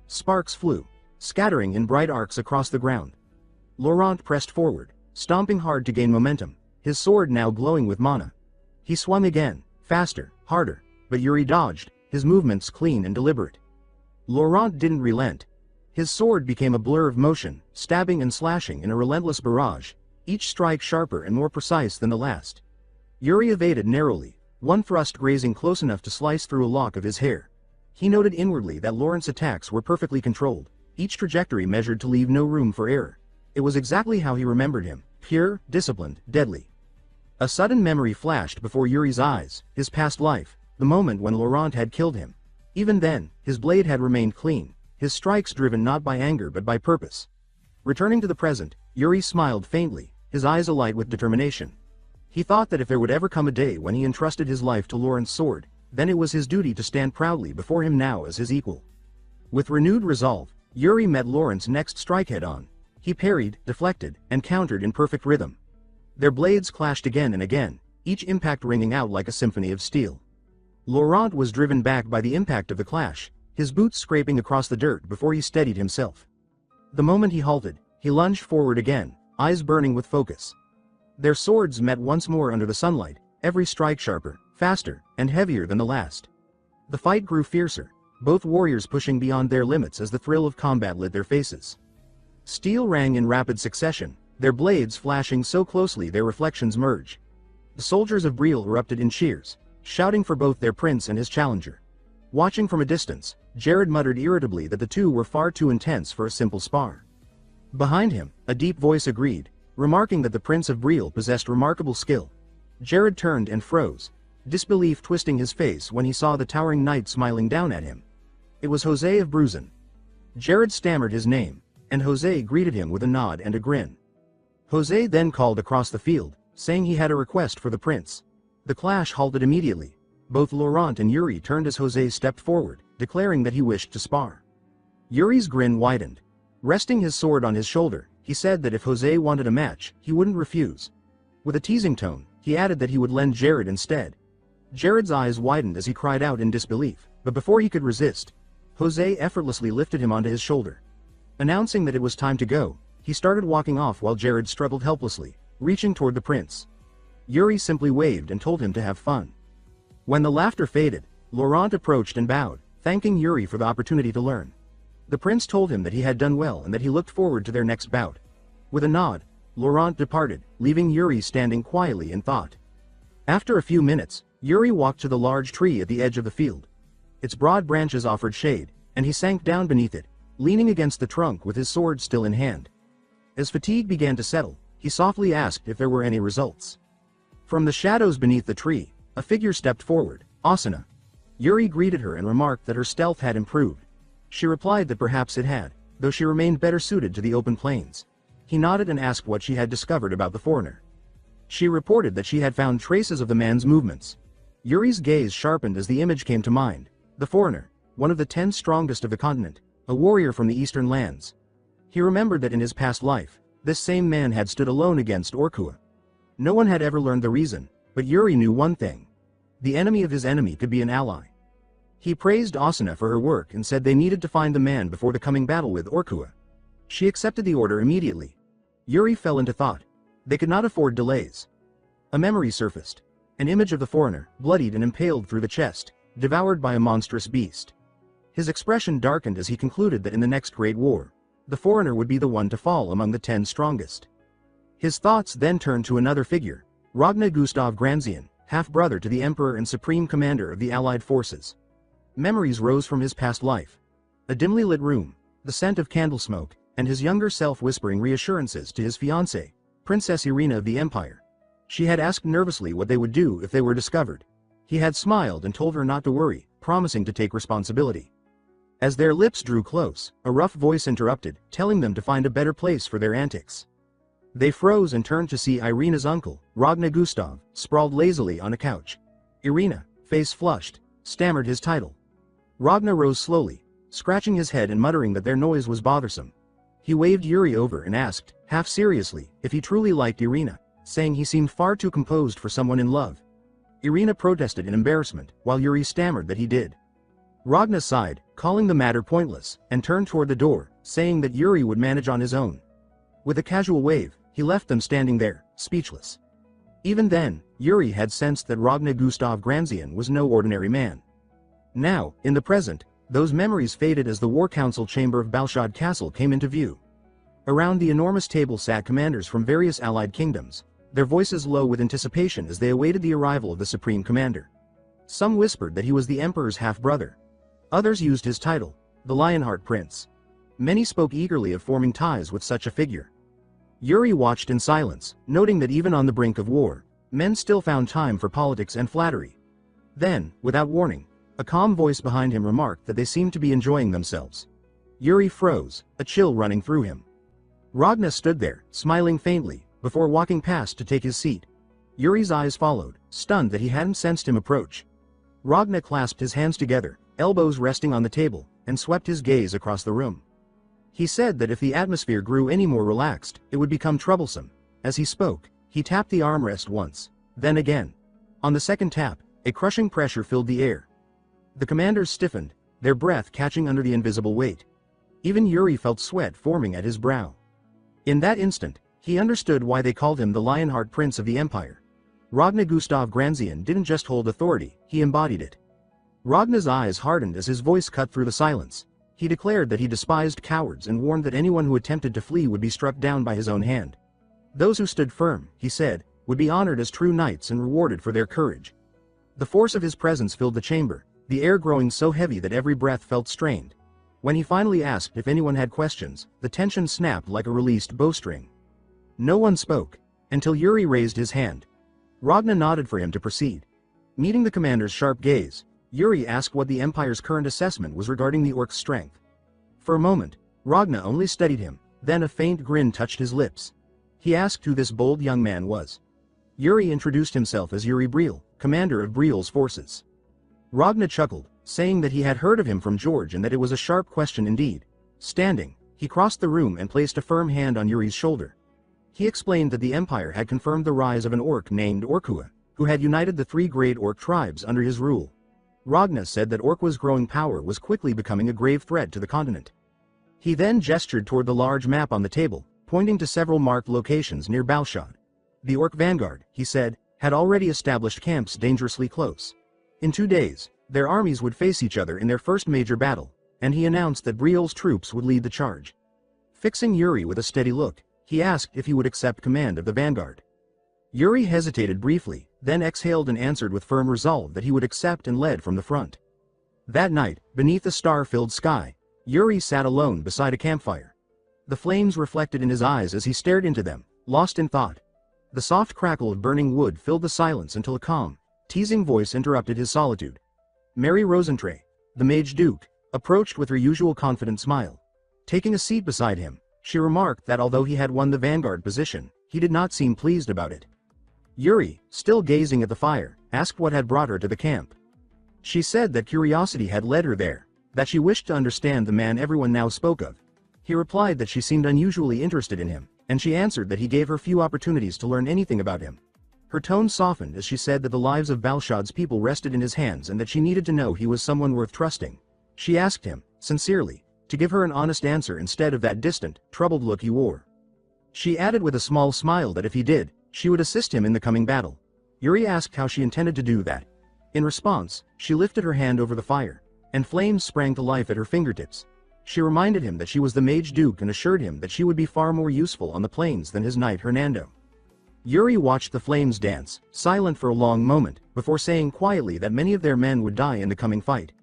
Sparks flew, scattering in bright arcs across the ground. Laurent pressed forward, stomping hard to gain momentum, his sword now glowing with mana. He swung again, faster, harder, but Yuri dodged, his movements clean and deliberate. Laurent didn't relent. His sword became a blur of motion, stabbing and slashing in a relentless barrage, each strike sharper and more precise than the last. Yuri evaded narrowly, one thrust grazing close enough to slice through a lock of his hair. He noted inwardly that Laurent's attacks were perfectly controlled, each trajectory measured to leave no room for error. It was exactly how he remembered him, pure, disciplined, deadly. A sudden memory flashed before Yuri's eyes, his past life, the moment when Laurent had killed him. Even then, his blade had remained clean, his strikes driven not by anger but by purpose. Returning to the present, Yuri smiled faintly, his eyes alight with determination. He thought that if there would ever come a day when he entrusted his life to Laurent's sword, then it was his duty to stand proudly before him now as his equal. With renewed resolve, Yuri met Laurent's next strike head-on. He parried, deflected, and countered in perfect rhythm. Their blades clashed again and again, each impact ringing out like a symphony of steel. Laurent was driven back by the impact of the clash, his boots scraping across the dirt before he steadied himself. The moment he halted, he lunged forward again, eyes burning with focus. Their swords met once more under the sunlight, every strike sharper, faster, and heavier than the last. The fight grew fiercer, both warriors pushing beyond their limits as the thrill of combat lit their faces. Steel rang in rapid succession, their blades flashing so closely their reflections merged. The soldiers of Brielle erupted in cheers, shouting for both their prince and his challenger. Watching from a distance, Jared muttered irritably that the two were far too intense for a simple spar. Behind him, a deep voice agreed, remarking that the Prince of Brielle possessed remarkable skill. Jared turned and froze, disbelief twisting his face when he saw the towering knight smiling down at him. It was Jose of Bruzen. Jared stammered his name, and Jose greeted him with a nod and a grin. Jose then called across the field, saying he had a request for the prince. The clash halted immediately. Both Laurent and Yuri turned as Jose stepped forward, declaring that he wished to spar. Yuri's grin widened. Resting his sword on his shoulder, he said that if Jose wanted a match, he wouldn't refuse. With a teasing tone, he added that he would lend Jared instead. Jared's eyes widened as he cried out in disbelief, but before he could resist, Jose effortlessly lifted him onto his shoulder. Announcing that it was time to go, he started walking off while Jared struggled helplessly, reaching toward the prince. Yuri simply waved and told him to have fun. When the laughter faded, Laurent approached and bowed, thanking Yuri for the opportunity to learn. The prince told him that he had done well and that he looked forward to their next bout. With a nod, Laurent departed, leaving Yuri standing quietly in thought. After a few minutes, Yuri walked to the large tree at the edge of the field. Its broad branches offered shade, and he sank down beneath it, leaning against the trunk with his sword still in hand. As fatigue began to settle, he softly asked if there were any results. From the shadows beneath the tree, a figure stepped forward, Asuna. Yuri greeted her and remarked that her stealth had improved. She replied that perhaps it had, though she remained better suited to the open plains. He nodded and asked what she had discovered about the foreigner. She reported that she had found traces of the man's movements. Yuri's gaze sharpened as the image came to mind. The foreigner, one of the 10 strongest of the continent, a warrior from the eastern lands. He remembered that in his past life, this same man had stood alone against Orkua. No one had ever learned the reason, but Yuri knew one thing. The enemy of his enemy could be an ally. He praised Asuna for her work and said they needed to find the man before the coming battle with Orkua. She accepted the order immediately. Yuri fell into thought. They could not afford delays. A memory surfaced. An image of the foreigner, bloodied and impaled through the chest, devoured by a monstrous beast. His expression darkened as he concluded that in the next great war, the foreigner would be the one to fall among the 10 strongest. His thoughts then turned to another figure, Ragnar Gustav Granzian, half-brother to the emperor and supreme commander of the allied forces. Memories rose from his past life, A dimly lit room, the scent of candle smoke, and his younger self whispering reassurances to his fiancée, Princess Irina of the Empire. She had asked nervously what they would do if they were discovered. He had smiled and told her not to worry, promising to take responsibility. As their lips drew close, a rough voice interrupted, telling them to find a better place for their antics. They froze and turned to see Irina's uncle, Ragnar Gustav, sprawled lazily on a couch. Irina, face flushed, stammered his title. Ragnar rose slowly, scratching his head and muttering that their noise was bothersome. He waved Yuri over and asked, half seriously, if he truly liked Irina, saying he seemed far too composed for someone in love. Irina protested in embarrassment, while Yuri stammered that he did. Ragnar sighed, calling the matter pointless, and turned toward the door, saying that Yuri would manage on his own. With a casual wave, he left them standing there, speechless. Even then, Yuri had sensed that Ragnar Gustav Granzian was no ordinary man. Now, in the present, those memories faded as the War Council chamber of Balshad Castle came into view. Around the enormous table sat commanders from various allied kingdoms, their voices low with anticipation as they awaited the arrival of the Supreme Commander. Some whispered that he was the Emperor's half-brother. Others used his title, the Lionheart Prince. Many spoke eagerly of forming ties with such a figure. Yuri watched in silence, noting that even on the brink of war, men still found time for politics and flattery. Then, without warning, a calm voice behind him remarked that they seemed to be enjoying themselves. Yuri froze, a chill running through him. Ragnar stood there, smiling faintly, before walking past to take his seat. Yuri's eyes followed, stunned that he hadn't sensed him approach. Ragnar clasped his hands together, elbows resting on the table, and swept his gaze across the room. He said that if the atmosphere grew any more relaxed, it would become troublesome. As he spoke, he tapped the armrest once, then again. On the second tap, a crushing pressure filled the air. The commanders stiffened, their breath catching under the invisible weight. Even Yuri felt sweat forming at his brow. In that instant, he understood why they called him the Lionheart Prince of the Empire. Ragnar Gustav Granzian didn't just hold authority, he embodied it. Ragnar's eyes hardened as his voice cut through the silence. He declared that he despised cowards and warned that anyone who attempted to flee would be struck down by his own hand. Those who stood firm, he said, would be honored as true knights and rewarded for their courage. The force of his presence filled the chamber, the air growing so heavy that every breath felt strained. When he finally asked if anyone had questions, the tension snapped like a released bowstring. No one spoke, until Yuri raised his hand. Ragnar nodded for him to proceed. Meeting the commander's sharp gaze, Yuri asked what the Empire's current assessment was regarding the orc's strength. For a moment, Ragnar only studied him, then a faint grin touched his lips. He asked who this bold young man was. Yuri introduced himself as Yuri Briel, commander of Briel's forces. Ragnar chuckled, saying that he had heard of him from George and that it was a sharp question indeed. Standing, he crossed the room and placed a firm hand on Yuri's shoulder. He explained that the Empire had confirmed the rise of an orc named Orkua, who had united the three great orc tribes under his rule. Ragnar said that Orkua's growing power was quickly becoming a grave threat to the continent. He then gestured toward the large map on the table, pointing to several marked locations near Balshad. The orc vanguard, he said, had already established camps dangerously close. In 2 days, their armies would face each other in their first major battle, and he announced that Briel's troops would lead the charge. Fixing Yuri with a steady look, he asked if he would accept command of the vanguard. Yuri hesitated briefly, then exhaled and answered with firm resolve that he would accept and led from the front. That night, beneath a star-filled sky, Yuri sat alone beside a campfire. The flames reflected in his eyes as he stared into them, lost in thought. The soft crackle of burning wood filled the silence until a calm, teasing voice interrupted his solitude. Mary Rosentray, the Mage Duke, approached with her usual confident smile. Taking a seat beside him, she remarked that although he had won the vanguard position, he did not seem pleased about it. Yuri, still gazing at the fire, asked what had brought her to the camp. She said that curiosity had led her there, that she wished to understand the man everyone now spoke of. He replied that she seemed unusually interested in him, and she answered that he gave her few opportunities to learn anything about him. Her tone softened as she said that the lives of Balshad's people rested in his hands and that she needed to know he was someone worth trusting. She asked him, sincerely, to give her an honest answer instead of that distant, troubled look he wore. She added with a small smile that if he did, she would assist him in the coming battle. Yuri asked how she intended to do that. In response, she lifted her hand over the fire, and flames sprang to life at her fingertips. She reminded him that she was the Mage Duke and assured him that she would be far more useful on the plains than his knight Hernando. Yuri watched the flames dance, silent for a long moment, before saying quietly that many of their men would die in the coming fight.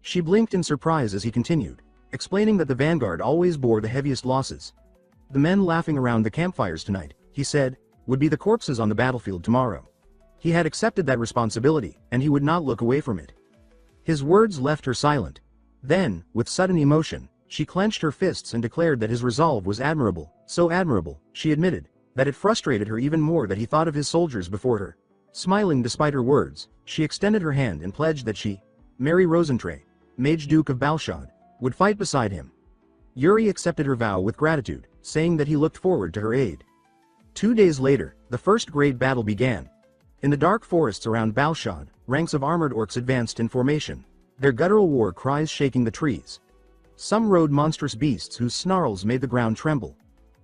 She blinked in surprise as he continued. explaining that the vanguard always bore the heaviest losses. The men laughing around the campfires tonight, he said, would be the corpses on the battlefield tomorrow. He had accepted that responsibility, and he would not look away from it. His words left her silent. Then, with sudden emotion, she clenched her fists and declared that his resolve was admirable, so admirable, she admitted, that it frustrated her even more that he thought of his soldiers before her. Smiling despite her words, she extended her hand and pledged that she, Mary Rosentray, Mage Duke of Balshad, would fight beside him. Yuri accepted her vow with gratitude, saying that he looked forward to her aid. 2 days later, the first great battle began. In the dark forests around Balshad, ranks of armored orcs advanced in formation, their guttural war cries shaking the trees. Some rode monstrous beasts whose snarls made the ground tremble.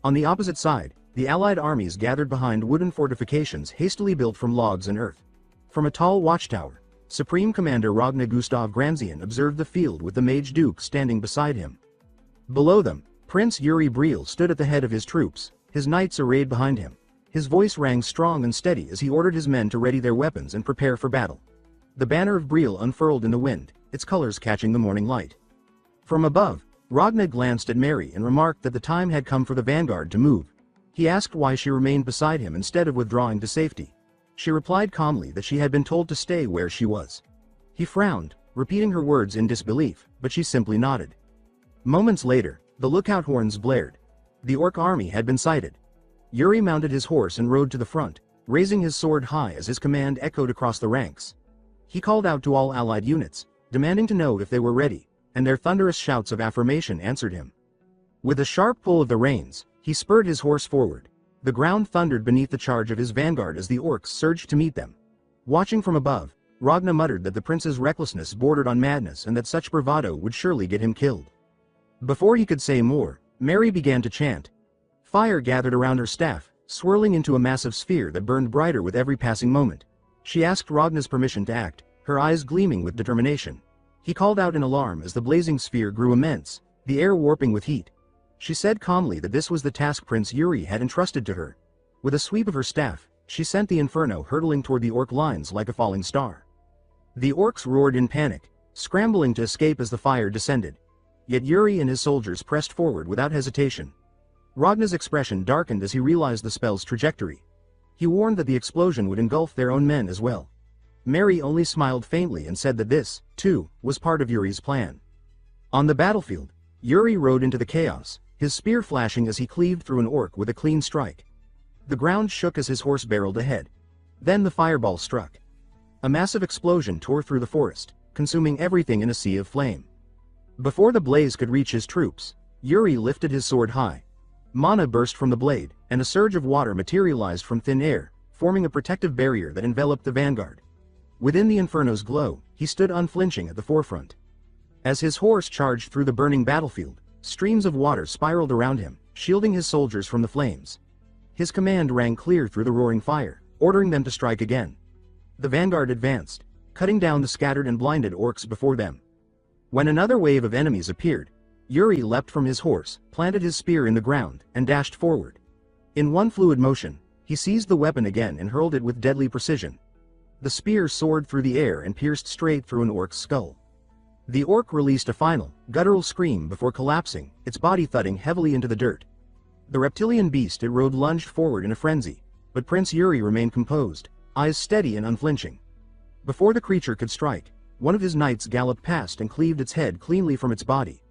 On the opposite side, the allied armies gathered behind wooden fortifications hastily built from logs and earth. From a tall watchtower, Supreme Commander Ragnar Gustav Granzian observed the field with the Mage Duke standing beside him. Below them, Prince Yuri Briel stood at the head of his troops, his knights arrayed behind him. His voice rang strong and steady as he ordered his men to ready their weapons and prepare for battle. The banner of Briel unfurled in the wind, its colors catching the morning light. From above, Ragnar glanced at Mary and remarked that the time had come for the vanguard to move. He asked why she remained beside him instead of withdrawing to safety. She replied calmly that she had been told to stay where she was. He frowned, repeating her words in disbelief, but she simply nodded. Moments later, the lookout horns blared. The orc army had been sighted. Yuri mounted his horse and rode to the front, raising his sword high as his command echoed across the ranks. He called out to all allied units, demanding to know if they were ready, and their thunderous shouts of affirmation answered him. With a sharp pull of the reins, he spurred his horse forward. The ground thundered beneath the charge of his vanguard as the orcs surged to meet them. Watching from above, Ragnar muttered that the prince's recklessness bordered on madness and that such bravado would surely get him killed. Before he could say more, Mary began to chant. Fire gathered around her staff, swirling into a massive sphere that burned brighter with every passing moment. She asked Ragnar's permission to act, her eyes gleaming with determination. He called out in alarm as the blazing sphere grew immense, the air warping with heat. She said calmly that this was the task Prince Yuri had entrusted to her. With a sweep of her staff, she sent the inferno hurtling toward the orc lines like a falling star. The orcs roared in panic, scrambling to escape as the fire descended. Yet Yuri and his soldiers pressed forward without hesitation. Ragnar's expression darkened as he realized the spell's trajectory. He warned that the explosion would engulf their own men as well. Mary only smiled faintly and said that this, too, was part of Yuri's plan. On the battlefield, Yuri rode into the chaos, his spear flashing as he cleaved through an orc with a clean strike. The ground shook as his horse barreled ahead. Then the fireball struck. A massive explosion tore through the forest, consuming everything in a sea of flame. Before the blaze could reach his troops, Yuri lifted his sword high. Mana burst from the blade, and a surge of water materialized from thin air, forming a protective barrier that enveloped the vanguard. Within the inferno's glow, he stood unflinching at the forefront. As his horse charged through the burning battlefield, streams of water spiraled around him, shielding his soldiers from the flames. His command rang clear through the roaring fire, ordering them to strike again. The vanguard advanced, cutting down the scattered and blinded orcs before them. When another wave of enemies appeared, Yuri leapt from his horse, planted his spear in the ground, and dashed forward. In one fluid motion, he seized the weapon again and hurled it with deadly precision. The spear soared through the air and pierced straight through an orc's skull. The orc released a final, guttural scream before collapsing, its body thudding heavily into the dirt. The reptilian beast it rode lunged forward in a frenzy, but Prince Yuri remained composed, eyes steady and unflinching. Before the creature could strike, one of his knights galloped past and cleaved its head cleanly from its body.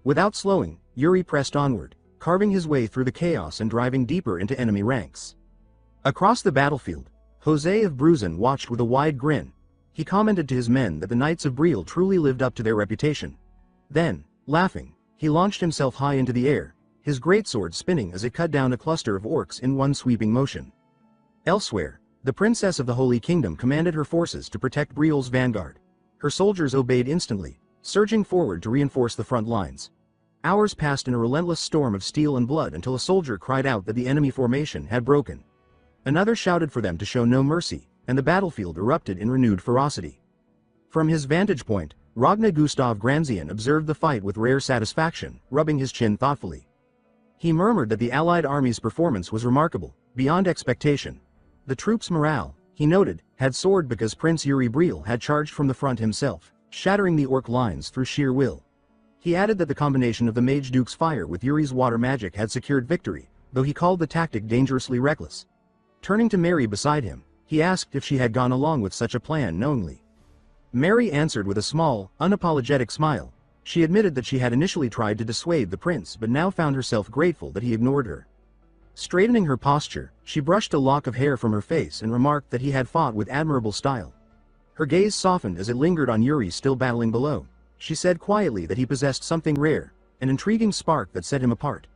Without slowing, Yuri pressed onward, carving his way through the chaos and driving deeper into enemy ranks. Across the battlefield, Jose of Bruzen watched with a wide grin. He commented to his men that the Knights of Briel truly lived up to their reputation. Then, laughing, he launched himself high into the air, his greatsword spinning as it cut down a cluster of orcs in one sweeping motion. Elsewhere, the Princess of the Holy Kingdom commanded her forces to protect Briel's vanguard. Her soldiers obeyed instantly, surging forward to reinforce the front lines. Hours passed in a relentless storm of steel and blood until a soldier cried out that the enemy formation had broken. Another shouted for them to show no mercy, and the battlefield erupted in renewed ferocity. From his vantage point, Ragnar Gustav Granzian observed the fight with rare satisfaction, rubbing his chin thoughtfully. He murmured that the Allied army's performance was remarkable, beyond expectation. The troops' morale, he noted, had soared because Prince Yuri Briel had charged from the front himself, shattering the orc lines through sheer will. He added that the combination of the Mage Duke's fire with Yuri's water magic had secured victory, though he called the tactic dangerously reckless. Turning to Mary beside him, he asked if she had gone along with such a plan knowingly. Mary answered with a small, unapologetic smile. She admitted that she had initially tried to dissuade the prince but now found herself grateful that he ignored her. Straightening her posture, she brushed a lock of hair from her face and remarked that he had fought with admirable style. Her gaze softened as it lingered on Yuri still battling below. She said quietly that he possessed something rare, an intriguing spark that set him apart.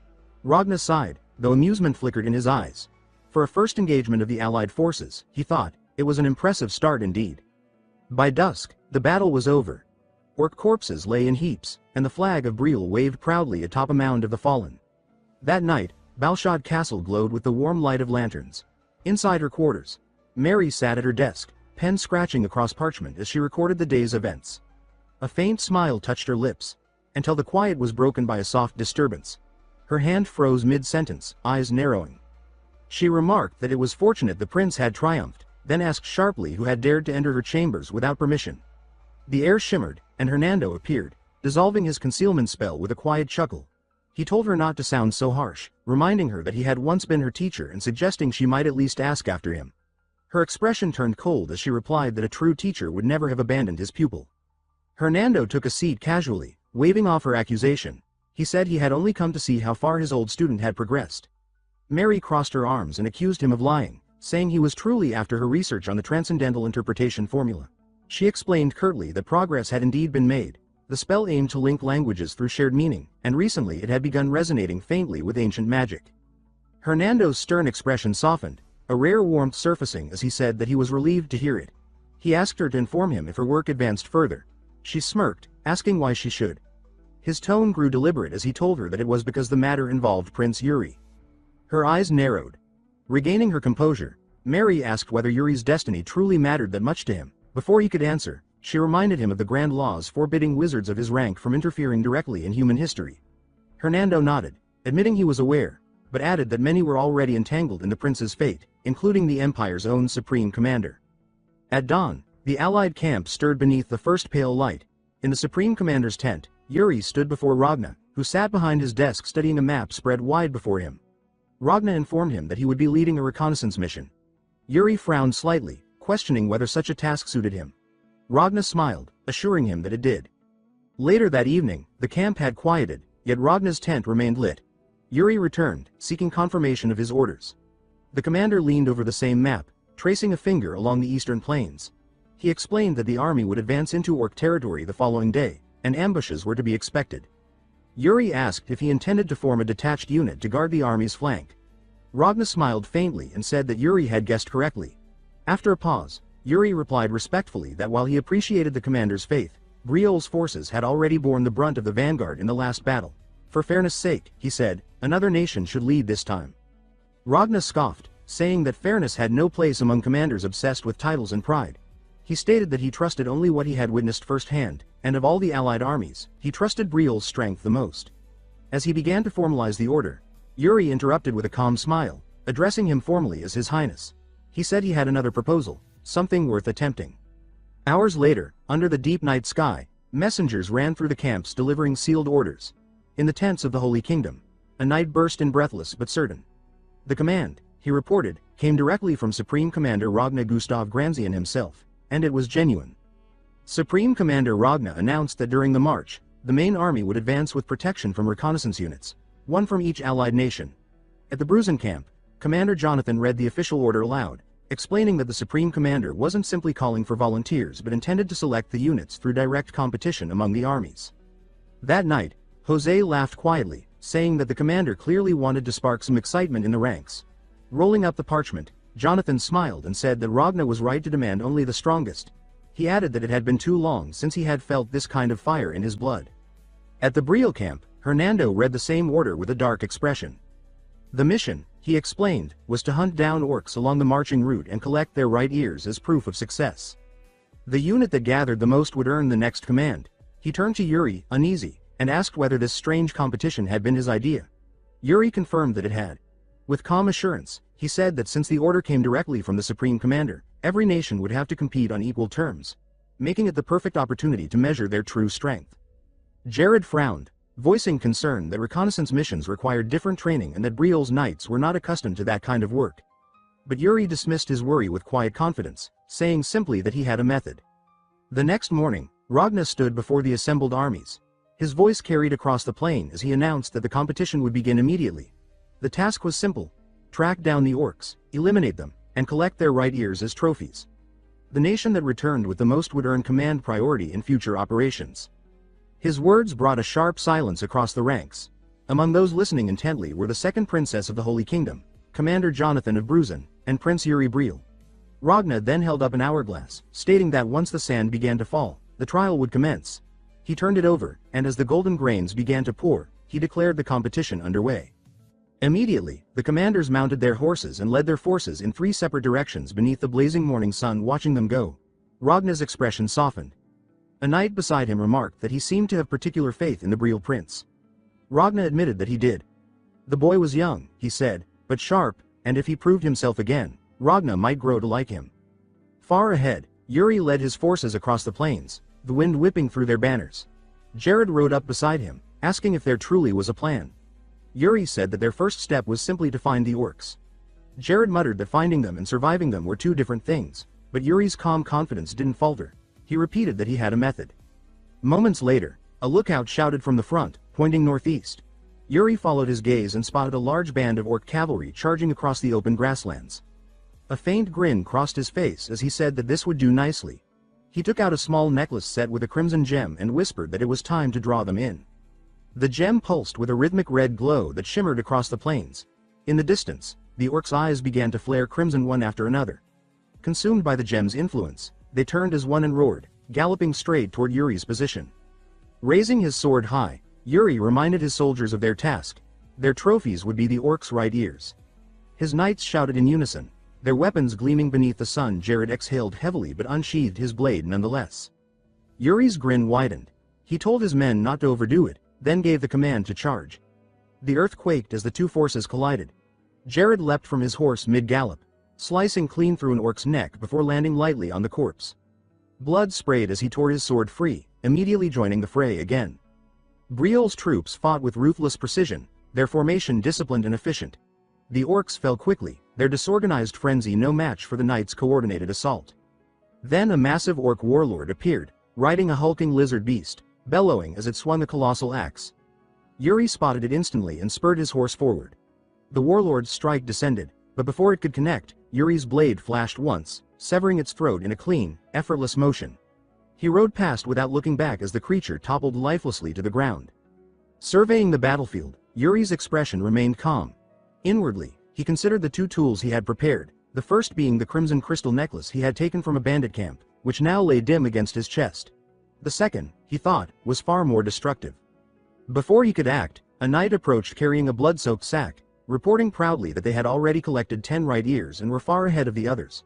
Ragna sighed, though amusement flickered in his eyes. For a first engagement of the allied forces, he thought, it was an impressive start indeed. By dusk, the battle was over. Orc corpses lay in heaps, and the flag of Brielle waved proudly atop a mound of the fallen. That night, Balshad Castle glowed with the warm light of lanterns. Inside her quarters, Mary sat at her desk, pen scratching across parchment as she recorded the day's events. A faint smile touched her lips, until the quiet was broken by a soft disturbance. Her hand froze mid-sentence, eyes narrowing. She remarked that it was fortunate the prince had triumphed, then asked sharply who had dared to enter her chambers without permission. The air shimmered, and Hernando appeared, dissolving his concealment spell with a quiet chuckle. He told her not to sound so harsh, reminding her that he had once been her teacher and suggesting she might at least ask after him. Her expression turned cold as she replied that a true teacher would never have abandoned his pupil. Hernando took a seat casually, waving off her accusation. He said he had only come to see how far his old student had progressed. Mary crossed her arms and accused him of lying, saying he was truly after her research on the transcendental interpretation formula. She explained curtly that progress had indeed been made. The spell aimed to link languages through shared meaning, and recently it had begun resonating faintly with ancient magic. Hernando's stern expression softened, a rare warmth surfacing as he said that he was relieved to hear it. He asked her to inform him if her work advanced further. She smirked, asking why she should. His tone grew deliberate as he told her that it was because the matter involved Prince Yuri. Her eyes narrowed. Regaining her composure, Mary asked whether Yuri's destiny truly mattered that much to him. Before he could answer, she reminded him of the grand laws forbidding wizards of his rank from interfering directly in human history. Hernando nodded, admitting he was aware, but added that many were already entangled in the prince's fate, including the Empire's own supreme commander. At dawn, the allied camp stirred beneath the first pale light. In the supreme commander's tent, Yuri stood before Ragna, who sat behind his desk studying a map spread wide before him. Ragna informed him that he would be leading a reconnaissance mission. Yuri frowned slightly, questioning whether such a task suited him. Ragna smiled, assuring him that it did. Later that evening, the camp had quieted, yet Ragna's tent remained lit. Yuri returned, seeking confirmation of his orders. The commander leaned over the same map, tracing a finger along the eastern plains. He explained that the army would advance into Orc territory the following day, and ambushes were to be expected. Yuri asked if he intended to form a detached unit to guard the army's flank. Ragna smiled faintly and said that Yuri had guessed correctly. After a pause, Yuri replied respectfully that while he appreciated the commander's faith, Brielle's forces had already borne the brunt of the vanguard in the last battle. For fairness' sake, he said, another nation should lead this time. Ragna scoffed, saying that fairness had no place among commanders obsessed with titles and pride. He stated that he trusted only what he had witnessed firsthand, and of all the allied armies, he trusted Brielle's strength the most. As he began to formalize the order, Yuri interrupted with a calm smile, addressing him formally as His Highness. He said he had another proposal, something worth attempting. Hours later, under the deep night sky, messengers ran through the camps delivering sealed orders. In the tents of the Holy Kingdom, a knight burst in breathless but certain. The command, he reported, came directly from Supreme Commander Ragnar Gustav Granzian himself, and it was genuine. Supreme Commander Ragnar announced that during the march, the main army would advance with protection from reconnaissance units, one from each allied nation. At the Bruzen camp, Commander Jonathan read the official order aloud, explaining that the Supreme Commander wasn't simply calling for volunteers but intended to select the units through direct competition among the armies. That night, Jose laughed quietly, saying that the commander clearly wanted to spark some excitement in the ranks. Rolling up the parchment, Jonathan smiled and said that Ragnar was right to demand only the strongest. He added that it had been too long since he had felt this kind of fire in his blood. At the Brielle camp, Hernando read the same order with a dark expression. The mission, he explained, was to hunt down orcs along the marching route and collect their right ears as proof of success. The unit that gathered the most would earn the next command. He turned to Yuri, uneasy, and asked whether this strange competition had been his idea. Yuri confirmed that it had. With calm assurance, he said that since the order came directly from the Supreme Commander, every nation would have to compete on equal terms, making it the perfect opportunity to measure their true strength. Jared frowned, voicing concern that reconnaissance missions required different training and that Briel's knights were not accustomed to that kind of work. But Yuri dismissed his worry with quiet confidence, saying simply that he had a method. The next morning, Ragna stood before the assembled armies. His voice carried across the plain as he announced that the competition would begin immediately. The task was simple: track down the orcs, eliminate them, and collect their right ears as trophies. The nation that returned with the most would earn command priority in future operations. His words brought a sharp silence across the ranks. Among those listening intently were the second princess of the Holy Kingdom, Commander Jonathan of Bruzen, and Prince Yuri Briel. Ragna then held up an hourglass, stating that once the sand began to fall, the trial would commence. He turned it over, and as the golden grains began to pour, he declared the competition underway. Immediately, the commanders mounted their horses and led their forces in 3 separate directions beneath the blazing morning sun, watching them go. Ragna's expression softened. A knight beside him remarked that he seemed to have particular faith in the Briel prince. Ragna admitted that he did. The boy was young, he said, but sharp, and if he proved himself again, Ragna might grow to like him. Far ahead, Yuri led his forces across the plains, the wind whipping through their banners. Jared rode up beside him, asking if there truly was a plan. Yuri said that their first step was simply to find the orcs. Jared muttered that finding them and surviving them were 2 different things, but Yuri's calm confidence didn't falter. He repeated that he had a method. Moments later, a lookout shouted from the front, pointing northeast. Yuri followed his gaze and spotted a large band of orc cavalry charging across the open grasslands. A faint grin crossed his face as he said that this would do nicely. He took out a small necklace set with a crimson gem and whispered that it was time to draw them in. The gem pulsed with a rhythmic red glow that shimmered across the plains. In the distance, the orcs' eyes began to flare crimson one after another. Consumed by the gem's influence, they turned as one and roared, galloping straight toward Yuri's position. Raising his sword high, Yuri reminded his soldiers of their task. Their trophies would be the orcs' right ears. His knights shouted in unison, their weapons gleaming beneath the sun. Jared exhaled heavily but unsheathed his blade nonetheless. Yuri's grin widened. He told his men not to overdo it, then gave the command to charge. The earth quaked as the 2 forces collided. Jared leapt from his horse mid-gallop, slicing clean through an orc's neck before landing lightly on the corpse. Blood sprayed as he tore his sword free, immediately joining the fray again. Briel's troops fought with ruthless precision, their formation disciplined and efficient. The orcs fell quickly, their disorganized frenzy no match for the knights' coordinated assault. Then a massive orc warlord appeared, riding a hulking lizard beast, bellowing as it swung the colossal axe. Yuri spotted it instantly and spurred his horse forward. The warlord's strike descended, but before it could connect, Yuri's blade flashed once, severing its throat in a clean, effortless motion. He rode past without looking back as the creature toppled lifelessly to the ground. Surveying the battlefield, Yuri's expression remained calm. Inwardly, he considered the 2 tools he had prepared, the first being the crimson crystal necklace he had taken from a bandit camp, which now lay dim against his chest. The second, he thought, was far more destructive. Before he could act, a knight approached carrying a blood-soaked sack, reporting proudly that they had already collected 10 right ears and were far ahead of the others.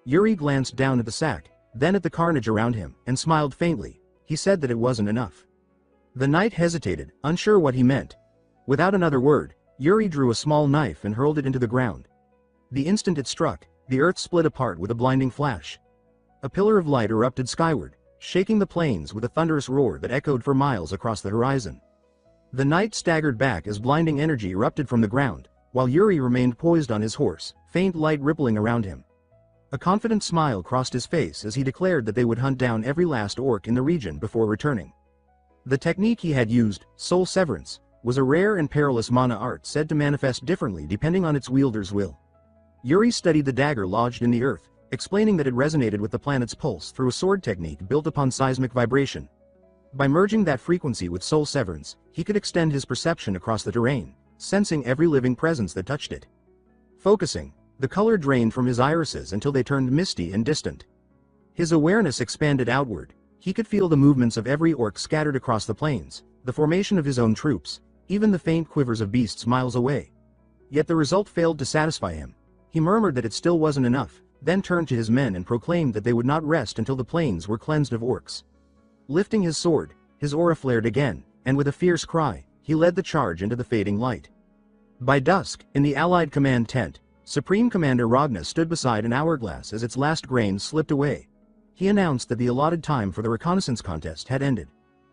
Yuri glanced down at the sack, then at the carnage around him, and smiled faintly. He said that it wasn't enough. The knight hesitated, unsure what he meant. Without another word, Yuri drew a small knife and hurled it into the ground. The instant it struck, the earth split apart with a blinding flash. A pillar of light erupted skyward, shaking the plains with a thunderous roar that echoed for miles across the horizon. The knight staggered back as blinding energy erupted from the ground, while Yuri remained poised on his horse, faint light rippling around him. A confident smile crossed his face as he declared that they would hunt down every last orc in the region before returning. The technique he had used, soul severance, was a rare and perilous mana art said to manifest differently depending on its wielder's will. Yuri studied the dagger lodged in the earth, explaining that it resonated with the planet's pulse through a sword technique built upon seismic vibration. By merging that frequency with soul severance, he could extend his perception across the terrain, sensing every living presence that touched it. Focusing, the color drained from his irises until they turned misty and distant. His awareness expanded outward. He could feel the movements of every orc scattered across the plains, the formation of his own troops, even the faint quivers of beasts miles away. Yet the result failed to satisfy him. He murmured that it still wasn't enough, then turned to his men and proclaimed that they would not rest until the plains were cleansed of orcs. Lifting his sword, his aura flared again, and with a fierce cry, he led the charge into the fading light. By dusk, in the Allied command tent, Supreme Commander Ragna stood beside an hourglass as its last grain slipped away. He announced that the allotted time for the reconnaissance contest had ended.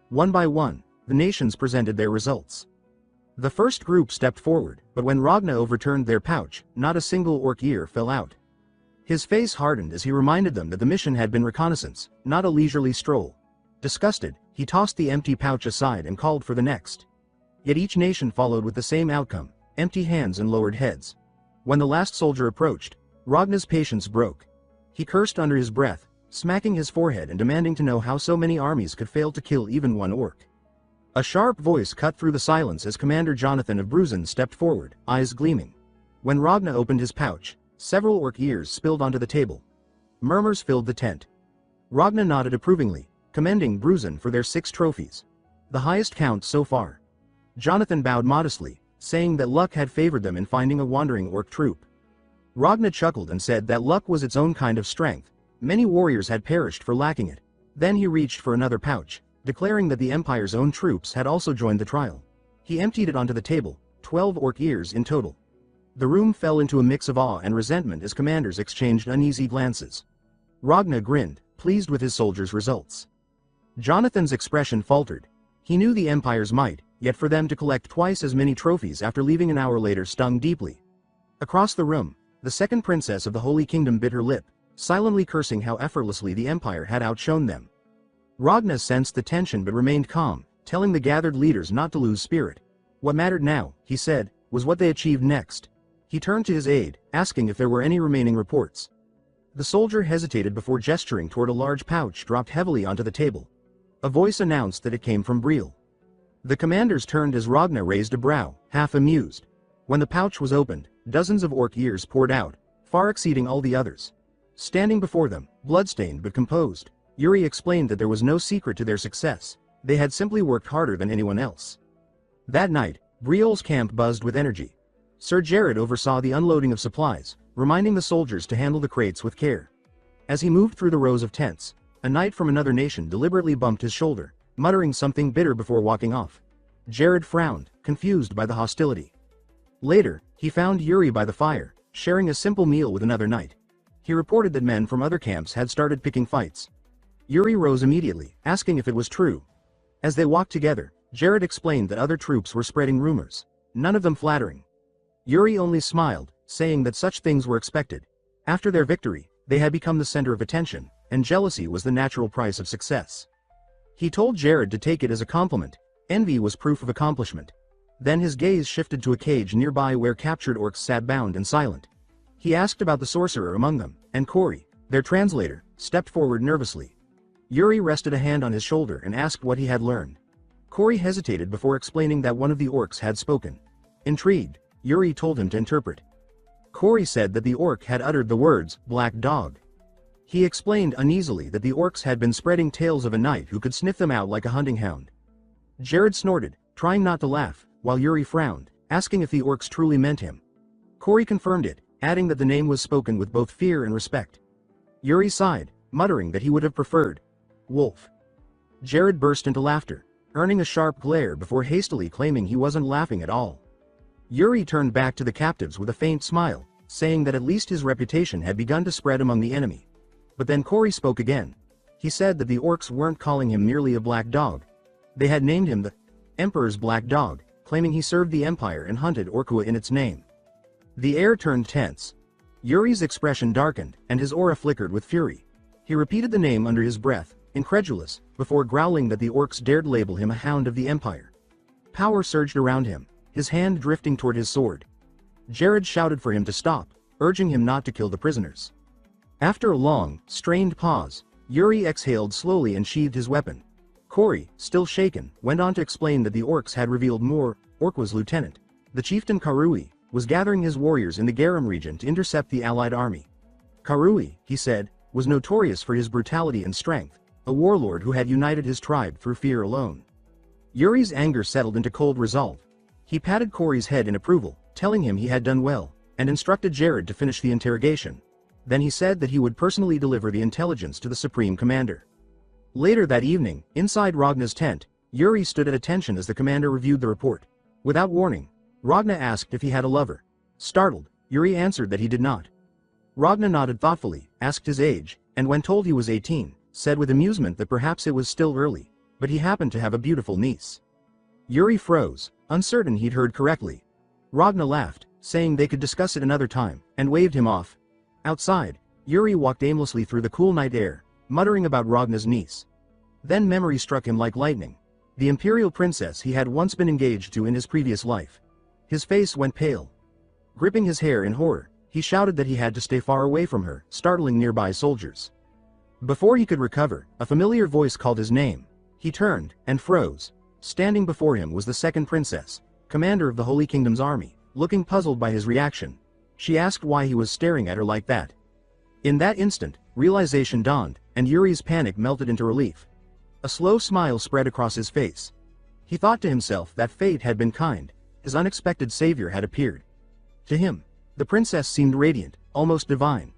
One by one, the nations presented their results. The first group stepped forward, but when Ragna overturned their pouch, not a single orc ear fell out. His face hardened as he reminded them that the mission had been reconnaissance, not a leisurely stroll. Disgusted, he tossed the empty pouch aside and called for the next. Yet each nation followed with the same outcome, empty hands and lowered heads. When the last soldier approached, Ragna's patience broke. He cursed under his breath, smacking his forehead and demanding to know how so many armies could fail to kill even one orc. A sharp voice cut through the silence as Commander Jonathan of Bruzen stepped forward, eyes gleaming. When Ragna opened his pouch, several orc ears spilled onto the table. Murmurs filled the tent. Ragna nodded approvingly, commending Bruzen for their 6 trophies. The highest count so far. Jonathan bowed modestly, saying that luck had favored them in finding a wandering orc troop. Ragna chuckled and said that luck was its own kind of strength. Many warriors had perished for lacking it. Then he reached for another pouch, declaring that the Empire's own troops had also joined the trial. He emptied it onto the table, 12 orc ears in total. The room fell into a mix of awe and resentment as commanders exchanged uneasy glances. Ragna grinned, pleased with his soldiers' results. Jonathan's expression faltered. He knew the Empire's might, yet for them to collect twice as many trophies after leaving an hour later stung deeply. Across the room, the second princess of the Holy Kingdom bit her lip, silently cursing how effortlessly the Empire had outshone them. Ragna sensed the tension but remained calm, telling the gathered leaders not to lose spirit. What mattered now, he said, was what they achieved next. He turned to his aide, asking if there were any remaining reports. The soldier hesitated before gesturing toward a large pouch dropped heavily onto the table. A voice announced that it came from Briel. The commanders turned as Ragna raised a brow, half amused. When the pouch was opened, dozens of orc ears poured out, far exceeding all the others. Standing before them, bloodstained but composed, Yuri explained that there was no secret to their success. They had simply worked harder than anyone else. That night, Briel's camp buzzed with energy. Sir Jared oversaw the unloading of supplies, reminding the soldiers to handle the crates with care. As he moved through the rows of tents, a knight from another nation deliberately bumped his shoulder, muttering something bitter before walking off. Jared frowned, confused by the hostility. Later, he found Yuri by the fire, sharing a simple meal with another knight. He reported that men from other camps had started picking fights. Yuri rose immediately, asking if it was true. As they walked together, Jared explained that other troops were spreading rumors, none of them flattering. Yuri only smiled, saying that such things were expected. After their victory, they had become the center of attention, and jealousy was the natural price of success. He told Jared to take it as a compliment. Envy was proof of accomplishment. Then his gaze shifted to a cage nearby where captured orcs sat bound and silent. He asked about the sorcerer among them, and Corey, their translator, stepped forward nervously. Yuri rested a hand on his shoulder and asked what he had learned. Corey hesitated before explaining that one of the orcs had spoken. Intrigued, Yuri told him to interpret. Corey said that the orc had uttered the words, "Black Dog." He explained uneasily that the orcs had been spreading tales of a knight who could sniff them out like a hunting hound. Jared snorted, trying not to laugh, while Yuri frowned, asking if the orcs truly meant him. Corey confirmed it, adding that the name was spoken with both fear and respect. Yuri sighed, muttering that he would have preferred wolf. Jared burst into laughter, earning a sharp glare before hastily claiming he wasn't laughing at all. Yuri turned back to the captives with a faint smile, saying that at least his reputation had begun to spread among the enemy. But then Corey spoke again. He said that the orcs weren't calling him merely a black dog. They had named him the Emperor's Black Dog, claiming he served the Empire and hunted Orkua in its name. The air turned tense. Yuri's expression darkened, and his aura flickered with fury. He repeated the name under his breath, incredulous, before growling that the orcs dared label him a hound of the Empire. Power surged around him, his hand drifting toward his sword. Jared shouted for him to stop, urging him not to kill the prisoners. After a long, strained pause, Yuri exhaled slowly and sheathed his weapon. Corey, still shaken, went on to explain that the orcs had revealed more. Orkua's lieutenant, the chieftain Karui, was gathering his warriors in the Garam region to intercept the allied army. Karui, he said, was notorious for his brutality and strength, a warlord who had united his tribe through fear alone. Yuri's anger settled into cold resolve. He patted Corey's head in approval, telling him he had done well, and instructed Jared to finish the interrogation. Then he said that he would personally deliver the intelligence to the Supreme Commander. Later that evening, inside Ragna's tent, Yuri stood at attention as the commander reviewed the report. Without warning, Ragna asked if he had a lover. Startled, Yuri answered that he did not. Ragna nodded thoughtfully, asked his age, and when told he was 18, said with amusement that perhaps it was still early, but he happened to have a beautiful niece. Yuri froze, uncertain he'd heard correctly. Ragna laughed, saying they could discuss it another time, and waved him off. Outside, Yuri walked aimlessly through the cool night air, muttering about Ragna's niece. Then memory struck him like lightning. The imperial princess he had once been engaged to in his previous life. His face went pale. Gripping his hair in horror, he shouted that he had to stay far away from her, startling nearby soldiers. Before he could recover, a familiar voice called his name. He turned, and froze. Standing before him was the second princess, commander of the Holy Kingdom's army, looking puzzled by his reaction. She asked why he was staring at her like that. In that instant, realization dawned, and Yuri's panic melted into relief. A slow smile spread across his face. He thought to himself that fate had been kind, his unexpected savior had appeared. To him, the princess seemed radiant, almost divine.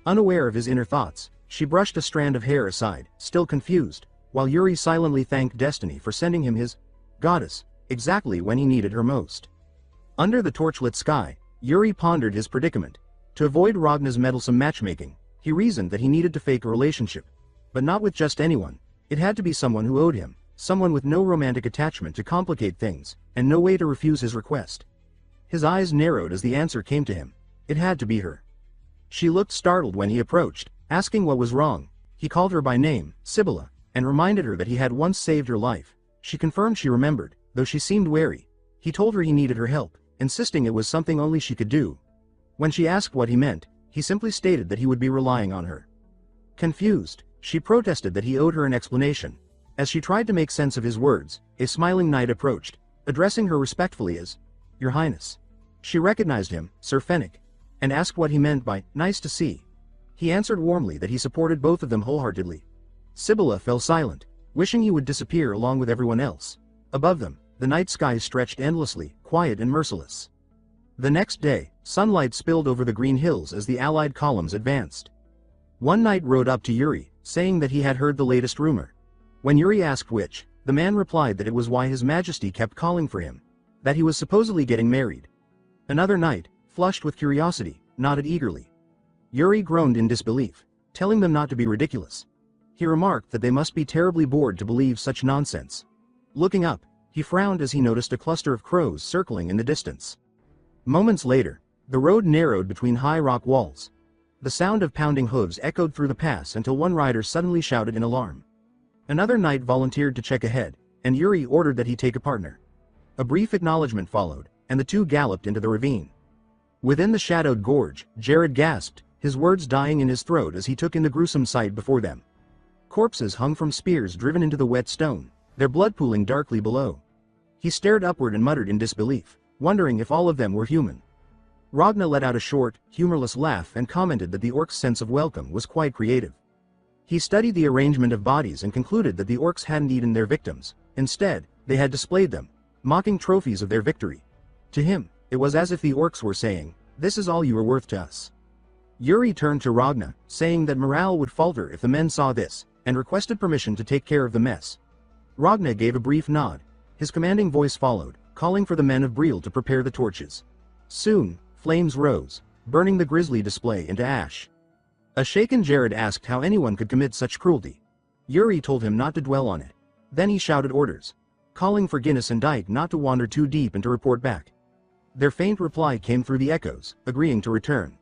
Unaware of his inner thoughts, she brushed a strand of hair aside, still confused, while Yuri silently thanked destiny for sending him his goddess, exactly when he needed her most. Under the torchlit sky, Yuri pondered his predicament. To avoid Ragna's meddlesome matchmaking, he reasoned that he needed to fake a relationship. But not with just anyone. It had to be someone who owed him, someone with no romantic attachment to complicate things, and no way to refuse his request. His eyes narrowed as the answer came to him. It had to be her. She looked startled when he approached, asking what was wrong. He called her by name, Sibylla, and reminded her that he had once saved her life. She confirmed she remembered, though she seemed wary. He told her he needed her help, insisting it was something only she could do. When she asked what he meant, he simply stated that he would be relying on her. Confused, she protested that he owed her an explanation. As she tried to make sense of his words, a smiling knight approached, addressing her respectfully as, "Your Highness." She recognized him, Sir Fennec, and asked what he meant by, "Nice to see." He answered warmly that he supported both of them wholeheartedly. Sibylla fell silent, wishing he would disappear along with everyone else. Above them, the night sky stretched endlessly, quiet and merciless. The next day, sunlight spilled over the green hills as the allied columns advanced. One knight rode up to Yuri, saying that he had heard the latest rumor. When Yuri asked which, the man replied that it was why His Majesty kept calling for him, that he was supposedly getting married. Another knight, flushed with curiosity, nodded eagerly. Yuri groaned in disbelief, telling them not to be ridiculous. He remarked that they must be terribly bored to believe such nonsense. Looking up, he frowned as he noticed a cluster of crows circling in the distance. Moments later, the road narrowed between high rock walls. The sound of pounding hooves echoed through the pass until one rider suddenly shouted in alarm. Another knight volunteered to check ahead, and Yuri ordered that he take a partner. A brief acknowledgement followed, and the two galloped into the ravine. Within the shadowed gorge, Jared gasped, his words dying in his throat as he took in the gruesome sight before them. Corpses hung from spears driven into the wet stone, their blood pooling darkly below. He stared upward and muttered in disbelief, wondering if all of them were human. Ragna let out a short, humorless laugh and commented that the orcs' sense of welcome was quite creative. He studied the arrangement of bodies and concluded that the orcs hadn't eaten their victims. Instead, they had displayed them, mocking trophies of their victory. To him, it was as if the orcs were saying, "This is all you are worth to us." Yuri turned to Ragna, saying that morale would falter if the men saw this, and requested permission to take care of the mess. Ragna gave a brief nod. His commanding voice followed, calling for the men of Breel to prepare the torches. Soon, flames rose, burning the grisly display into ash. A shaken Jared asked how anyone could commit such cruelty. Yuri told him not to dwell on it. Then he shouted orders, calling for Guinness and Dyke not to wander too deep and to report back. Their faint reply came through the echoes, agreeing to return.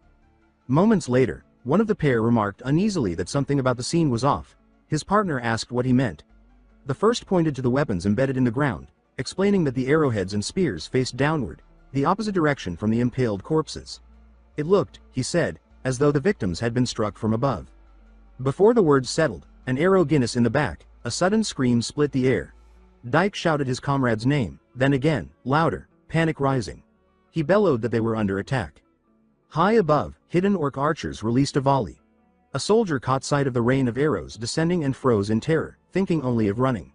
Moments later, one of the pair remarked uneasily that something about the scene was off. His partner asked what he meant. The first pointed to the weapons embedded in the ground, explaining that the arrowheads and spears faced downward, the opposite direction from the impaled corpses. It looked, he said, as though the victims had been struck from above. Before the words settled, an arrow Guinness in the back, a sudden scream split the air. Dyke shouted his comrade's name, then again, louder, panic rising. He bellowed that they were under attack. High above, hidden orc archers released a volley. A soldier caught sight of the rain of arrows descending and froze in terror, thinking only of running.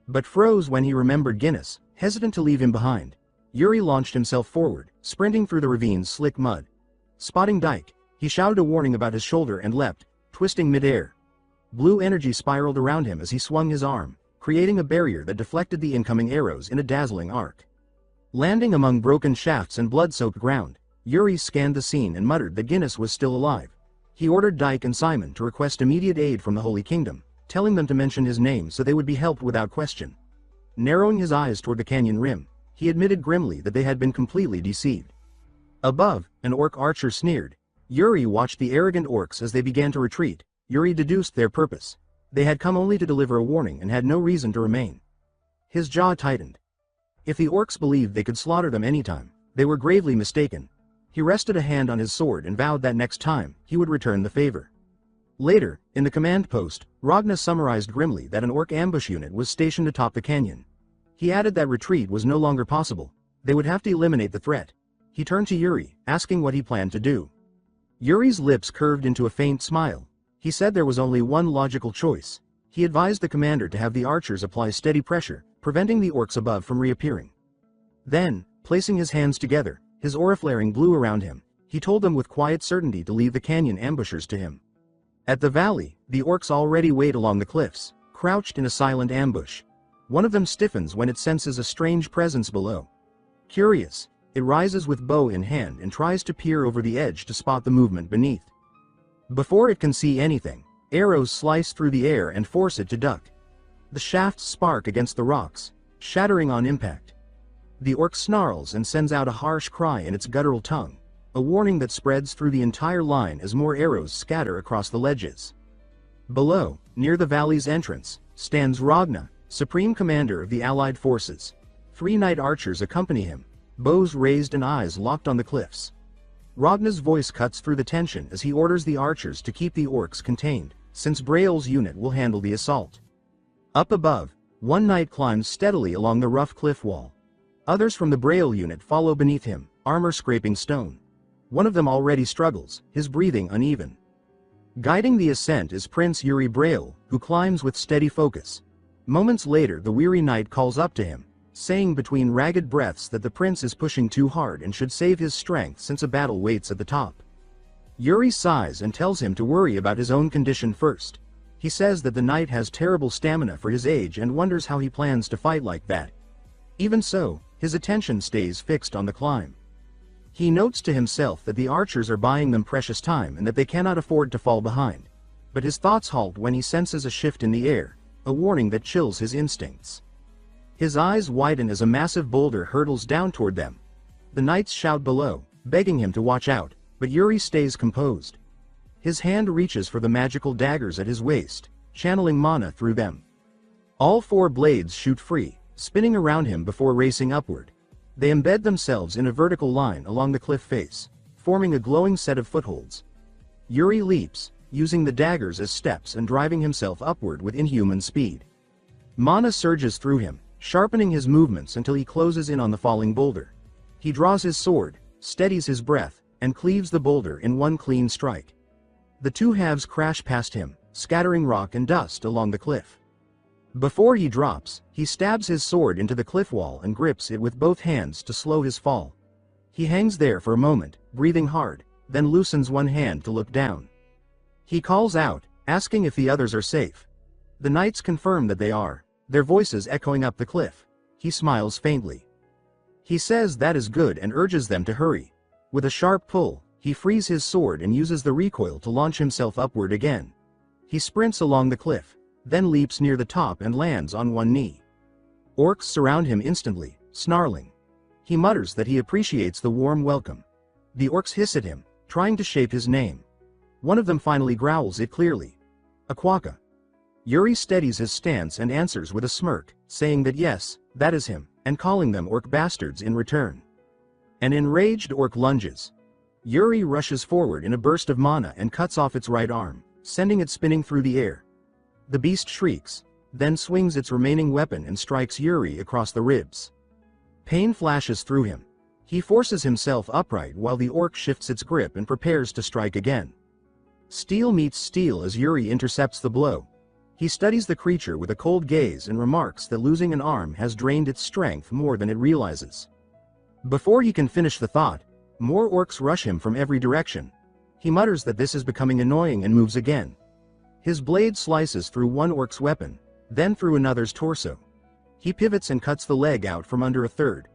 But froze when he remembered Guinness, hesitant to leave him behind. Yuri launched himself forward, sprinting through the ravine's slick mud. Spotting Dyke, he shouted a warning about his shoulder and leapt, twisting mid-air. Blue energy spiraled around him as he swung his arm, creating a barrier that deflected the incoming arrows in a dazzling arc. Landing among broken shafts and blood-soaked ground, Yuri scanned the scene and muttered that Guinness was still alive. He ordered Dyke and Simon to request immediate aid from the Holy Kingdom, telling them to mention his name so they would be helped without question. Narrowing his eyes toward the canyon rim, he admitted grimly that they had been completely deceived. Above, an orc archer sneered. Yuri watched the arrogant orcs as they began to retreat. Yuri deduced their purpose. They had come only to deliver a warning and had no reason to remain. His jaw tightened. If the orcs believed they could slaughter them anytime, they were gravely mistaken. He rested a hand on his sword and vowed that next time, he would return the favor. Later, in the command post, Ragna summarized grimly that an orc ambush unit was stationed atop the canyon. He added that retreat was no longer possible. They would have to eliminate the threat. He turned to Yuri, asking what he planned to do. Yuri's lips curved into a faint smile. He said there was only one logical choice. He advised the commander to have the archers apply steady pressure, preventing the orcs above from reappearing. Then, placing his hands together, his aura flaring blue around him, he told them with quiet certainty to leave the canyon ambushers to him. At the valley, the orcs already wait along the cliffs, crouched in a silent ambush. One of them stiffens when it senses a strange presence below. Curious, it rises with bow in hand and tries to peer over the edge to spot the movement beneath. Before it can see anything, arrows slice through the air and force it to duck. The shafts spark against the rocks, shattering on impact. The orc snarls and sends out a harsh cry in its guttural tongue, a warning that spreads through the entire line as more arrows scatter across the ledges. Below, near the valley's entrance, stands Ragna, supreme commander of the allied forces. 3 night archers accompany him, bows raised and eyes locked on the cliffs. Ragna's voice cuts through the tension as he orders the archers to keep the orcs contained, since Braille's unit will handle the assault. Up above, 1 knight climbs steadily along the rough cliff wall. Others from the Braille unit follow beneath him, armor scraping stone. One of them already struggles, his breathing uneven. Guiding the ascent is Prince Yuri Braille, who climbs with steady focus. Moments later the weary knight calls up to him, saying between ragged breaths that the prince is pushing too hard and should save his strength since a battle waits at the top. Yuri sighs and tells him to worry about his own condition first. He says that the knight has terrible stamina for his age and wonders how he plans to fight like that. Even so, his attention stays fixed on the climb. He notes to himself that the archers are buying them precious time and that they cannot afford to fall behind. But his thoughts halt when he senses a shift in the air, a warning that chills his instincts. His eyes widen as a massive boulder hurtles down toward them. The knights shout below, begging him to watch out, but Yuri stays composed. His hand reaches for the magical daggers at his waist, channeling mana through them. All 4 blades shoot free, spinning around him before racing upward. They embed themselves in a vertical line along the cliff face, forming a glowing set of footholds. Yuri leaps, using the daggers as steps and driving himself upward with inhuman speed. Mana surges through him, sharpening his movements until he closes in on the falling boulder. He draws his sword, steadies his breath, and cleaves the boulder in one clean strike. The 2 halves crash past him, scattering rock and dust along the cliff. Before he drops, he stabs his sword into the cliff wall and grips it with both hands to slow his fall. He hangs there for a moment, breathing hard, then loosens one hand to look down. He calls out, asking if the others are safe. The knights confirm that they are, their voices echoing up the cliff. He smiles faintly. He says that is good and urges them to hurry. With a sharp pull, he frees his sword and uses the recoil to launch himself upward again. He sprints along the cliff, then leaps near the top and lands on one knee. Orcs surround him instantly, snarling. He mutters that he appreciates the warm welcome. The orcs hiss at him, trying to shape his name. One of them finally growls it clearly. Aquaka. Yuri steadies his stance and answers with a smirk, saying that yes, that is him, and calling them orc bastards in return. An enraged orc lunges. Yuri rushes forward in a burst of mana and cuts off its right arm, sending it spinning through the air. The beast shrieks, then swings its remaining weapon and strikes Yuri across the ribs. Pain flashes through him. He forces himself upright while the orc shifts its grip and prepares to strike again. Steel meets steel as Yuri intercepts the blow. He studies the creature with a cold gaze and remarks that losing an arm has drained its strength more than it realizes. Before he can finish the thought, more orcs rush him from every direction. He mutters that this is becoming annoying and moves again. His blade slices through one orc's weapon, then through another's torso. He pivots and cuts the leg out from under a third.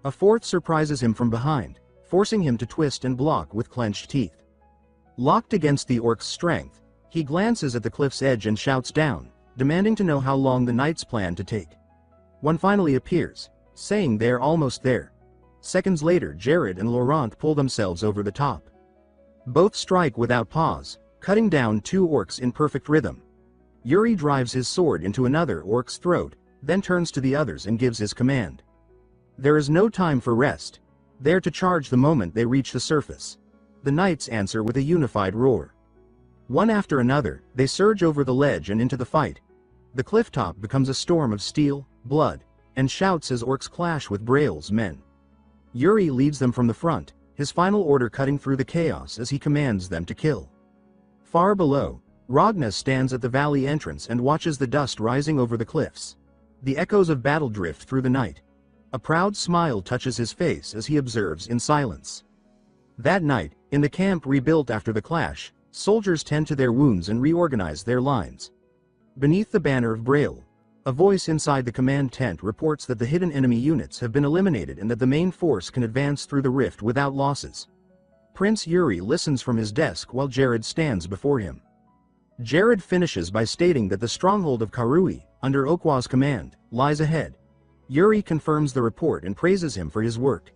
A fourth surprises him from behind, forcing him to twist and block with clenched teeth. Locked against the orc's strength, he glances at the cliff's edge and shouts down, demanding to know how long the knights plan to take. One finally appears, saying they're almost there. Seconds later, Jared and Laurent pull themselves over the top. Both strike without pause, cutting down two orcs in perfect rhythm. Yuri drives his sword into another orc's throat, then turns to the others and gives his command. There is no time for rest. They're to charge the moment they reach the surface. The knights answer with a unified roar. One after another, they surge over the ledge and into the fight. The cliff top becomes a storm of steel, blood, and shouts as orcs clash with Braille's men. Yuri leads them from the front, his final order cutting through the chaos as he commands them to kill. Far below, Ragna stands at the valley entrance and watches the dust rising over the cliffs. The echoes of battle drift through the night. A proud smile touches his face as he observes in silence. That night, in the camp rebuilt after the clash, soldiers tend to their wounds and reorganize their lines. Beneath the banner of Braille, a voice inside the command tent reports that the hidden enemy units have been eliminated and that the main force can advance through the rift without losses. Prince Yuri listens from his desk while Jared stands before him. Jared finishes by stating that the stronghold of Karui, under Okwa's command, lies ahead. Yuri confirms the report and praises him for his work.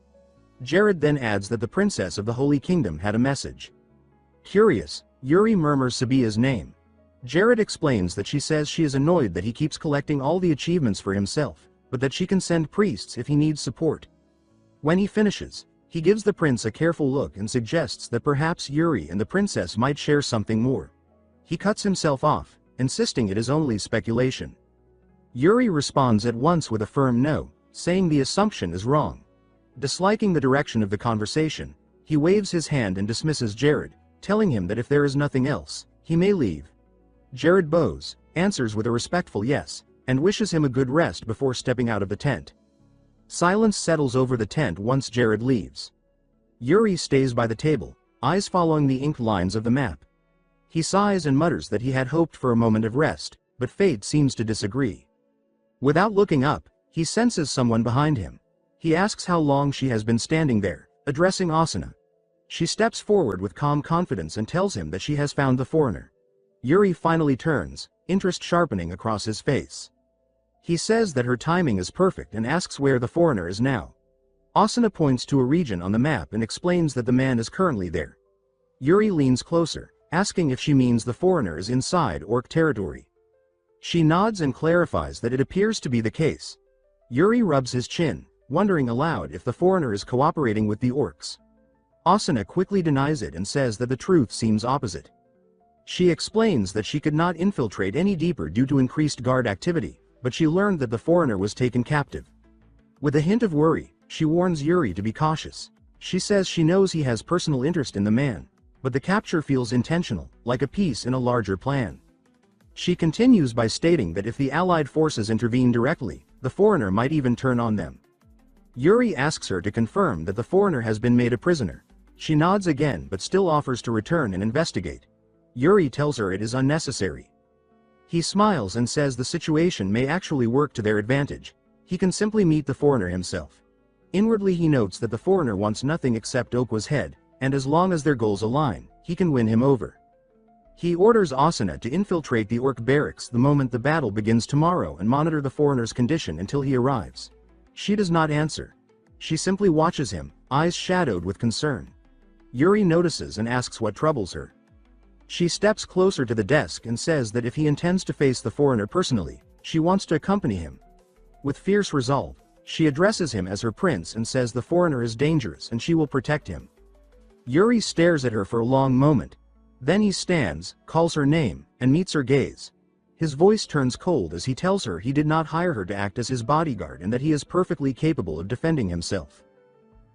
Jared then adds that the princess of the Holy Kingdom had a message. Curious, Yuri murmurs Sabia's name. Jared explains that she says she is annoyed that he keeps collecting all the achievements for himself, but that she can send priests if he needs support. When he finishes, he gives the prince a careful look and suggests that perhaps Yuri and the princess might share something more. He cuts himself off, insisting it is only speculation. Yuri responds at once with a firm no, saying the assumption is wrong. Disliking the direction of the conversation, he waves his hand and dismisses Jared, telling him that if there is nothing else, he may leave. Jared bows, answers with a respectful yes, and wishes him a good rest before stepping out of the tent. Silence settles over the tent once Jared leaves. Yuri stays by the table, eyes following the inked lines of the map. He sighs and mutters that he had hoped for a moment of rest, but fate seems to disagree. Without looking up, he senses someone behind him. He asks how long she has been standing there, addressing Asuna. She steps forward with calm confidence and tells him that she has found the foreigner. Yuri finally turns, interest sharpening across his face. He says that her timing is perfect and asks where the foreigner is now. Asuna points to a region on the map and explains that the man is currently there. Yuri leans closer, asking if she means the foreigner is inside orc territory. She nods and clarifies that it appears to be the case. Yuri rubs his chin, wondering aloud if the foreigner is cooperating with the orcs. Asuna quickly denies it and says that the truth seems opposite. She explains that she could not infiltrate any deeper due to increased guard activity, but she learned that the foreigner was taken captive. With a hint of worry, she warns Yuri to be cautious. She says she knows he has personal interest in the man, but the capture feels intentional, like a piece in a larger plan. She continues by stating that if the Allied forces intervene directly, the foreigner might even turn on them. Yuri asks her to confirm that the foreigner has been made a prisoner. She nods again but still offers to return and investigate. Yuri tells her it is unnecessary. He smiles and says the situation may actually work to their advantage. He can simply meet the foreigner himself. Inwardly he notes that the foreigner wants nothing except Okwa's head, and as long as their goals align, he can win him over. He orders Asuna to infiltrate the orc barracks the moment the battle begins tomorrow and monitor the foreigner's condition until he arrives. She does not answer. She simply watches him, eyes shadowed with concern. Yuri notices and asks what troubles her. She steps closer to the desk and says that if he intends to face the foreigner personally, she wants to accompany him. With fierce resolve, she addresses him as her prince and says the foreigner is dangerous and she will protect him. Yuri stares at her for a long moment. Then he stands, calls her name, and meets her gaze. His voice turns cold as he tells her he did not hire her to act as his bodyguard and that he is perfectly capable of defending himself.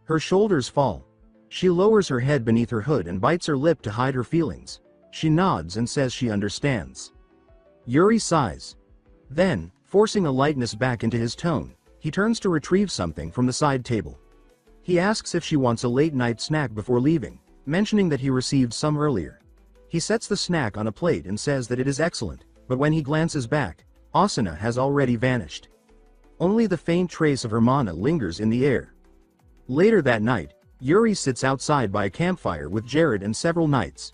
Her shoulders fall. She lowers her head beneath her hood and bites her lip to hide her feelings. She nods and says she understands. Yuri sighs. Then, forcing a lightness back into his tone, he turns to retrieve something from the side table. He asks if she wants a late-night snack before leaving, mentioning that he received some earlier. He sets the snack on a plate and says that it is excellent, but when he glances back, Asuna has already vanished. Only the faint trace of her mana lingers in the air. Later that night, Yuri sits outside by a campfire with Jared and several knights.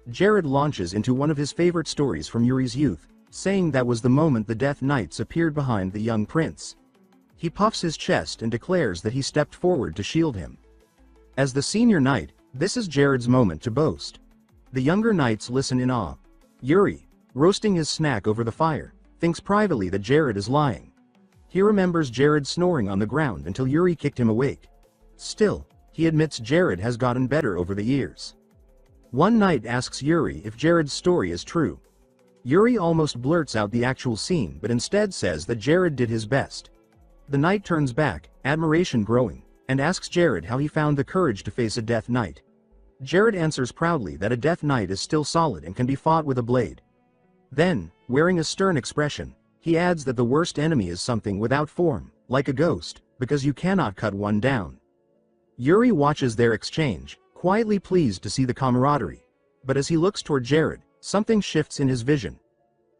Jared launches into one of his favorite stories from Yuri's youth, saying that was the moment the Death Knights appeared behind the young prince. He puffs his chest and declares that he stepped forward to shield him. As the senior knight, this is Jared's moment to boast. The younger knights listen in awe. Yuri, roasting his snack over the fire, thinks privately that Jared is lying. He remembers Jared snoring on the ground until Yuri kicked him awake. Still, he admits Jared has gotten better over the years. One knight asks Yuri if Jared's story is true. Yuri almost blurts out the actual scene but instead says that Jared did his best. The knight turns back, admiration growing, and asks Jared how he found the courage to face a death knight. Jared answers proudly that a death knight is still solid and can be fought with a blade. Then, wearing a stern expression, he adds that the worst enemy is something without form, like a ghost, because you cannot cut one down. Yuri watches their exchange, quietly pleased to see the camaraderie. But as he looks toward Jared, something shifts in his vision.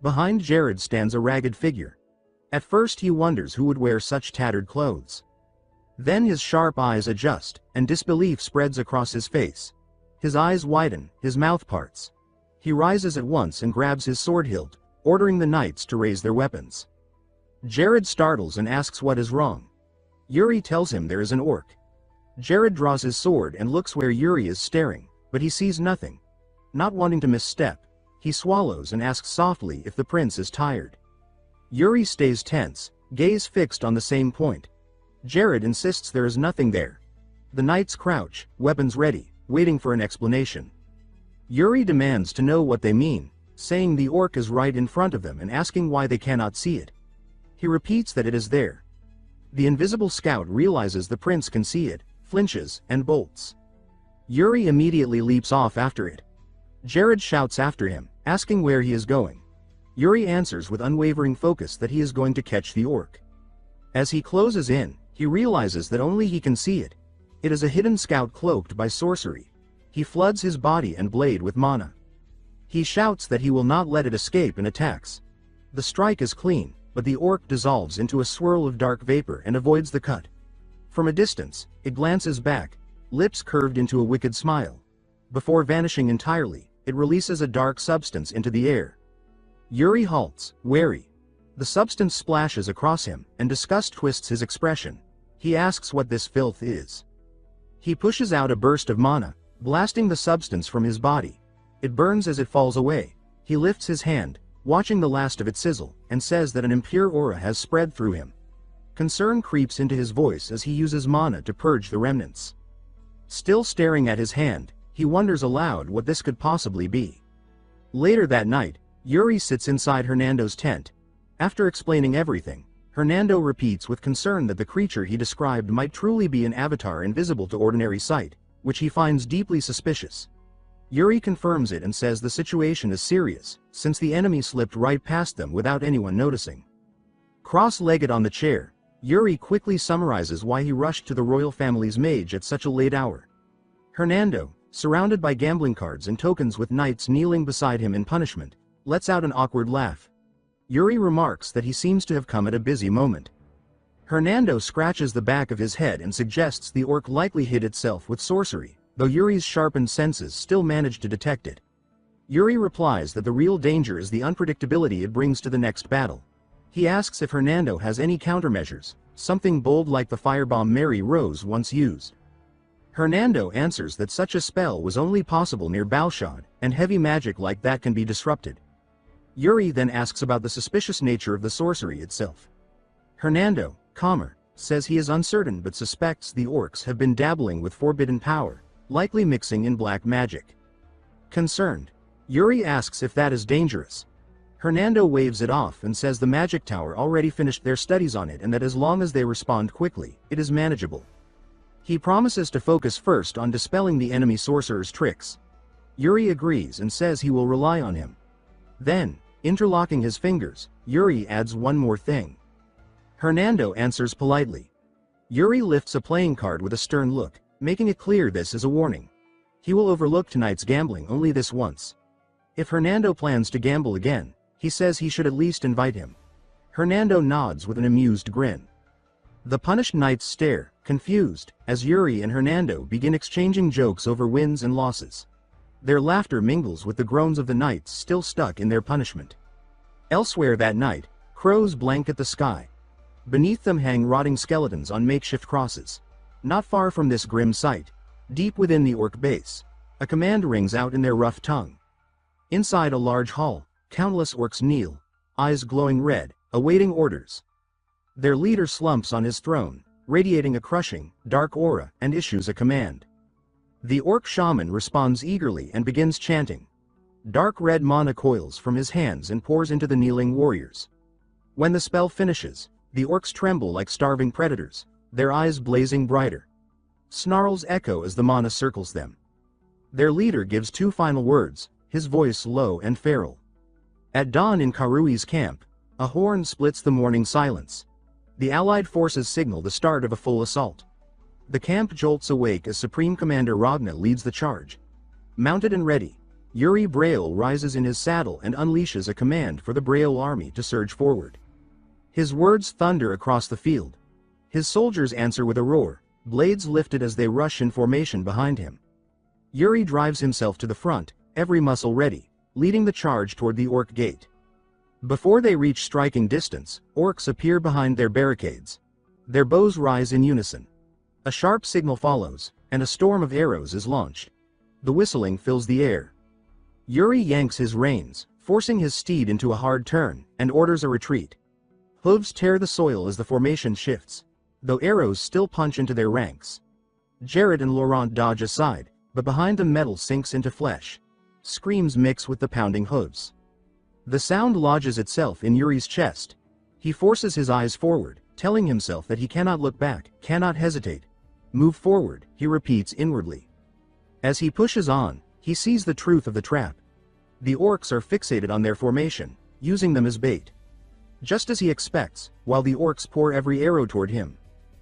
Behind Jared stands a ragged figure. At first he wonders who would wear such tattered clothes. Then his sharp eyes adjust, and disbelief spreads across his face. His eyes widen, his mouth parts. He rises at once and grabs his sword hilt, ordering the knights to raise their weapons. Jared startles and asks what is wrong. Yuri tells him there is an orc. Jared draws his sword and looks where Yuri is staring, but he sees nothing. Not wanting to misstep, he swallows and asks softly if the prince is tired. Yuri stays tense, gaze fixed on the same point. Jared insists there is nothing there. The knights crouch, weapons ready, waiting for an explanation. Yuri demands to know what they mean, saying the orc is right in front of them and asking why they cannot see it. He repeats that it is there. The invisible scout realizes the prince can see it, flinches, and bolts. Yuri immediately leaps off after it. Jared shouts after him, asking where he is going. Yuri answers with unwavering focus that he is going to catch the orc. As he closes in, he realizes that only he can see it. It is a hidden scout cloaked by sorcery. He floods his body and blade with mana. He shouts that he will not let it escape and attacks. The strike is clean, but the orc dissolves into a swirl of dark vapor and avoids the cut. From a distance, it glances back, lips curved into a wicked smile. Before vanishing entirely, it releases a dark substance into the air. Yuri halts, wary. The substance splashes across him, and disgust twists his expression. He asks what this filth is. He pushes out a burst of mana, blasting the substance from his body. It burns as it falls away. He lifts his hand, watching the last of it sizzle, and says that an impure aura has spread through him. Concern creeps into his voice as he uses mana to purge the remnants. Still staring at his hand, he wonders aloud what this could possibly be. Later that night, Yuri sits inside Hernando's tent. After explaining everything, Hernando repeats with concern that the creature he described might truly be an avatar invisible to ordinary sight, which he finds deeply suspicious. Yuri confirms it and says the situation is serious, since the enemy slipped right past them without anyone noticing. Cross-legged on the chair, Yuri quickly summarizes why he rushed to the royal family's mage at such a late hour. Hernando, surrounded by gambling cards and tokens with knights kneeling beside him in punishment, lets out an awkward laugh. Yuri remarks that he seems to have come at a busy moment. Hernando scratches the back of his head and suggests the orc likely hid itself with sorcery, though Yuri's sharpened senses still manage to detect it. Yuri replies that the real danger is the unpredictability it brings to the next battle. He asks if Hernando has any countermeasures, something bold like the firebomb Mary Rose once used. Hernando answers that such a spell was only possible near Balshad, and heavy magic like that can be disrupted. Yuri then asks about the suspicious nature of the sorcery itself. Hernando, calmer, says he is uncertain but suspects the orcs have been dabbling with forbidden power, likely mixing in black magic. Concerned, Yuri asks if that is dangerous. Hernando waves it off and says the magic tower already finished their studies on it and that as long as they respond quickly, it is manageable. He promises to focus first on dispelling the enemy sorcerer's tricks. Yuri agrees and says he will rely on him. Then, interlocking his fingers, Yuri adds one more thing. Hernando answers politely. Yuri lifts a playing card with a stern look, making it clear this is a warning. He will overlook tonight's gambling only this once. If Hernando plans to gamble again, he says he should at least invite him. Hernando nods with an amused grin. The punished knights stare, confused, as Yuri and Hernando begin exchanging jokes over wins and losses. Their laughter mingles with the groans of the knights still stuck in their punishment. Elsewhere that night, crows blanket the sky. Beneath them hang rotting skeletons on makeshift crosses. Not far from this grim sight, deep within the orc base, a command rings out in their rough tongue. Inside a large hall, countless orcs kneel, eyes glowing red, awaiting orders. Their leader slumps on his throne, radiating a crushing, dark aura, and issues a command. The orc shaman responds eagerly and begins chanting. Dark red mana coils from his hands and pours into the kneeling warriors. When the spell finishes, the orcs tremble like starving predators, their eyes blazing brighter. Snarls echo as the mana circles them. Their leader gives two final words, his voice low and feral. At dawn in Karui's camp, a horn splits the morning silence. The allied forces signal the start of a full assault. The camp jolts awake as Supreme Commander Ragna leads the charge. Mounted and ready, Yuri Braille rises in his saddle and unleashes a command for the Braille army to surge forward. His words thunder across the field. His soldiers answer with a roar, blades lifted as they rush in formation behind him. Yuri drives himself to the front, every muscle ready, leading the charge toward the orc gate. Before they reach striking distance, orcs appear behind their barricades. Their bows rise in unison. A sharp signal follows, and a storm of arrows is launched. The whistling fills the air. Yuri yanks his reins, forcing his steed into a hard turn, and orders a retreat. Hooves tear the soil as the formation shifts, though arrows still punch into their ranks. Jared and Laurent dodge aside, but behind them metal sinks into flesh. Screams mix with the pounding hooves. The sound lodges itself in Yuri's chest. He forces his eyes forward, telling himself that he cannot look back, cannot hesitate. Move forward, he repeats inwardly. As he pushes on, he sees the truth of the trap. The orcs are fixated on their formation, using them as bait. Just as he expects, while the orcs pour every arrow toward him,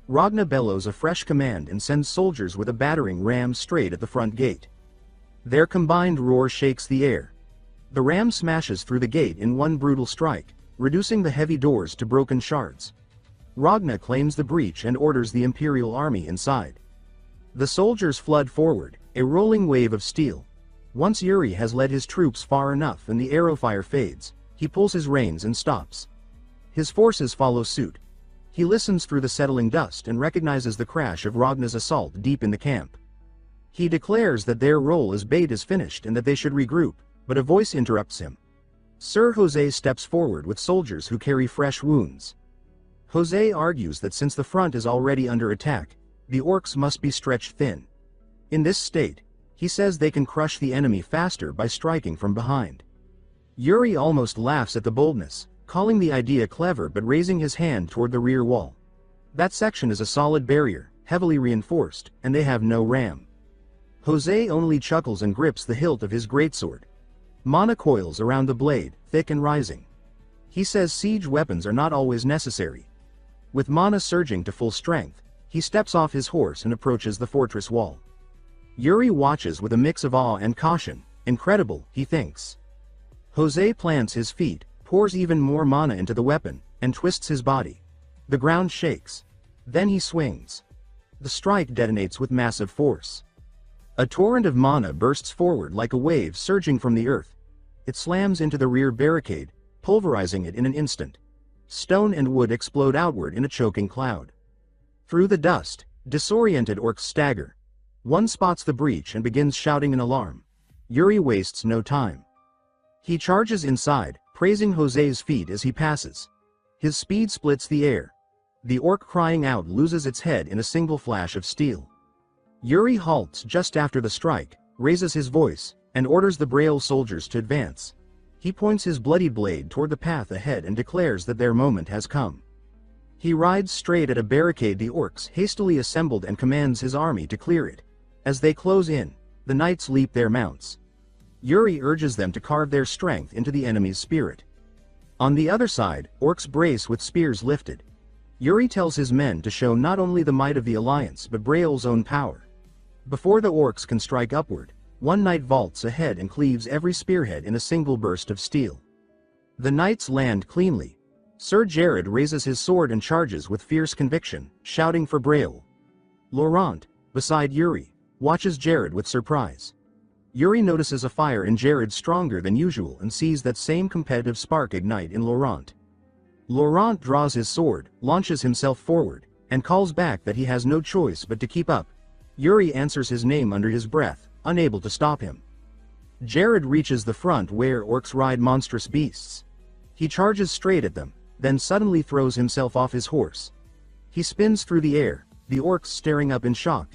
Ragna bellows a fresh command and sends soldiers with a battering ram straight at the front gate. Their combined roar shakes the air. The ram smashes through the gate in one brutal strike, reducing the heavy doors to broken shards. Ragna claims the breach and orders the Imperial army inside. The soldiers flood forward, a rolling wave of steel. Once Yuri has led his troops far enough and the arrow fire fades, he pulls his reins and stops. His forces follow suit. He listens through the settling dust and recognizes the crash of Ragna's assault deep in the camp. He declares that their role as bait is finished and that they should regroup, but a voice interrupts him. Sir Jose steps forward with soldiers who carry fresh wounds. Jose argues that since the front is already under attack, the orcs must be stretched thin. In this state, he says they can crush the enemy faster by striking from behind. Yuri almost laughs at the boldness, calling the idea clever but raising his hand toward the rear wall. That section is a solid barrier, heavily reinforced, and they have no ram. Jose only chuckles and grips the hilt of his greatsword. Mana coils around the blade, thick and rising. He says siege weapons are not always necessary. With mana surging to full strength, he steps off his horse and approaches the fortress wall. Yuri watches with a mix of awe and caution. Incredible, he thinks. Jose plants his feet, pours even more mana into the weapon, and twists his body. The ground shakes. Then he swings. The strike detonates with massive force. A torrent of mana bursts forward like a wave surging from the earth. It slams into the rear barricade, pulverizing it in an instant. Stone and wood explode outward in a choking cloud. Through the dust, disoriented orcs stagger. One spots the breach and begins shouting in alarm. Yuri wastes no time. He charges inside, praising Jose's feat as he passes. His speed splits the air. The orc crying out loses its head in a single flash of steel. Yuri halts just after the strike, raises his voice, and orders the Braille soldiers to advance. He points his bloodied blade toward the path ahead and declares that their moment has come. He rides straight at a barricade the orcs hastily assembled and commands his army to clear it. As they close in, the knights leap their mounts. Yuri urges them to carve their strength into the enemy's spirit. On the other side, orcs brace with spears lifted. Yuri tells his men to show not only the might of the alliance but Braille's own power. Before the orcs can strike upward, one knight vaults ahead and cleaves every spearhead in a single burst of steel. The knights land cleanly. Sir Jared raises his sword and charges with fierce conviction, shouting for Braille. Laurent, beside Yuri, watches Jared with surprise. Yuri notices a fire in Jared stronger than usual and sees that same competitive spark ignite in Laurent. Laurent draws his sword, launches himself forward, and calls back that he has no choice but to keep up. Yuri answers his name under his breath, unable to stop him. Jared reaches the front where orcs ride monstrous beasts. He charges straight at them, then suddenly throws himself off his horse. He spins through the air, the orcs staring up in shock.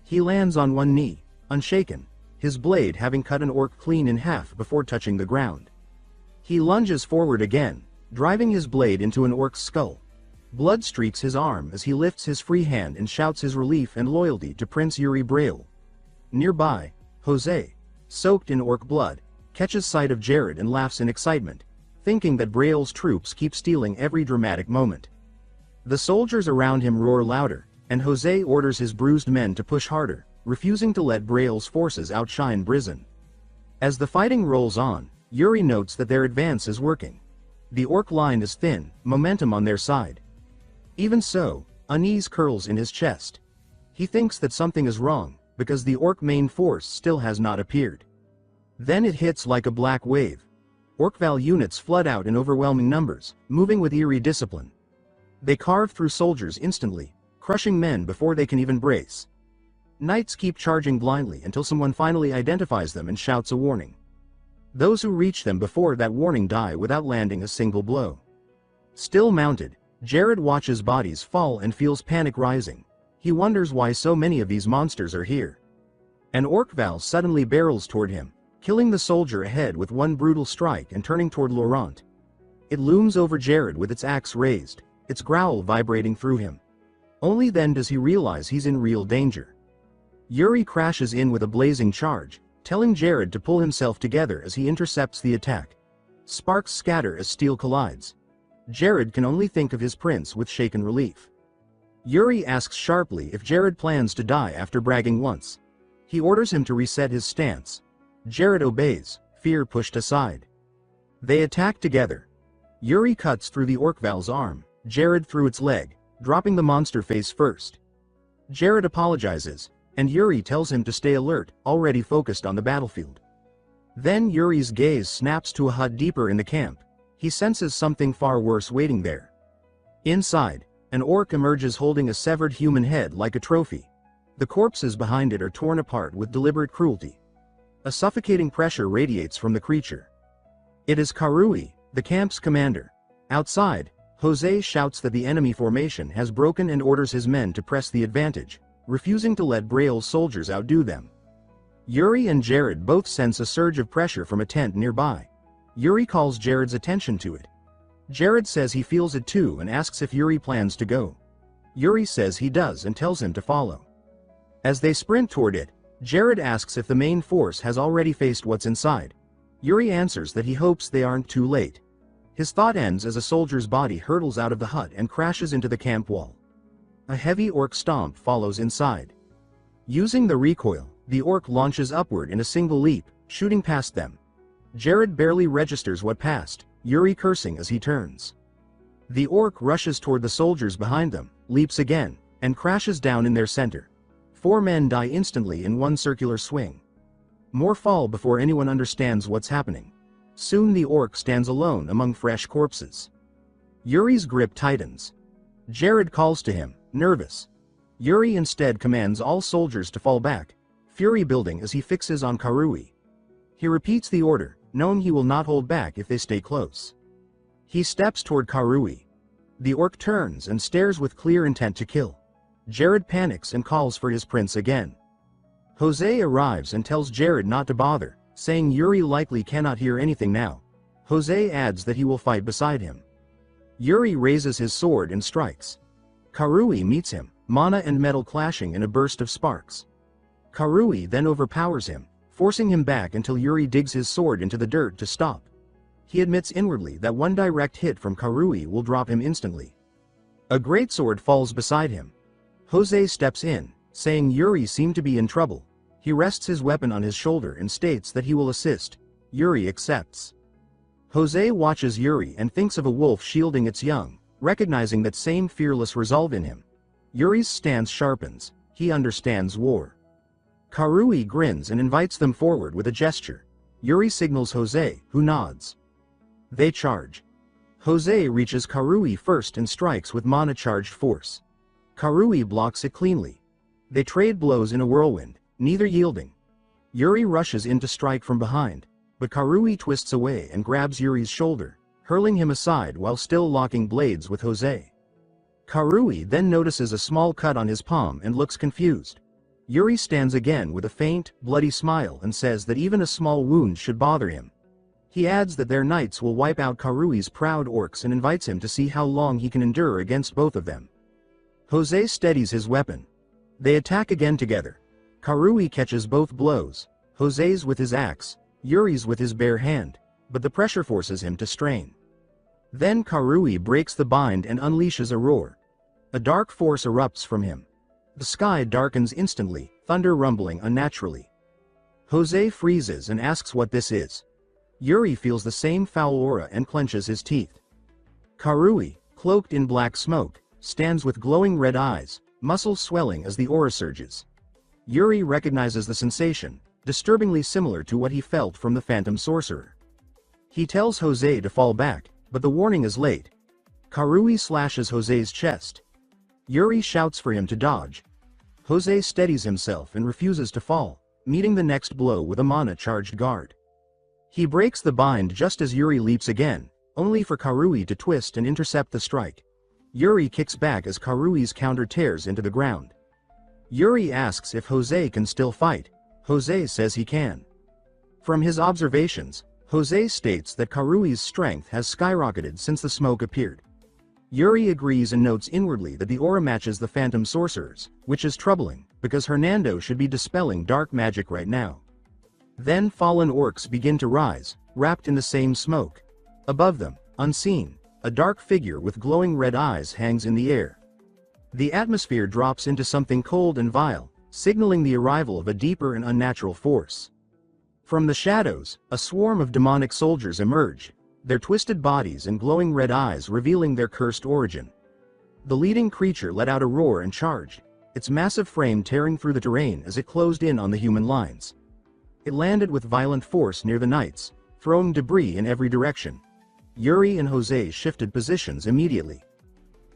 He lands on one knee, unshaken, his blade having cut an orc clean in half before touching the ground. He lunges forward again, driving his blade into an orc's skull. Blood streaks his arm as he lifts his free hand and shouts his relief and loyalty to Prince Yuri Braille. Nearby, Jose, soaked in orc blood, catches sight of Jared and laughs in excitement, thinking that Braille's troops keep stealing every dramatic moment. The soldiers around him roar louder, and Jose orders his bruised men to push harder, refusing to let Braille's forces outshine Brizon. As the fighting rolls on, Yuri notes that their advance is working. The orc line is thin, momentum on their side. Even so, unease curls in his chest. He thinks that something is wrong, because the orc main force still has not appeared. Then it hits like a black wave. Orcval units flood out in overwhelming numbers, moving with eerie discipline. They carve through soldiers instantly, crushing men before they can even brace. Knights keep charging blindly until someone finally identifies them and shouts a warning. Those who reach them before that warning die without landing a single blow. Still mounted, Jared watches bodies fall and feels panic rising. He wonders why so many of these monsters are here. An orcval suddenly barrels toward him, killing the soldier ahead with one brutal strike and turning toward Laurent. It looms over Jared with its axe raised, its growl vibrating through him. Only then does he realize he's in real danger. Yuri crashes in with a blazing charge, telling Jared to pull himself together as he intercepts the attack. Sparks scatter as steel collides. Jared can only think of his prince with shaken relief. Yuri asks sharply if Jared plans to die after bragging once. He orders him to reset his stance. Jared obeys, fear pushed aside. They attack together. Yuri cuts through the orcval's arm, Jared through its leg, dropping the monster face first. Jared apologizes, and Yuri tells him to stay alert, already focused on the battlefield. Then Yuri's gaze snaps to a hut deeper in the camp. He senses something far worse waiting there. Inside, an orc emerges holding a severed human head like a trophy. The corpses behind it are torn apart with deliberate cruelty. A suffocating pressure radiates from the creature. It is Karui, the camp's commander. Outside, Jose shouts that the enemy formation has broken and orders his men to press the advantage, refusing to let Braille's soldiers outdo them. Yuri and Jared both sense a surge of pressure from a tent nearby. Yuri calls Jared's attention to it. Jared says he feels it too and asks if Yuri plans to go. Yuri says he does and tells him to follow. As they sprint toward it, Jared asks if the main force has already faced what's inside. Yuri answers that he hopes they aren't too late. His thought ends as a soldier's body hurtles out of the hut and crashes into the camp wall. A heavy orc stomp follows inside. Using the recoil, the orc launches upward in a single leap, shooting past them. Jared barely registers what passed, Yuri cursing as he turns. The orc rushes toward the soldiers behind them, leaps again, and crashes down in their center. 4 men die instantly in one circular swing. More fall before anyone understands what's happening. Soon the orc stands alone among fresh corpses. Yuri's grip tightens. Jared calls to him, nervous. Yuri instead commands all soldiers to fall back, fury building as he fixes on Karui. He repeats the order, knowing he will not hold back if they stay close. He steps toward Karui. The orc turns and stares with clear intent to kill. Jared panics and calls for his prince again. Jose arrives and tells Jared not to bother, saying Yuri likely cannot hear anything now. Jose adds that he will fight beside him. Yuri raises his sword and strikes. Karui meets him, mana and metal clashing in a burst of sparks. Karui then overpowers him, forcing him back until Yuri digs his sword into the dirt to stop. He admits inwardly that one direct hit from Karui will drop him instantly. A greatsword falls beside him. Jose steps in, saying Yuri seemed to be in trouble. He rests his weapon on his shoulder and states that he will assist. Yuri accepts. Jose watches Yuri and thinks of a wolf shielding its young, recognizing that same fearless resolve in him. Yuri's stance sharpens. He understands war. Karui grins and invites them forward with a gesture. Yuri signals Jose, who nods. They charge. Jose reaches Karui first and strikes with mana-charged force. Karui blocks it cleanly. They trade blows in a whirlwind, neither yielding. Yuri rushes in to strike from behind, but Karui twists away and grabs Yuri's shoulder, hurling him aside while still locking blades with Jose. Karui then notices a small cut on his palm and looks confused. Yuri stands again with a faint, bloody smile and says that even a small wound should bother him. He adds that their knights will wipe out Karui's proud orcs and invites him to see how long he can endure against both of them. Jose steadies his weapon. They attack again together. Karui catches both blows, Jose's with his axe, Yuri's with his bare hand, but the pressure forces him to strain. Then Karui breaks the bind and unleashes a roar. A dark force erupts from him. The sky darkens instantly, thunder rumbling unnaturally. Jose freezes and asks what this is. Yuri feels the same foul aura and clenches his teeth. Karui, cloaked in black smoke, stands with glowing red eyes, muscles swelling as the aura surges. Yuri recognizes the sensation, disturbingly similar to what he felt from the Phantom Sorcerer. He tells Jose to fall back, but the warning is late. Karui slashes Jose's chest. Yuri shouts for him to dodge. Jose steadies himself and refuses to fall, meeting the next blow with a mana-charged guard. He breaks the bind just as Yuri leaps again, only for Karui to twist and intercept the strike. Yuri kicks back as Karui's counter tears into the ground. Yuri asks if Jose can still fight. Jose says he can. From his observations, Jose states that Karui's strength has skyrocketed since the smoke appeared. Yuri agrees and notes inwardly that the aura matches the Phantom Sorcerer's, which is troubling, because Hernando should be dispelling dark magic right now. Then fallen orcs begin to rise, wrapped in the same smoke. Above them, unseen, a dark figure with glowing red eyes hangs in the air. The atmosphere drops into something cold and vile, signaling the arrival of a deeper and unnatural force. From the shadows, a swarm of demonic soldiers emerge, their twisted bodies and glowing red eyes revealing their cursed origin. The leading creature let out a roar and charged, its massive frame tearing through the terrain as it closed in on the human lines. It landed with violent force near the knights, throwing debris in every direction. Yuri and Jose shifted positions immediately.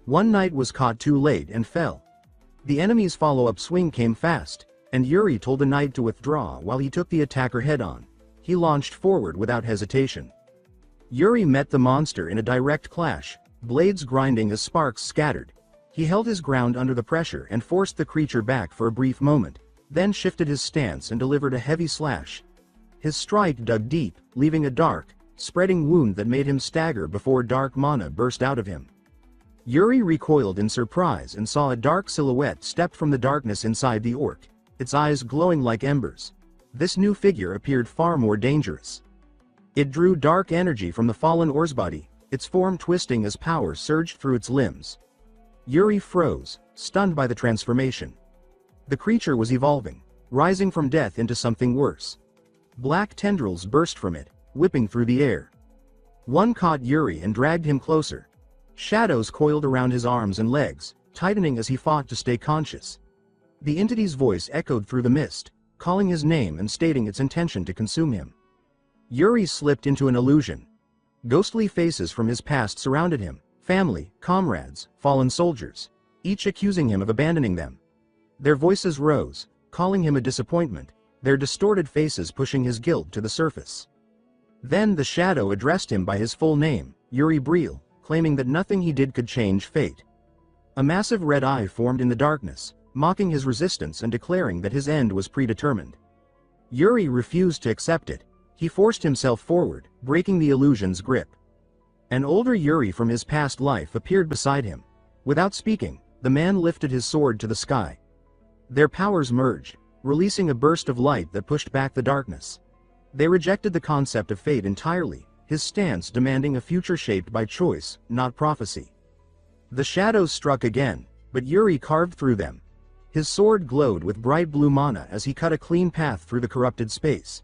One knight was caught too late and fell. The enemy's follow-up swing came fast, and Yuri told the knight to withdraw while he took the attacker head-on. He launched forward without hesitation. Yuri met the monster in a direct clash, blades grinding as sparks scattered. He held his ground under the pressure and forced the creature back for a brief moment, then shifted his stance and delivered a heavy slash. His strike dug deep, leaving a dark, spreading wound that made him stagger before dark mana burst out of him. Yuri recoiled in surprise and saw a dark silhouette step from the darkness inside the orc, its eyes glowing like embers. This new figure appeared far more dangerous. It drew dark energy from the fallen orc's body, its form twisting as power surged through its limbs. Yuri froze, stunned by the transformation. The creature was evolving, rising from death into something worse. Black tendrils burst from it, whipping through the air. One caught Yuri and dragged him closer. Shadows coiled around his arms and legs, tightening as he fought to stay conscious. The entity's voice echoed through the mist, calling his name and stating its intention to consume him. Yuri slipped into an illusion. Ghostly faces from his past surrounded him, family, comrades, fallen soldiers, each accusing him of abandoning them. Their voices rose, calling him a disappointment, their distorted faces pushing his guilt to the surface. Then the shadow addressed him by his full name, Yuri Briel, claiming that nothing he did could change fate. A massive red eye formed in the darkness, mocking his resistance and declaring that his end was predetermined. Yuri refused to accept it. He forced himself forward, breaking the illusion's grip. An older Yuri from his past life appeared beside him. Without speaking, the man lifted his sword to the sky. Their powers merged, releasing a burst of light that pushed back the darkness. They rejected the concept of fate entirely, his stance demanding a future shaped by choice, not prophecy. The shadows struck again, but Yuri carved through them. His sword glowed with bright blue mana as he cut a clean path through the corrupted space.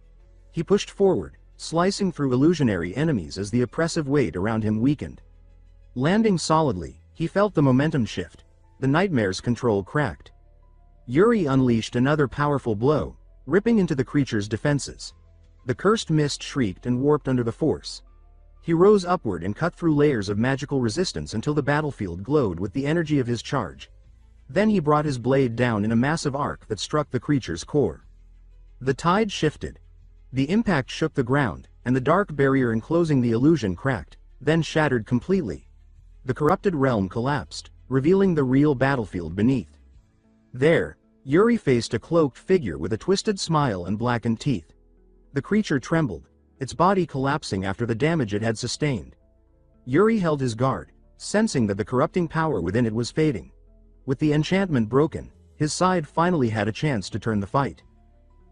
He pushed forward, slicing through illusionary enemies as the oppressive weight around him weakened. Landing solidly, he felt the momentum shift. The nightmare's control cracked. Yuri unleashed another powerful blow, ripping into the creature's defenses. The cursed mist shrieked and warped under the force. He rose upward and cut through layers of magical resistance until the battlefield glowed with the energy of his charge. Then he brought his blade down in a massive arc that struck the creature's core. The tide shifted. The impact shook the ground, and the dark barrier enclosing the illusion cracked, then shattered completely. The corrupted realm collapsed, revealing the real battlefield beneath. There, Yuri faced a cloaked figure with a twisted smile and blackened teeth. The creature trembled, its body collapsing after the damage it had sustained. Yuri held his guard, sensing that the corrupting power within it was fading. With the enchantment broken, his side finally had a chance to turn the fight.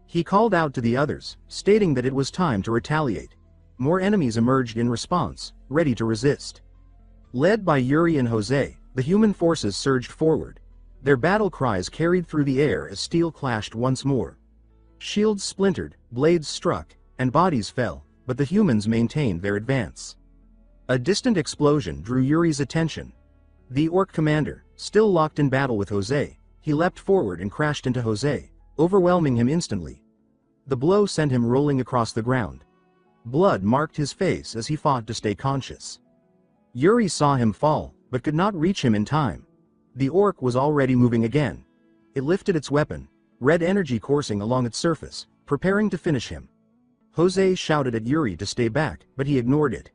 He called out to the others, stating that it was time to retaliate. More enemies emerged in response, ready to resist. Led by Yuri and Jose, the human forces surged forward. Their battle cries carried through the air as steel clashed once more. Shields splintered, blades struck, and bodies fell, but the humans maintained their advance. A distant explosion drew Yuri's attention. The orc commander, still locked in battle with Jose, he leapt forward and crashed into Jose, overwhelming him instantly. The blow sent him rolling across the ground. Blood marked his face as he fought to stay conscious. Yuri saw him fall, but could not reach him in time. The orc was already moving again. It lifted its weapon, red energy coursing along its surface, preparing to finish him. Jose shouted at Yuri to stay back, but he ignored it.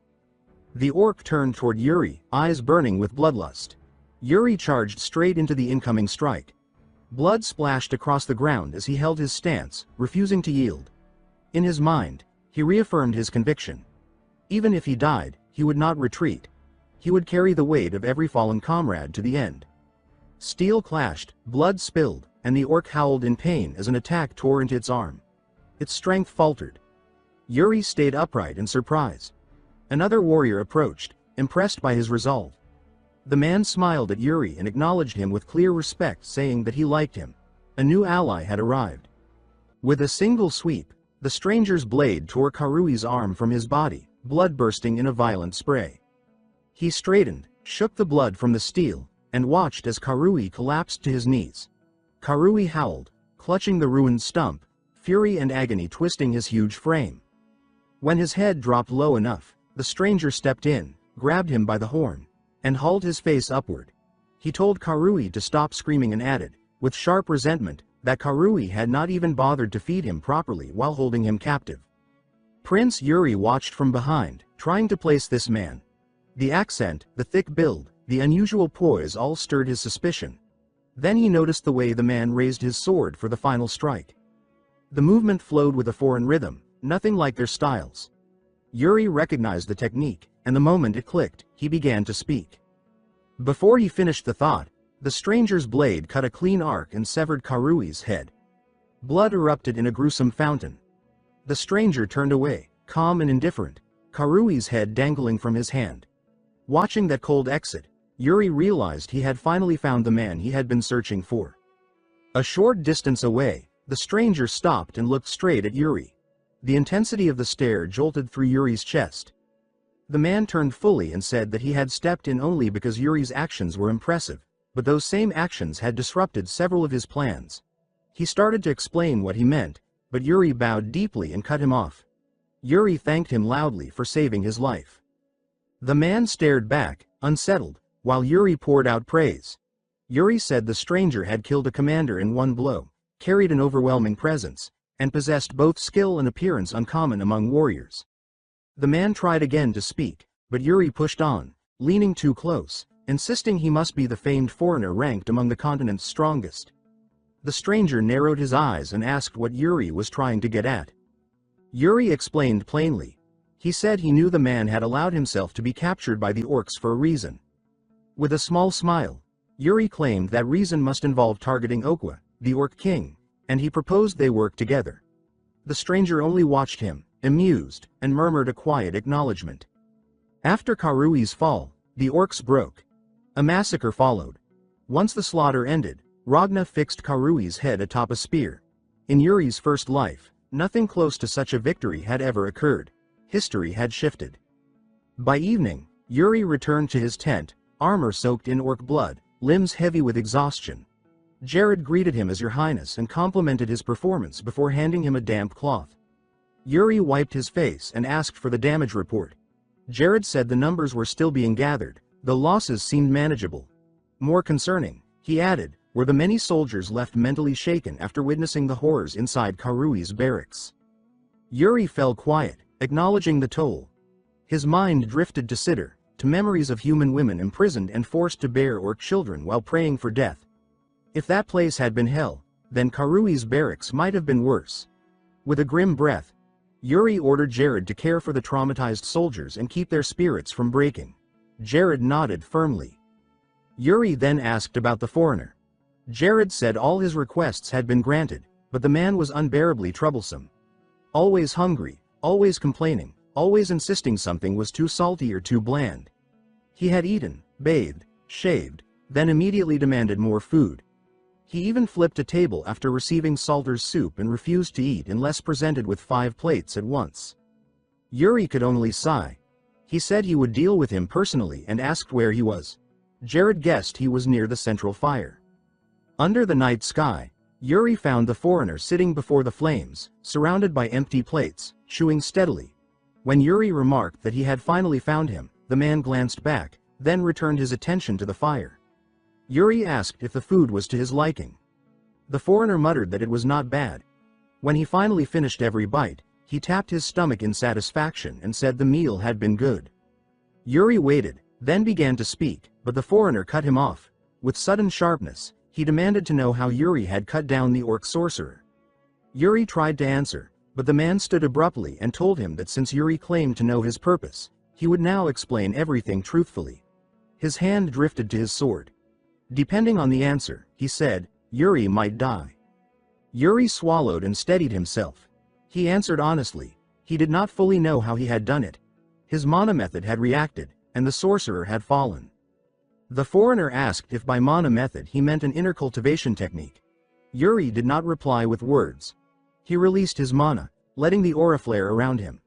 The orc turned toward Yuri, eyes burning with bloodlust. Yuri charged straight into the incoming strike. Blood splashed across the ground as he held his stance, refusing to yield. In his mind, he reaffirmed his conviction. Even if he died, he would not retreat. He would carry the weight of every fallen comrade to the end. Steel clashed, blood spilled, and the orc howled in pain as an attack tore into its arm. Its strength faltered. Yuri stayed upright in surprise. Another warrior approached, impressed by his resolve. The man smiled at Yuri and acknowledged him with clear respect, saying that he liked him. A new ally had arrived. With a single sweep, the stranger's blade tore Karui's arm from his body, blood bursting in a violent spray. He straightened, shook the blood from the steel, and watched as Karui collapsed to his knees. Karui howled, clutching the ruined stump, fury and agony twisting his huge frame. When his head dropped low enough, the stranger stepped in, grabbed him by the horn, and hauled his face upward. He told Karui to stop screaming and added, with sharp resentment, that Karui had not even bothered to feed him properly while holding him captive. Prince Yuri watched from behind, trying to place this man. The accent, the thick build, the unusual poise all stirred his suspicion. Then he noticed the way the man raised his sword for the final strike. The movement flowed with a foreign rhythm, nothing like their styles. Yuri recognized the technique, and the moment it clicked, he began to speak. Before he finished the thought, the stranger's blade cut a clean arc and severed Karui's head. Blood erupted in a gruesome fountain. The stranger turned away, calm and indifferent, Karui's head dangling from his hand. Watching that cold exit, Yuri realized he had finally found the man he had been searching for. A short distance away, the stranger stopped and looked straight at Yuri. The intensity of the stare jolted through Yuri's chest. The man turned fully and said that he had stepped in only because Yuri's actions were impressive, but those same actions had disrupted several of his plans. He started to explain what he meant, but Yuri bowed deeply and cut him off. Yuri thanked him loudly for saving his life. The man stared back, unsettled, while Yuri poured out praise. Yuri said the stranger had killed a commander in one blow, carried an overwhelming presence, and possessed both skill and appearance uncommon among warriors. The man tried again to speak, but Yuri pushed on, leaning too close, insisting he must be the famed foreigner ranked among the continent's strongest. The stranger narrowed his eyes and asked what Yuri was trying to get at. Yuri explained plainly. He said he knew the man had allowed himself to be captured by the orcs for a reason. With a small smile, Yuri claimed that reason must involve targeting Okwa, the orc king, and he proposed they work together. The stranger only watched him, amused, and murmured a quiet acknowledgement. After Karui's fall, the orcs broke. A massacre followed. Once the slaughter ended, Ragna fixed Karui's head atop a spear. In Yuri's first life, nothing close to such a victory had ever occurred. History had shifted. By evening, Yuri returned to his tent, armor soaked in orc blood, limbs heavy with exhaustion. Jared greeted him as Your Highness and complimented his performance before handing him a damp cloth. Yuri wiped his face and asked for the damage report. Jared said the numbers were still being gathered, though losses seemed manageable. More concerning, he added, were the many soldiers left mentally shaken after witnessing the horrors inside Karui's barracks. Yuri fell quiet, acknowledging the toll. His mind drifted to Sitter, to memories of human women imprisoned and forced to bear orc children while praying for death. If that place had been hell, then Karui's barracks might have been worse. With a grim breath, Yuri ordered Jared to care for the traumatized soldiers and keep their spirits from breaking. Jared nodded firmly. Yuri then asked about the foreigner. Jared said all his requests had been granted, but the man was unbearably troublesome. Always hungry, always complaining, always insisting something was too salty or too bland. He had eaten, bathed, shaved, then immediately demanded more food. He even flipped a table after receiving Salter's soup and refused to eat unless presented with 5 plates at once. Yuri could only sigh. He said he would deal with him personally and asked where he was. Jared guessed he was near the central fire. Under the night sky, Yuri found the foreigner sitting before the flames, surrounded by empty plates, chewing steadily. When Yuri remarked that he had finally found him, the man glanced back, then returned his attention to the fire. Yuri asked if the food was to his liking. The foreigner muttered that it was not bad. When he finally finished every bite, he tapped his stomach in satisfaction and said the meal had been good. Yuri waited, then began to speak, but the foreigner cut him off. With sudden sharpness, he demanded to know how Yuri had cut down the orc sorcerer. Yuri tried to answer, but the man stood abruptly and told him that since Yuri claimed to know his purpose, he would now explain everything truthfully. His hand drifted to his sword. Depending on the answer, he said, Yuri might die. Yuri swallowed and steadied himself. He answered honestly. He did not fully know how he had done it. His mana method had reacted, and the sorcerer had fallen. The foreigner asked if by mana method he meant an inner cultivation technique. Yuri did not reply with words. He released his mana, letting the aura flare around him.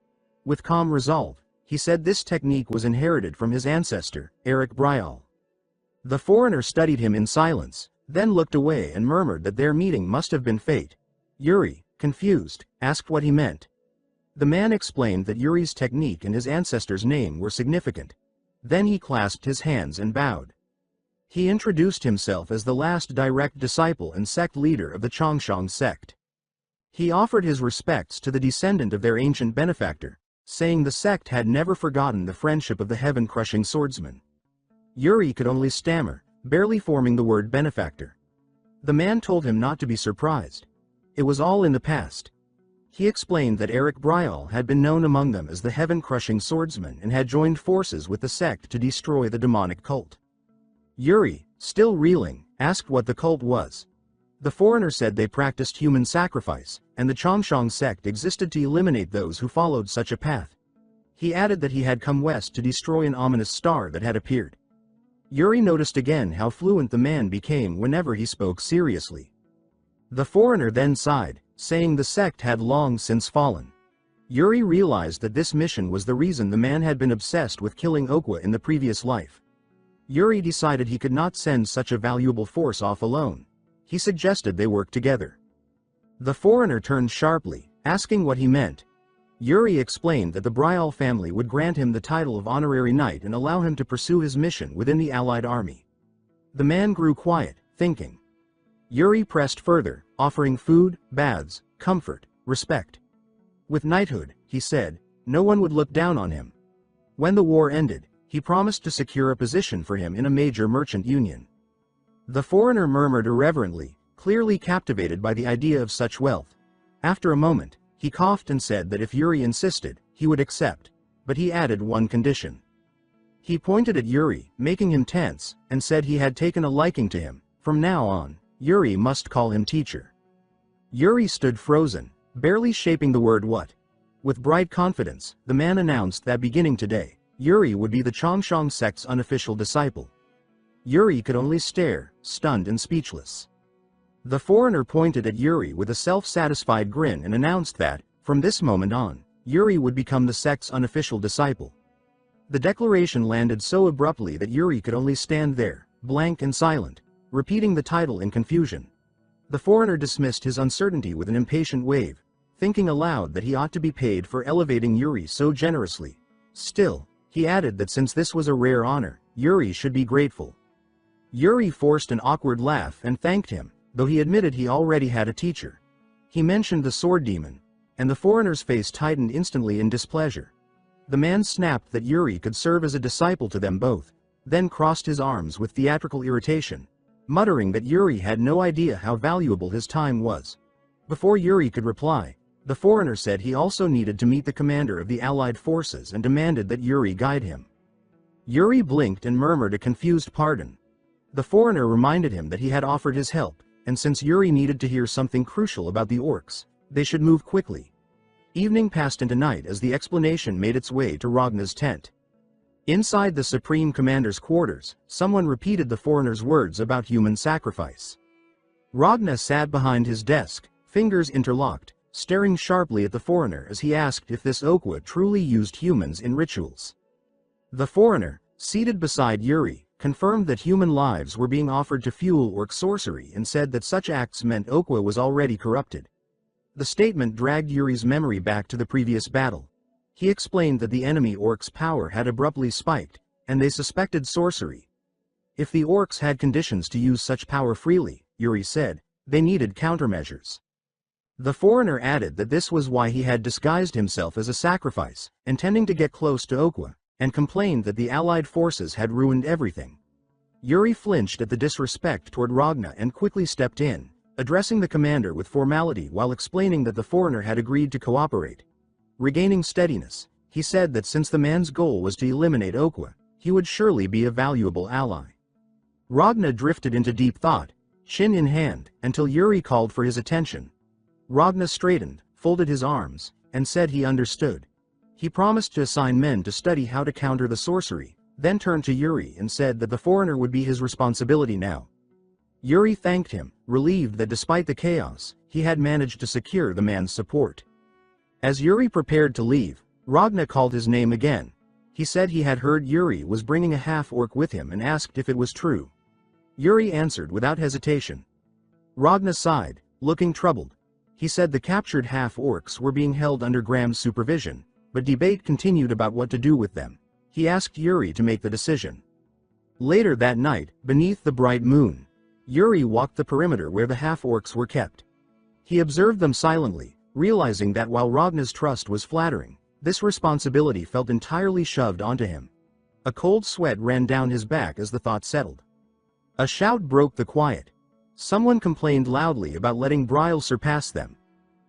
With calm resolve, he said this technique was inherited from his ancestor, Eric Bryal. The foreigner studied him in silence, then looked away and murmured that their meeting must have been fate. Yuri, confused, asked what he meant. The man explained that Yuri's technique and his ancestor's name were significant. Then he clasped his hands and bowed. He introduced himself as the last direct disciple and sect leader of the Chongshang sect. He offered his respects to the descendant of their ancient benefactor, saying the sect had never forgotten the friendship of the heaven-crushing swordsman. Yuri could only stammer, barely forming the word benefactor. The man told him not to be surprised. It was all in the past. He explained that Eric Bryal had been known among them as the heaven-crushing swordsman and had joined forces with the sect to destroy the demonic cult. Yuri, still reeling, asked what the cult was. The foreigner said they practiced human sacrifice, and the Chongshang sect existed to eliminate those who followed such a path. He added that he had come west to destroy an ominous star that had appeared. Yuri noticed again how fluent the man became whenever he spoke seriously. The foreigner then sighed, saying the sect had long since fallen. Yuri realized that this mission was the reason the man had been obsessed with killing Okwa in the previous life. Yuri decided he could not send such a valuable force off alone. He suggested they work together. The foreigner turned sharply, asking what he meant. Yuri explained that the Bryal family would grant him the title of honorary knight and allow him to pursue his mission within the allied army. The man grew quiet, thinking. Yuri pressed further, offering food, baths, comfort, respect. With knighthood, he said, no one would look down on him. When the war ended, he promised to secure a position for him in a major merchant union. The foreigner murmured irreverently, clearly captivated by the idea of such wealth. After a moment, he coughed and said that if Yuri insisted, he would accept, but he added one condition. He pointed at Yuri, making him tense, and said he had taken a liking to him. From now on, Yuri must call him teacher. Yuri stood frozen, barely shaping the word what. With bright confidence, the man announced that beginning today, Yuri would be the Chongshang sect's unofficial disciple. Yuri could only stare, stunned and speechless. The foreigner pointed at Yuri with a self-satisfied grin and announced that, from this moment on, Yuri would become the sect's unofficial disciple. The declaration landed so abruptly that Yuri could only stand there, blank and silent, repeating the title in confusion. The foreigner dismissed his uncertainty with an impatient wave, thinking aloud that he ought to be paid for elevating Yuri so generously. Still, He added that since this was a rare honor, Yuri should be grateful. Yuri forced an awkward laugh and thanked him, though he admitted he already had a teacher. He mentioned the sword demon, and the foreigner's face tightened instantly in displeasure. The man snapped that Yuri could serve as a disciple to them both, then crossed his arms with theatrical irritation, muttering that Yuri had no idea how valuable his time was. Before Yuri could reply, the foreigner said he also needed to meet the commander of the Allied forces and demanded that Yuri guide him. Yuri blinked and murmured a confused pardon. The foreigner reminded him that he had offered his help, and since Yuri needed to hear something crucial about the orcs, they should move quickly. Evening passed into night as the explanation made its way to Ragna's tent. Inside the Supreme Commander's quarters, someone repeated the foreigner's words about human sacrifice. Ragna sat behind his desk, fingers interlocked, staring sharply at the foreigner as he asked if this Okwa truly used humans in rituals. The foreigner, seated beside Yuri, confirmed that human lives were being offered to fuel orc sorcery and said that such acts meant Okwa was already corrupted. The statement dragged Yuri's memory back to the previous battle. He explained that the enemy orcs' power had abruptly spiked, and they suspected sorcery. If the orcs had conditions to use such power freely, Yuri said, they needed countermeasures. The foreigner added that this was why he had disguised himself as a sacrifice, intending to get close to Okwa, and complained that the Allied forces had ruined everything. Yuri flinched at the disrespect toward Ragna and quickly stepped in, addressing the commander with formality while explaining that the foreigner had agreed to cooperate. Regaining steadiness, he said that since the man's goal was to eliminate Okwa, he would surely be a valuable ally. Ragna drifted into deep thought, chin in hand, until Yuri called for his attention. Ragna straightened, folded his arms, and said he understood. He promised to assign men to study how to counter the sorcery, then turned to Yuri and said that the foreigner would be his responsibility now. Yuri thanked him, relieved that despite the chaos, he had managed to secure the man's support. As Yuri prepared to leave, Ragna called his name again. He said he had heard Yuri was bringing a half-orc with him and asked if it was true. Yuri answered without hesitation. Ragna sighed, looking troubled. He said the captured half-orcs were being held under Graham's supervision, but debate continued about what to do with them. He asked Yuri to make the decision. Later that night, beneath the bright moon, Yuri walked the perimeter where the half-orcs were kept. He observed them silently, realizing that while Ragna's trust was flattering, this responsibility felt entirely shoved onto him. A cold sweat ran down his back as the thought settled. A shout broke the quiet. Someone complained loudly about letting Bryle surpass them.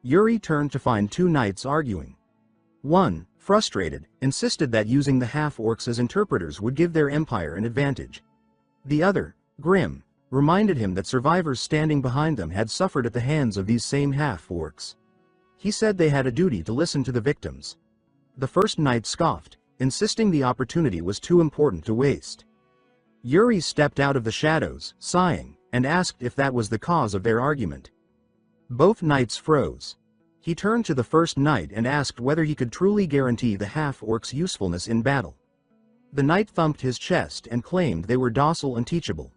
Yuri turned to find two knights arguing. One, frustrated, insisted that using the half-orcs as interpreters would give their empire an advantage. The other, grim, reminded him that survivors standing behind them had suffered at the hands of these same half-orcs. He said they had a duty to listen to the victims. The first knight scoffed, insisting the opportunity was too important to waste. Yuri stepped out of the shadows, sighing, and asked if that was the cause of their argument. Both knights froze. He turned to the first knight and asked whether he could truly guarantee the half-orcs' usefulness in battle. The knight thumped his chest and claimed they were docile and teachable.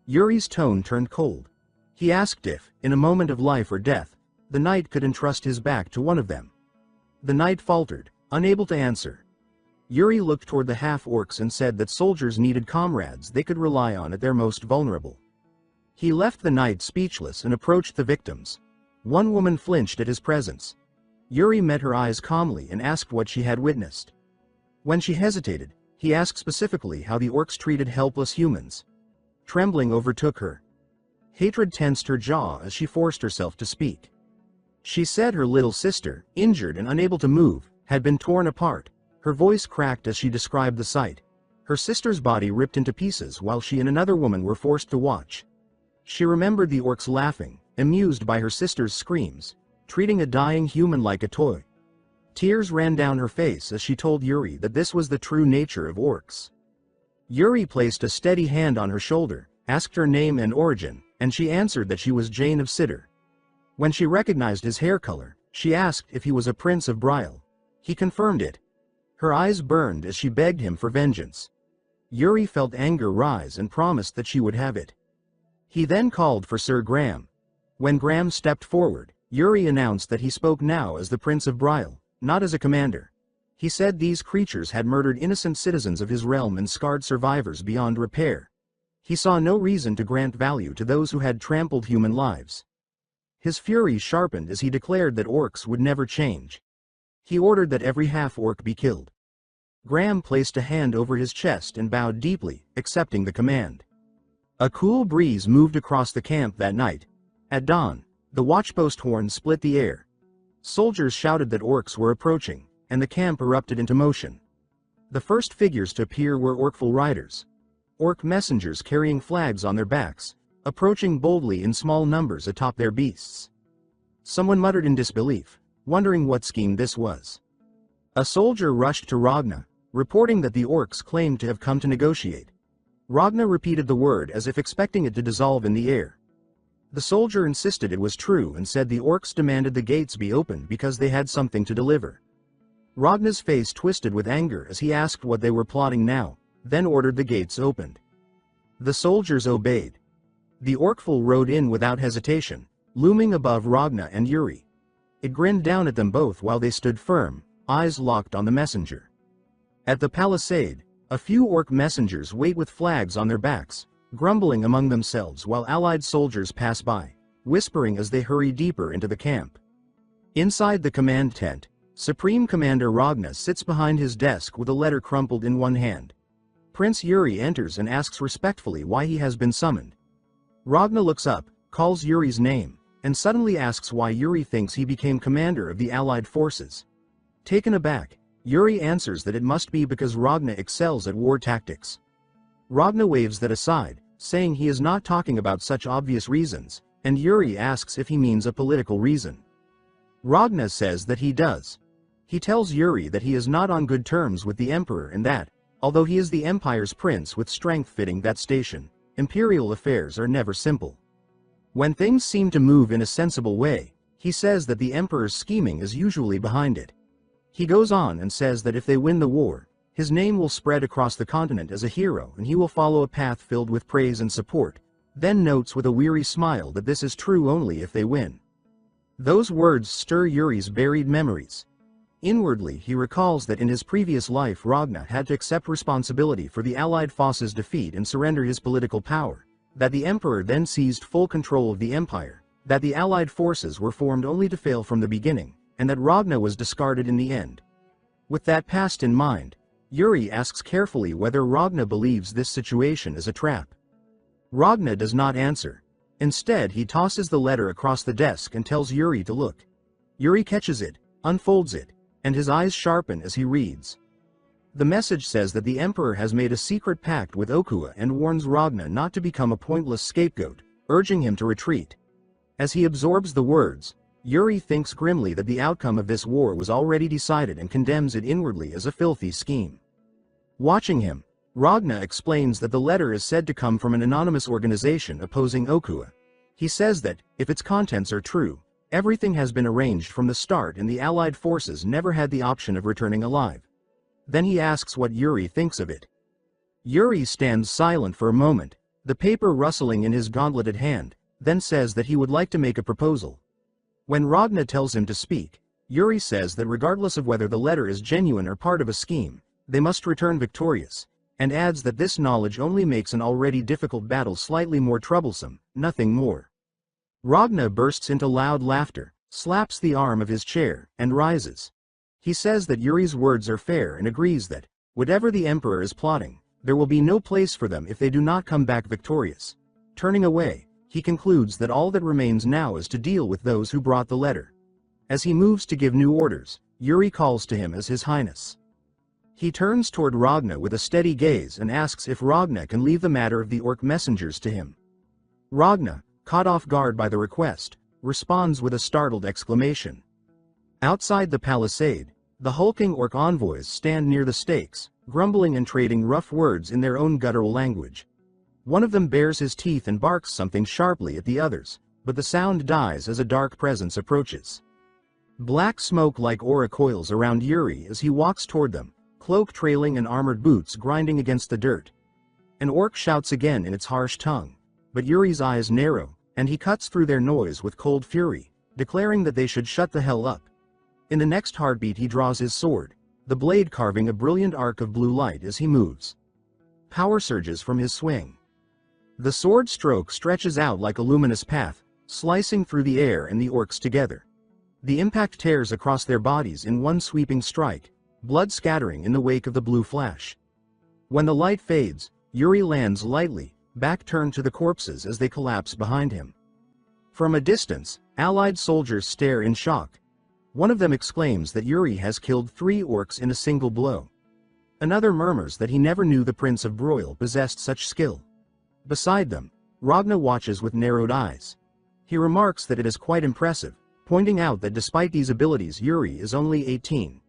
Yuri's tone turned cold. He asked if, in a moment of life or death, the knight could entrust his back to one of them. The knight faltered, unable to answer. Yuri looked toward the half-orcs and said that soldiers needed comrades they could rely on at their most vulnerable. He left the knight speechless and approached the victims. One woman flinched at his presence. Yuri met her eyes calmly and asked what she had witnessed. When she hesitated, he asked specifically how the orcs treated helpless humans. Trembling overtook her. Hatred tensed her jaw as she forced herself to speak. She said her little sister, injured and unable to move, had been torn apart. Her voice cracked as she described the sight. Her sister's body ripped into pieces while she and another woman were forced to watch. She remembered the orcs laughing, amused by her sister's screams, treating a dying human like a toy. Tears ran down her face as she told Yuri that this was the true nature of orcs. Yuri placed a steady hand on her shoulder, asked her name and origin, and she answered that she was Jane of Sidr. When she recognized his hair color, she asked if he was a prince of Bryle. He confirmed it. Her eyes burned as she begged him for vengeance. Yuri felt anger rise and promised that she would have it. He then called for Sir Graham. When Graham stepped forward, Yuri announced that he spoke now as the Prince of Bryle, not as a commander. He said these creatures had murdered innocent citizens of his realm and scarred survivors beyond repair. He saw no reason to grant value to those who had trampled human lives. His fury sharpened as he declared that orcs would never change. He ordered that every half-orc be killed. Graham placed a hand over his chest and bowed deeply, accepting the command. A cool breeze moved across the camp that night. At dawn, the watchpost horn split the air. Soldiers shouted that orcs were approaching, and the camp erupted into motion. The first figures to appear were orcful riders. Orc messengers carrying flags on their backs, approaching boldly in small numbers atop their beasts. Someone muttered in disbelief, wondering what scheme this was. A soldier rushed to Ragna, reporting that the orcs claimed to have come to negotiate. Ragna repeated the word as if expecting it to dissolve in the air. The soldier insisted it was true and said the orcs demanded the gates be opened because they had something to deliver. Ragna's face twisted with anger as he asked what they were plotting now, then ordered the gates opened. The soldiers obeyed. The orcful rode in without hesitation, looming above Ragna and Yuri. It grinned down at them both while they stood firm, eyes locked on the messenger. At the palisade, a few orc messengers wait with flags on their backs, grumbling among themselves while allied soldiers pass by, whispering as they hurry deeper into the camp. Inside the command tent, Supreme Commander Ragna sits behind his desk with a letter crumpled in one hand. Prince Yuri enters and asks respectfully why he has been summoned. Ragna looks up, calls Yuri's name, and suddenly asks why Yuri thinks he became commander of the allied forces. Taken aback, Yuri answers that it must be because Ragna excels at war tactics. Ragna waves that aside, saying he is not talking about such obvious reasons, and Yuri asks if he means a political reason. Ragna says that he does. He tells Yuri that he is not on good terms with the emperor and that, although he is the empire's prince with strength fitting that station, imperial affairs are never simple. When things seem to move in a sensible way, he says that the emperor's scheming is usually behind it. He goes on and says that if they win the war, his name will spread across the continent as a hero and he will follow a path filled with praise and support, then notes with a weary smile that this is true only if they win. Those words stir Yuri's buried memories. Inwardly he recalls that in his previous life Ragna had to accept responsibility for the allied forces' defeat and surrender his political power, that the emperor then seized full control of the empire, that the allied forces were formed only to fail from the beginning, and that Ragna was discarded in the end. With that past in mind, Yuri asks carefully whether Ragna believes this situation is a trap. Ragna does not answer. Instead he tosses the letter across the desk and tells Yuri to look. Yuri catches it, unfolds it, and his eyes sharpen as he reads. The message says that the emperor has made a secret pact with Okuya and warns Ragna not to become a pointless scapegoat, urging him to retreat. As he absorbs the words, Yuri thinks grimly that the outcome of this war was already decided and condemns it inwardly as a filthy scheme. Watching him, Ragna explains that the letter is said to come from an anonymous organization opposing Okuya. He says that, if its contents are true, everything has been arranged from the start and the allied forces never had the option of returning alive. Then he asks what Yuri thinks of it. Yuri stands silent for a moment, the paper rustling in his gauntleted hand, then says that he would like to make a proposal. When Ragna tells him to speak, Yuri says that regardless of whether the letter is genuine or part of a scheme, they must return victorious, and adds that this knowledge only makes an already difficult battle slightly more troublesome, nothing more. Ragna bursts into loud laughter, slaps the arm of his chair, and rises. He says that Yuri's words are fair and agrees that, whatever the emperor is plotting, there will be no place for them if they do not come back victorious. Turning away, he concludes that all that remains now is to deal with those who brought the letter. As he moves to give new orders, Yuri calls to him as His Highness. He turns toward Ragna with a steady gaze and asks if Ragna can leave the matter of the orc messengers to him. Ragna, caught off guard by the request, responds with a startled exclamation. Outside the palisade, the hulking orc envoys stand near the stakes, grumbling and trading rough words in their own guttural language. One of them bares his teeth and barks something sharply at the others, but the sound dies as a dark presence approaches. Black smoke like aura coils around Yuri as he walks toward them, cloak trailing and armored boots grinding against the dirt. An orc shouts again in its harsh tongue, but Yuri's eyes narrow, and he cuts through their noise with cold fury, declaring that they should shut the hell up. In the next heartbeat he draws his sword, the blade carving a brilliant arc of blue light as he moves. Power surges from his swing. The sword stroke stretches out like a luminous path, slicing through the air and the orcs together. The impact tears across their bodies in one sweeping strike, blood scattering in the wake of the blue flash. When the light fades, Yuri lands lightly, back turned to the corpses as they collapse behind him. From a distance, allied soldiers stare in shock. One of them exclaims that Yuri has killed 3 orcs in a single blow. Another murmurs that he never knew the Prince of Broil possessed such skill. Beside them, Ragna watches with narrowed eyes. He remarks that it is quite impressive, pointing out that despite these abilities Yuri is only 18.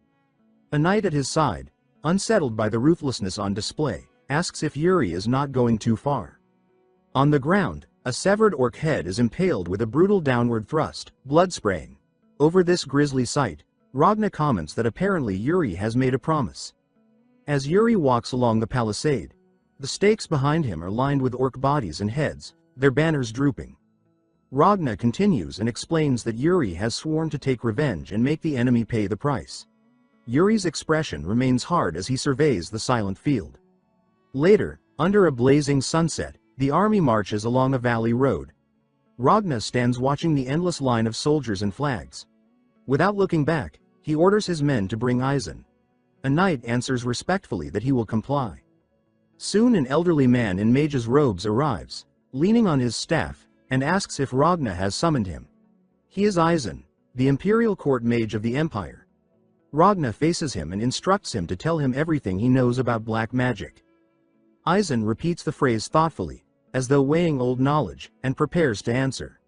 A knight at his side, unsettled by the ruthlessness on display, asks if Yuri is not going too far. On the ground, a severed orc head is impaled with a brutal downward thrust, blood spraying. Over this grisly sight, Ragna comments that apparently Yuri has made a promise. As Yuri walks along the palisade, the stakes behind him are lined with orc bodies and heads, their banners drooping. Ragna continues and explains that Yuri has sworn to take revenge and make the enemy pay the price. Yuri's expression remains hard as he surveys the silent field. Later, under a blazing sunset, the army marches along a valley road. Ragna stands watching the endless line of soldiers and flags. Without looking back, he orders his men to bring Aizen. A knight answers respectfully that he will comply. Soon an elderly man in mage's robes arrives, leaning on his staff, and asks if Ragna has summoned him. He is Aizen, the imperial court mage of the empire. Ragna faces him and instructs him to tell him everything he knows about black magic. Aizen repeats the phrase thoughtfully, as though weighing old knowledge, and prepares to answer.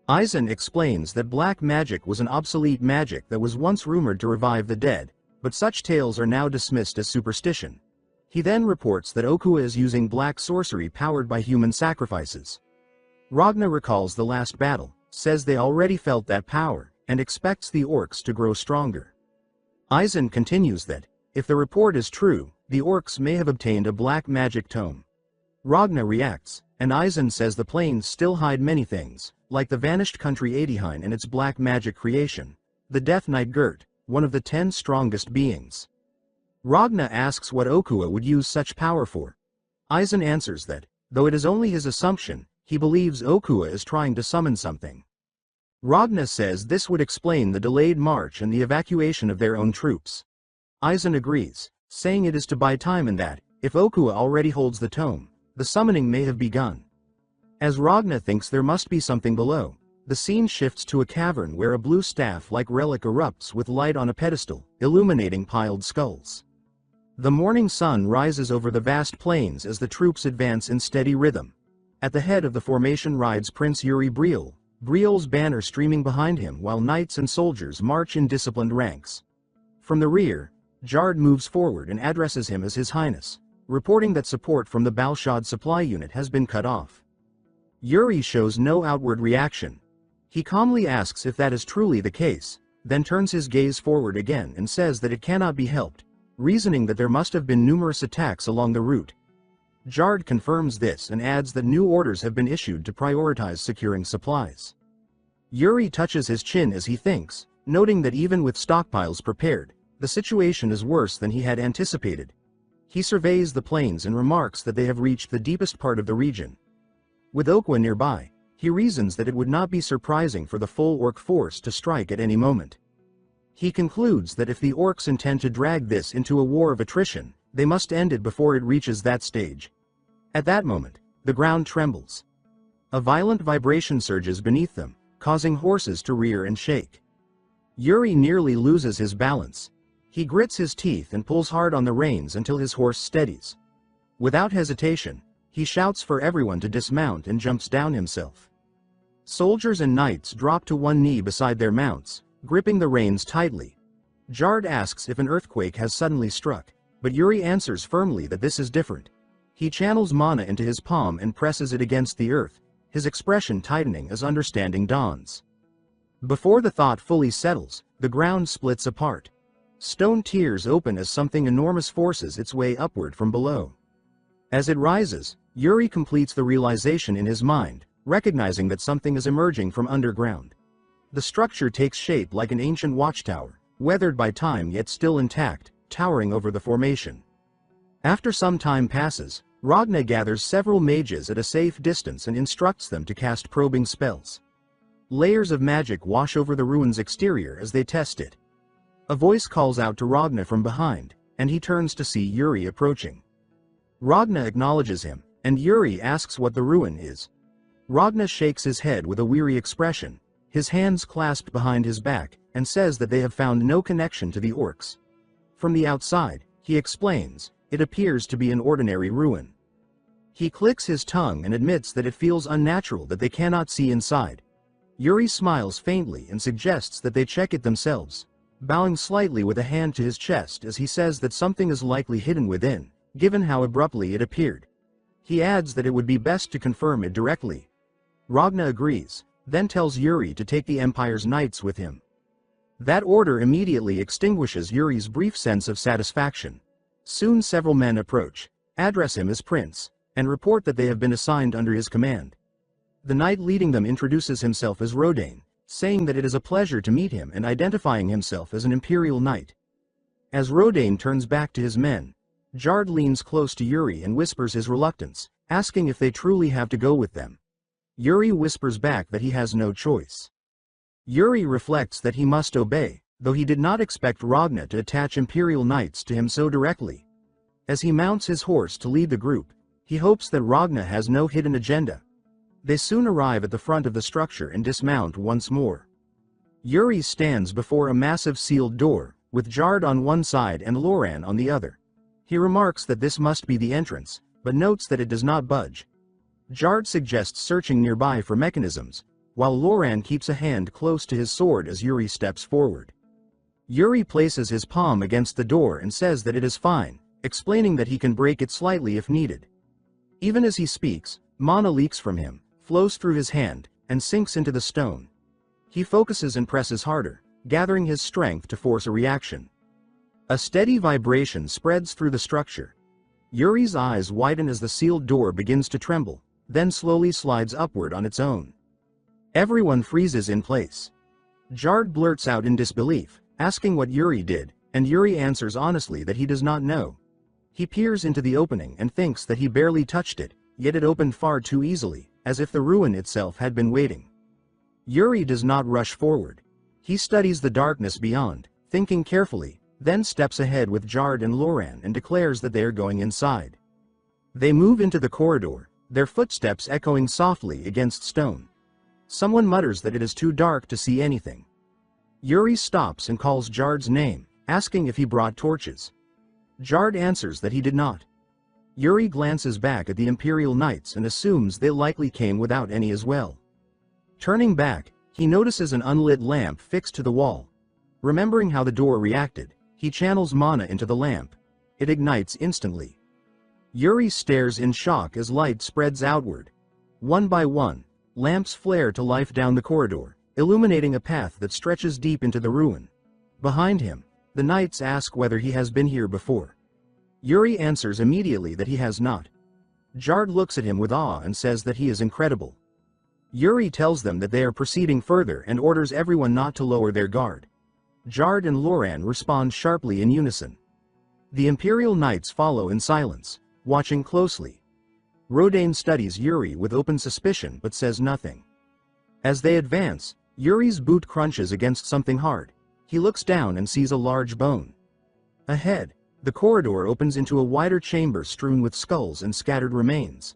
Aizen explains that black magic was an obsolete magic that was once rumored to revive the dead, but such tales are now dismissed as superstition. He then reports that Okuwa is using black sorcery powered by human sacrifices. Ragna recalls the last battle, says they already felt that power, and expects the orcs to grow stronger. Aizen continues that, if the report is true, the orcs may have obtained a black magic tome. Ragna reacts, and Aizen says the plains still hide many things, like the vanished country Adihine and its black magic creation, the Death Knight Gert, one of the 10 strongest beings. Ragna asks what Okuwa would use such power for. Aizen answers that, though it is only his assumption, he believes Okuwa is trying to summon something. Ragna says this would explain the delayed march and the evacuation of their own troops. Aizen agrees, saying it is to buy time and that, if Okuwa already holds the tome, the summoning may have begun. As Ragna thinks there must be something below, the scene shifts to a cavern where a blue staff-like relic erupts with light on a pedestal, illuminating piled skulls. The morning sun rises over the vast plains as the troops advance in steady rhythm. At the head of the formation rides Prince Yuri Briel, Briel's banner streaming behind him while knights and soldiers march in disciplined ranks. From the rear, Jard moves forward and addresses him as His Highness, reporting that support from the Balshad supply unit has been cut off. Yuri shows no outward reaction. He calmly asks if that is truly the case, then turns his gaze forward again and says that it cannot be helped, reasoning that there must have been numerous attacks along the route. Jard confirms this and adds that new orders have been issued to prioritize securing supplies. Yuri touches his chin as he thinks, noting that even with stockpiles prepared, the situation is worse than he had anticipated. He surveys the plains and remarks that they have reached the deepest part of the region. With Okwa nearby, he reasons that it would not be surprising for the full orc force to strike at any moment. He concludes that if the orcs intend to drag this into a war of attrition, they must end it before it reaches that stage. At that moment, the ground trembles. A violent vibration surges beneath them, causing horses to rear and shake. Yuri nearly loses his balance. He grits his teeth and pulls hard on the reins until his horse steadies. Without hesitation, he shouts for everyone to dismount and jumps down himself. Soldiers and knights drop to one knee beside their mounts, gripping the reins tightly. Jard asks if an earthquake has suddenly struck, but Yuri answers firmly that this is different. He channels mana into his palm and presses it against the earth, his expression tightening as understanding dawns. Before the thought fully settles, the ground splits apart. Stone tears open as something enormous forces its way upward from below. As it rises, Yuri completes the realization in his mind, recognizing that something is emerging from underground. The structure takes shape like an ancient watchtower, weathered by time yet still intact, towering over the formation. After some time passes, Ragna gathers several mages at a safe distance and instructs them to cast probing spells. Layers of magic wash over the ruin's exterior as they test it. A voice calls out to Ragna from behind, and he turns to see Yuri approaching. Ragna acknowledges him, and Yuri asks what the ruin is. Ragna shakes his head with a weary expression, his hands clasped behind his back, and says that they have found no connection to the orcs. From the outside, he explains, it appears to be an ordinary ruin. He clicks his tongue and admits that it feels unnatural that they cannot see inside. Yuri smiles faintly and suggests that they check it themselves, bowing slightly with a hand to his chest as he says that something is likely hidden within, given how abruptly it appeared. He adds that it would be best to confirm it directly. Ragna agrees, then tells Yuri to take the Empire's knights with him. That order immediately extinguishes Yuri's brief sense of satisfaction. Soon several men approach, address him as Prince, and report that they have been assigned under his command. The knight leading them introduces himself as Rodane, saying that it is a pleasure to meet him and identifying himself as an Imperial Knight. As Rodane turns back to his men, Jard leans close to Yuri and whispers his reluctance, asking if they truly have to go with them. Yuri whispers back that he has no choice. Yuri reflects that he must obey, though he did not expect Ragna to attach Imperial Knights to him so directly. As he mounts his horse to lead the group, he hopes that Ragna has no hidden agenda. They soon arrive at the front of the structure and dismount once more. Yuri stands before a massive sealed door, with Jard on one side and Loran on the other. He remarks that this must be the entrance, but notes that it does not budge. Jard suggests searching nearby for mechanisms, while Loran keeps a hand close to his sword as Yuri steps forward. Yuri places his palm against the door and says that it is fine, explaining that he can break it slightly if needed. Even as he speaks, mana leaks from him, flows through his hand, and sinks into the stone. He focuses and presses harder, gathering his strength to force a reaction. A steady vibration spreads through the structure. Yuri's eyes widen as the sealed door begins to tremble, then slowly slides upward on its own. Everyone freezes in place. Jard blurts out in disbelief, asking what Yuri did, and Yuri answers honestly that he does not know. He peers into the opening and thinks that he barely touched it, yet it opened far too easily, as if the ruin itself had been waiting. Yuri does not rush forward. He studies the darkness beyond, thinking carefully, then steps ahead with Jard and Loran and declares that they are going inside. They move into the corridor, their footsteps echoing softly against stone. Someone mutters that it is too dark to see anything. Yuri stops and calls Jard's name, asking if he brought torches. Jard answers that he did not. Yuri glances back at the Imperial Knights and assumes they likely came without any as well. Turning back, he notices an unlit lamp fixed to the wall. Remembering how the door reacted, he channels mana into the lamp. It ignites instantly. Yuri stares in shock as light spreads outward. One by one, lamps flare to life down the corridor, illuminating a path that stretches deep into the ruin. Behind him, the knights ask whether he has been here before. Yuri answers immediately that he has not. Jard looks at him with awe and says that he is incredible. Yuri tells them that they are proceeding further and orders everyone not to lower their guard. Jard and Loran respond sharply in unison. The Imperial Knights follow in silence, watching closely. Rodane studies Yuri with open suspicion but says nothing. As they advance, Yuri's boot crunches against something hard. He looks down and sees a large bone. Ahead, the corridor opens into a wider chamber strewn with skulls and scattered remains.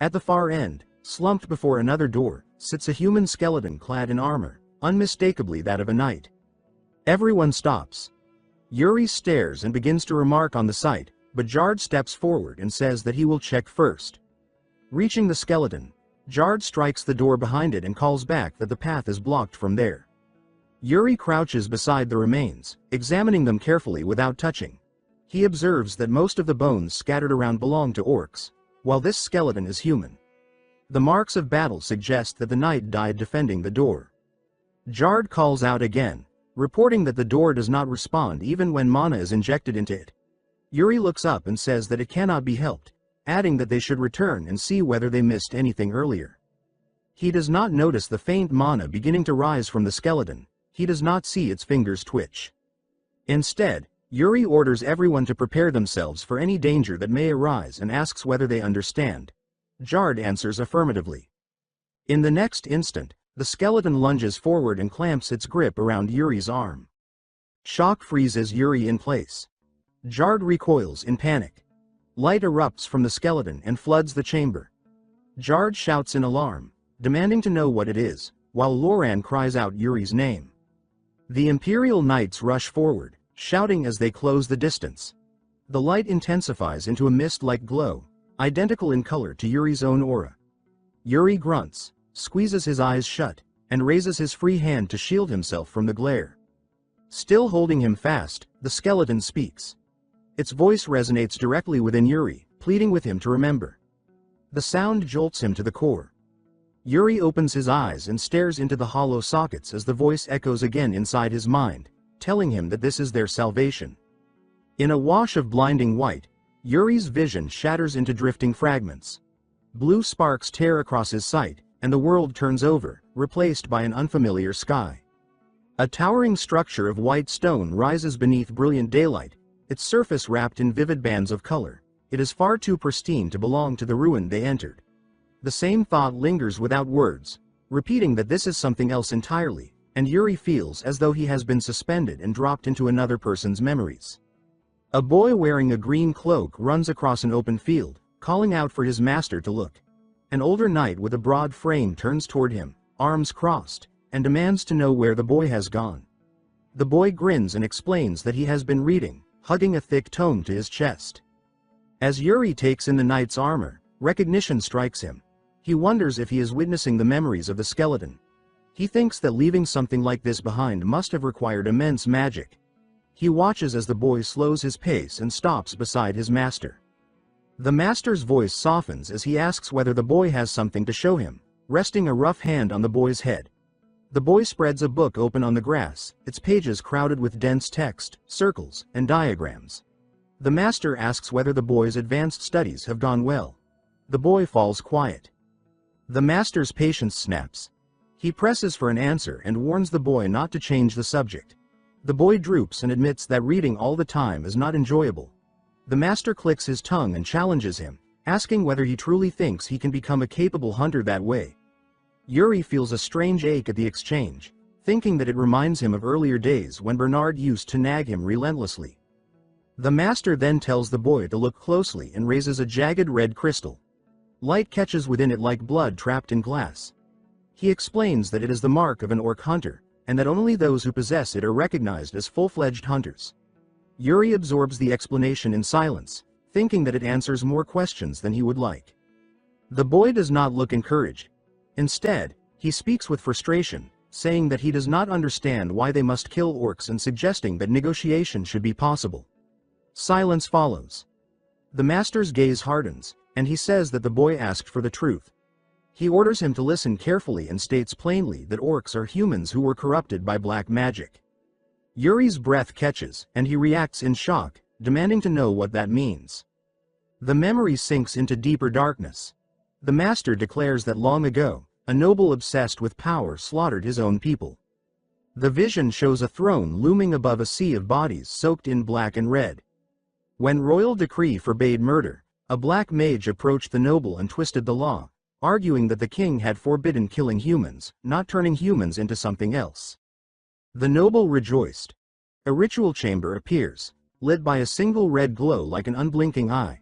At the far end, slumped before another door, sits a human skeleton clad in armor, unmistakably that of a knight. Everyone stops. Yuri stares and begins to remark on the sight, but Jard steps forward and says that he will check first. Reaching the skeleton, Jard strikes the door behind it and calls back that the path is blocked from there. Yuri crouches beside the remains, examining them carefully without touching. He observes that most of the bones scattered around belong to orcs, while this skeleton is human. The marks of battle suggest that the knight died defending the door. Jard calls out again, reporting that the door does not respond even when mana is injected into it. Yuri looks up and says that it cannot be helped, adding that they should return and see whether they missed anything earlier. He does not notice the faint mana beginning to rise from the skeleton. He does not see its fingers twitch. Instead, Yuri orders everyone to prepare themselves for any danger that may arise and asks whether they understand. Jard answers affirmatively. In the next instant, the skeleton lunges forward and clamps its grip around Yuri's arm. Shock freezes Yuri in place. Jard recoils in panic. Light erupts from the skeleton and floods the chamber. Jard shouts in alarm, demanding to know what it is, while Loran cries out Yuri's name. The Imperial Knights rush forward, shouting as they close the distance. The light intensifies into a mist-like glow, identical in color to Yuri's own aura. Yuri grunts, squeezes his eyes shut, and raises his free hand to shield himself from the glare. Still holding him fast, the skeleton speaks. Its voice resonates directly within Yuri, pleading with him to remember. The sound jolts him to the core. Yuri opens his eyes and stares into the hollow sockets as the voice echoes again inside his mind, telling him that this is their salvation. In a wash of blinding white, Yuri's vision shatters into drifting fragments. Blue sparks tear across his sight, and the world turns over, replaced by an unfamiliar sky. A towering structure of white stone rises beneath brilliant daylight, its surface wrapped in vivid bands of color. It is far too pristine to belong to the ruin they entered. The same thought lingers without words, repeating that this is something else entirely, and Yuri feels as though he has been suspended and dropped into another person's memories. A boy wearing a green cloak runs across an open field, calling out for his master to look. An older knight with a broad frame turns toward him, arms crossed, and demands to know where the boy has gone. The boy grins and explains that he has been reading, hugging a thick tome to his chest. As Yuri takes in the knight's armor, recognition strikes him. He wonders if he is witnessing the memories of the skeleton. He thinks that leaving something like this behind must have required immense magic. He watches as the boy slows his pace and stops beside his master. The master's voice softens as he asks whether the boy has something to show him, resting a rough hand on the boy's head. The boy spreads a book open on the grass, its pages crowded with dense text, circles, and diagrams. The master asks whether the boy's advanced studies have gone well. The boy falls quiet. The master's patience snaps. He presses for an answer and warns the boy not to change the subject. The boy droops and admits that reading all the time is not enjoyable. The master clicks his tongue and challenges him, asking whether he truly thinks he can become a capable hunter that way. Yuri feels a strange ache at the exchange, thinking that it reminds him of earlier days when Bernard used to nag him relentlessly. The master then tells the boy to look closely and raises a jagged red crystal. Light catches within it like blood trapped in glass. He explains that it is the mark of an orc hunter, and that only those who possess it are recognized as full-fledged hunters. Yuri absorbs the explanation in silence, thinking that it answers more questions than he would like. The boy does not look encouraged. Instead, he speaks with frustration, saying that he does not understand why they must kill orcs and suggesting that negotiation should be possible. Silence follows. The master's gaze hardens, and he says that the boy asked for the truth. He orders him to listen carefully and states plainly that orcs are humans who were corrupted by black magic. Yuri's breath catches, and he reacts in shock, demanding to know what that means. The memory sinks into deeper darkness. The master declares that long ago, a noble obsessed with power slaughtered his own people. The vision shows a throne looming above a sea of bodies soaked in black and red. When royal decree forbade murder, a black mage approached the noble and twisted the law, arguing that the king had forbidden killing humans, not turning humans into something else. The noble rejoiced. A ritual chamber appears, lit by a single red glow like an unblinking eye.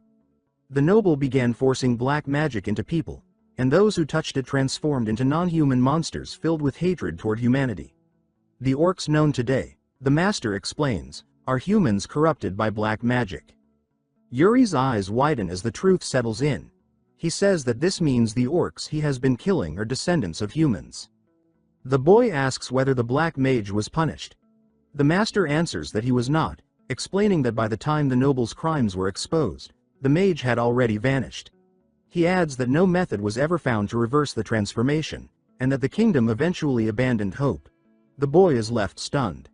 The noble began forcing black magic into people, and those who touched it transformed into non-human monsters filled with hatred toward humanity. The orcs known today, the master explains, are humans corrupted by black magic. Yuri's eyes widen as the truth settles in. He says that this means the orcs he has been killing are descendants of humans. The boy asks whether the black mage was punished. The master answers that he was not, explaining that by the time the noble's crimes were exposed, the mage had already vanished. He adds that no method was ever found to reverse the transformation, and that the kingdom eventually abandoned hope. The boy is left stunned.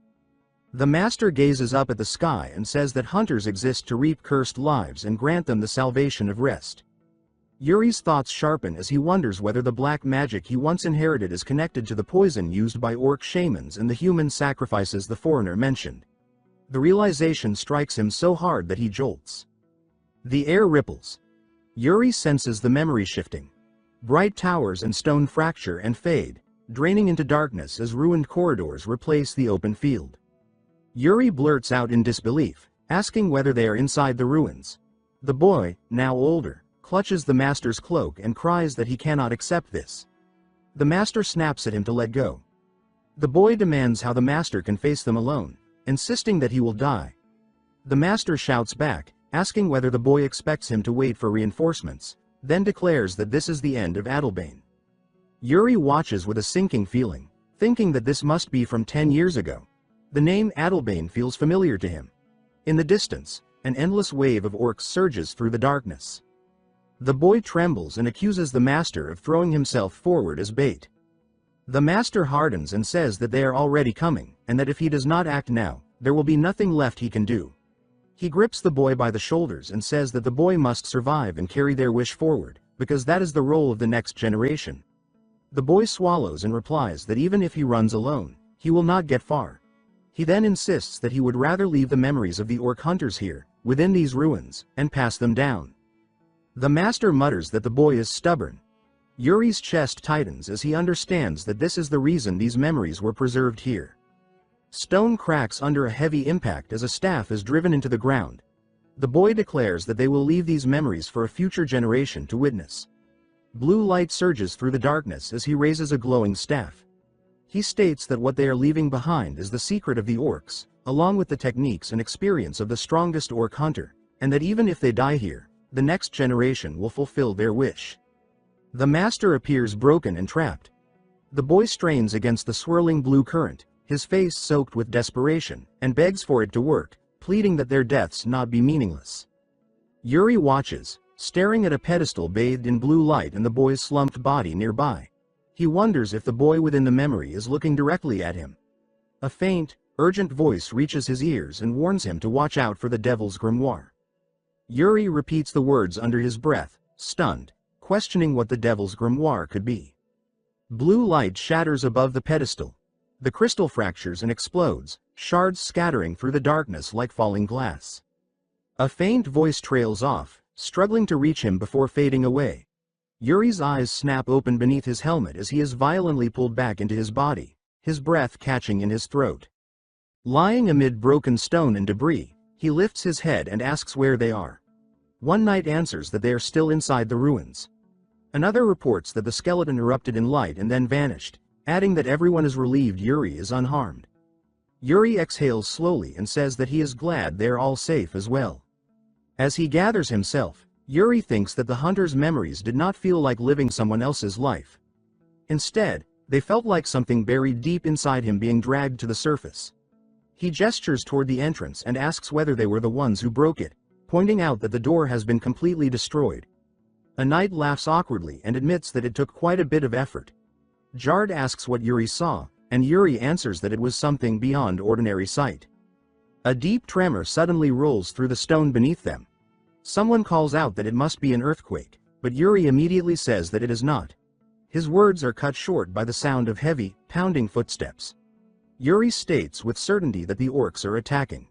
The master gazes up at the sky and says that hunters exist to reap cursed lives and grant them the salvation of rest. Yuri's thoughts sharpen as he wonders whether the black magic he once inherited is connected to the poison used by orc shamans and the human sacrifices the foreigner mentioned. The realization strikes him so hard that he jolts. The air ripples. Yuri senses the memory shifting. Bright towers and stone fracture and fade, draining into darkness as ruined corridors replace the open field. Yuri blurts out in disbelief, asking whether they are inside the ruins. The boy, now older, clutches the master's cloak and cries that he cannot accept this. The master snaps at him to let go. The boy demands how the master can face them alone, insisting that he will die. The master shouts back, asking whether the boy expects him to wait for reinforcements, then declares that this is the end of Adelbane. Yuri watches with a sinking feeling, thinking that this must be from 10 years ago. The name Adelbane feels familiar to him. In the distance, an endless wave of orcs surges through the darkness. The boy trembles and accuses the master of throwing himself forward as bait. The master hardens and says that they are already coming, and that if he does not act now, there will be nothing left he can do. He grips the boy by the shoulders and says that the boy must survive and carry their wish forward, because that is the role of the next generation. The boy swallows and replies that even if he runs alone, he will not get far. He then insists that he would rather leave the memories of the orc hunters here, within these ruins, and pass them down. The master mutters that the boy is stubborn. Yuri's chest tightens as he understands that this is the reason these memories were preserved here. Stone cracks under a heavy impact as a staff is driven into the ground. The boy declares that they will leave these memories for a future generation to witness. Blue light surges through the darkness as he raises a glowing staff. He states that what they are leaving behind is the secret of the orcs, along with the techniques and experience of the strongest orc hunter, and that even if they die here, the next generation will fulfill their wish. The master appears broken and trapped. The boy strains against the swirling blue current, his face soaked with desperation, and begs for it to work, pleading that their deaths not be meaningless. Yuri watches, staring at a pedestal bathed in blue light and the boy's slumped body nearby. He wonders if the boy within the memory is looking directly at him. A faint, urgent voice reaches his ears and warns him to watch out for the devil's grimoire. Yuri repeats the words under his breath, stunned, questioning what the devil's grimoire could be. Blue light shatters above the pedestal. The crystal fractures and explodes, shards scattering through the darkness like falling glass. A faint voice trails off, struggling to reach him before fading away. Yuri's eyes snap open beneath his helmet as he is violently pulled back into his body, his breath catching in his throat. Lying amid broken stone and debris, he lifts his head and asks where they are. One knight answers that they are still inside the ruins. Another reports that the skeleton erupted in light and then vanished, adding that everyone is relieved Yuri is unharmed. Yuri exhales slowly and says that he is glad they are all safe as well. As he gathers himself, Yuri thinks that the hunter's memories did not feel like living someone else's life. Instead, they felt like something buried deep inside him being dragged to the surface. He gestures toward the entrance and asks whether they were the ones who broke it, pointing out that the door has been completely destroyed. A knight laughs awkwardly and admits that it took quite a bit of effort. Jard asks what Yuri saw, and Yuri answers that it was something beyond ordinary sight. A deep tremor suddenly rolls through the stone beneath them. Someone calls out that it must be an earthquake, but Yuri immediately says that it is not. His words are cut short by the sound of heavy, pounding footsteps. Yuri states with certainty that the orcs are attacking.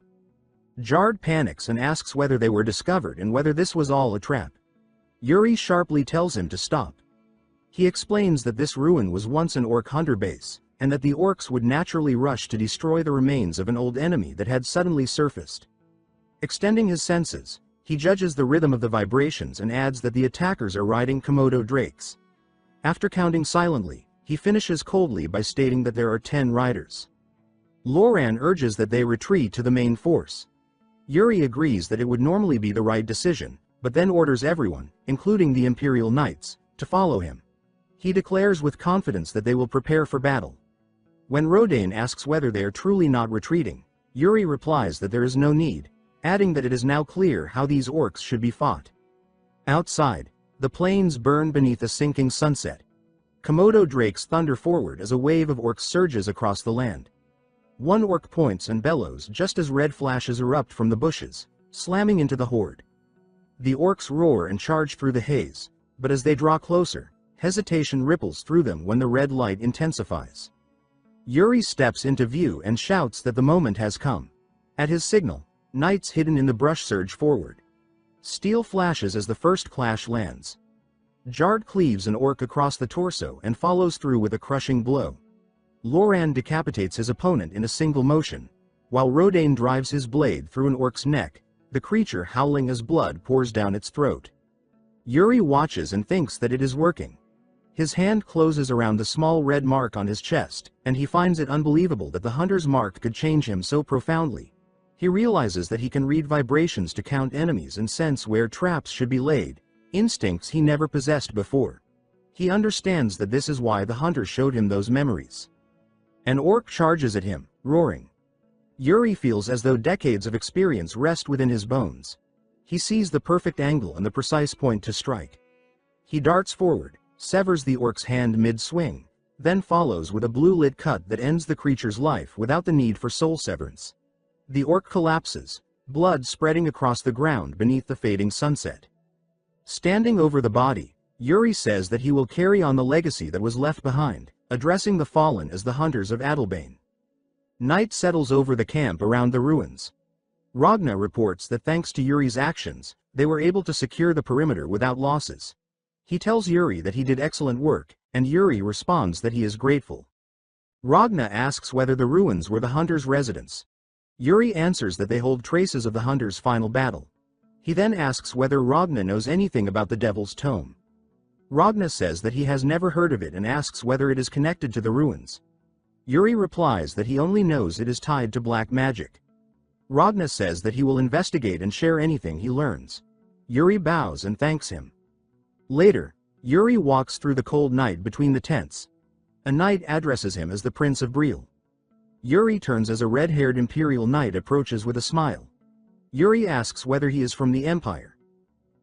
Jard panics and asks whether they were discovered and whether this was all a trap. Yuri sharply tells him to stop. He explains that this ruin was once an orc hunter base, and that the orcs would naturally rush to destroy the remains of an old enemy that had suddenly surfaced. Extending his senses, he judges the rhythm of the vibrations and adds that the attackers are riding Komodo drakes. After counting silently, he finishes coldly by stating that there are 10 riders. Loran urges that they retreat to the main force. Yuri agrees that it would normally be the right decision, but then orders everyone, including the Imperial Knights, to follow him. He declares with confidence that they will prepare for battle. When Rodane asks whether they are truly not retreating, Yuri replies that there is no need, adding that it is now clear how these orcs should be fought. Outside, the plains burn beneath a sinking sunset. Komodo drakes thunder forward as a wave of orcs surges across the land. One orc points and bellows just as red flashes erupt from the bushes, slamming into the horde. The orcs roar and charge through the haze, but as they draw closer, hesitation ripples through them when the red light intensifies. Yuri steps into view and shouts that the moment has come. At his signal, knights hidden in the brush surge forward. Steel flashes as the first clash lands. Jard cleaves an orc across the torso and follows through with a crushing blow. Loran decapitates his opponent in a single motion, while Rodain drives his blade through an orc's neck, the creature howling as blood pours down its throat. Yuri watches and thinks that it is working. His hand closes around the small red mark on his chest, and he finds it unbelievable that the hunter's mark could change him so profoundly. He realizes that he can read vibrations to count enemies and sense where traps should be laid, instincts he never possessed before. He understands that this is why the hunter showed him those memories. An orc charges at him, roaring. Yuri feels as though decades of experience rest within his bones. He sees the perfect angle and the precise point to strike. He darts forward, severs the orc's hand mid-swing, then follows with a blue-lit cut that ends the creature's life without the need for soul severance. The orc collapses, blood spreading across the ground beneath the fading sunset. Standing over the body, Yuri says that he will carry on the legacy that was left behind, addressing the fallen as the hunters of Adalbane. Night settles over the camp around the ruins. Ragna reports that thanks to Yuri's actions, they were able to secure the perimeter without losses. He tells Yuri that he did excellent work, and Yuri responds that he is grateful. Ragna asks whether the ruins were the hunter's residence. Yuri answers that they hold traces of the hunter's final battle. He then asks whether Ragna knows anything about the Devil's Tome. Ragna says that he has never heard of it and asks whether it is connected to the ruins. Yuri replies that he only knows it is tied to black magic. Ragna says that he will investigate and share anything he learns. Yuri bows and thanks him. Later, Yuri walks through the cold night between the tents. A knight addresses him as the Prince of Breel. Yuri turns as a red-haired Imperial knight approaches with a smile. Yuri asks whether he is from the Empire.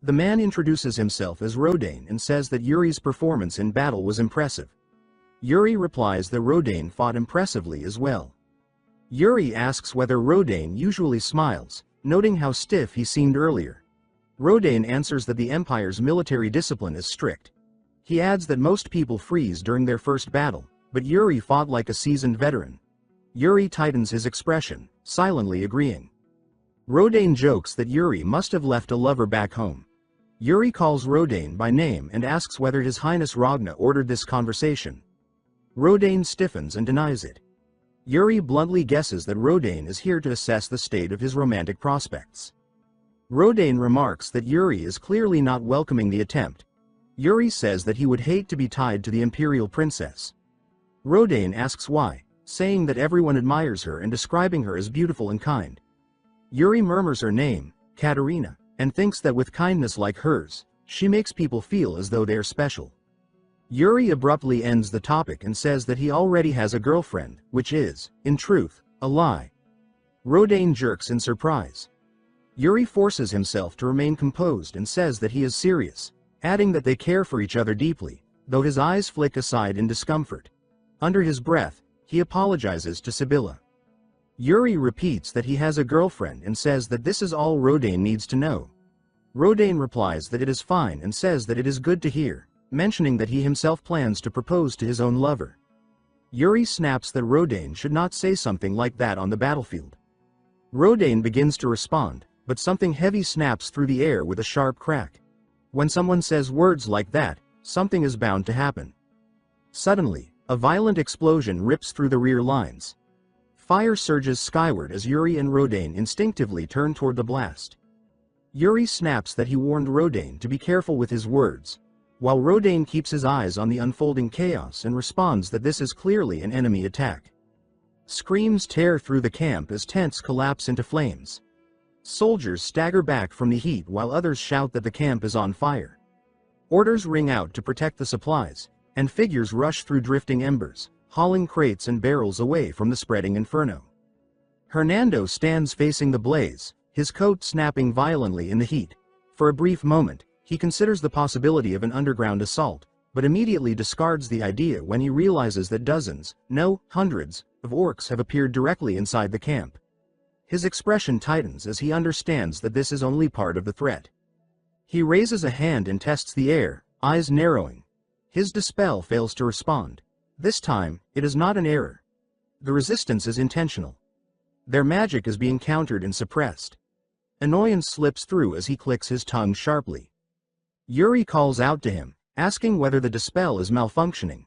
The man introduces himself as Rodain and says that Yuri's performance in battle was impressive. Yuri replies that Rodain fought impressively as well. Yuri asks whether Rodain usually smiles, noting how stiff he seemed earlier. Rodain answers that the Empire's military discipline is strict. He adds that most people freeze during their first battle, but Yuri fought like a seasoned veteran. Yuri tightens his expression, silently agreeing. Rodain jokes that Yuri must have left a lover back home. Yuri calls Rodain by name and asks whether His Highness Ragna ordered this conversation. Rodain stiffens and denies it. Yuri bluntly guesses that Rodain is here to assess the state of his romantic prospects. Rodain remarks that Yuri is clearly not welcoming the attempt. Yuri says that he would hate to be tied to the Imperial Princess. Rodain asks why, saying that everyone admires her and describing her as beautiful and kind. Yuri murmurs her name, Katerina, and thinks that with kindness like hers, she makes people feel as though they are special. Yuri abruptly ends the topic and says that he already has a girlfriend, which is, in truth, a lie. Rodain jerks in surprise. Yuri forces himself to remain composed and says that he is serious, adding that they care for each other deeply, though his eyes flick aside in discomfort. Under his breath, he apologizes to Sibylla. Yuri repeats that he has a girlfriend and says that this is all Rodain needs to know. Rodain replies that it is fine and says that it is good to hear, mentioning that he himself plans to propose to his own lover. Yuri snaps that Rodain should not say something like that on the battlefield. Rodain begins to respond, but something heavy snaps through the air with a sharp crack. When someone says words like that, something is bound to happen. Suddenly, a violent explosion rips through the rear lines. Fire surges skyward as Yuri and Rodain instinctively turn toward the blast. Yuri snaps that he warned Rodain to be careful with his words, while Rodain keeps his eyes on the unfolding chaos and responds that this is clearly an enemy attack. Screams tear through the camp as tents collapse into flames. Soldiers stagger back from the heat while others shout that the camp is on fire. Orders ring out to protect the supplies, and figures rush through drifting embers, hauling crates and barrels away from the spreading inferno. Hernando stands facing the blaze, his coat snapping violently in the heat. For a brief moment, he considers the possibility of an underground assault, but immediately discards the idea when he realizes that dozens, no, hundreds, of orcs have appeared directly inside the camp. His expression tightens as he understands that this is only part of the threat. He raises a hand and tests the air, eyes narrowing. His dispel fails to respond. This time, it is not an error. The resistance is intentional. Their magic is being countered and suppressed. Annoyance slips through as he clicks his tongue sharply. Yuri calls out to him, asking whether the dispel is malfunctioning.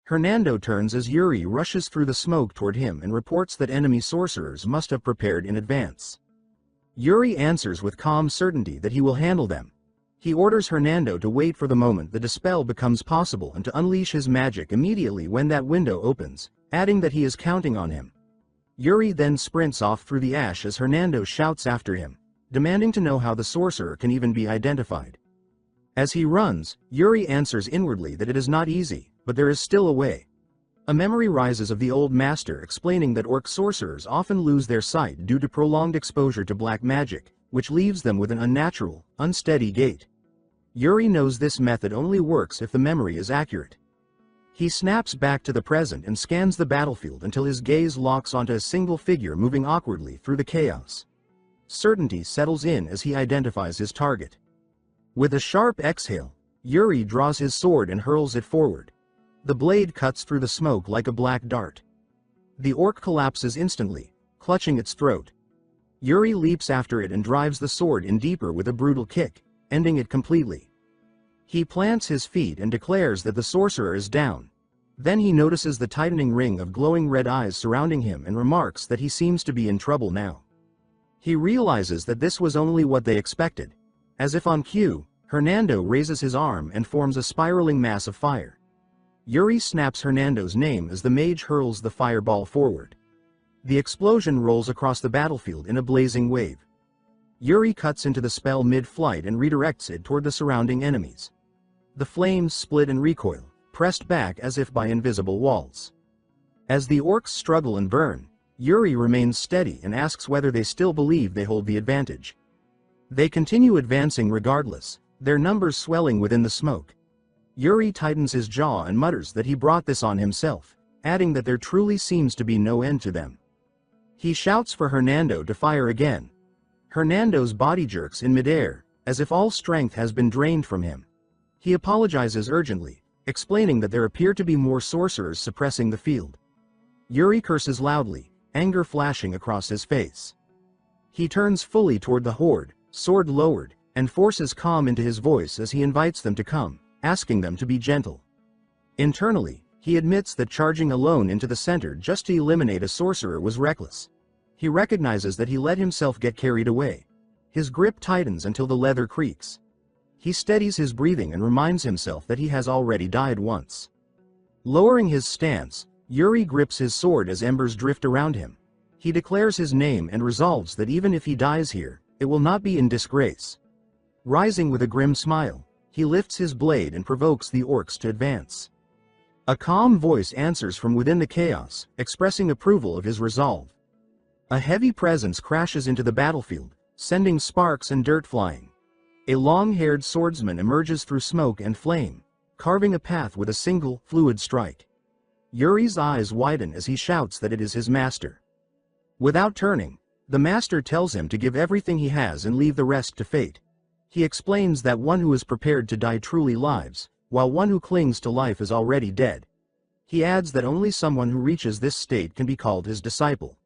Hernando turns as Yuri rushes through the smoke toward him and reports that enemy sorcerers must have prepared in advance. Yuri answers with calm certainty that he will handle them. He orders Hernando to wait for the moment the dispel becomes possible and to unleash his magic immediately when that window opens, adding that he is counting on him. Yuri then sprints off through the ash as Hernando shouts after him, demanding to know how the sorcerer can even be identified. As he runs, Yuri answers inwardly that it is not easy, but there is still a way. A memory rises of the old master explaining that orc sorcerers often lose their sight due to prolonged exposure to black magic, which leaves them with an unnatural, unsteady gait. Yuri knows this method only works if the memory is accurate. He snaps back to the present and scans the battlefield until his gaze locks onto a single figure moving awkwardly through the chaos. Certainty settles in as he identifies his target. With a sharp exhale, Yuri draws his sword and hurls it forward. The blade cuts through the smoke like a black dart. The orc collapses instantly, clutching its throat. Yuri leaps after it and drives the sword in deeper with a brutal kick, ending it completely. He plants his feet and declares that the sorcerer is down. Then he notices the tightening ring of glowing red eyes surrounding him and remarks that he seems to be in trouble now. He realizes that this was only what they expected. As if on cue, Hernando raises his arm and forms a spiraling mass of fire. Yuri snaps Hernando's name as the mage hurls the fireball forward. The explosion rolls across the battlefield in a blazing wave. Yuri cuts into the spell mid-flight and redirects it toward the surrounding enemies. The flames split and recoil, pressed back as if by invisible walls. As the orcs struggle and burn, Yuri remains steady and asks whether they still believe they hold the advantage. They continue advancing regardless, their numbers swelling within the smoke. Yuri tightens his jaw and mutters that he brought this on himself, adding that there truly seems to be no end to them. He shouts for Hernando to fire again. Hernando's body jerks in midair, as if all strength has been drained from him. He apologizes urgently, explaining that there appear to be more sorcerers suppressing the field. Yuri curses loudly, anger flashing across his face. He turns fully toward the horde, sword lowered, and forces calm into his voice as he invites them to come, asking them to be gentle. Internally, he admits that charging alone into the center just to eliminate a sorcerer was reckless. He recognizes that he let himself get carried away. His grip tightens until the leather creaks. He steadies his breathing and reminds himself that he has already died once. Lowering his stance, Yuri grips his sword as embers drift around him. He declares his name and resolves that even if he dies here, it will not be in disgrace. Rising with a grim smile, he lifts his blade and provokes the orcs to advance. A calm voice answers from within the chaos, expressing approval of his resolve. A heavy presence crashes into the battlefield, sending sparks and dirt flying. A long-haired swordsman emerges through smoke and flame, carving a path with a single, fluid strike. Yuri's eyes widen as he shouts that it is his master. Without turning, the master tells him to give everything he has and leave the rest to fate. He explains that one who is prepared to die truly lives, while one who clings to life is already dead. He adds that only someone who reaches this state can be called his disciple.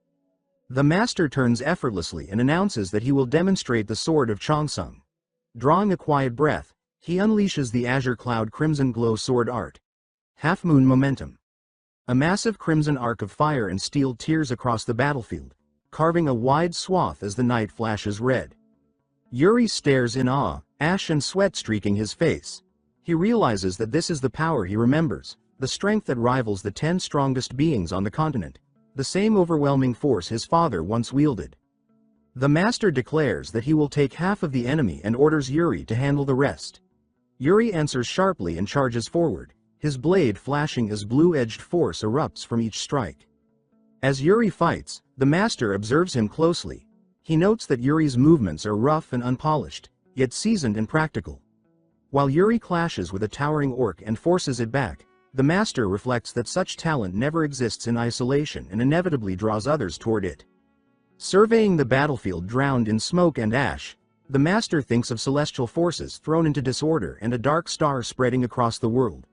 The master turns effortlessly and announces that he will demonstrate the sword of Chongsung. Drawing a quiet breath, he unleashes the azure cloud crimson glow sword art. Half-moon momentum. A massive crimson arc of fire and steel tears across the battlefield, carving a wide swath as the night flashes red. Yuri stares in awe, ash and sweat streaking his face. He realizes that this is the power he remembers, the strength that rivals the 10 strongest beings on the continent, the same overwhelming force his father once wielded. The master declares that he will take half of the enemy and orders Yuri to handle the rest. Yuri answers sharply and charges forward, his blade flashing as blue-edged force erupts from each strike. As Yuri fights, the master observes him closely. He notes that Yuri's movements are rough and unpolished, yet seasoned and practical. While Yuri clashes with a towering orc and forces it back, the master reflects that such talent never exists in isolation and inevitably draws others toward it. Surveying the battlefield drowned in smoke and ash, the master thinks of celestial forces thrown into disorder and a dark star spreading across the world.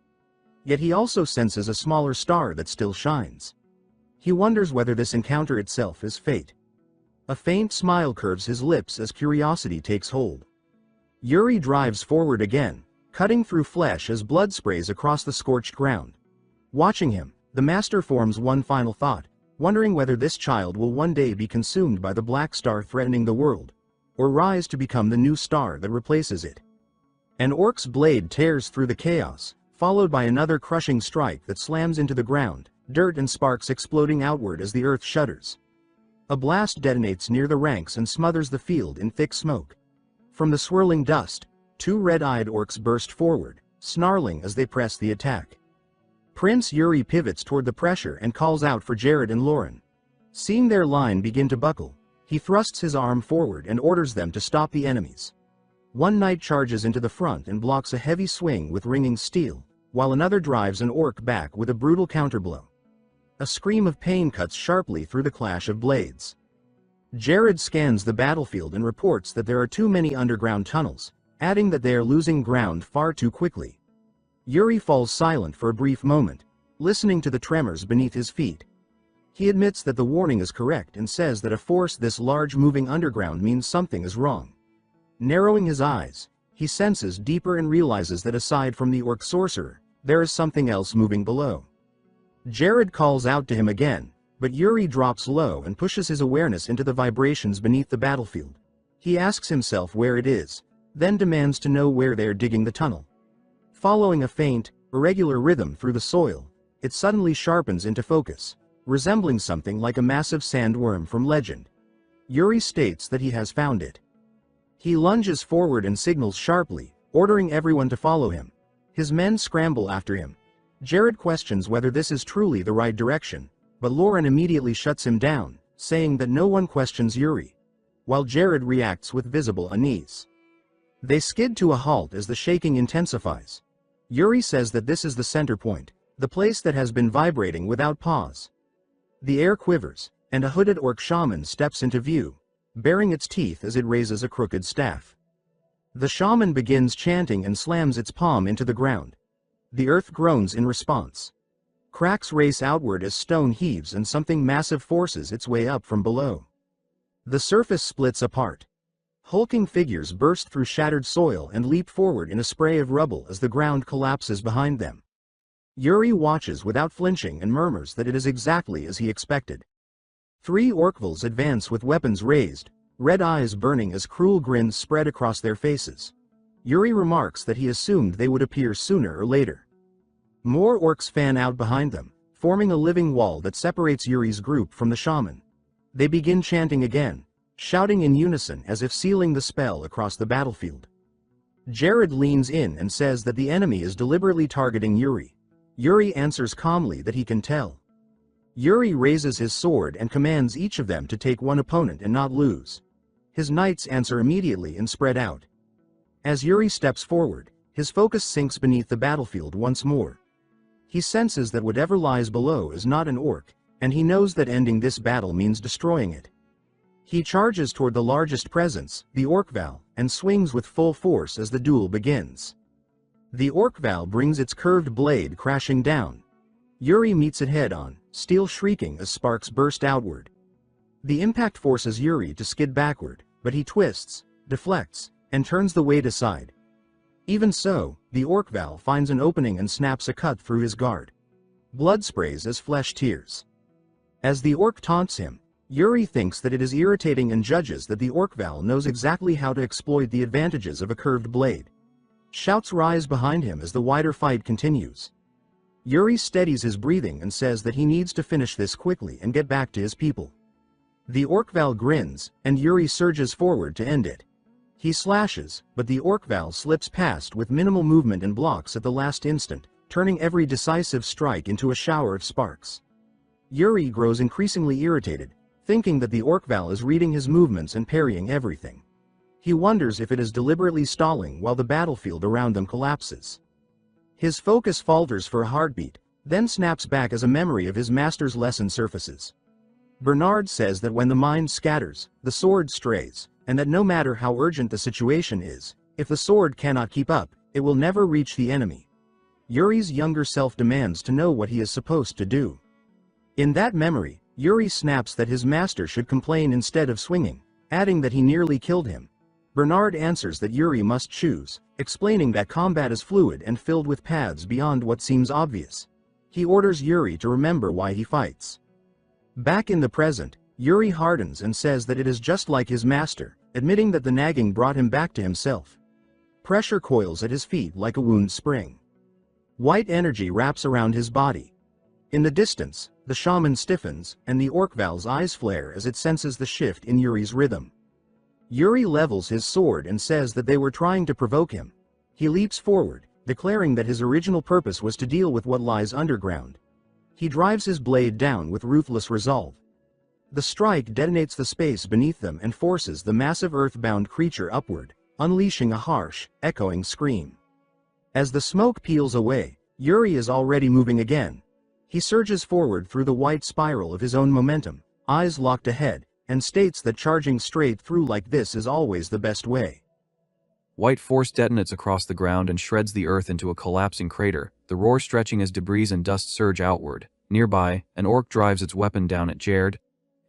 Yet he also senses a smaller star that still shines. He wonders whether this encounter itself is fate. A faint smile curves his lips as curiosity takes hold. Yuri drives forward again, cutting through flesh as blood sprays across the scorched ground. Watching him, the master forms one final thought, wondering whether this child will one day be consumed by the black star threatening the world, or rise to become the new star that replaces it. An orc's blade tears through the chaos, followed by another crushing strike that slams into the ground, dirt and sparks exploding outward as the earth shudders. A blast detonates near the ranks and smothers the field in thick smoke. From the swirling dust, two red-eyed orcs burst forward, snarling as they press the attack. Prince Yuri pivots toward the pressure and calls out for Jared and Lauren. Seeing their line begin to buckle, he thrusts his arm forward and orders them to stop the enemies. One knight charges into the front and blocks a heavy swing with ringing steel, while another drives an orc back with a brutal counterblow. A scream of pain cuts sharply through the clash of blades. Jared scans the battlefield and reports that there are too many underground tunnels, adding that they are losing ground far too quickly. Yuri falls silent for a brief moment, listening to the tremors beneath his feet. He admits that the warning is correct and says that a force this large moving underground means something is wrong. Narrowing his eyes, he senses deeper and realizes that aside from the orc sorcerer, there is something else moving below. Jared calls out to him again, but Yuri drops low and pushes his awareness into the vibrations beneath the battlefield. He asks himself where it is, then demands to know where they are digging the tunnel. Following a faint, irregular rhythm through the soil, it suddenly sharpens into focus, resembling something like a massive sandworm from legend. Yuri states that he has found it. He lunges forward and signals sharply, ordering everyone to follow him. His men scramble after him. Jared questions whether this is truly the right direction, but Lauren immediately shuts him down, saying that no one questions Yuri, while Jared reacts with visible unease. They skid to a halt as the shaking intensifies. Yuri says that this is the center point, the place that has been vibrating without pause. The air quivers, and a hooded orc shaman steps into view, baring its teeth as it raises a crooked staff. The shaman begins chanting and slams its palm into the ground. The earth groans in response. Cracks race outward as stone heaves and something massive forces its way up from below. The surface splits apart. Hulking figures burst through shattered soil and leap forward in a spray of rubble as the ground collapses behind them. Yuri watches without flinching and murmurs that it is exactly as he expected. Three orcvils advance with weapons raised, red eyes burning as cruel grins spread across their faces. Yuri remarks that he assumed they would appear sooner or later. More orcs fan out behind them, forming a living wall that separates Yuri's group from the shaman. They begin chanting again, shouting in unison as if sealing the spell across the battlefield. Jared leans in and says that the enemy is deliberately targeting Yuri. Yuri answers calmly that he can tell. Yuri raises his sword and commands each of them to take one opponent and not lose. His knights answer immediately and spread out. As Yuri steps forward, his focus sinks beneath the battlefield once more. He senses that whatever lies below is not an orc, and he knows that ending this battle means destroying it. He charges toward the largest presence, the orcval, and swings with full force as the duel begins. The orcval brings its curved blade crashing down. Yuri meets it head-on, steel shrieking as sparks burst outward. The impact forces Yuri to skid backward, but he twists, deflects, and turns the weight aside. Even so, the orcval finds an opening and snaps a cut through his guard. Blood sprays as flesh tears. As the orc taunts him, Yuri thinks that it is irritating and judges that the orcval knows exactly how to exploit the advantages of a curved blade. Shouts rise behind him as the wider fight continues. Yuri steadies his breathing and says that he needs to finish this quickly and get back to his people. The orcval grins, and Yuri surges forward to end it. He slashes, but the orcval slips past with minimal movement and blocks at the last instant, turning every decisive strike into a shower of sparks. Yuri grows increasingly irritated, thinking that the orcval is reading his movements and parrying everything. He wonders if it is deliberately stalling while the battlefield around them collapses. His focus falters for a heartbeat, then snaps back as a memory of his master's lesson surfaces. Bernard says that when the mind scatters, the sword strays, and that no matter how urgent the situation is, if the sword cannot keep up, it will never reach the enemy. Yuri's younger self demands to know what he is supposed to do. In that memory, Yuri snaps that his master should complain instead of swinging, adding that he nearly killed him. Bernard answers that Yuri must choose, explaining that combat is fluid and filled with paths beyond what seems obvious. He orders Yuri to remember why he fights. Back in the present, Yuri hardens and says that it is just like his master, admitting that the nagging brought him back to himself. Pressure coils at his feet like a wound spring. White energy wraps around his body. In the distance, the shaman stiffens, and the Orkval's eyes flare as it senses the shift in Yuri's rhythm. Yuri levels his sword and says that they were trying to provoke him. He leaps forward, declaring that his original purpose was to deal with what lies underground. He drives his blade down with ruthless resolve. The strike detonates the space beneath them and forces the massive earth-bound creature upward, unleashing a harsh, echoing scream. As the smoke peels away, Yuri is already moving again. He surges forward through the white spiral of his own momentum, eyes locked ahead, and states that charging straight through like this is always the best way. White force detonates across the ground and shreds the earth into a collapsing crater, the roar stretching as debris and dust surge outward. Nearby, an orc drives its weapon down at Jared,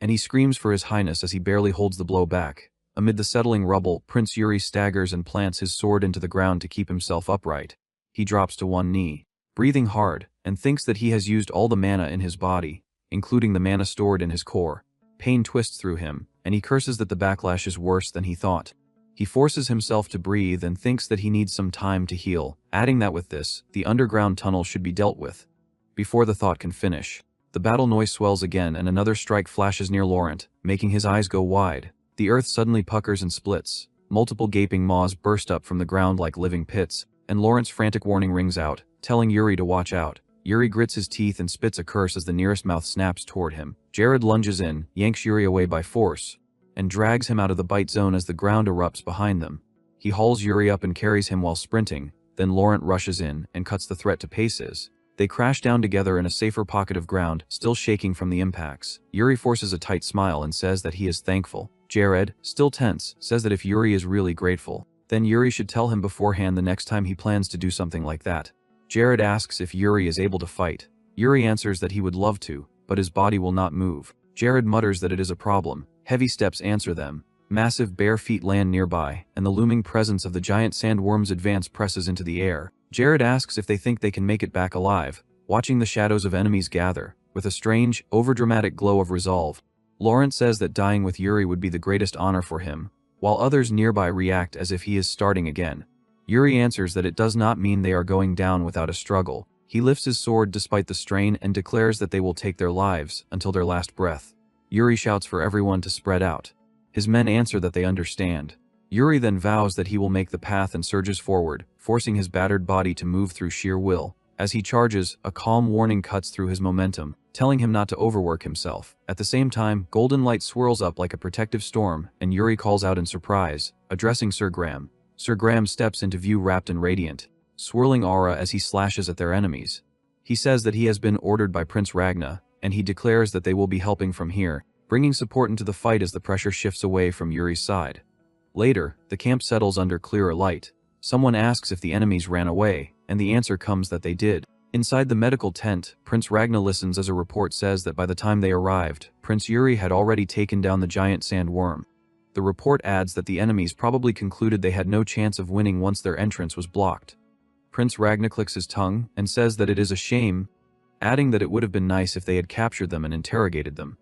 and he screams for his highness as he barely holds the blow back. Amid the settling rubble, Prince Yuri staggers and plants his sword into the ground to keep himself upright. He drops to one knee, breathing hard, and thinks that he has used all the mana in his body, including the mana stored in his core. Pain twists through him, and he curses that the backlash is worse than he thought. He forces himself to breathe and thinks that he needs some time to heal, adding that with this, the underground tunnel should be dealt with. Before the thought can finish, the battle noise swells again and another strike flashes near Laurent, making his eyes go wide. The earth suddenly puckers and splits. Multiple gaping maws burst up from the ground like living pits, and Laurent's frantic warning rings out, telling Yuri to watch out. Yuri grits his teeth and spits a curse as the nearest mouth snaps toward him. Jared lunges in, yanks Yuri away by force, and drags him out of the bite zone as the ground erupts behind them. He hauls Yuri up and carries him while sprinting, then Laurent rushes in and cuts the threat to pieces. They crash down together in a safer pocket of ground, still shaking from the impacts. Yuri forces a tight smile and says that he is thankful. Jared, still tense, says that if Yuri is really grateful, then Yuri should tell him beforehand the next time he plans to do something like that. Jared asks if Yuri is able to fight. Yuri answers that he would love to, but his body will not move. Jared mutters that it is a problem. Heavy steps answer them. Massive bare feet land nearby, and the looming presence of the giant sandworm's advance presses into the air. Jared asks if they think they can make it back alive, watching the shadows of enemies gather, with a strange, overdramatic glow of resolve. Laurent says that dying with Yuri would be the greatest honor for him, while others nearby react as if he is starting again. Yuri answers that it does not mean they are going down without a struggle. He lifts his sword despite the strain and declares that they will take their lives until their last breath. Yuri shouts for everyone to spread out. His men answer that they understand. Yuri then vows that he will make the path and surges forward, forcing his battered body to move through sheer will. As he charges, a calm warning cuts through his momentum, telling him not to overwork himself. At the same time, golden light swirls up like a protective storm, and Yuri calls out in surprise, addressing Sir Graham. Sir Graham steps into view wrapped in radiant, swirling aura as he slashes at their enemies. He says that he has been ordered by Prince Ragna, and he declares that they will be helping from here, bringing support into the fight as the pressure shifts away from Yuri's side. Later, the camp settles under clearer light. Someone asks if the enemies ran away, and the answer comes that they did. Inside the medical tent, Prince Ragna listens as a report says that by the time they arrived, Prince Yuri had already taken down the giant sandworm. The report adds that the enemies probably concluded they had no chance of winning once their entrance was blocked. Prince Ragna clicks his tongue and says that it is a shame, adding that it would have been nice if they had captured them and interrogated them.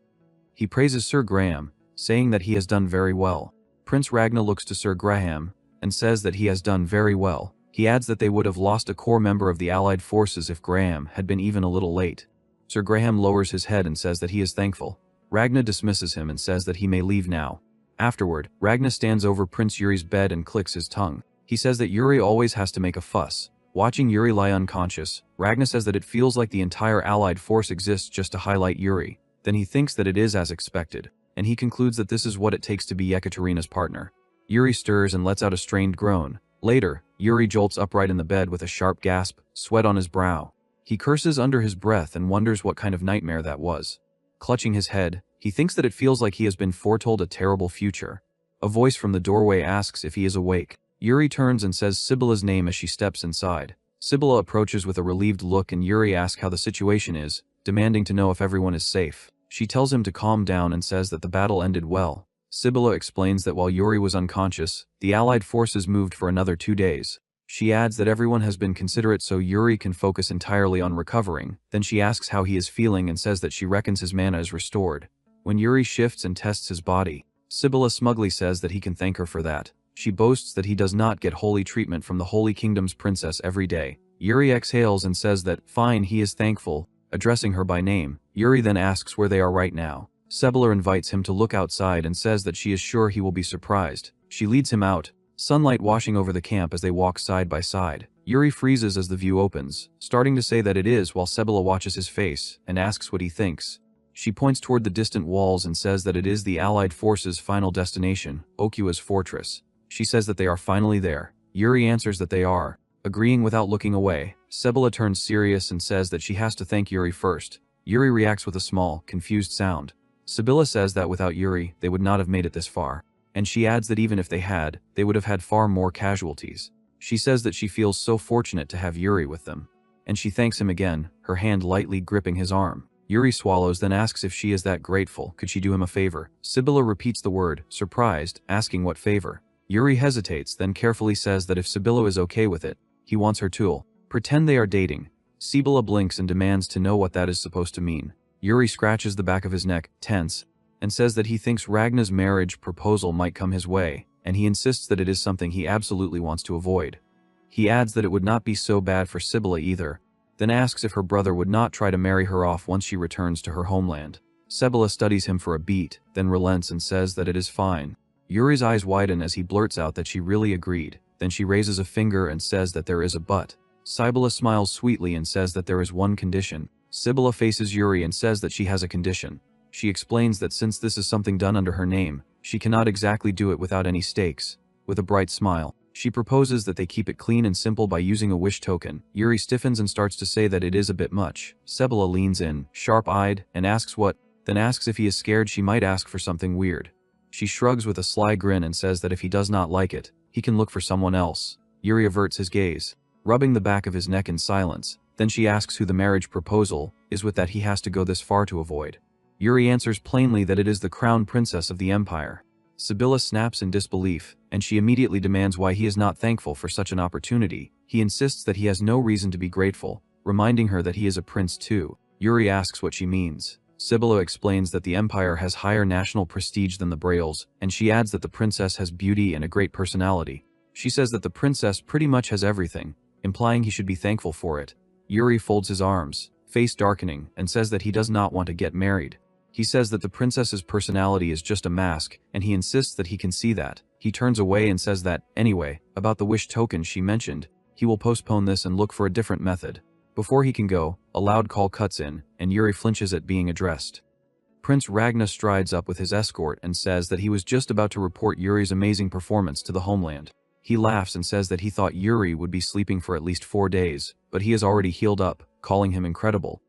He praises Sir Graham, saying that he has done very well. Prince Ragna looks to Sir Graham and says that he has done very well. He adds that they would have lost a core member of the Allied forces if Graham had been even a little late. Sir Graham lowers his head and says that he is thankful. Ragna dismisses him and says that he may leave now. Afterward, Ragna stands over Prince Yuri's bed and clicks his tongue. He says that Yuri always has to make a fuss. Watching Yuri lie unconscious, Ragna says that it feels like the entire Allied force exists just to highlight Yuri. Then he thinks that it is as expected, and he concludes that this is what it takes to be Yekaterina's partner. Yuri stirs and lets out a strained groan. Later, Yuri jolts upright in the bed with a sharp gasp, sweat on his brow. He curses under his breath and wonders what kind of nightmare that was. Clutching his head, he thinks that it feels like he has been foretold a terrible future. A voice from the doorway asks if he is awake. Yuri turns and says Sibylla's name as she steps inside. Sibylla approaches with a relieved look and Yuri asks how the situation is, demanding to know if everyone is safe. She tells him to calm down and says that the battle ended well. Sibylla explains that while Yuri was unconscious, the Allied forces moved for another 2 days. She adds that everyone has been considerate so Yuri can focus entirely on recovering. Then she asks how he is feeling and says that she reckons his mana is restored. When Yuri shifts and tests his body, Sibylla smugly says that he can thank her for that. She boasts that he does not get holy treatment from the Holy Kingdom's princess every day. Yuri exhales and says that, fine, he is thankful, addressing her by name. Yuri then asks where they are right now. Sibylla invites him to look outside and says that she is sure he will be surprised. She leads him out, sunlight washing over the camp as they walk side by side. Yuri freezes as the view opens, starting to say that it is while Sibylla watches his face and asks what he thinks. She points toward the distant walls and says that it is the Allied forces' final destination, Okua's fortress. She says that they are finally there. Yuri answers that they are, agreeing without looking away. Sibylla turns serious and says that she has to thank Yuri first. Yuri reacts with a small, confused sound. Sibylla says that without Yuri, they would not have made it this far. And she adds that even if they had, they would have had far more casualties. She says that she feels so fortunate to have Yuri with them. And she thanks him again, her hand lightly gripping his arm. Yuri swallows, then asks if she is that grateful, could she do him a favor? Sibylla repeats the word, surprised, asking what favor. Yuri hesitates, then carefully says that if Sibylla is okay with it, he wants her to pretend they are dating. Sibylla blinks and demands to know what that is supposed to mean. Yuri scratches the back of his neck, tense, and says that he thinks Ragna's marriage proposal might come his way, and he insists that it is something he absolutely wants to avoid. He adds that it would not be so bad for Sibylla either, then asks if her brother would not try to marry her off once she returns to her homeland. Sibylla studies him for a beat, then relents and says that it is fine. Yuri's eyes widen as he blurts out that she really agreed. Then she raises a finger and says that there is a but. Sibylla smiles sweetly and says that there is one condition. Sibylla faces Yuri and says that she has a condition. She explains that since this is something done under her name, she cannot exactly do it without any stakes. With a bright smile, she proposes that they keep it clean and simple by using a wish token. Yuri stiffens and starts to say that it is a bit much. Sibylla leans in, sharp-eyed, and asks what, then asks if he is scared she might ask for something weird. She shrugs with a sly grin and says that if he does not like it, he can look for someone else. Yuri averts his gaze, rubbing the back of his neck in silence. Then she asks who the marriage proposal is with that he has to go this far to avoid. Yuri answers plainly that it is the crown princess of the empire. Sibylla snaps in disbelief, and she immediately demands why he is not thankful for such an opportunity. He insists that he has no reason to be grateful, reminding her that he is a prince too. Yuri asks what she means. Sibylla explains that the empire has higher national prestige than the Brails, and she adds that the princess has beauty and a great personality. She says that the princess pretty much has everything, implying he should be thankful for it. Yuri folds his arms, face darkening, and says that he does not want to get married. He says that the princess's personality is just a mask, and he insists that he can see that. He turns away and says that, anyway, about the wish token she mentioned, he will postpone this and look for a different method. Before he can go, a loud call cuts in, and Yuri flinches at being addressed. Prince Ragna strides up with his escort and says that he was just about to report Yuri's amazing performance to the homeland. He laughs and says that he thought Yuri would be sleeping for at least 4 days, but he has already healed up, calling him incredible.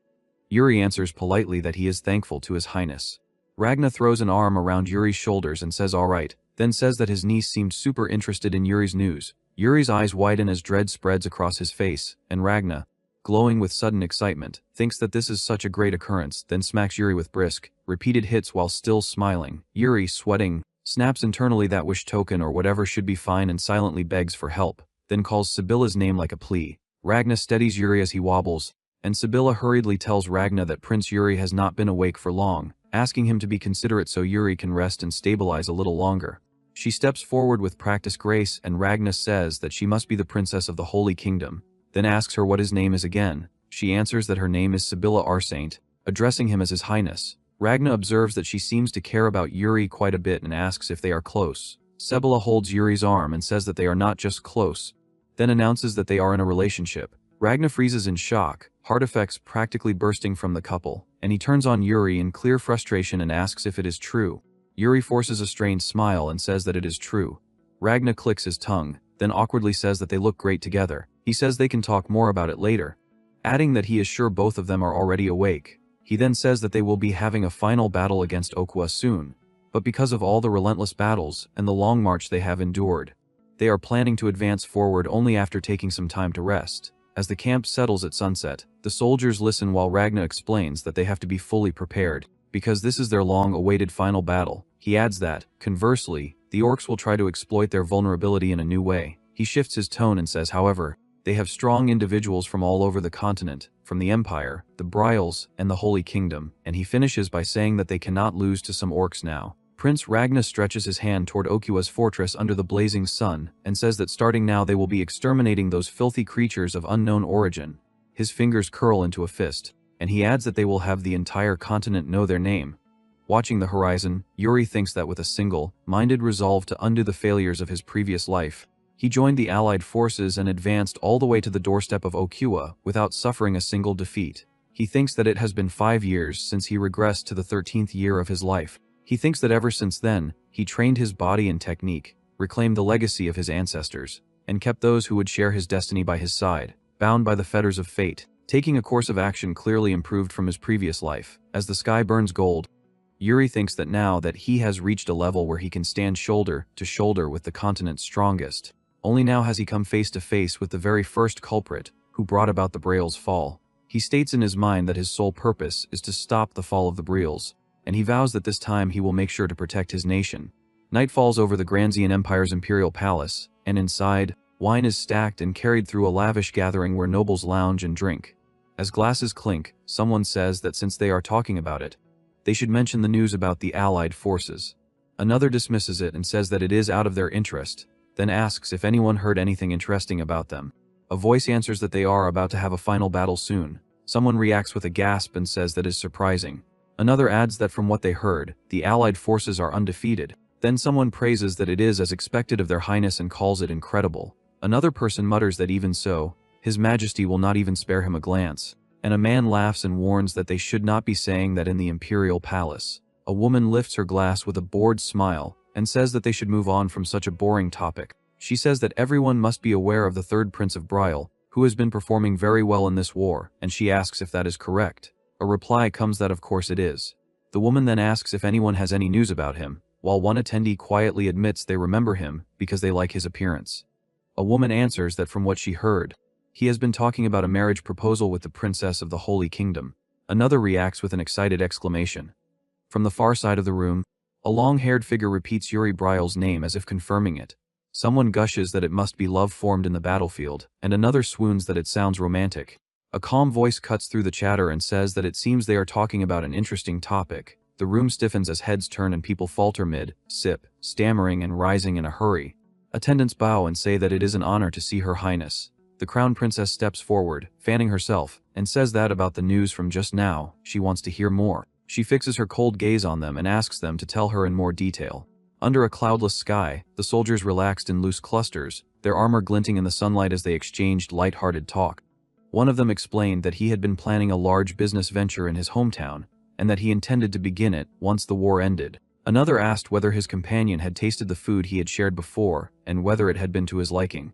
Yuri answers politely that he is thankful to his highness. Ragna throws an arm around Yuri's shoulders and says alright, then says that his niece seemed super interested in Yuri's news. Yuri's eyes widen as dread spreads across his face, and Ragna, glowing with sudden excitement, thinks that this is such a great occurrence, then smacks Yuri with brisk, repeated hits while still smiling. Yuri, sweating, snaps internally that wish token or whatever should be fine and silently begs for help, then calls Sibylla's name like a plea. Ragna steadies Yuri as he wobbles, and Sibylla hurriedly tells Ragna that Prince Yuri has not been awake for long, asking him to be considerate so Yuri can rest and stabilize a little longer. She steps forward with practiced grace and Ragna says that she must be the princess of the Holy Kingdom, then asks her what his name is again. She answers that her name is Sibylla Arsaint, addressing him as his highness. Ragna observes that she seems to care about Yuri quite a bit and asks if they are close. Sibylla holds Yuri's arm and says that they are not just close, then announces that they are in a relationship. Ragna freezes in shock, heart effects practically bursting from the couple, and he turns on Yuri in clear frustration and asks if it is true. Yuri forces a strained smile and says that it is true. Ragna clicks his tongue, then awkwardly says that they look great together. He says they can talk more about it later, adding that he is sure both of them are already awake. He then says that they will be having a final battle against Okua soon, but because of all the relentless battles and the long march they have endured, they are planning to advance forward only after taking some time to rest. As the camp settles at sunset, the soldiers listen while Ragna explains that they have to be fully prepared, because this is their long-awaited final battle. He adds that, conversely, the orcs will try to exploit their vulnerability in a new way. He shifts his tone and says, however, they have strong individuals from all over the continent, from the Empire, the Bryals, and the Holy Kingdom, and he finishes by saying that they cannot lose to some orcs now. Prince Ragna stretches his hand toward Okua's fortress under the blazing sun, and says that starting now they will be exterminating those filthy creatures of unknown origin. His fingers curl into a fist, and he adds that they will have the entire continent know their name. Watching the horizon, Yuri thinks that with a single-minded resolve to undo the failures of his previous life, he joined the Allied forces and advanced all the way to the doorstep of Okua without suffering a single defeat. He thinks that it has been 5 years since he regressed to the 13th year of his life. He thinks that ever since then, he trained his body and technique, reclaimed the legacy of his ancestors, and kept those who would share his destiny by his side, bound by the fetters of fate, taking a course of action clearly improved from his previous life. As the sky burns gold, Yuri thinks that now that he has reached a level where he can stand shoulder to shoulder with the continent's strongest, only now has he come face to face with the very first culprit who brought about the Braille's fall. He states in his mind that his sole purpose is to stop the fall of the Braille's, and he vows that this time he will make sure to protect his nation. Night falls over the Granzian Empire's imperial palace, and inside, wine is stacked and carried through a lavish gathering where nobles lounge and drink. As glasses clink, someone says that since they are talking about it, they should mention the news about the Allied forces. Another dismisses it and says that it is out of their interest, then asks if anyone heard anything interesting about them. A voice answers that they are about to have a final battle soon. Someone reacts with a gasp and says that is surprising. Another adds that from what they heard, the Allied forces are undefeated. Then someone praises that it is as expected of their highness and calls it incredible. Another person mutters that even so, His Majesty will not even spare him a glance. And a man laughs and warns that they should not be saying that in the imperial palace. A woman lifts her glass with a bored smile, and says that they should move on from such a boring topic. She says that everyone must be aware of the third Prince of Bryal, who has been performing very well in this war, and she asks if that is correct. A reply comes that of course it is. The woman then asks if anyone has any news about him, while one attendee quietly admits they remember him because they like his appearance. A woman answers that from what she heard, he has been talking about a marriage proposal with the princess of the Holy Kingdom. Another reacts with an excited exclamation. From the far side of the room, a long-haired figure repeats Yuri Bryal's name as if confirming it. Someone gushes that it must be love formed in the battlefield, and another swoons that it sounds romantic. A calm voice cuts through the chatter and says that it seems they are talking about an interesting topic. The room stiffens as heads turn and people falter mid-sip, stammering and rising in a hurry. Attendants bow and say that it is an honor to see Her Highness. The Crown Princess steps forward, fanning herself, and says that about the news from just now, she wants to hear more. She fixes her cold gaze on them and asks them to tell her in more detail. Under a cloudless sky, the soldiers relaxed in loose clusters, their armor glinting in the sunlight as they exchanged light-hearted talk. One of them explained that he had been planning a large business venture in his hometown, and that he intended to begin it once the war ended. Another asked whether his companion had tasted the food he had shared before, and whether it had been to his liking.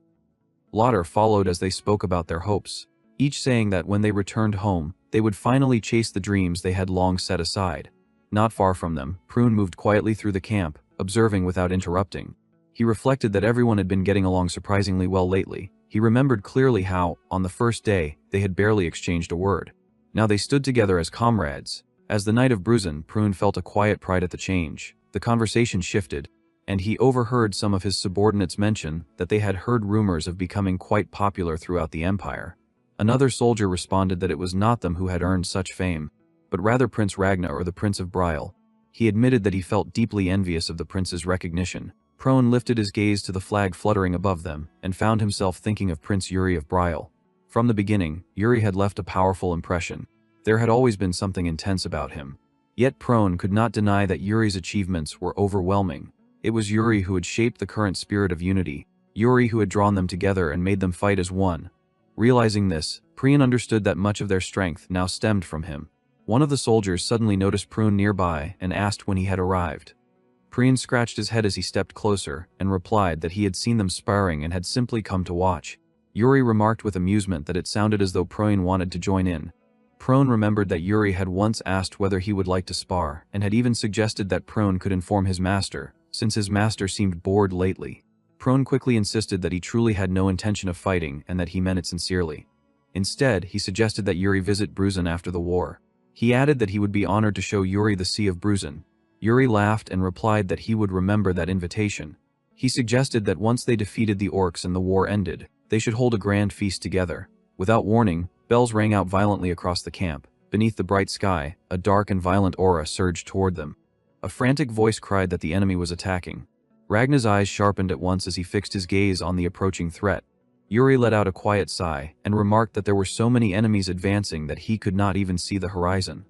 Laughter followed as they spoke about their hopes, each saying that when they returned home, they would finally chase the dreams they had long set aside. Not far from them, Prune moved quietly through the camp, observing without interrupting. He reflected that everyone had been getting along surprisingly well lately. He remembered clearly how, on the first day, they had barely exchanged a word. Now they stood together as comrades. As the Knight of Bruzen, Prune felt a quiet pride at the change. The conversation shifted, and he overheard some of his subordinates mention that they had heard rumors of becoming quite popular throughout the Empire. Another soldier responded that it was not them who had earned such fame, but rather Prince Ragna or the Prince of Bryal. He admitted that he felt deeply envious of the prince's recognition. Prone lifted his gaze to the flag fluttering above them, and found himself thinking of Prince Yuri of Bryal. From the beginning, Yuri had left a powerful impression. There had always been something intense about him. Yet Prone could not deny that Yuri's achievements were overwhelming. It was Yuri who had shaped the current spirit of unity, Yuri who had drawn them together and made them fight as one. Realizing this, Preen understood that much of their strength now stemmed from him. One of the soldiers suddenly noticed Prune nearby and asked when he had arrived. Preen scratched his head as he stepped closer and replied that he had seen them sparring and had simply come to watch. Yuri remarked with amusement that it sounded as though Prone wanted to join in. Prone remembered that Yuri had once asked whether he would like to spar, and had even suggested that Prone could inform his master, since his master seemed bored lately. Prone quickly insisted that he truly had no intention of fighting and that he meant it sincerely. Instead, he suggested that Yuri visit Bruzin after the war. He added that he would be honored to show Yuri the Sea of Bruzin. Yuri laughed and replied that he would remember that invitation. He suggested that once they defeated the orcs and the war ended, they should hold a grand feast together. Without warning, bells rang out violently across the camp. Beneath the bright sky, a dark and violent aura surged toward them. A frantic voice cried that the enemy was attacking. Ragnar's eyes sharpened at once as he fixed his gaze on the approaching threat. Yuri let out a quiet sigh and remarked that there were so many enemies advancing that he could not even see the horizon.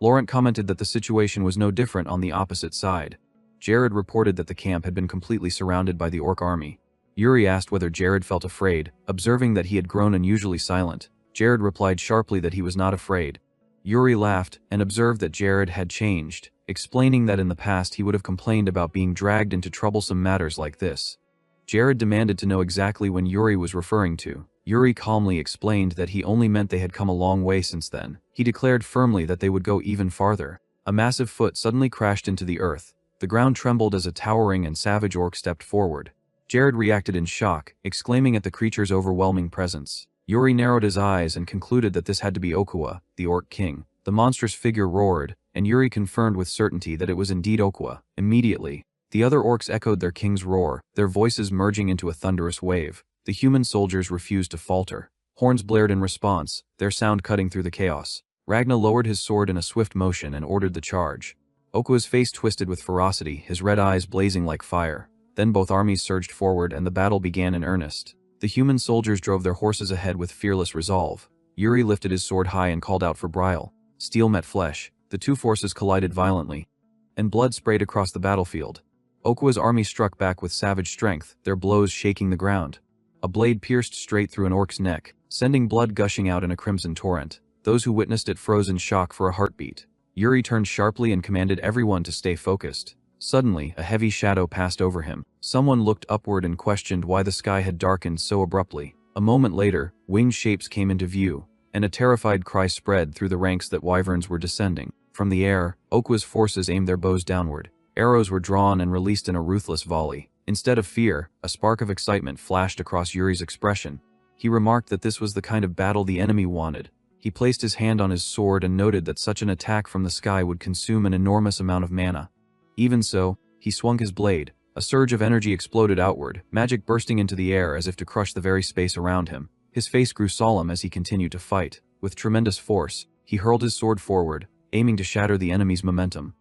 Laurent commented that the situation was no different on the opposite side. Jared reported that the camp had been completely surrounded by the orc army. Yuri asked whether Jared felt afraid, observing that he had grown unusually silent. Jared replied sharply that he was not afraid. Yuri laughed and observed that Jared had changed, explaining that in the past he would have complained about being dragged into troublesome matters like this. Jared demanded to know exactly when Yuri was referring to. Yuri calmly explained that he only meant they had come a long way since then. He declared firmly that they would go even farther. A massive foot suddenly crashed into the earth. The ground trembled as a towering and savage orc stepped forward. Jared reacted in shock, exclaiming at the creature's overwhelming presence. Yuri narrowed his eyes and concluded that this had to be Okua, the orc king. The monstrous figure roared, and Yuri confirmed with certainty that it was indeed Okua. Immediately, the other orcs echoed their king's roar, their voices merging into a thunderous wave. The human soldiers refused to falter. Horns blared in response, their sound cutting through the chaos. Ragnar lowered his sword in a swift motion and ordered the charge. Okua's face twisted with ferocity, his red eyes blazing like fire. Then both armies surged forward and the battle began in earnest. The human soldiers drove their horses ahead with fearless resolve. Yuri lifted his sword high and called out for Bryle. Steel met flesh. The two forces collided violently, and blood sprayed across the battlefield. Okua's army struck back with savage strength, their blows shaking the ground. A blade pierced straight through an orc's neck, sending blood gushing out in a crimson torrent. Those who witnessed it froze in shock for a heartbeat. Yuri turned sharply and commanded everyone to stay focused. Suddenly, a heavy shadow passed over him. Someone looked upward and questioned why the sky had darkened so abruptly. A moment later, winged shapes came into view, and a terrified cry spread through the ranks that wyverns were descending. From the air, Okua's forces aimed their bows downward. Arrows were drawn and released in a ruthless volley. Instead of fear, a spark of excitement flashed across Yuri's expression. He remarked that this was the kind of battle the enemy wanted. He placed his hand on his sword and noted that such an attack from the sky would consume an enormous amount of mana. Even so, he swung his blade. A surge of energy exploded outward, magic bursting into the air as if to crush the very space around him. His face grew solemn as he continued to fight. With tremendous force, he hurled his sword forward, aiming to shatter the enemy's momentum.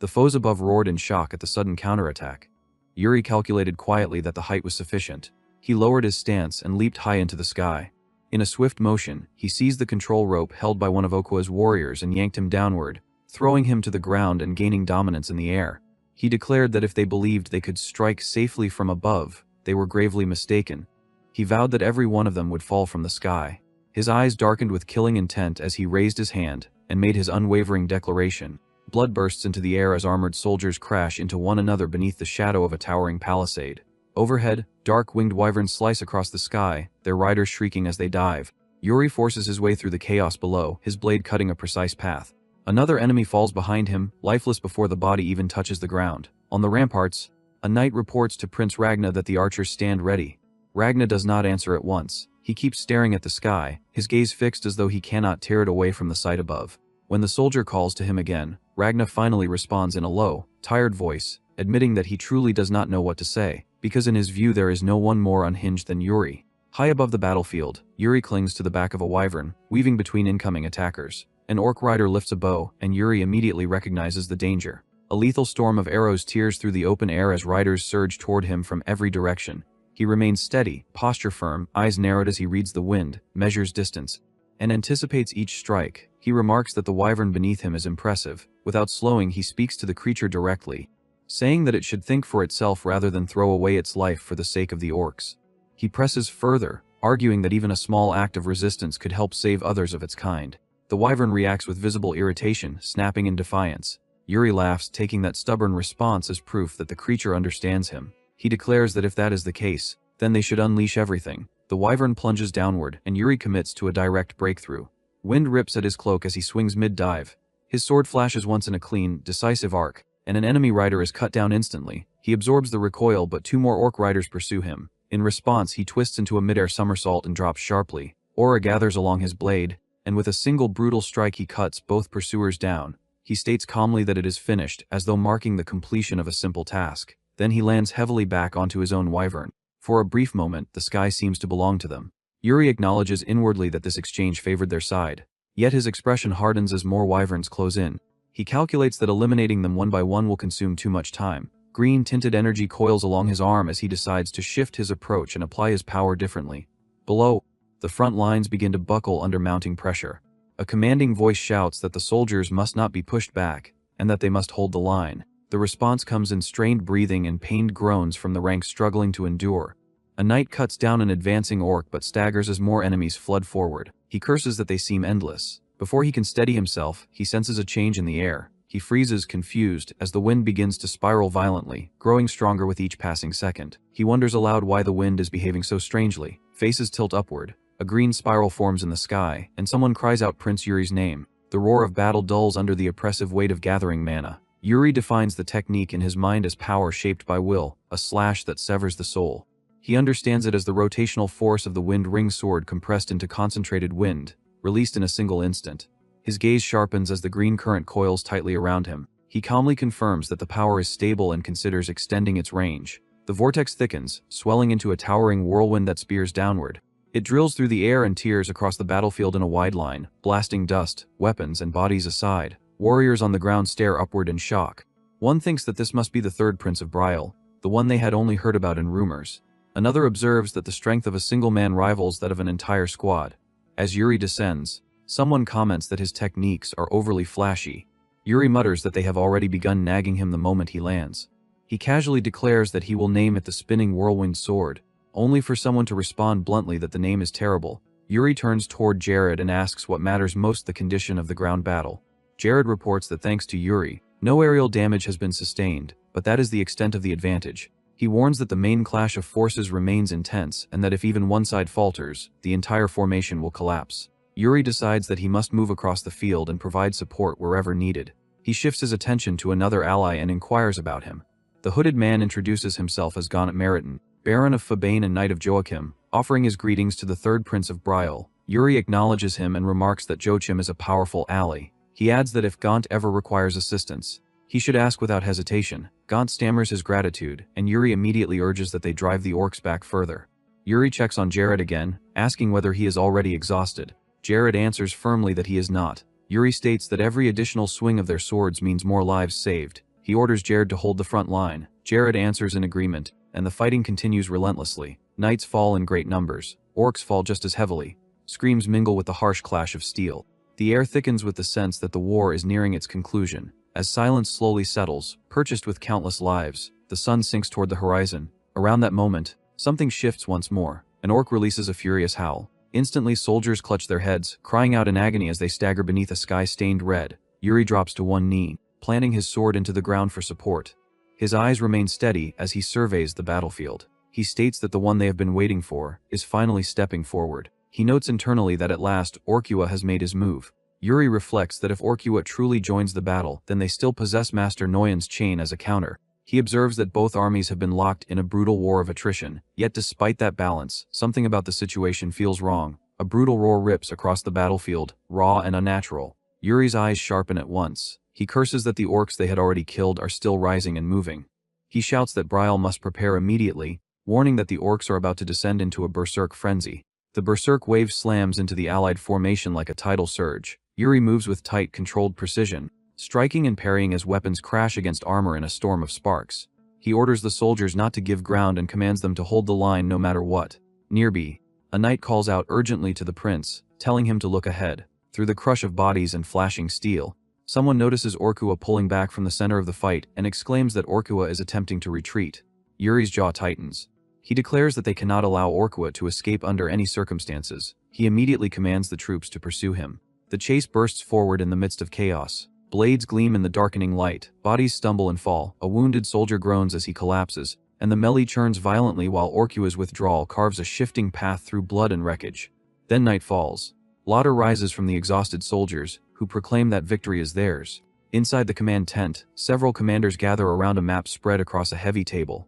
The foes above roared in shock at the sudden counterattack. Yuri calculated quietly that the height was sufficient. He lowered his stance and leaped high into the sky. In a swift motion, he seized the control rope held by one of Okua's warriors and yanked him downward, throwing him to the ground and gaining dominance in the air. He declared that if they believed they could strike safely from above, they were gravely mistaken. He vowed that every one of them would fall from the sky. His eyes darkened with killing intent as he raised his hand and made his unwavering declaration. Blood bursts into the air as armored soldiers crash into one another beneath the shadow of a towering palisade. Overhead, dark-winged wyverns slice across the sky, their riders shrieking as they dive. Yuri forces his way through the chaos below, his blade cutting a precise path. Another enemy falls behind him, lifeless before the body even touches the ground. On the ramparts, a knight reports to Prince Ragnar that the archers stand ready. Ragnar does not answer at once. He keeps staring at the sky, his gaze fixed as though he cannot tear it away from the sight above. When the soldier calls to him again, Ragnar finally responds in a low, tired voice, admitting that he truly does not know what to say, because in his view there is no one more unhinged than Yuri. High above the battlefield, Yuri clings to the back of a wyvern, weaving between incoming attackers. An orc rider lifts a bow, and Yuri immediately recognizes the danger. A lethal storm of arrows tears through the open air as riders surge toward him from every direction. He remains steady, posture firm, eyes narrowed as he reads the wind, measures distance, and anticipates each strike. He remarks that the wyvern beneath him is impressive. Without slowing, he speaks to the creature directly, saying that it should think for itself rather than throw away its life for the sake of the orcs. He presses further, arguing that even a small act of resistance could help save others of its kind. The wyvern reacts with visible irritation, snapping in defiance. Yuri laughs, taking that stubborn response as proof that the creature understands him. He declares that if that is the case, then they should unleash everything. The wyvern plunges downward, and Yuri commits to a direct breakthrough. Wind rips at his cloak as he swings mid-dive. His sword flashes once in a clean, decisive arc, and an enemy rider is cut down instantly. He absorbs the recoil, but two more orc riders pursue him. In response, he twists into a mid-air somersault and drops sharply. Aura gathers along his blade, and with a single brutal strike he cuts both pursuers down. He states calmly that it is finished, as though marking the completion of a simple task. Then he lands heavily back onto his own wyvern. For a brief moment, the sky seems to belong to them. Yuri acknowledges inwardly that this exchange favored their side. Yet his expression hardens as more wyverns close in. He calculates that eliminating them one by one will consume too much time. Green-tinted energy coils along his arm as he decides to shift his approach and apply his power differently. Below, the front lines begin to buckle under mounting pressure. A commanding voice shouts that the soldiers must not be pushed back, and that they must hold the line. The response comes in strained breathing and pained groans from the ranks struggling to endure. A knight cuts down an advancing orc but staggers as more enemies flood forward. He curses that they seem endless. Before he can steady himself, he senses a change in the air. He freezes, confused, as the wind begins to spiral violently, growing stronger with each passing second. He wonders aloud why the wind is behaving so strangely. Faces tilt upward. A green spiral forms in the sky, and someone cries out Prince Yuri's name. The roar of battle dulls under the oppressive weight of gathering mana. Yuri defines the technique in his mind as power shaped by will, a slash that severs the soul. He understands it as the rotational force of the wind-ring sword compressed into concentrated wind, released in a single instant. His gaze sharpens as the green current coils tightly around him. He calmly confirms that the power is stable and considers extending its range. The vortex thickens, swelling into a towering whirlwind that spears downward. It drills through the air and tears across the battlefield in a wide line, blasting dust, weapons, and bodies aside. Warriors on the ground stare upward in shock. One thinks that this must be the third Prince of Brial, the one they had only heard about in rumors. Another observes that the strength of a single man rivals that of an entire squad. As Yuri descends, someone comments that his techniques are overly flashy. Yuri mutters that they have already begun nagging him the moment he lands. He casually declares that he will name it the spinning whirlwind sword, only for someone to respond bluntly that the name is terrible. Yuri turns toward Jared and asks what matters most, the condition of the ground battle. Jared reports that thanks to Yuri, no aerial damage has been sustained, but that is the extent of the advantage. He warns that the main clash of forces remains intense and that if even one side falters, the entire formation will collapse. Yuri decides that he must move across the field and provide support wherever needed. He shifts his attention to another ally and inquires about him. The hooded man introduces himself as Gaunt Meriton, Baron of Fabane and Knight of Joachim, offering his greetings to the third Prince of Brial. Yuri acknowledges him and remarks that Joachim is a powerful ally. He adds that if Gaunt ever requires assistance, he should ask without hesitation. Gaunt stammers his gratitude, and Yuri immediately urges that they drive the orcs back further. Yuri checks on Jared again, asking whether he is already exhausted. Jared answers firmly that he is not. Yuri states that every additional swing of their swords means more lives saved. He orders Jared to hold the front line. Jared answers in agreement, and the fighting continues relentlessly. Knights fall in great numbers. Orcs fall just as heavily. Screams mingle with the harsh clash of steel. The air thickens with the sense that the war is nearing its conclusion. As silence slowly settles, purchased with countless lives, the sun sinks toward the horizon. Around that moment, something shifts once more. An orc releases a furious howl. Instantly, soldiers clutch their heads, crying out in agony as they stagger beneath a sky stained red. Yuri drops to one knee, planting his sword into the ground for support. His eyes remain steady as he surveys the battlefield. He states that the one they have been waiting for is finally stepping forward. He notes internally that at last, Orkua has made his move. Yuri reflects that if Orkua truly joins the battle, then they still possess Master Noyan's chain as a counter. He observes that both armies have been locked in a brutal war of attrition. Yet despite that balance, something about the situation feels wrong. A brutal roar rips across the battlefield, raw and unnatural. Yuri's eyes sharpen at once. He curses that the orcs they had already killed are still rising and moving. He shouts that Brial must prepare immediately, warning that the orcs are about to descend into a berserk frenzy. The berserk wave slams into the allied formation like a tidal surge. Yuri moves with tight, controlled precision, striking and parrying as weapons crash against armor in a storm of sparks. He orders the soldiers not to give ground and commands them to hold the line no matter what. Nearby, a knight calls out urgently to the prince, telling him to look ahead. Through the crush of bodies and flashing steel, someone notices Orkua pulling back from the center of the fight and exclaims that Orkua is attempting to retreat. Yuri's jaw tightens. He declares that they cannot allow Orkua to escape under any circumstances. He immediately commands the troops to pursue him. The chase bursts forward in the midst of chaos. Blades gleam in the darkening light, bodies stumble and fall, a wounded soldier groans as he collapses, and the melee churns violently while Orkua's withdrawal carves a shifting path through blood and wreckage. Then night falls. Laughter rises from the exhausted soldiers, who proclaim that victory is theirs. Inside the command tent, several commanders gather around a map spread across a heavy table.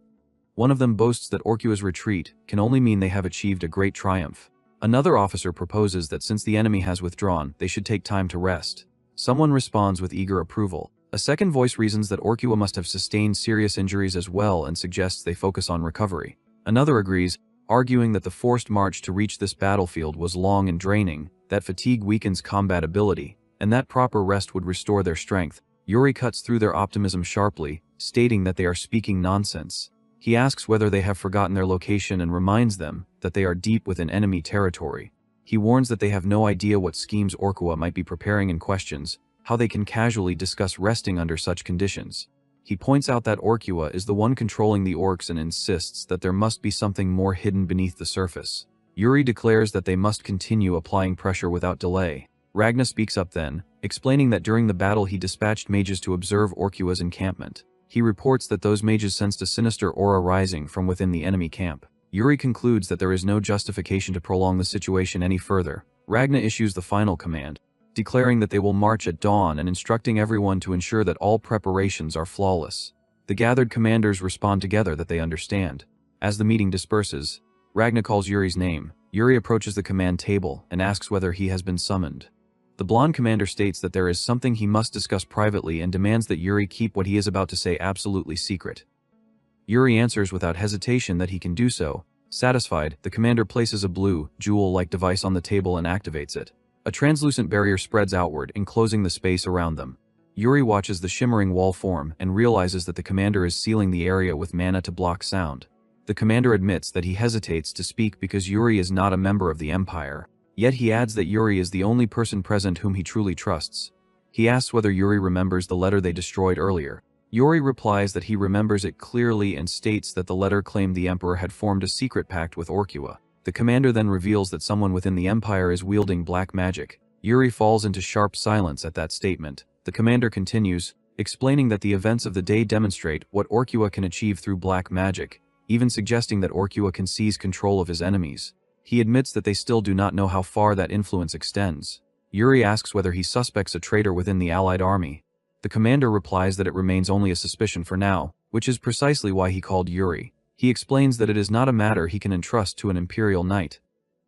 One of them boasts that Orkua's retreat can only mean they have achieved a great triumph. Another officer proposes that since the enemy has withdrawn, they should take time to rest. Someone responds with eager approval. A second voice reasons that Orkua must have sustained serious injuries as well and suggests they focus on recovery. Another agrees, arguing that the forced march to reach this battlefield was long and draining, that fatigue weakens combat ability, and that proper rest would restore their strength. Yuri cuts through their optimism sharply, stating that they are speaking nonsense. He asks whether they have forgotten their location and reminds them that they are deep within enemy territory. He warns that they have no idea what schemes Orkua might be preparing and questions how they can casually discuss resting under such conditions. He points out that Orkua is the one controlling the orcs and insists that there must be something more hidden beneath the surface. Yuri declares that they must continue applying pressure without delay. Ragna speaks up then, explaining that during the battle he dispatched mages to observe Orkua's encampment. He reports that those mages sensed a sinister aura rising from within the enemy camp. Yuri concludes that there is no justification to prolong the situation any further. Ragna issues the final command, declaring that they will march at dawn and instructing everyone to ensure that all preparations are flawless. The gathered commanders respond together that they understand. As the meeting disperses, Ragna calls Yuri's name. Yuri approaches the command table and asks whether he has been summoned. The blonde commander states that there is something he must discuss privately and demands that Yuri keep what he is about to say absolutely secret. Yuri answers without hesitation that he can do so. Satisfied, the commander places a blue, jewel-like device on the table and activates it. A translucent barrier spreads outward, enclosing the space around them. Yuri watches the shimmering wall form and realizes that the commander is sealing the area with mana to block sound. The commander admits that he hesitates to speak because Yuri is not a member of the Empire. Yet he adds that Yuri is the only person present whom he truly trusts. He asks whether Yuri remembers the letter they destroyed earlier. Yuri replies that he remembers it clearly and states that the letter claimed the Emperor had formed a secret pact with Orkua. The commander then reveals that someone within the Empire is wielding black magic. Yuri falls into sharp silence at that statement. The commander continues, explaining that the events of the day demonstrate what Orkua can achieve through black magic, even suggesting that Orkua can seize control of his enemies. He admits that they still do not know how far that influence extends. Yuri asks whether he suspects a traitor within the Allied army. The commander replies that it remains only a suspicion for now, which is precisely why he called Yuri. He explains that it is not a matter he can entrust to an Imperial knight.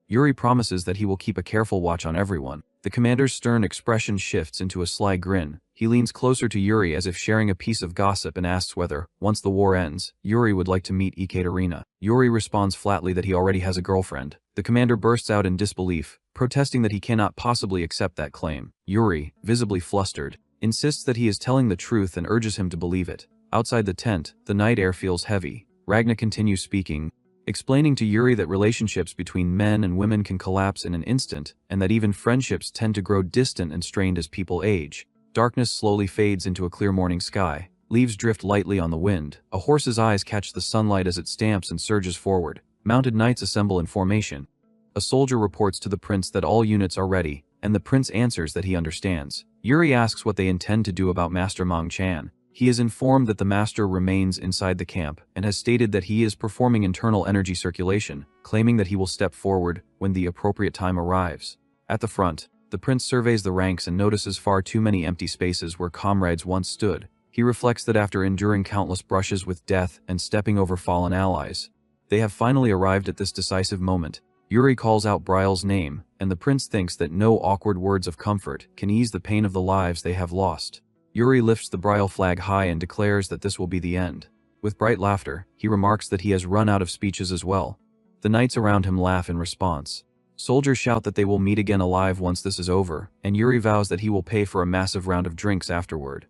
Yuri promises that he will keep a careful watch on everyone. The commander's stern expression shifts into a sly grin. He leans closer to Yuri as if sharing a piece of gossip and asks whether, once the war ends, Yuri would like to meet Ekaterina. Yuri responds flatly that he already has a girlfriend. The commander bursts out in disbelief, protesting that he cannot possibly accept that claim. Yuri, visibly flustered, insists that he is telling the truth and urges him to believe it. Outside the tent, the night air feels heavy. Ragna continues speaking, explaining to Yuri that relationships between men and women can collapse in an instant, and that even friendships tend to grow distant and strained as people age. Darkness slowly fades into a clear morning sky. Leaves drift lightly on the wind. A horse's eyes catch the sunlight as it stamps and surges forward. Mounted knights assemble in formation. A soldier reports to the prince that all units are ready, and the prince answers that he understands. Yuri asks what they intend to do about Master Mang Chan. He is informed that the master remains inside the camp and has stated that he is performing internal energy circulation, claiming that he will step forward when the appropriate time arrives. At the front, the prince surveys the ranks and notices far too many empty spaces where comrades once stood. He reflects that after enduring countless brushes with death and stepping over fallen allies, they have finally arrived at this decisive moment. Yuri calls out Brile's name, and the prince thinks that no awkward words of comfort can ease the pain of the lives they have lost. Yuri lifts the Brile flag high and declares that this will be the end. With bright laughter, he remarks that he has run out of speeches as well. The knights around him laugh in response. Soldiers shout that they will meet again alive once this is over, and Yuri vows that he will pay for a massive round of drinks afterward.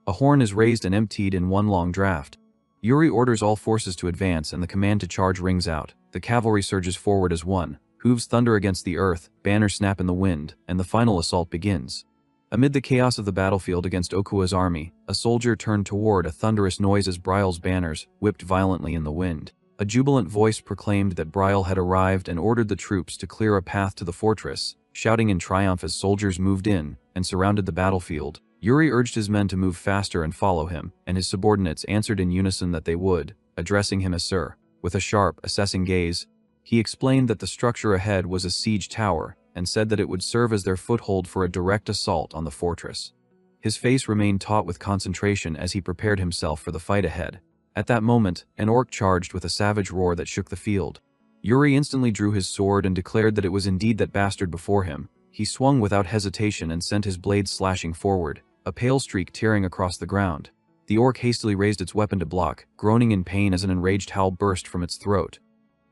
A horn is raised and emptied in one long draft. Yuri orders all forces to advance and the command to charge rings out. The cavalry surges forward as one. Hooves thunder against the earth, banners snap in the wind, and the final assault begins. Amid the chaos of the battlefield against Okua's army, a soldier turned toward a thunderous noise as Brile's banners whipped violently in the wind. A jubilant voice proclaimed that Brile had arrived and ordered the troops to clear a path to the fortress, shouting in triumph as soldiers moved in and surrounded the battlefield. Yuri urged his men to move faster and follow him, and his subordinates answered in unison that they would, addressing him as Sir. With a sharp, assessing gaze, he explained that the structure ahead was a siege tower, and said that it would serve as their foothold for a direct assault on the fortress. His face remained taut with concentration as he prepared himself for the fight ahead. At that moment, an orc charged with a savage roar that shook the field. Yuri instantly drew his sword and declared that it was indeed that bastard before him. He swung without hesitation and sent his blade slashing forward, a pale streak tearing across the ground. The orc hastily raised its weapon to block, groaning in pain as an enraged howl burst from its throat.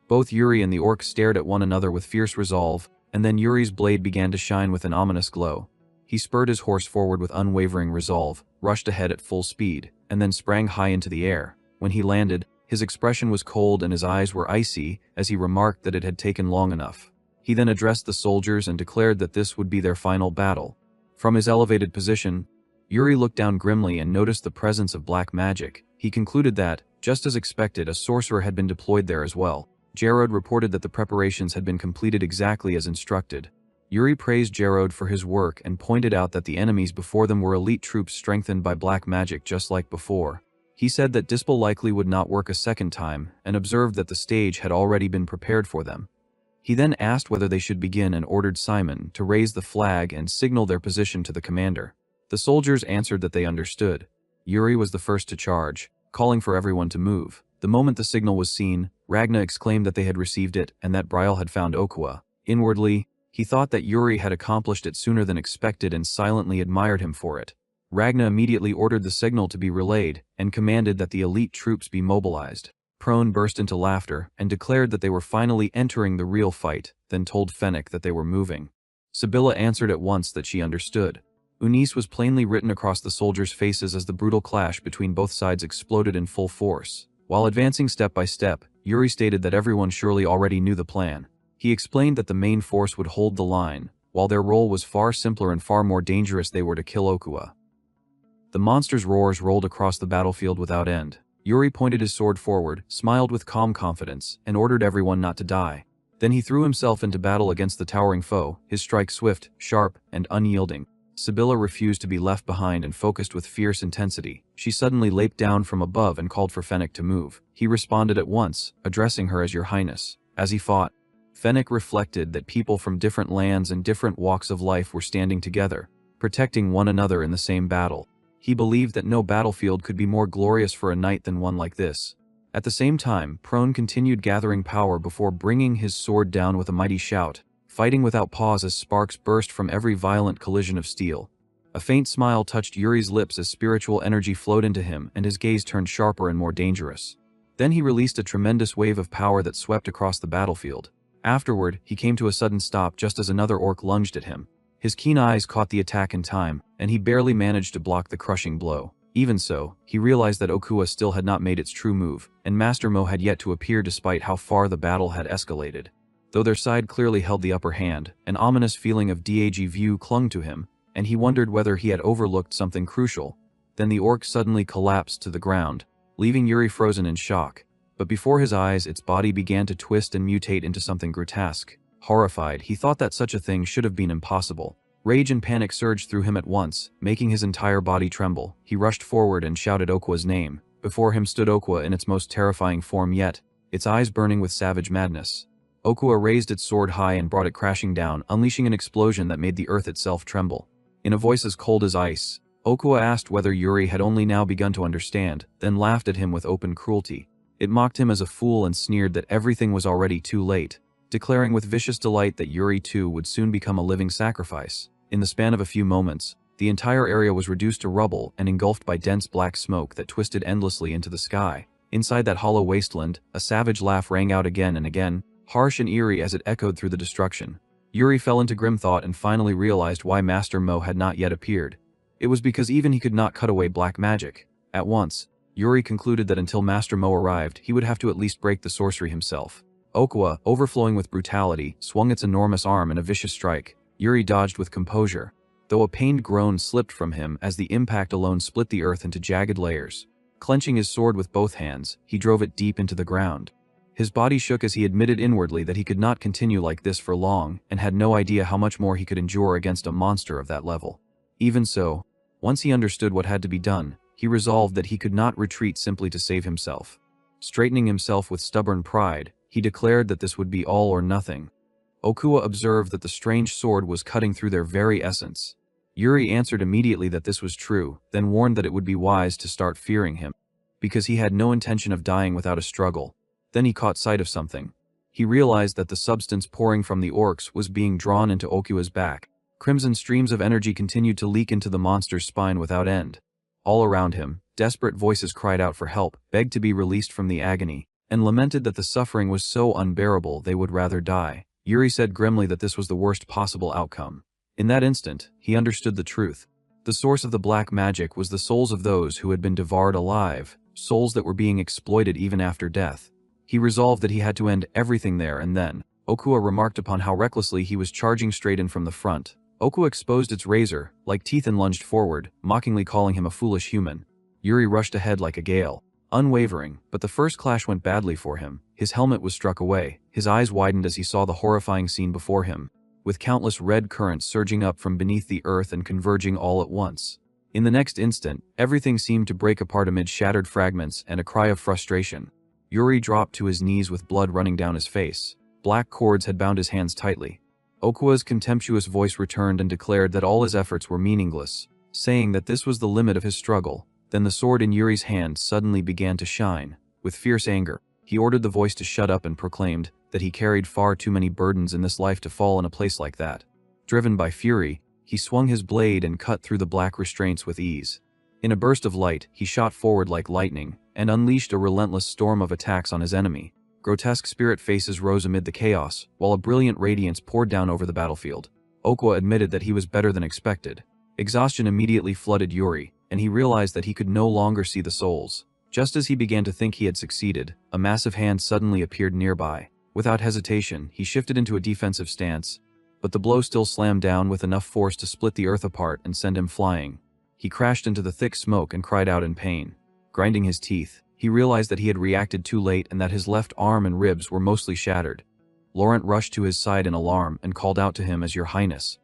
Both Yuri and the orc stared at one another with fierce resolve, and then Yuri's blade began to shine with an ominous glow. He spurred his horse forward with unwavering resolve, rushed ahead at full speed, and then sprang high into the air. When he landed, his expression was cold and his eyes were icy as he remarked that it had taken long enough. He then addressed the soldiers and declared that this would be their final battle. From his elevated position, Yuri looked down grimly and noticed the presence of black magic. He concluded that, just as expected, a sorcerer had been deployed there as well. Jarod reported that the preparations had been completed exactly as instructed. Yuri praised Jarod for his work and pointed out that the enemies before them were elite troops strengthened by black magic just like before. He said that Dispel likely would not work a second time and observed that the stage had already been prepared for them. He then asked whether they should begin and ordered Simon to raise the flag and signal their position to the commander. The soldiers answered that they understood. Yuri was the first to charge, calling for everyone to move. The moment the signal was seen, Ragna exclaimed that they had received it and that Brial had found Okua. Inwardly, he thought that Yuri had accomplished it sooner than expected and silently admired him for it. Ragna immediately ordered the signal to be relayed and commanded that the elite troops be mobilized. Prone burst into laughter and declared that they were finally entering the real fight, then told Fennec that they were moving. Sibylla answered at once that she understood. Unis was plainly written across the soldiers' faces as the brutal clash between both sides exploded in full force. While advancing step by step, Yuri stated that everyone surely already knew the plan. He explained that the main force would hold the line, while their role was far simpler and far more dangerous. They were to kill Okua. The monster's roars rolled across the battlefield without end. Yuri pointed his sword forward, smiled with calm confidence, and ordered everyone not to die. Then he threw himself into battle against the towering foe, his strike swift, sharp, and unyielding. Sibylla refused to be left behind and focused with fierce intensity. She suddenly leaped down from above and called for Fennec to move. He responded at once, addressing her as Your Highness. As he fought, Fennec reflected that people from different lands and different walks of life were standing together, protecting one another in the same battle. He believed that no battlefield could be more glorious for a knight than one like this. At the same time, Prone continued gathering power before bringing his sword down with a mighty shout, fighting without pause as sparks burst from every violent collision of steel. A faint smile touched Yuri's lips as spiritual energy flowed into him and his gaze turned sharper and more dangerous. Then he released a tremendous wave of power that swept across the battlefield. Afterward, he came to a sudden stop just as another orc lunged at him. His keen eyes caught the attack in time, and he barely managed to block the crushing blow. Even so, he realized that Okua still had not made its true move, and Master Mo had yet to appear despite how far the battle had escalated. Though their side clearly held the upper hand, an ominous feeling of DAG view clung to him, and he wondered whether he had overlooked something crucial. Then the orc suddenly collapsed to the ground, leaving Yuri frozen in shock. But before his eyes, its body began to twist and mutate into something grotesque. Horrified, he thought that such a thing should have been impossible. Rage and panic surged through him at once, making his entire body tremble. He rushed forward and shouted Okua's name. Before him stood Okua in its most terrifying form yet, its eyes burning with savage madness. Okua raised its sword high and brought it crashing down, unleashing an explosion that made the earth itself tremble. In a voice as cold as ice, Okua asked whether Yuri had only now begun to understand, then laughed at him with open cruelty. It mocked him as a fool and sneered that everything was already too late, declaring with vicious delight that Yuri too would soon become a living sacrifice. In the span of a few moments, the entire area was reduced to rubble and engulfed by dense black smoke that twisted endlessly into the sky. Inside that hollow wasteland, a savage laugh rang out again and again, harsh and eerie as it echoed through the destruction. Yuri fell into grim thought and finally realized why Master Mo had not yet appeared. It was because even he could not cut away black magic. At once, Yuri concluded that until Master Mo arrived, he would have to at least break the sorcery himself. Okua, overflowing with brutality, swung its enormous arm in a vicious strike. Yuri dodged with composure, though a pained groan slipped from him as the impact alone split the earth into jagged layers. Clenching his sword with both hands, he drove it deep into the ground. His body shook as he admitted inwardly that he could not continue like this for long and had no idea how much more he could endure against a monster of that level. Even so, once he understood what had to be done, he resolved that he could not retreat simply to save himself. Straightening himself with stubborn pride, he declared that this would be all or nothing. Okua observed that the strange sword was cutting through their very essence. Yuri answered immediately that this was true, then warned that it would be wise to start fearing him, because he had no intention of dying without a struggle. Then he caught sight of something. He realized that the substance pouring from the orcs was being drawn into Okua's back. Crimson streams of energy continued to leak into the monster's spine without end. All around him, desperate voices cried out for help, begged to be released from the agony, and lamented that the suffering was so unbearable they would rather die. Yuri said grimly that this was the worst possible outcome. In that instant, he understood the truth. The source of the black magic was the souls of those who had been devoured alive, souls that were being exploited even after death. He resolved that he had to end everything there and then. Okua remarked upon how recklessly he was charging straight in from the front. Okua exposed its razor, like teeth, and lunged forward, mockingly calling him a foolish human. Yuri rushed ahead like a gale, unwavering, but the first clash went badly for him. His helmet was struck away, his eyes widened as he saw the horrifying scene before him, with countless red currents surging up from beneath the earth and converging all at once. In the next instant, everything seemed to break apart amid shattered fragments and a cry of frustration. Yuri dropped to his knees with blood running down his face. Black cords had bound his hands tightly. Okua's contemptuous voice returned and declared that all his efforts were meaningless, saying that this was the limit of his struggle. Then the sword in Yuri's hand suddenly began to shine. With fierce anger, he ordered the voice to shut up and proclaimed that he carried far too many burdens in this life to fall in a place like that. Driven by fury, he swung his blade and cut through the black restraints with ease. In a burst of light, he shot forward like lightning and unleashed a relentless storm of attacks on his enemy. Grotesque spirit faces rose amid the chaos, while a brilliant radiance poured down over the battlefield. Okua admitted that he was better than expected. Exhaustion immediately flooded Yuri, and he realized that he could no longer see the souls. Just as he began to think he had succeeded, a massive hand suddenly appeared nearby. Without hesitation, he shifted into a defensive stance, but the blow still slammed down with enough force to split the earth apart and send him flying. He crashed into the thick smoke and cried out in pain. Grinding his teeth, he realized that he had reacted too late and that his left arm and ribs were mostly shattered. Laurent rushed to his side in alarm and called out to him as "Your Highness."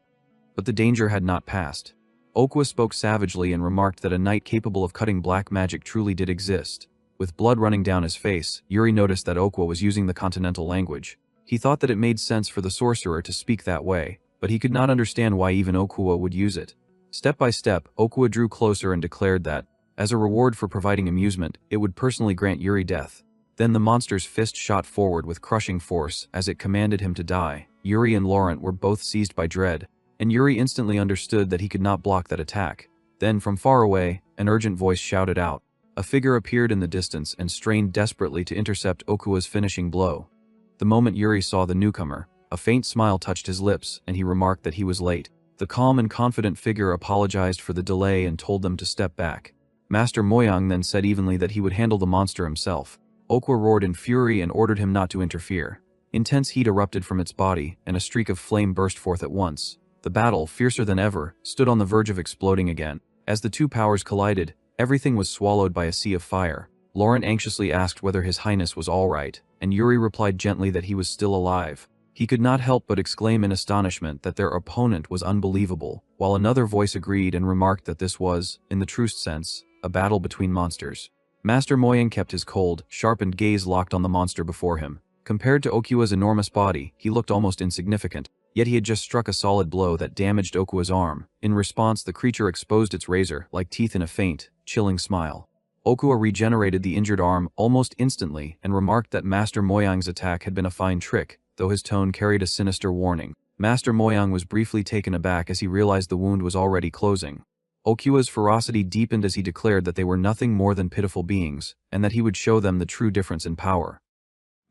But the danger had not passed. Okua spoke savagely and remarked that a knight capable of cutting black magic truly did exist. With blood running down his face, Yuri noticed that Okua was using the continental language. He thought that it made sense for the sorcerer to speak that way, but he could not understand why even Okua would use it. Step by step, Okua drew closer and declared that, as a reward for providing amusement, it would personally grant Yuri death. Then the monster's fist shot forward with crushing force as it commanded him to die. Yuri and Laurent were both seized by dread, and Yuri instantly understood that he could not block that attack. Then, from far away, an urgent voice shouted out. A figure appeared in the distance and strained desperately to intercept Okua's finishing blow. The moment Yuri saw the newcomer, a faint smile touched his lips, and he remarked that he was late. The calm and confident figure apologized for the delay and told them to step back. Master Moyang then said evenly that he would handle the monster himself. Okua roared in fury and ordered him not to interfere. Intense heat erupted from its body, and a streak of flame burst forth at once. The battle, fiercer than ever, stood on the verge of exploding again. As the two powers collided, everything was swallowed by a sea of fire. Laurent anxiously asked whether His Highness was all right, and Yuri replied gently that he was still alive. He could not help but exclaim in astonishment that their opponent was unbelievable, while another voice agreed and remarked that this was, in the truest sense, a battle between monsters. Master Moyang kept his cold, sharpened gaze locked on the monster before him. Compared to Okua's enormous body, he looked almost insignificant, yet he had just struck a solid blow that damaged Okua's arm. In response, the creature exposed its razor, like teeth in a faint, chilling smile. Okua regenerated the injured arm almost instantly and remarked that Master Moyang's attack had been a fine trick, though his tone carried a sinister warning. Master Moyang was briefly taken aback as he realized the wound was already closing. Okua's ferocity deepened as he declared that they were nothing more than pitiful beings, and that he would show them the true difference in power.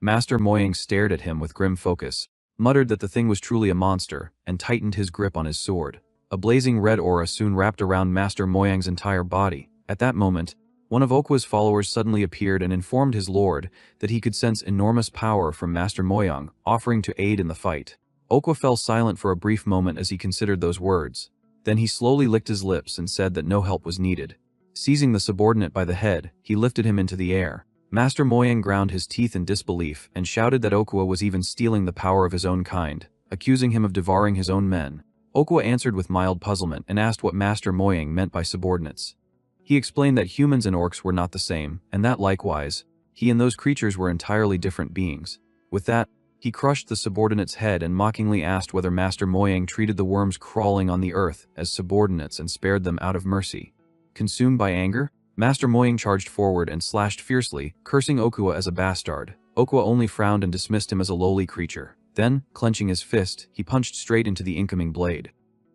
Master Moyang stared at him with grim focus, muttered that the thing was truly a monster, and tightened his grip on his sword. A blazing red aura soon wrapped around Master Moyang's entire body. At that moment, one of Okua's followers suddenly appeared and informed his lord that he could sense enormous power from Master Moyang, offering to aid in the fight. Okua fell silent for a brief moment as he considered those words. Then he slowly licked his lips and said that no help was needed. Seizing the subordinate by the head, he lifted him into the air. Master Moyang ground his teeth in disbelief and shouted that Okua was even stealing the power of his own kind, accusing him of devouring his own men. Okua answered with mild puzzlement and asked what Master Moyang meant by subordinates. He explained that humans and orcs were not the same, and that likewise, he and those creatures were entirely different beings. With that, he crushed the subordinate's head and mockingly asked whether Master Moyang treated the worms crawling on the earth as subordinates and spared them out of mercy. Consumed by anger, Master Moyang charged forward and slashed fiercely, cursing Okua as a bastard. Okwa only frowned and dismissed him as a lowly creature. Then, clenching his fist, he punched straight into the incoming blade.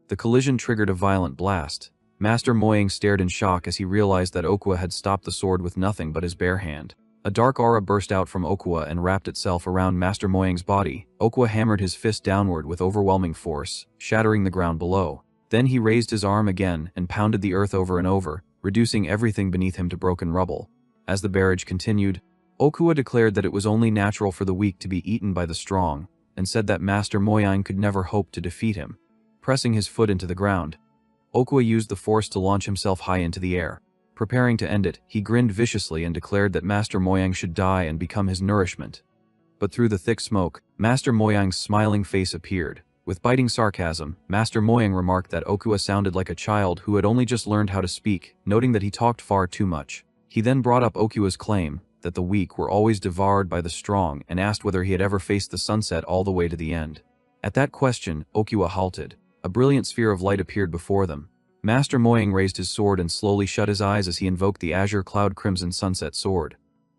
The collision triggered a violent blast. Master Moyang stared in shock as he realized that Okwa had stopped the sword with nothing but his bare hand. A dark aura burst out from Okwa and wrapped itself around Master Moyang's body. Okwa hammered his fist downward with overwhelming force, shattering the ground below. Then he raised his arm again and pounded the earth over and over, reducing everything beneath him to broken rubble. As the barrage continued, Okwa declared that it was only natural for the weak to be eaten by the strong, and said that Master Moyang could never hope to defeat him. Pressing his foot into the ground, Okwa used the force to launch himself high into the air. Preparing to end it, he grinned viciously and declared that Master Moyang should die and become his nourishment. But through the thick smoke, Master Moyang's smiling face appeared. With biting sarcasm, Master Moyang remarked that Okwa sounded like a child who had only just learned how to speak, noting that he talked far too much. He then brought up Okwa's claim that the weak were always devoured by the strong and asked whether he had ever faced the sunset all the way to the end. At that question, Okwa halted. A brilliant sphere of light appeared before them. Master Moyang raised his sword and slowly shut his eyes as he invoked the Azure Cloud Crimson Sunset Sword.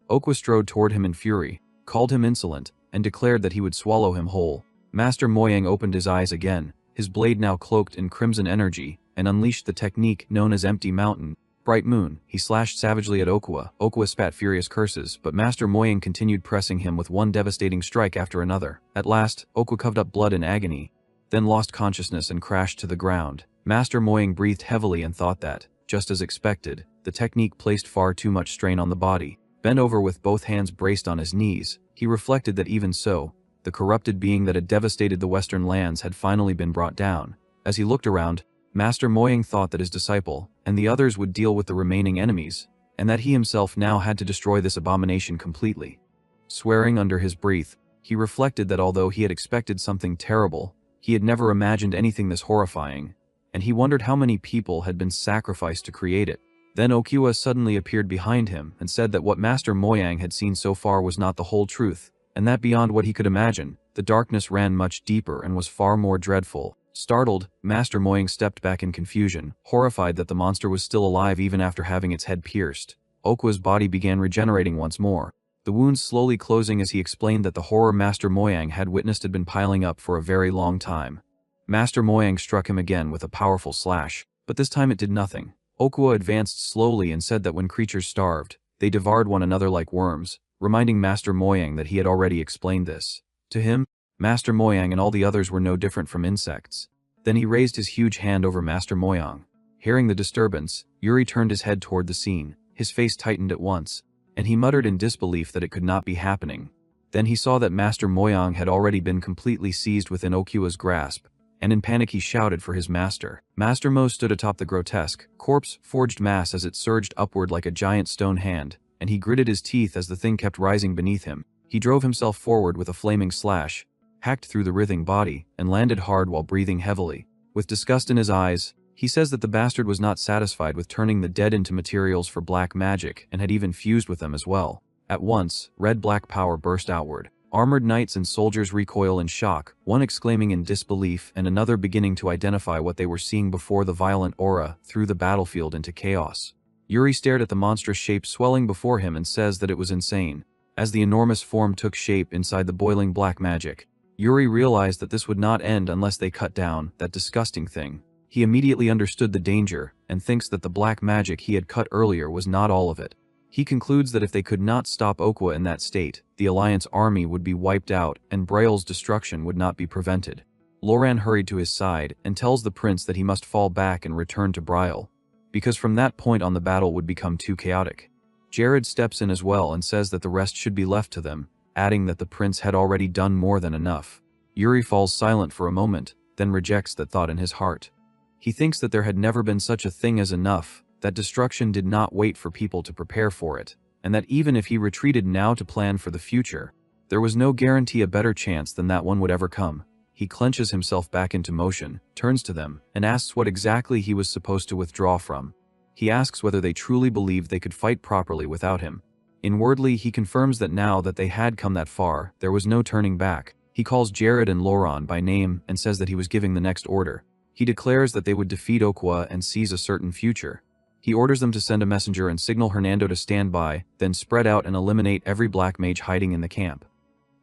Okwa strode toward him in fury, called him insolent, and declared that he would swallow him whole. Master Moyang opened his eyes again, his blade now cloaked in crimson energy, and unleashed the technique known as Empty Mountain. Bright Moon, he slashed savagely at Okwa. Okwa spat furious curses, but Master Moyang continued pressing him with one devastating strike after another. At last, Okwa coughed up blood in agony, then lost consciousness and crashed to the ground. Master Moyang breathed heavily and thought that, just as expected, the technique placed far too much strain on the body. Bent over with both hands braced on his knees, he reflected that even so, the corrupted being that had devastated the western lands had finally been brought down. As he looked around, Master Moyang thought that his disciple and the others would deal with the remaining enemies, and that he himself now had to destroy this abomination completely. Swearing under his breath, he reflected that although he had expected something terrible, he had never imagined anything this horrifying, and he wondered how many people had been sacrificed to create it. Then Okwa suddenly appeared behind him and said that what Master Moyang had seen so far was not the whole truth, and that beyond what he could imagine, the darkness ran much deeper and was far more dreadful. Startled, Master Moyang stepped back in confusion, horrified that the monster was still alive even after having its head pierced. Okwa's body began regenerating once more, the wounds slowly closing as he explained that the horror Master Moyang had witnessed had been piling up for a very long time. Master Moyang struck him again with a powerful slash, but this time it did nothing. Okwa advanced slowly and said that when creatures starved, they devoured one another like worms, reminding Master Moyang that he had already explained this. To him, Master Moyang and all the others were no different from insects. Then he raised his huge hand over Master Moyang. Hearing the disturbance, Yuri turned his head toward the scene. His face tightened at once, and he muttered in disbelief that it could not be happening. Then he saw that Master Moyang had already been completely seized within Okwa's grasp, and in panic he shouted for his master. Master Mo stood atop the grotesque, corpse-forged mass as it surged upward like a giant stone hand, and he gritted his teeth as the thing kept rising beneath him. He drove himself forward with a flaming slash, hacked through the writhing body, and landed hard while breathing heavily. With disgust in his eyes, he says that the bastard was not satisfied with turning the dead into materials for black magic and had even fused with them as well. At once, red-black power burst outward. Armored knights and soldiers recoil in shock, one exclaiming in disbelief and another beginning to identify what they were seeing before the violent aura threw the battlefield into chaos. Yuri stared at the monstrous shape swelling before him and says that it was insane. As the enormous form took shape inside the boiling black magic, Yuri realized that this would not end unless they cut down that disgusting thing. He immediately understood the danger and thinks that the black magic he had cut earlier was not all of it. He concludes that if they could not stop Okwa in that state, the Alliance army would be wiped out and Braille's destruction would not be prevented. Loran hurried to his side and tells the prince that he must fall back and return to Braille, because from that point on the battle would become too chaotic. Jared steps in as well and says that the rest should be left to them, adding that the prince had already done more than enough. Yuri falls silent for a moment, then rejects that thought in his heart. He thinks that there had never been such a thing as enough, that destruction did not wait for people to prepare for it, and that even if he retreated now to plan for the future, there was no guarantee a better chance than that one would ever come. He clenches himself back into motion, turns to them, and asks what exactly he was supposed to withdraw from. He asks whether they truly believed they could fight properly without him. Inwardly, he confirms that now that they had come that far, there was no turning back. He calls Jared and Loran by name and says that he was giving the next order. He declares that they would defeat Okwa and seize a certain future. He orders them to send a messenger and signal Hernando to stand by, then spread out and eliminate every black mage hiding in the camp.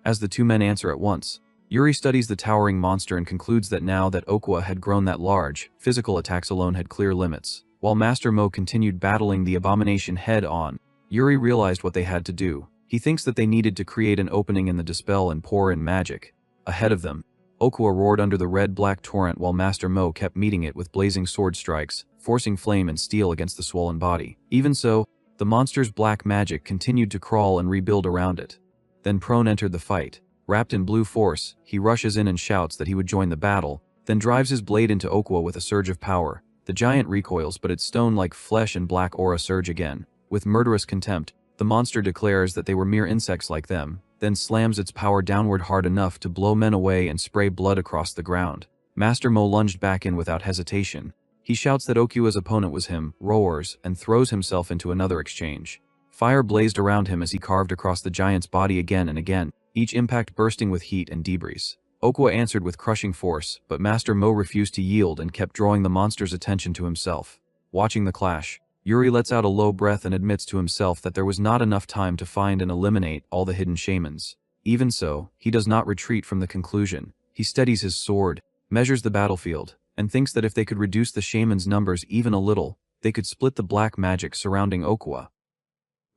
As the two men answer at once, Yuri studies the towering monster and concludes that now that Okwa had grown that large, physical attacks alone had clear limits. While Master Mo continued battling the abomination head-on, Yuri realized what they had to do. He thinks that they needed to create an opening in the dispel and pour in magic. Ahead of them, Okwa roared under the red-black torrent while Master Mo kept meeting it with blazing sword strikes, forcing flame and steel against the swollen body. Even so, the monster's black magic continued to crawl and rebuild around it. Then Prone entered the fight. Wrapped in blue force, he rushes in and shouts that he would join the battle, then drives his blade into Okwa with a surge of power. The giant recoils, but its stone-like flesh and black aura surge again. With murderous contempt, the monster declares that they were mere insects like them, then slams its power downward hard enough to blow men away and spray blood across the ground. Master Mo lunged back in without hesitation. He shouts that Okua's opponent was him, roars, and throws himself into another exchange. Fire blazed around him as he carved across the giant's body again and again, each impact bursting with heat and debris. Okwa answered with crushing force, but Master Mo refused to yield and kept drawing the monster's attention to himself. Watching the clash, Yuri lets out a low breath and admits to himself that there was not enough time to find and eliminate all the hidden shamans. Even so, he does not retreat from the conclusion. He steadies his sword, measures the battlefield, and thinks that if they could reduce the shamans' numbers even a little, they could split the black magic surrounding Okwa.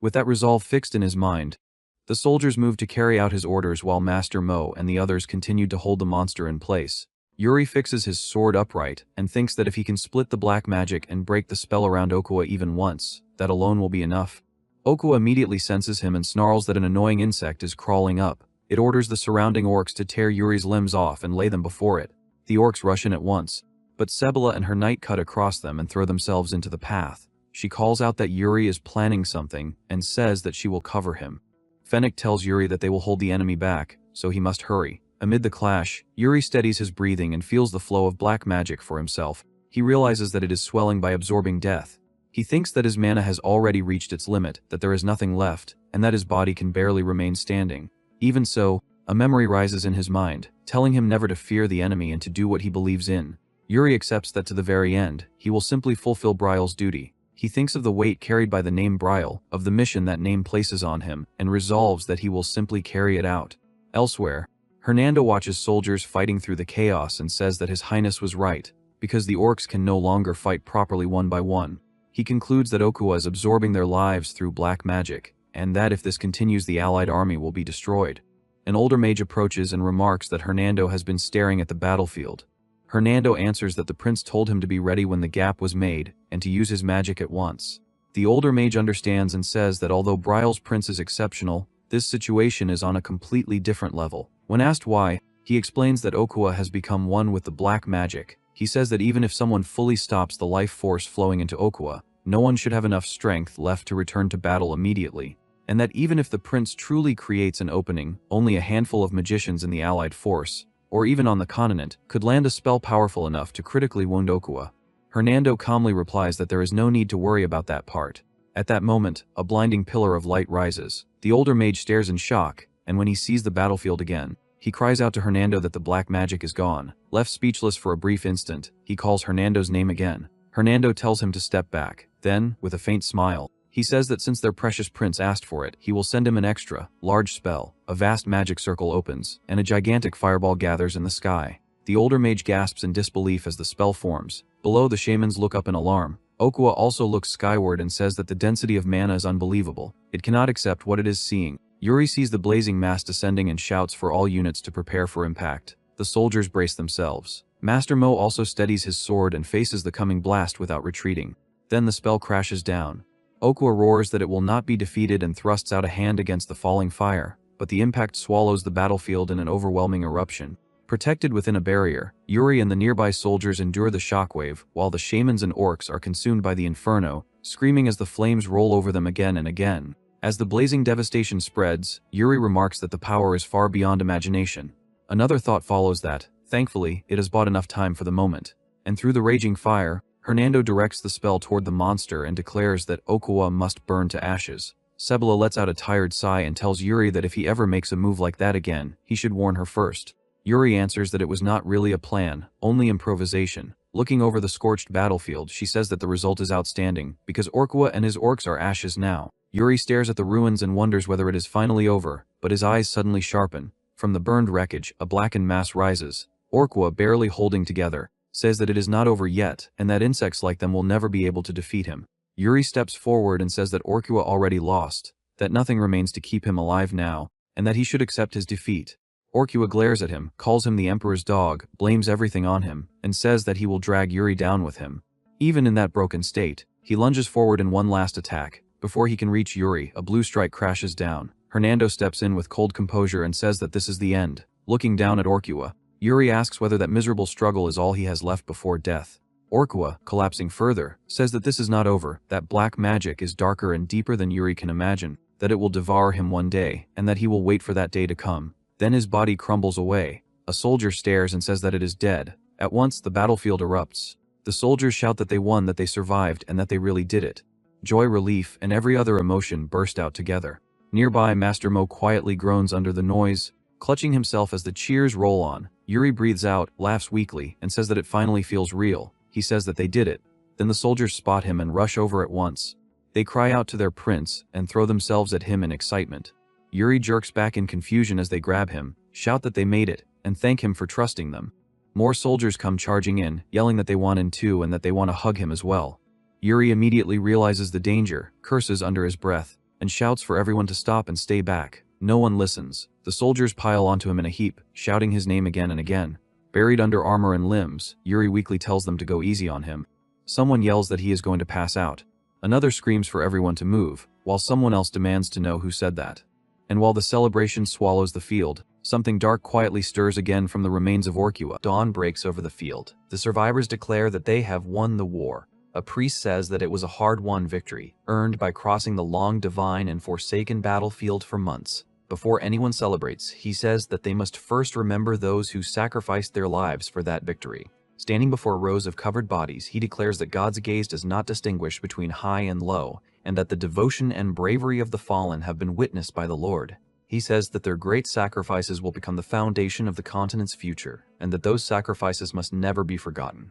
With that resolve fixed in his mind, the soldiers moved to carry out his orders while Master Mo and the others continued to hold the monster in place. Yuri fixes his sword upright and thinks that if he can split the black magic and break the spell around Okwa even once, that alone will be enough. Okwa immediately senses him and snarls that an annoying insect is crawling up. It orders the surrounding orcs to tear Yuri's limbs off and lay them before it. The orcs rush in at once, but Sebela and her knight cut across them and throw themselves into the path. She calls out that Yuri is planning something and says that she will cover him. Fennec tells Yuri that they will hold the enemy back, so he must hurry. Amid the clash, Yuri steadies his breathing and feels the flow of black magic for himself. He realizes that it is swelling by absorbing death. He thinks that his mana has already reached its limit, that there is nothing left, and that his body can barely remain standing. Even so, a memory rises in his mind, telling him never to fear the enemy and to do what he believes in. Yuri accepts that to the very end, he will simply fulfill Brile's duty. He thinks of the weight carried by the name Brile, of the mission that name places on him, and resolves that he will simply carry it out. Elsewhere, Hernando watches soldiers fighting through the chaos and says that His Highness was right, because the orcs can no longer fight properly one by one. He concludes that Okwa is absorbing their lives through black magic, and that if this continues the allied army will be destroyed. An older mage approaches and remarks that Hernando has been staring at the battlefield. Hernando answers that the prince told him to be ready when the gap was made, and to use his magic at once. The older mage understands and says that although Brile's prince is exceptional, this situation is on a completely different level. When asked why, he explains that Okwa has become one with the black magic. He says that even if someone fully stops the life force flowing into Okwa, no one should have enough strength left to return to battle immediately, and that even if the prince truly creates an opening, only a handful of magicians in the allied force, or even on the continent, could land a spell powerful enough to critically wound Okwa. Hernando calmly replies that there is no need to worry about that part. At that moment, a blinding pillar of light rises. The older mage stares in shock, and when he sees the battlefield again, he cries out to Hernando that the black magic is gone. Left speechless for a brief instant, he calls Hernando's name again. Hernando tells him to step back. Then, with a faint smile, he says that since their precious prince asked for it, he will send him an extra, large spell. A vast magic circle opens, and a gigantic fireball gathers in the sky. The older mage gasps in disbelief as the spell forms. Below, the shamans look up in alarm. Okwa also looks skyward and says that the density of mana is unbelievable. It cannot accept what it is seeing. Yuri sees the blazing mass descending and shouts for all units to prepare for impact. The soldiers brace themselves. Master Mo also steadies his sword and faces the coming blast without retreating. Then the spell crashes down. Okwa roars that it will not be defeated and thrusts out a hand against the falling fire, but the impact swallows the battlefield in an overwhelming eruption. Protected within a barrier, Yuri and the nearby soldiers endure the shockwave, while the shamans and orcs are consumed by the inferno, screaming as the flames roll over them again and again. As the blazing devastation spreads, Yuri remarks that the power is far beyond imagination. Another thought follows that, thankfully, it has bought enough time for the moment. And through the raging fire, Hernando directs the spell toward the monster and declares that Okwa must burn to ashes. Sebela lets out a tired sigh and tells Yuri that if he ever makes a move like that again, he should warn her first. Yuri answers that it was not really a plan, only improvisation. Looking over the scorched battlefield, she says that the result is outstanding, because Orkwa and his orcs are ashes now. Yuri stares at the ruins and wonders whether it is finally over, but his eyes suddenly sharpen. From the burned wreckage, a blackened mass rises. Orkwa, barely holding together, says that it is not over yet, and that insects like them will never be able to defeat him. Yuri steps forward and says that Orkwa already lost, that nothing remains to keep him alive now, and that he should accept his defeat. Orkwa glares at him, calls him the Emperor's dog, blames everything on him, and says that he will drag Yuri down with him. Even in that broken state, he lunges forward in one last attack. Before he can reach Yuri, a blue strike crashes down. Hernando steps in with cold composure and says that this is the end. Looking down at Orkwa, Yuri asks whether that miserable struggle is all he has left before death. Orkwa, collapsing further, says that this is not over, that black magic is darker and deeper than Yuri can imagine, that it will devour him one day, and that he will wait for that day to come. Then his body crumbles away. A soldier stares and says that it is dead. At once, the battlefield erupts. The soldiers shout that they won, that they survived, and that they really did it. Joy, relief, and every other emotion burst out together. Nearby, Master Mo quietly groans under the noise, clutching himself as the cheers roll on. Yuri breathes out, laughs weakly, and says that it finally feels real. He says that they did it. Then the soldiers spot him and rush over at once. They cry out to their prince and throw themselves at him in excitement. Yuri jerks back in confusion as they grab him, shout that they made it, and thank him for trusting them. More soldiers come charging in, yelling that they want in too and that they want to hug him as well. Yuri immediately realizes the danger, curses under his breath, and shouts for everyone to stop and stay back. No one listens. The soldiers pile onto him in a heap, shouting his name again and again. Buried under armor and limbs, Yuri weakly tells them to go easy on him. Someone yells that he is going to pass out. Another screams for everyone to move, while someone else demands to know who said that. And while the celebration swallows the field, something dark quietly stirs again from the remains of Orkwa. Dawn breaks over the field. The survivors declare that they have won the war. A priest says that it was a hard-won victory, earned by crossing the long, divine, and forsaken battlefield for months. Before anyone celebrates, he says that they must first remember those who sacrificed their lives for that victory. Standing before rows of covered bodies, he declares that God's gaze does not distinguish between high and low, and that the devotion and bravery of the fallen have been witnessed by the Lord. He says that their great sacrifices will become the foundation of the continent's future, and that those sacrifices must never be forgotten.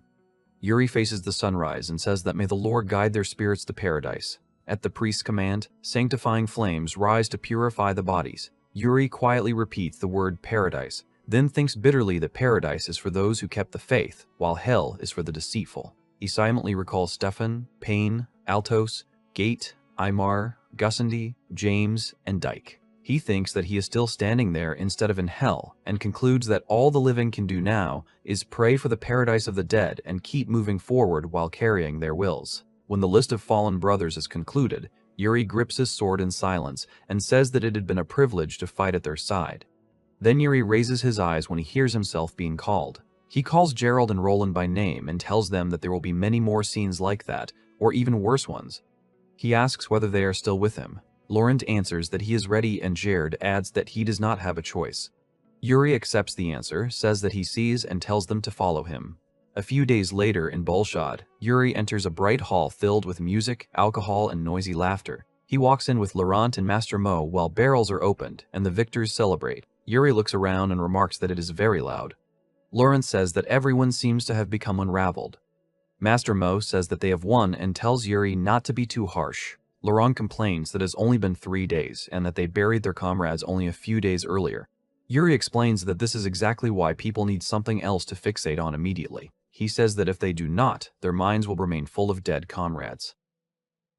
Yuri faces the sunrise and says that may the Lord guide their spirits to paradise. At the priest's command, sanctifying flames rise to purify the bodies. Yuri quietly repeats the word paradise, then thinks bitterly that paradise is for those who kept the faith, while hell is for the deceitful. He silently recalls Stefan, Payne, Altos, Gate, Aymar, Gussendy, James, and Dyke. He thinks that he is still standing there instead of in hell, and concludes that all the living can do now is pray for the paradise of the dead and keep moving forward while carrying their wills. When the list of fallen brothers is concluded, Yuri grips his sword in silence and says that it had been a privilege to fight at their side. Then Yuri raises his eyes when he hears himself being called. He calls Gerald and Roland by name and tells them that there will be many more scenes like that, or even worse ones. He asks whether they are still with him. Laurent answers that he is ready, and Jared adds that he does not have a choice. Yuri accepts the answer, says that he sees, and tells them to follow him. A few days later in Bolshad, Yuri enters a bright hall filled with music, alcohol, and noisy laughter. He walks in with Laurent and Master Mo while barrels are opened and the victors celebrate. Yuri looks around and remarks that it is very loud. Laurent says that everyone seems to have become unraveled. Master Mo says that they have won and tells Yuri not to be too harsh. Laurent complains that it has only been 3 days and that they buried their comrades only a few days earlier. Yuri explains that this is exactly why people need something else to fixate on immediately. He says that if they do not, their minds will remain full of dead comrades.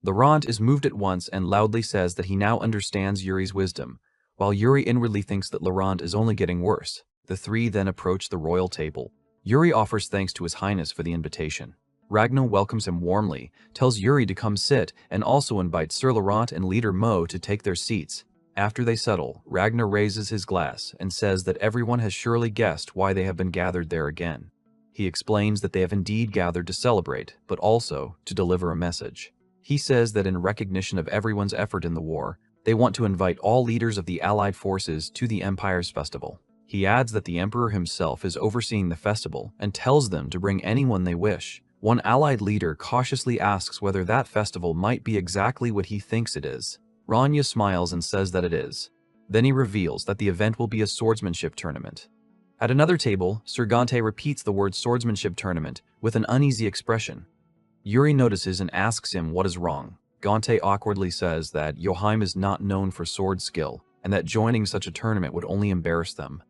Laurent is moved at once and loudly says that he now understands Yuri's wisdom, while Yuri inwardly thinks that Laurent is only getting worse. The three then approach the royal table. Yuri offers thanks to His Highness for the invitation. Ragnar welcomes him warmly, tells Yuri to come sit, and also invites Sir Laurent and leader Mo to take their seats. After they settle, Ragnar raises his glass and says that everyone has surely guessed why they have been gathered there again. He explains that they have indeed gathered to celebrate, but also to deliver a message. He says that in recognition of everyone's effort in the war, they want to invite all leaders of the Allied forces to the Empire's festival. He adds that the Emperor himself is overseeing the festival and tells them to bring anyone they wish. One Allied leader cautiously asks whether that festival might be exactly what he thinks it is. Rania smiles and says that it is. Then he reveals that the event will be a swordsmanship tournament. At another table, Sir Gante repeats the word swordsmanship tournament with an uneasy expression. Yuri notices and asks him what is wrong. Gante awkwardly says that Yoheim is not known for sword skill, and that joining such a tournament would only embarrass them.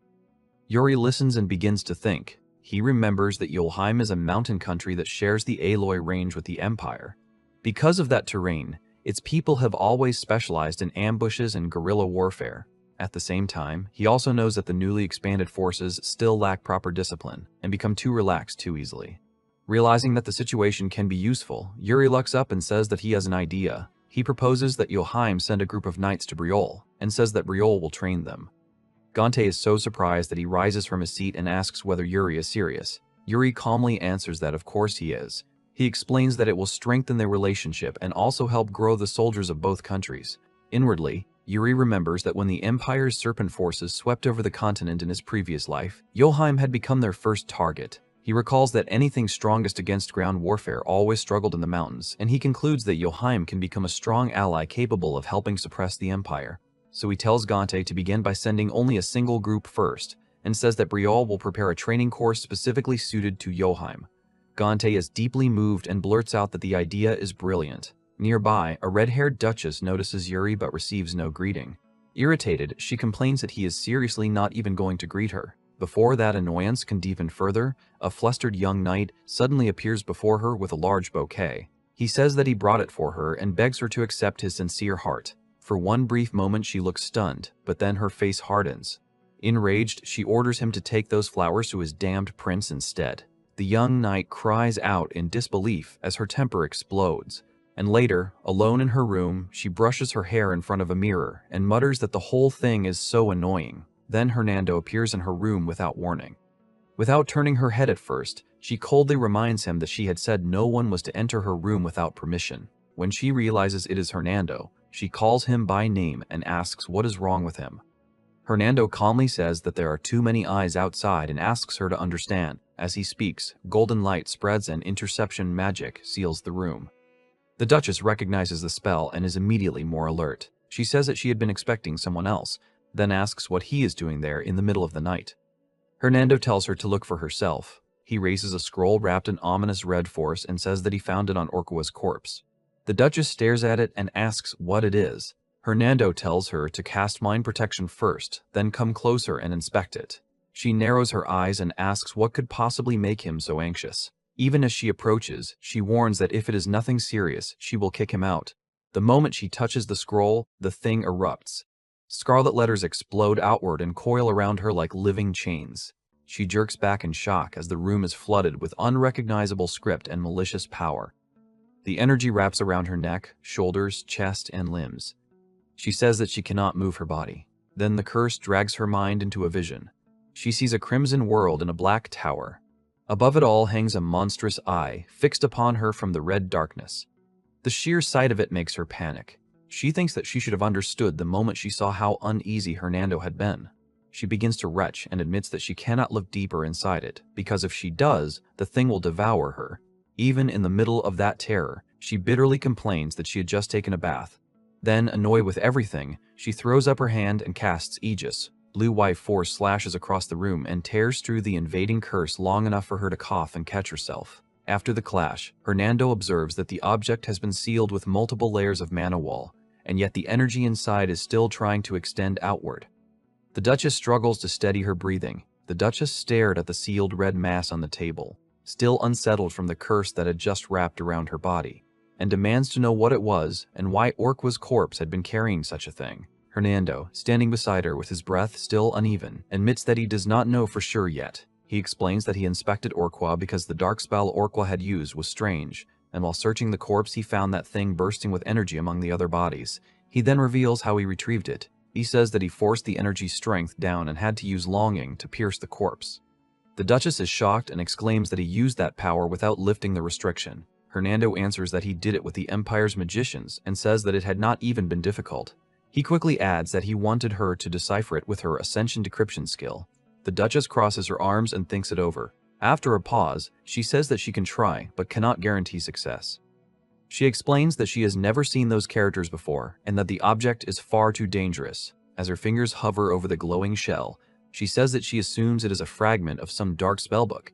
Yuri listens and begins to think. He remembers that Yoheim is a mountain country that shares the Aloy range with the Empire. Because of that terrain, its people have always specialized in ambushes and guerrilla warfare. At the same time, he also knows that the newly expanded forces still lack proper discipline and become too relaxed too easily. Realizing that the situation can be useful, Yuri looks up and says that he has an idea. He proposes that Yoheim send a group of knights to Briol and says that Briol will train them. Gante is so surprised that he rises from his seat and asks whether Yuri is serious. Yuri calmly answers that of course he is. He explains that it will strengthen their relationship and also help grow the soldiers of both countries. Inwardly, Yuri remembers that when the Empire's serpent forces swept over the continent in his previous life, Yoheim had become their first target. He recalls that anything strongest against ground warfare always struggled in the mountains, and he concludes that Yoheim can become a strong ally capable of helping suppress the Empire. So he tells Gante to begin by sending only a single group first, and says that Briol will prepare a training course specifically suited to Yoheim. Gante is deeply moved and blurts out that the idea is brilliant. Nearby, a red-haired duchess notices Yuri but receives no greeting. Irritated, she complains that he is seriously not even going to greet her. Before that annoyance can deepen further, a flustered young knight suddenly appears before her with a large bouquet. He says that he brought it for her and begs her to accept his sincere heart. For one brief moment she looks stunned, but then her face hardens. Enraged, she orders him to take those flowers to his damned prince instead. The young knight cries out in disbelief as her temper explodes. And later, alone in her room, she brushes her hair in front of a mirror and mutters that the whole thing is so annoying. Then Hernando appears in her room without warning. Without turning her head at first, she coldly reminds him that she had said no one was to enter her room without permission. When she realizes it is Hernando, she calls him by name and asks what is wrong with him. Hernando calmly says that there are too many eyes outside and asks her to understand. As he speaks, golden light spreads and interception magic seals the room. The Duchess recognizes the spell and is immediately more alert. She says that she had been expecting someone else, then asks what he is doing there in the middle of the night. Hernando tells her to look for herself. He raises a scroll wrapped in ominous red force and says that he found it on Orqua's corpse. The Duchess stares at it and asks what it is. Hernando tells her to cast mind protection first, then come closer and inspect it. She narrows her eyes and asks what could possibly make him so anxious. Even as she approaches, she warns that if it is nothing serious, she will kick him out. The moment she touches the scroll, the thing erupts. Scarlet letters explode outward and coil around her like living chains. She jerks back in shock as the room is flooded with unrecognizable script and malicious power. The energy wraps around her neck, shoulders, chest, and limbs. She says that she cannot move her body. Then the curse drags her mind into a vision. She sees a crimson world in a black tower. Above it all hangs a monstrous eye, fixed upon her from the red darkness. The sheer sight of it makes her panic. She thinks that she should have understood the moment she saw how uneasy Hernando had been. She begins to retch and admits that she cannot look deeper inside it, because if she does, the thing will devour her. Even in the middle of that terror, she bitterly complains that she had just taken a bath. Then, annoyed with everything, she throws up her hand and casts Aegis. Blue-white force slashes across the room and tears through the invading curse long enough for her to cough and catch herself. After the clash, Hernando observes that the object has been sealed with multiple layers of mana wall, and yet the energy inside is still trying to extend outward. The Duchess struggles to steady her breathing. The Duchess stared at the sealed red mass on the table, still unsettled from the curse that had just wrapped around her body, and demands to know what it was and why Orqua's corpse had been carrying such a thing. Hernando, standing beside her with his breath still uneven, admits that he does not know for sure yet. He explains that he inspected Orqua because the dark spell Orqua had used was strange, and while searching the corpse he found that thing bursting with energy among the other bodies. He then reveals how he retrieved it. He says that he forced the energy strength down and had to use longing to pierce the corpse. The Duchess is shocked and exclaims that he used that power without lifting the restriction. Hernando answers that he did it with the Empire's magicians and says that it had not even been difficult. He quickly adds that he wanted her to decipher it with her Ascension decryption skill. The Duchess crosses her arms and thinks it over. After a pause, she says that she can try, but cannot guarantee success. She explains that she has never seen those characters before, and that the object is far too dangerous. As her fingers hover over the glowing shell, She says that she assumes it is a fragment of some dark spellbook.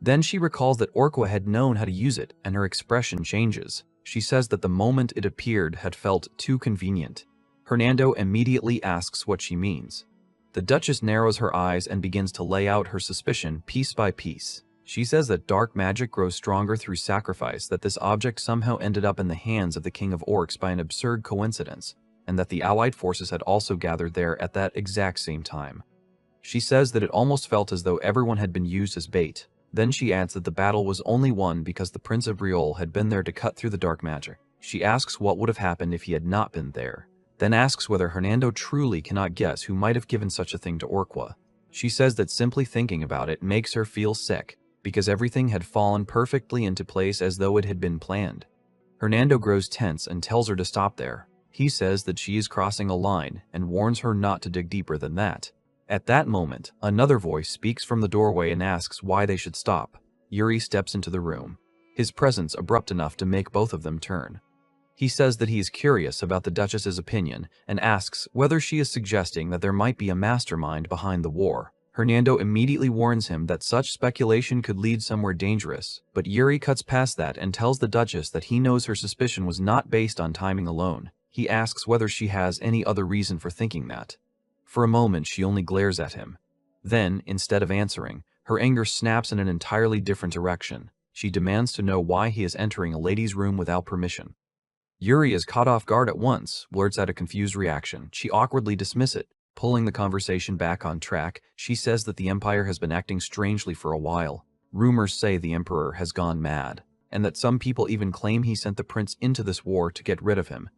Then she recalls that Orqua had known how to use it, and her expression changes. She says that the moment it appeared had felt too convenient. Hernando immediately asks what she means. The Duchess narrows her eyes and begins to lay out her suspicion piece by piece. She says that dark magic grows stronger through sacrifice, that this object somehow ended up in the hands of the King of Orcs by an absurd coincidence, and that the Allied forces had also gathered there at that exact same time. She says that it almost felt as though everyone had been used as bait. Then she adds that the battle was only won because the Prince of Briol had been there to cut through the dark magic. She asks what would have happened if he had not been there, then asks whether Hernando truly cannot guess who might have given such a thing to Orqua. She says that simply thinking about it makes her feel sick, because everything had fallen perfectly into place as though it had been planned. Hernando grows tense and tells her to stop there. He says that she is crossing a line and warns her not to dig deeper than that. At that moment, another voice speaks from the doorway and asks why they should stop. Yuri steps into the room, his presence abrupt enough to make both of them turn. He says that he is curious about the Duchess's opinion and asks whether she is suggesting that there might be a mastermind behind the war. Hernando immediately warns him that such speculation could lead somewhere dangerous, but Yuri cuts past that and tells the Duchess that he knows her suspicion was not based on timing alone. He asks whether she has any other reason for thinking that. For a moment, she only glares at him. Then, instead of answering, her anger snaps in an entirely different direction. She demands to know why he is entering a lady's room without permission. Yuri is caught off guard at once, blurts out a confused reaction. She awkwardly dismisses it. Pulling the conversation back on track, she says that the Empire has been acting strangely for a while. Rumors say the Emperor has gone mad, and that some people even claim he sent the prince into this war to get rid of him.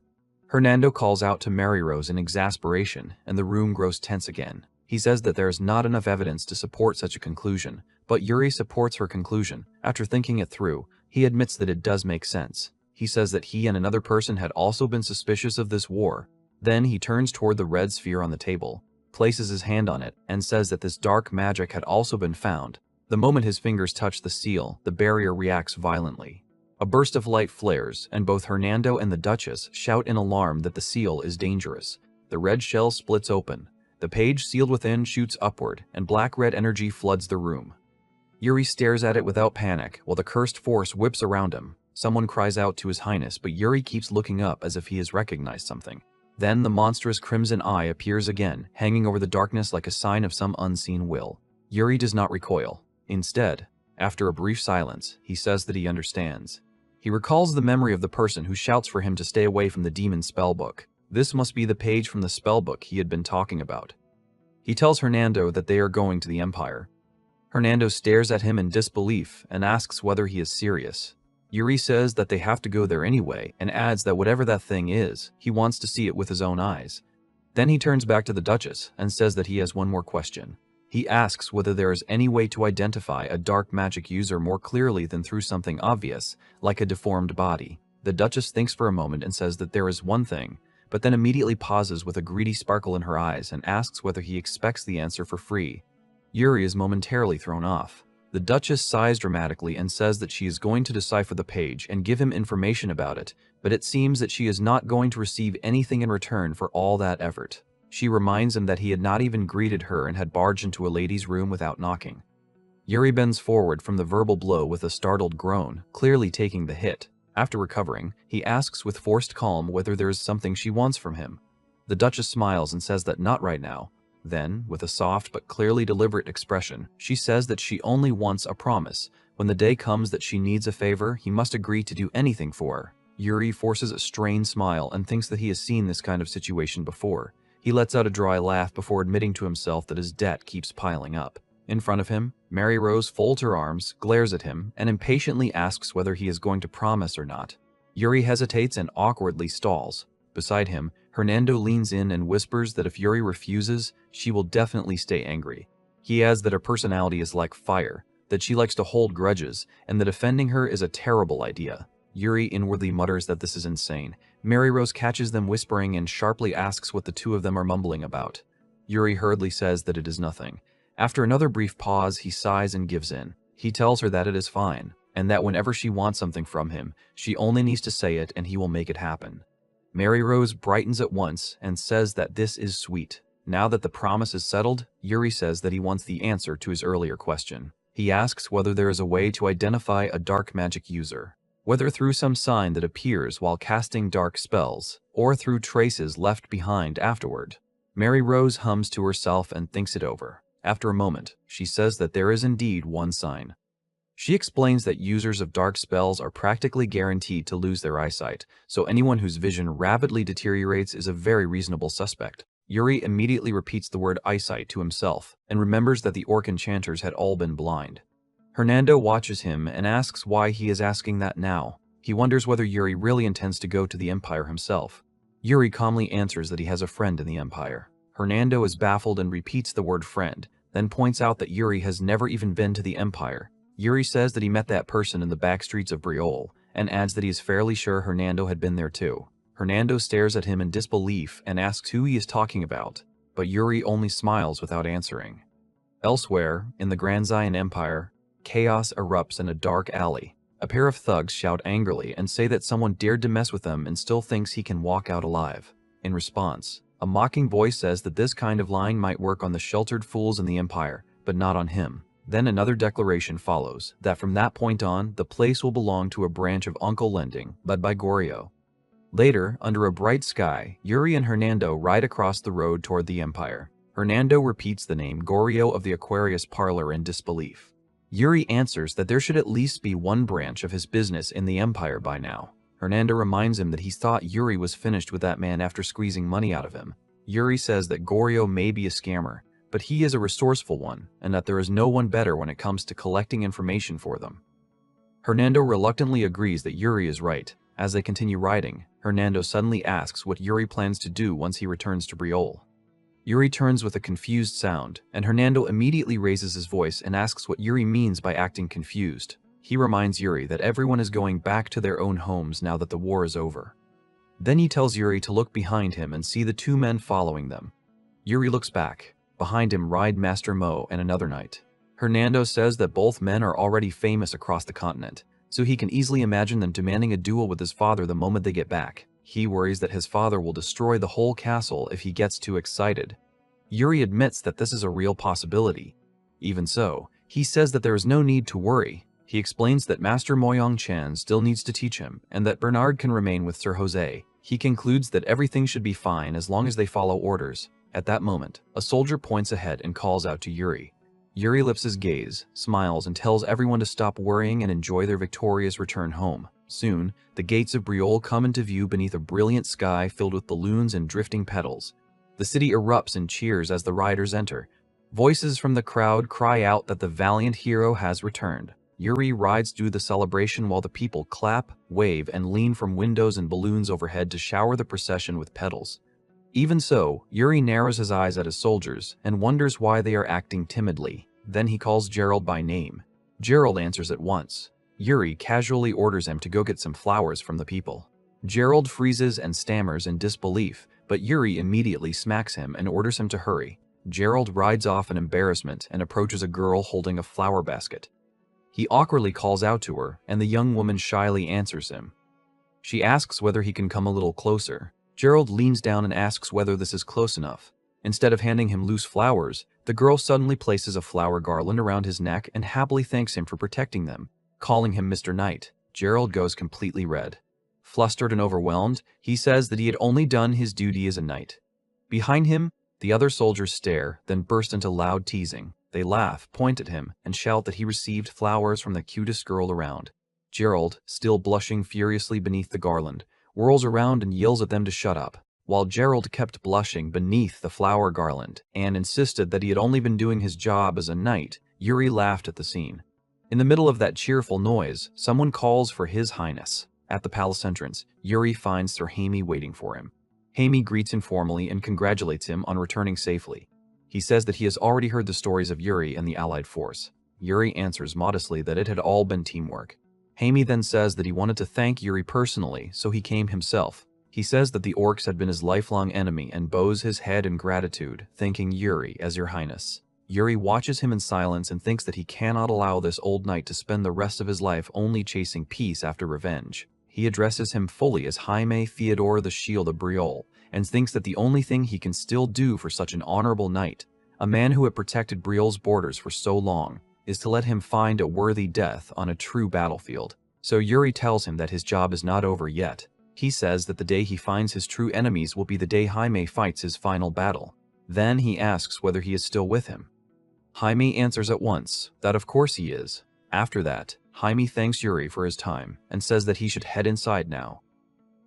Hernando calls out to Mary Rose in exasperation, and the room grows tense again. He says that there is not enough evidence to support such a conclusion, but Yuri supports her conclusion. After thinking it through, he admits that it does make sense. He says that he and another person had also been suspicious of this war. Then he turns toward the red sphere on the table, places his hand on it, and says that this dark magic had also been found. The moment his fingers touch the seal, the barrier reacts violently. A burst of light flares, and both Hernando and the Duchess shout in alarm that the seal is dangerous. The red shell splits open. The page sealed within shoots upward, and black-red energy floods the room. Yuri stares at it without panic, while the cursed force whips around him. Someone cries out to His Highness, but Yuri keeps looking up as if he has recognized something. Then the monstrous crimson eye appears again, hanging over the darkness like a sign of some unseen will. Yuri does not recoil. Instead, after a brief silence, he says that he understands. He recalls the memory of the person who shouts for him to stay away from the demon spellbook. This must be the page from the spellbook he had been talking about. He tells Hernando that they are going to the Empire. Hernando stares at him in disbelief and asks whether he is serious. Yuri says that they have to go there anyway and adds that whatever that thing is, he wants to see it with his own eyes. Then he turns back to the Duchess and says that he has one more question. He asks whether there is any way to identify a dark magic user more clearly than through something obvious, like a deformed body. The Duchess thinks for a moment and says that there is one thing, but then immediately pauses with a greedy sparkle in her eyes and asks whether he expects the answer for free. Yuri is momentarily thrown off. The Duchess sighs dramatically and says that she is going to decipher the page and give him information about it, but it seems that she is not going to receive anything in return for all that effort. She reminds him that he had not even greeted her and had barged into a lady's room without knocking. Yuri bends forward from the verbal blow with a startled groan, clearly taking the hit. After recovering, he asks with forced calm whether there is something she wants from him. The Duchess smiles and says that not right now. Then, with a soft but clearly deliberate expression, she says that she only wants a promise. When the day comes that she needs a favor, he must agree to do anything for her. Yuri forces a strained smile and thinks that he has seen this kind of situation before. He lets out a dry laugh before admitting to himself that his debt keeps piling up. In front of him, Mary Rose folds her arms, glares at him, and impatiently asks whether he is going to promise or not. Yuri hesitates and awkwardly stalls. Beside him, Hernando leans in and whispers that if Yuri refuses, she will definitely stay angry. He adds that her personality is like fire, that she likes to hold grudges, and that offending her is a terrible idea. Yuri inwardly mutters that this is insane. Mary Rose catches them whispering and sharply asks what the two of them are mumbling about. Yuri hurriedly says that it is nothing. After another brief pause, he sighs and gives in. He tells her that it is fine, and that whenever she wants something from him, she only needs to say it and he will make it happen. Mary Rose brightens at once and says that this is sweet. Now that the promise is settled, Yuri says that he wants the answer to his earlier question. He asks whether there is a way to identify a dark magic user, whether through some sign that appears while casting dark spells, or through traces left behind afterward. Mary Rose hums to herself and thinks it over. After a moment, she says that there is indeed one sign. She explains that users of dark spells are practically guaranteed to lose their eyesight, so anyone whose vision rapidly deteriorates is a very reasonable suspect. Yuri immediately repeats the word eyesight to himself, and remembers that the orc enchanters had all been blind. Hernando watches him and asks why he is asking that now. He wonders whether Yuri really intends to go to the Empire himself. Yuri calmly answers that he has a friend in the Empire. Hernando is baffled and repeats the word friend, then points out that Yuri has never even been to the Empire. Yuri says that he met that person in the back streets of Briol, and adds that he is fairly sure Hernando had been there too. Hernando stares at him in disbelief and asks who he is talking about, but Yuri only smiles without answering. Elsewhere, in the Grand Zion Empire, chaos erupts in a dark alley. A pair of thugs shout angrily and say that someone dared to mess with them and still thinks he can walk out alive. In response, a mocking voice says that this kind of lying might work on the sheltered fools in the Empire, but not on him. Then another declaration follows, that from that point on, the place will belong to a branch of Uncle Lending, led by Goryo. Later, under a bright sky, Yuri and Hernando ride across the road toward the Empire. Hernando repeats the name Goryo of the Aquarius Parlor in disbelief. Yuri answers that there should at least be one branch of his business in the Empire by now. Hernando reminds him that he thought Yuri was finished with that man after squeezing money out of him. Yuri says that Goryo may be a scammer, but he is a resourceful one, and that there is no one better when it comes to collecting information for them. Hernando reluctantly agrees that Yuri is right. As they continue riding, Hernando suddenly asks what Yuri plans to do once he returns to Briol. Yuri turns with a confused sound, and Hernando immediately raises his voice and asks what Yuri means by acting confused. He reminds Yuri that everyone is going back to their own homes now that the war is over. Then he tells Yuri to look behind him and see the two men following them. Yuri looks back. Behind him ride Master Mo and another knight. Hernando says that both men are already famous across the continent, so he can easily imagine them demanding a duel with his father the moment they get back. He worries that his father will destroy the whole castle if he gets too excited. Yuri admits that this is a real possibility. Even so, he says that there is no need to worry. He explains that Master Moyong Chan still needs to teach him, and that Bernard can remain with Sir Jose. He concludes that everything should be fine as long as they follow orders. At that moment, a soldier points ahead and calls out to Yuri. Yuri lifts his gaze, smiles, and tells everyone to stop worrying and enjoy their victorious return home. Soon, the gates of Briol come into view beneath a brilliant sky filled with balloons and drifting petals. The city erupts in cheers as the riders enter. Voices from the crowd cry out that the valiant hero has returned. Yuri rides through the celebration while the people clap, wave, and lean from windows and balloons overhead to shower the procession with petals. Even so, Yuri narrows his eyes at his soldiers and wonders why they are acting timidly. Then he calls Gerald by name. Gerald answers at once. Yuri casually orders him to go get some flowers from the people. Gerald freezes and stammers in disbelief, but Yuri immediately smacks him and orders him to hurry. Gerald rides off in embarrassment and approaches a girl holding a flower basket. He awkwardly calls out to her, and the young woman shyly answers him. She asks whether he can come a little closer. Gerald leans down and asks whether this is close enough. Instead of handing him loose flowers, the girl suddenly places a flower garland around his neck and happily thanks him for protecting them. Calling him Mr. Knight, Gerald goes completely red. Flustered and overwhelmed, he says that he had only done his duty as a knight. Behind him, the other soldiers stare, then burst into loud teasing. They laugh, point at him, and shout that he received flowers from the cutest girl around. Gerald, still blushing furiously beneath the garland, whirls around and yells at them to shut up. While Gerald kept blushing beneath the flower garland and insisted that he had only been doing his job as a knight, Yuri laughed at the scene. In the middle of that cheerful noise, someone calls for His Highness. At the palace entrance, Yuri finds Sir Jaime waiting for him. Jaime greets him formally and congratulates him on returning safely. He says that he has already heard the stories of Yuri and the allied force. Yuri answers modestly that it had all been teamwork. Jaime then says that he wanted to thank Yuri personally, so he came himself. He says that the orcs had been his lifelong enemy and bows his head in gratitude, thanking Yuri as Your Highness. Yuri watches him in silence and thinks that he cannot allow this old knight to spend the rest of his life only chasing peace after revenge. He addresses him fully as Jaime Theodore the Shield of Briol, and thinks that the only thing he can still do for such an honorable knight, a man who had protected Briel's borders for so long, is to let him find a worthy death on a true battlefield. So Yuri tells him that his job is not over yet. He says that the day he finds his true enemies will be the day Jaime fights his final battle. Then he asks whether he is still with him. Jaime answers at once that of course he is. After that, Jaime thanks Yuri for his time and says that he should head inside now.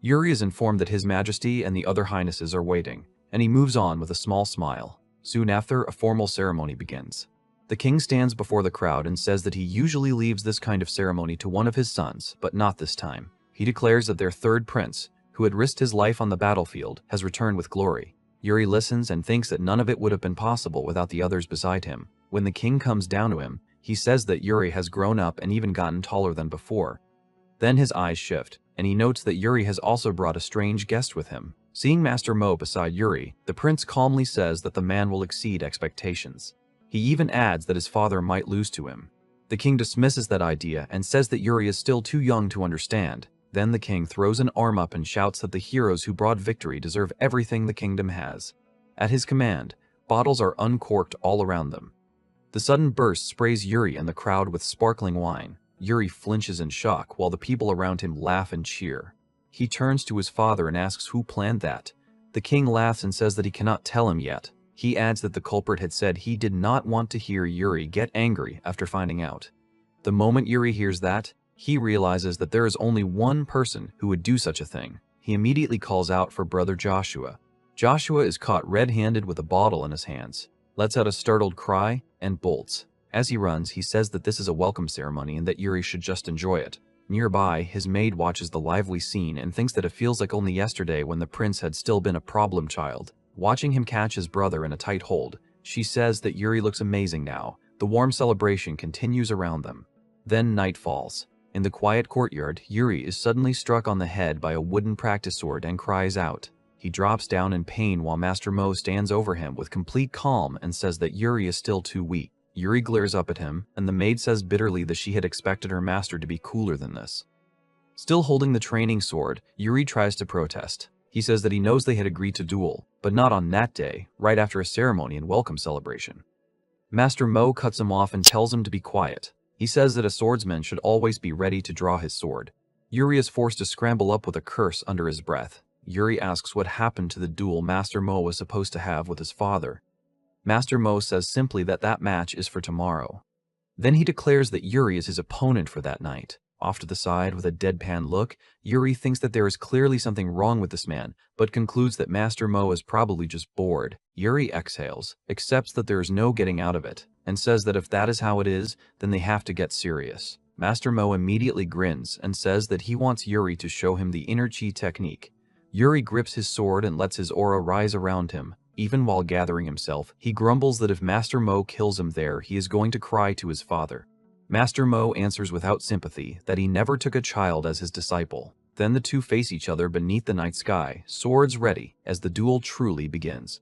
Yuri is informed that His Majesty and the other highnesses are waiting, and he moves on with a small smile. Soon after, a formal ceremony begins. The king stands before the crowd and says that he usually leaves this kind of ceremony to one of his sons, but not this time. He declares that their third prince, who had risked his life on the battlefield, has returned with glory. Yuri listens and thinks that none of it would have been possible without the others beside him. When the king comes down to him, he says that Yuri has grown up and even gotten taller than before. Then his eyes shift, and he notes that Yuri has also brought a strange guest with him. Seeing Master Mo beside Yuri, the prince calmly says that the man will exceed expectations. He even adds that his father might lose to him. The king dismisses that idea and says that Yuri is still too young to understand. Then the king throws an arm up and shouts that the heroes who brought victory deserve everything the kingdom has. At his command, bottles are uncorked all around them. The sudden burst sprays Yuri and the crowd with sparkling wine. Yuri flinches in shock while the people around him laugh and cheer. He turns to his father and asks who planned that. The king laughs and says that he cannot tell him yet. He adds that the culprit had said he did not want to hear Yuri get angry after finding out. The moment Yuri hears that, he realizes that there is only one person who would do such a thing. He immediately calls out for brother Joshua. Joshua is caught red-handed with a bottle in his hands, lets out a startled cry, and bolts. As he runs, he says that this is a welcome ceremony and that Yuri should just enjoy it. Nearby, his maid watches the lively scene and thinks that it feels like only yesterday when the prince had still been a problem child. Watching him catch his brother in a tight hold, she says that Yuri looks amazing now. The warm celebration continues around them. Then night falls. In the quiet courtyard, Yuri is suddenly struck on the head by a wooden practice sword and cries out. He drops down in pain while Master Mo stands over him with complete calm and says that Yuri is still too weak. Yuri glares up at him, and the maid says bitterly that she had expected her master to be cooler than this. Still holding the training sword, Yuri tries to protest. He says that he knows they had agreed to duel, but not on that day, right after a ceremony and welcome celebration. Master Mo cuts him off and tells him to be quiet. He says that a swordsman should always be ready to draw his sword. Yuri is forced to scramble up with a curse under his breath. Yuri asks what happened to the duel Master Mo was supposed to have with his father. Master Mo says simply that that match is for tomorrow. Then he declares that Yuri is his opponent for that night. Off to the side with a deadpan look, Yuri thinks that there is clearly something wrong with this man, but concludes that Master Mo is probably just bored. Yuri exhales, accepts that there is no getting out of it, and says that if that is how it is, then they have to get serious. Master Mo immediately grins and says that he wants Yuri to show him the inner chi technique. Yuri grips his sword and lets his aura rise around him. Even while gathering himself, he grumbles that if Master Mo kills him there, he is going to cry to his father. Master Mo answers without sympathy that he never took a child as his disciple. Then the two face each other beneath the night sky, swords ready, as the duel truly begins.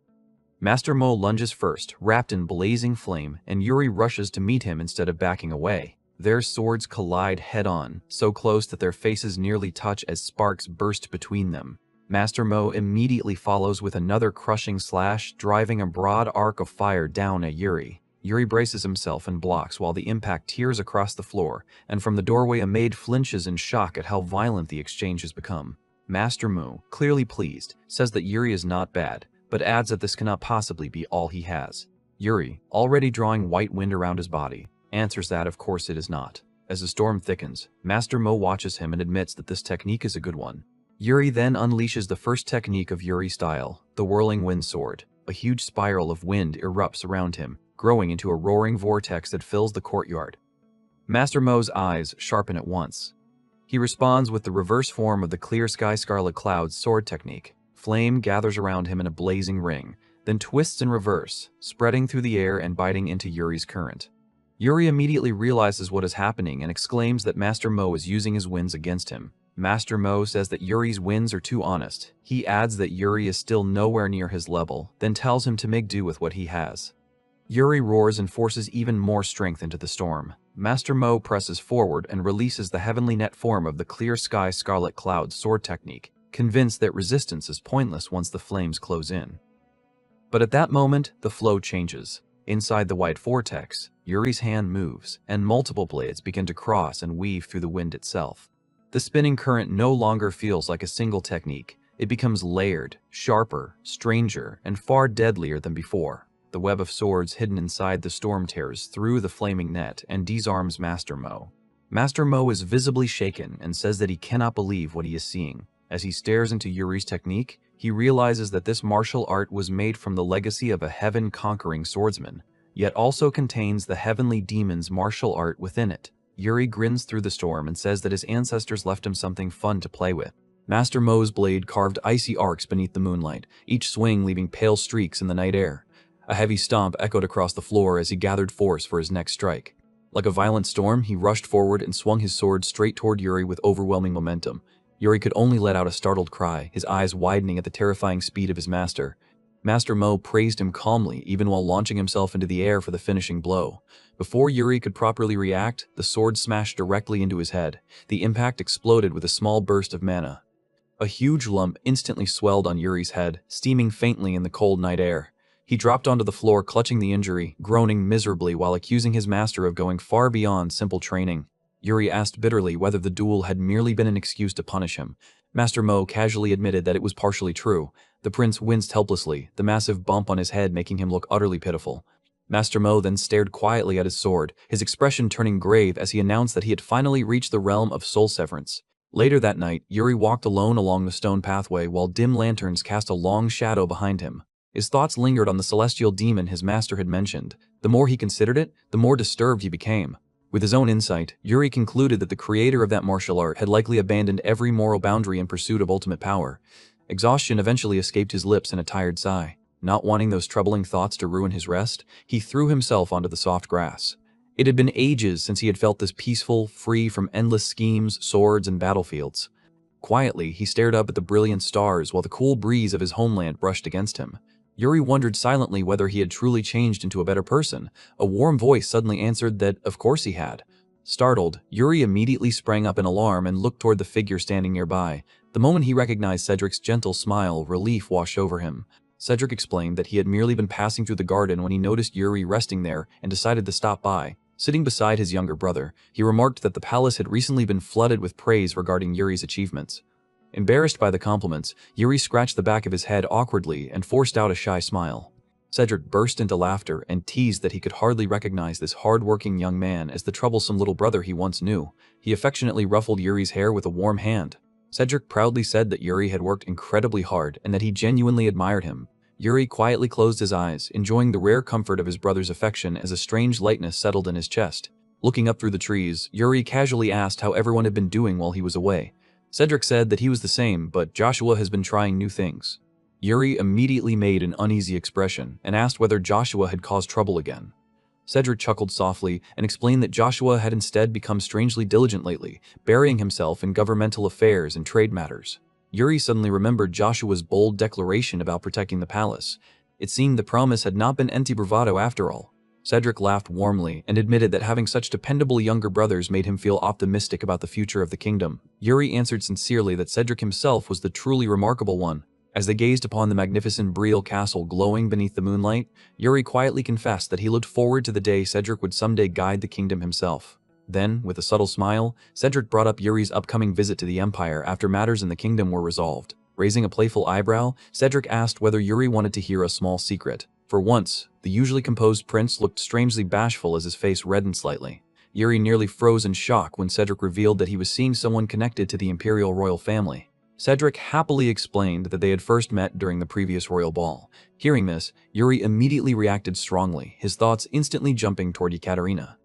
Master Mo lunges first, wrapped in blazing flame, and Yuri rushes to meet him instead of backing away. Their swords collide head-on, so close that their faces nearly touch as sparks burst between them. Master Mo immediately follows with another crushing slash, driving a broad arc of fire down at Yuri. Yuri braces himself and blocks while the impact tears across the floor, and from the doorway a maid flinches in shock at how violent the exchange has become. Master Mo, clearly pleased, says that Yuri is not bad, but adds that this cannot possibly be all he has. Yuri, already drawing white wind around his body, answers that of course it is not. As the storm thickens, Master Mo watches him and admits that this technique is a good one. Yuri then unleashes the first technique of Yuri style, the whirling wind sword. A huge spiral of wind erupts around him, growing into a roaring vortex that fills the courtyard. Master Mo's eyes sharpen at once. He responds with the reverse form of the clear sky scarlet clouds sword technique. Flame gathers around him in a blazing ring, then twists in reverse, spreading through the air and biting into Yuri's current. Yuri immediately realizes what is happening and exclaims that Master Mo is using his winds against him. Master Mo says that Yuri's winds are too honest. He adds that Yuri is still nowhere near his level, then tells him to make do with what he has. Yuri roars and forces even more strength into the storm. Master Mo presses forward and releases the heavenly net form of the clear sky scarlet cloud sword technique. convinced that resistance is pointless once the flames close in. But at that moment, the flow changes. Inside the white vortex, Yuri's hand moves, and multiple blades begin to cross and weave through the wind itself. The spinning current no longer feels like a single technique. It becomes layered, sharper, stranger, and far deadlier than before. The web of swords hidden inside the storm tears through the flaming net and disarms Master Mo. Master Mo is visibly shaken and says that he cannot believe what he is seeing. As he stares into Yuri's technique, he realizes that this martial art was made from the legacy of a heaven-conquering swordsman, yet also contains the heavenly demon's martial art within it. Yuri grins through the storm and says that his ancestors left him something fun to play with. Master Mo's blade carved icy arcs beneath the moonlight, each swing leaving pale streaks in the night air. A heavy stomp echoed across the floor as he gathered force for his next strike. Like a violent storm, he rushed forward and swung his sword straight toward Yuri with overwhelming momentum. Yuri could only let out a startled cry, his eyes widening at the terrifying speed of his master. Master Mo praised him calmly, even while launching himself into the air for the finishing blow. Before Yuri could properly react, the sword smashed directly into his head. The impact exploded with a small burst of mana. A huge lump instantly swelled on Yuri's head, steaming faintly in the cold night air. He dropped onto the floor, clutching the injury, groaning miserably while accusing his master of going far beyond simple training. Yuri asked bitterly whether the duel had merely been an excuse to punish him. Master Mo casually admitted that it was partially true. The prince winced helplessly, the massive bump on his head making him look utterly pitiful. Master Mo then stared quietly at his sword, his expression turning grave as he announced that he had finally reached the realm of soul severance. Later that night, Yuri walked alone along the stone pathway while dim lanterns cast a long shadow behind him. His thoughts lingered on the celestial demon his master had mentioned. The more he considered it, the more disturbed he became. With his own insight, Yuri concluded that the creator of that martial art had likely abandoned every moral boundary in pursuit of ultimate power. Exhaustion eventually escaped his lips in a tired sigh. Not wanting those troubling thoughts to ruin his rest, he threw himself onto the soft grass. It had been ages since he had felt this peaceful, free from endless schemes, swords, and battlefields. Quietly, he stared up at the brilliant stars while the cool breeze of his homeland brushed against him. Yuri wondered silently whether he had truly changed into a better person. A warm voice suddenly answered that, of course he had. Startled, Yuri immediately sprang up in alarm and looked toward the figure standing nearby. The moment he recognized Cedric's gentle smile, relief washed over him. Cedric explained that he had merely been passing through the garden when he noticed Yuri resting there and decided to stop by. Sitting beside his younger brother, he remarked that the palace had recently been flooded with praise regarding Yuri's achievements. Embarrassed by the compliments, Yuri scratched the back of his head awkwardly and forced out a shy smile. Cedric burst into laughter and teased that he could hardly recognize this hard-working young man as the troublesome little brother he once knew. He affectionately ruffled Yuri's hair with a warm hand. Cedric proudly said that Yuri had worked incredibly hard and that he genuinely admired him. Yuri quietly closed his eyes, enjoying the rare comfort of his brother's affection as a strange lightness settled in his chest. Looking up through the trees, Yuri casually asked how everyone had been doing while he was away. Cedric said that he was the same, but Joshua has been trying new things. Yuri immediately made an uneasy expression and asked whether Joshua had caused trouble again. Cedric chuckled softly and explained that Joshua had instead become strangely diligent lately, burying himself in governmental affairs and trade matters. Yuri suddenly remembered Joshua's bold declaration about protecting the palace. It seemed the promise had not been empty bravado after all. Cedric laughed warmly and admitted that having such dependable younger brothers made him feel optimistic about the future of the kingdom. Yuri answered sincerely that Cedric himself was the truly remarkable one. As they gazed upon the magnificent Brielle castle glowing beneath the moonlight, Yuri quietly confessed that he looked forward to the day Cedric would someday guide the kingdom himself. Then, with a subtle smile, Cedric brought up Yuri's upcoming visit to the Empire after matters in the kingdom were resolved. Raising a playful eyebrow, Cedric asked whether Yuri wanted to hear a small secret. For once, the usually composed prince looked strangely bashful as his face reddened slightly. Yuri nearly froze in shock when Cedric revealed that he was seeing someone connected to the imperial royal family. Cedric happily explained that they had first met during the previous royal ball. Hearing this, Yuri immediately reacted strongly, his thoughts instantly jumping toward Ekaterina.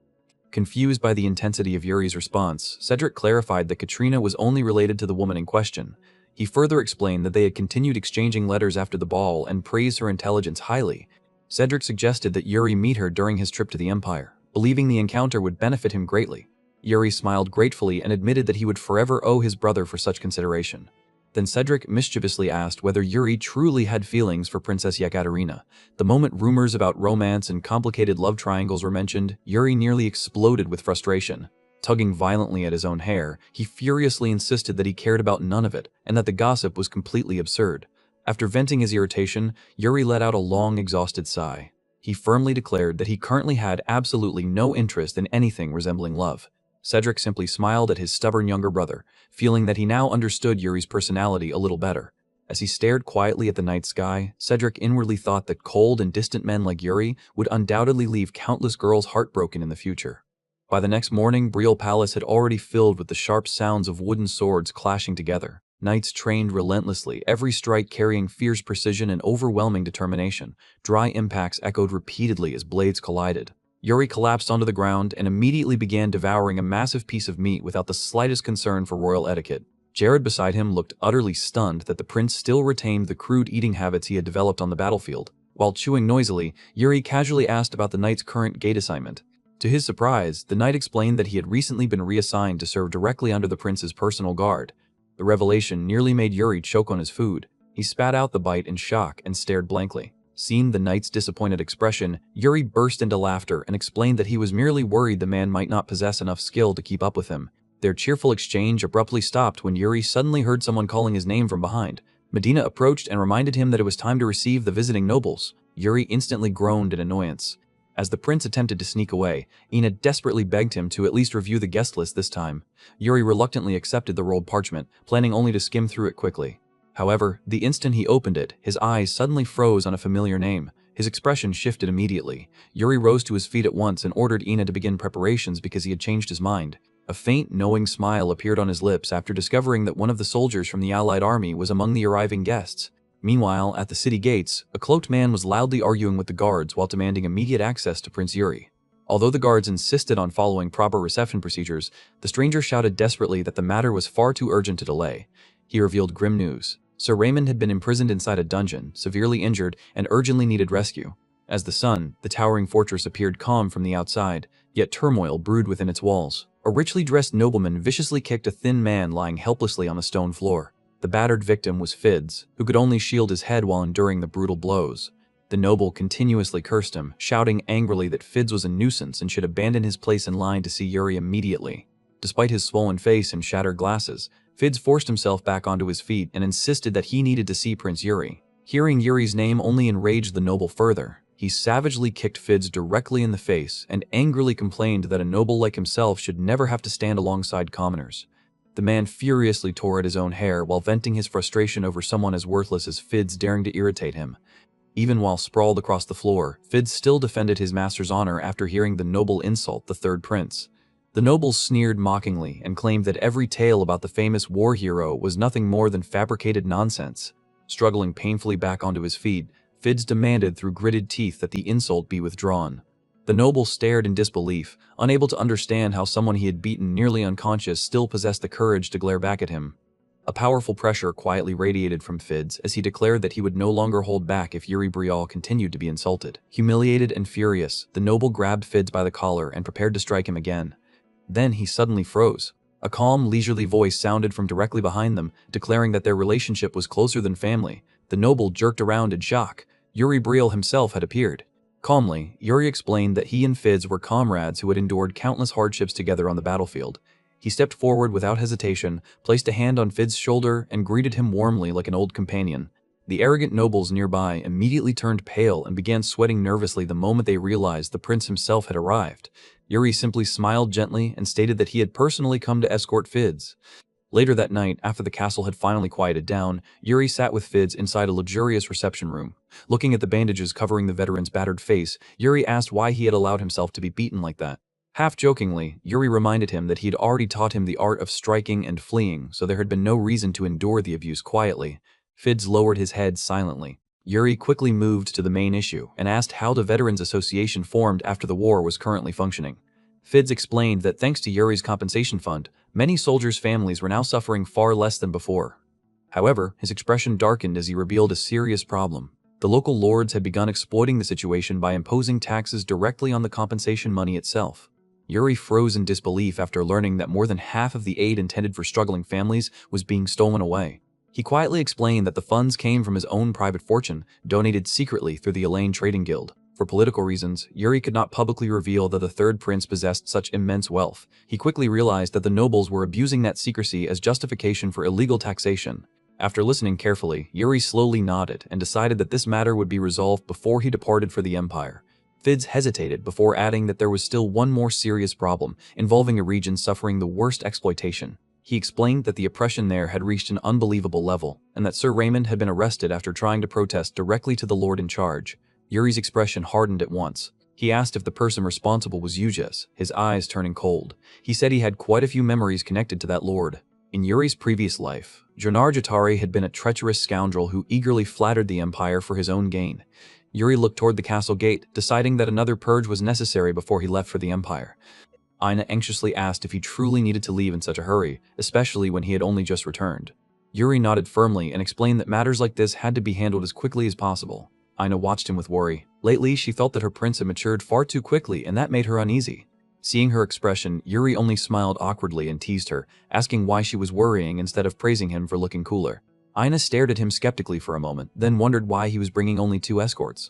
Confused by the intensity of Yuri's response, Cedric clarified that Katrina was only related to the woman in question. He further explained that they had continued exchanging letters after the ball and praised her intelligence highly. Cedric suggested that Yuri meet her during his trip to the Empire, believing the encounter would benefit him greatly. Yuri smiled gratefully and admitted that he would forever owe his brother for such consideration. Then Cedric mischievously asked whether Yuri truly had feelings for Princess Yekaterina. The moment rumors about romance and complicated love triangles were mentioned, Yuri nearly exploded with frustration. Tugging violently at his own hair, he furiously insisted that he cared about none of it and that the gossip was completely absurd. After venting his irritation, Yuri let out a long, exhausted sigh. He firmly declared that he currently had absolutely no interest in anything resembling love. Cedric simply smiled at his stubborn younger brother, feeling that he now understood Yuri's personality a little better. As he stared quietly at the night sky, Cedric inwardly thought that cold and distant men like Yuri would undoubtedly leave countless girls heartbroken in the future. By the next morning, Brielle Palace had already filled with the sharp sounds of wooden swords clashing together. Knights trained relentlessly, every strike carrying fierce precision and overwhelming determination. Dry impacts echoed repeatedly as blades collided. Yuri collapsed onto the ground and immediately began devouring a massive piece of meat without the slightest concern for royal etiquette. Jared beside him looked utterly stunned that the prince still retained the crude eating habits he had developed on the battlefield. While chewing noisily, Yuri casually asked about the knight's current gate assignment. To his surprise, the knight explained that he had recently been reassigned to serve directly under the prince's personal guard. The revelation nearly made Yuri choke on his food. He spat out the bite in shock and stared blankly. Seeing the knight's disappointed expression, Yuri burst into laughter and explained that he was merely worried the man might not possess enough skill to keep up with him. Their cheerful exchange abruptly stopped when Yuri suddenly heard someone calling his name from behind. Medina approached and reminded him that it was time to receive the visiting nobles. Yuri instantly groaned in annoyance. As the prince attempted to sneak away, Ina desperately begged him to at least review the guest list this time. Yuri reluctantly accepted the rolled parchment, planning only to skim through it quickly. However, the instant he opened it, his eyes suddenly froze on a familiar name. His expression shifted immediately. Yuri rose to his feet at once and ordered Ina to begin preparations because he had changed his mind. A faint, knowing smile appeared on his lips after discovering that one of the soldiers from the Allied army was among the arriving guests. Meanwhile, at the city gates, a cloaked man was loudly arguing with the guards while demanding immediate access to Prince Yuri. Although the guards insisted on following proper reception procedures, the stranger shouted desperately that the matter was far too urgent to delay. He revealed grim news. Sir Raymond had been imprisoned inside a dungeon, severely injured, and urgently needed rescue. As the sun, the towering fortress appeared calm from the outside, yet turmoil brewed within its walls. A richly dressed nobleman viciously kicked a thin man lying helplessly on the stone floor. The battered victim was Fids, who could only shield his head while enduring the brutal blows. The noble continuously cursed him, shouting angrily that Fids was a nuisance and should abandon his place in line to see Yuri immediately. Despite his swollen face and shattered glasses, Fids forced himself back onto his feet and insisted that he needed to see Prince Yuri. Hearing Yuri's name only enraged the noble further. He savagely kicked Fids directly in the face and angrily complained that a noble like himself should never have to stand alongside commoners. The man furiously tore at his own hair while venting his frustration over someone as worthless as Fids daring to irritate him. Even while sprawled across the floor, Fids still defended his master's honor after hearing the noble insult the third prince. The noble sneered mockingly and claimed that every tale about the famous war hero was nothing more than fabricated nonsense. Struggling painfully back onto his feet, Fids demanded through gritted teeth that the insult be withdrawn. The noble stared in disbelief, unable to understand how someone he had beaten nearly unconscious still possessed the courage to glare back at him. A powerful pressure quietly radiated from Fids as he declared that he would no longer hold back if Yuri Brielle continued to be insulted. Humiliated and furious, the noble grabbed Fids by the collar and prepared to strike him again. Then he suddenly froze. A calm, leisurely voice sounded from directly behind them, declaring that their relationship was closer than family. The noble jerked around in shock. Yuri Brielle himself had appeared. Calmly, Yuri explained that he and Fids were comrades who had endured countless hardships together on the battlefield. He stepped forward without hesitation, placed a hand on Fids' shoulder, and greeted him warmly like an old companion. The arrogant nobles nearby immediately turned pale and began sweating nervously the moment they realized the prince himself had arrived. Yuri simply smiled gently and stated that he had personally come to escort Fids. Later that night, after the castle had finally quieted down, Yuri sat with Fids inside a luxurious reception room. Looking at the bandages covering the veteran's battered face, Yuri asked why he had allowed himself to be beaten like that. Half-jokingly, Yuri reminded him that he had already taught him the art of striking and fleeing, so there had been no reason to endure the abuse quietly. Fids lowered his head silently. Yuri quickly moved to the main issue and asked how the Veterans Association formed after the war was currently functioning. Fids explained that thanks to Yuri's compensation fund, many soldiers' families were now suffering far less than before. However, his expression darkened as he revealed a serious problem. The local lords had begun exploiting the situation by imposing taxes directly on the compensation money itself. Yuri froze in disbelief after learning that more than half of the aid intended for struggling families was being stolen away. He quietly explained that the funds came from his own private fortune, donated secretly through the Elaine Trading Guild. For political reasons, Yuri could not publicly reveal that the third prince possessed such immense wealth. He quickly realized that the nobles were abusing that secrecy as justification for illegal taxation. After listening carefully, Yuri slowly nodded and decided that this matter would be resolved before he departed for the empire. Fids hesitated before adding that there was still one more serious problem, involving a region suffering the worst exploitation. He explained that the oppression there had reached an unbelievable level, and that Sir Raymond had been arrested after trying to protest directly to the lord in charge. Yuri's expression hardened at once. He asked if the person responsible was Yujas, his eyes turning cold. He said he had quite a few memories connected to that lord. In Yuri's previous life, Jonar Jatari had been a treacherous scoundrel who eagerly flattered the empire for his own gain. Yuri looked toward the castle gate, deciding that another purge was necessary before he left for the empire. Aina anxiously asked if he truly needed to leave in such a hurry, especially when he had only just returned. Yuri nodded firmly and explained that matters like this had to be handled as quickly as possible. Aina watched him with worry. Lately, she felt that her prince had matured far too quickly, and that made her uneasy. Seeing her expression, Yuri only smiled awkwardly and teased her, asking why she was worrying instead of praising him for looking cooler. Aina stared at him skeptically for a moment, then wondered why he was bringing only 2 escorts.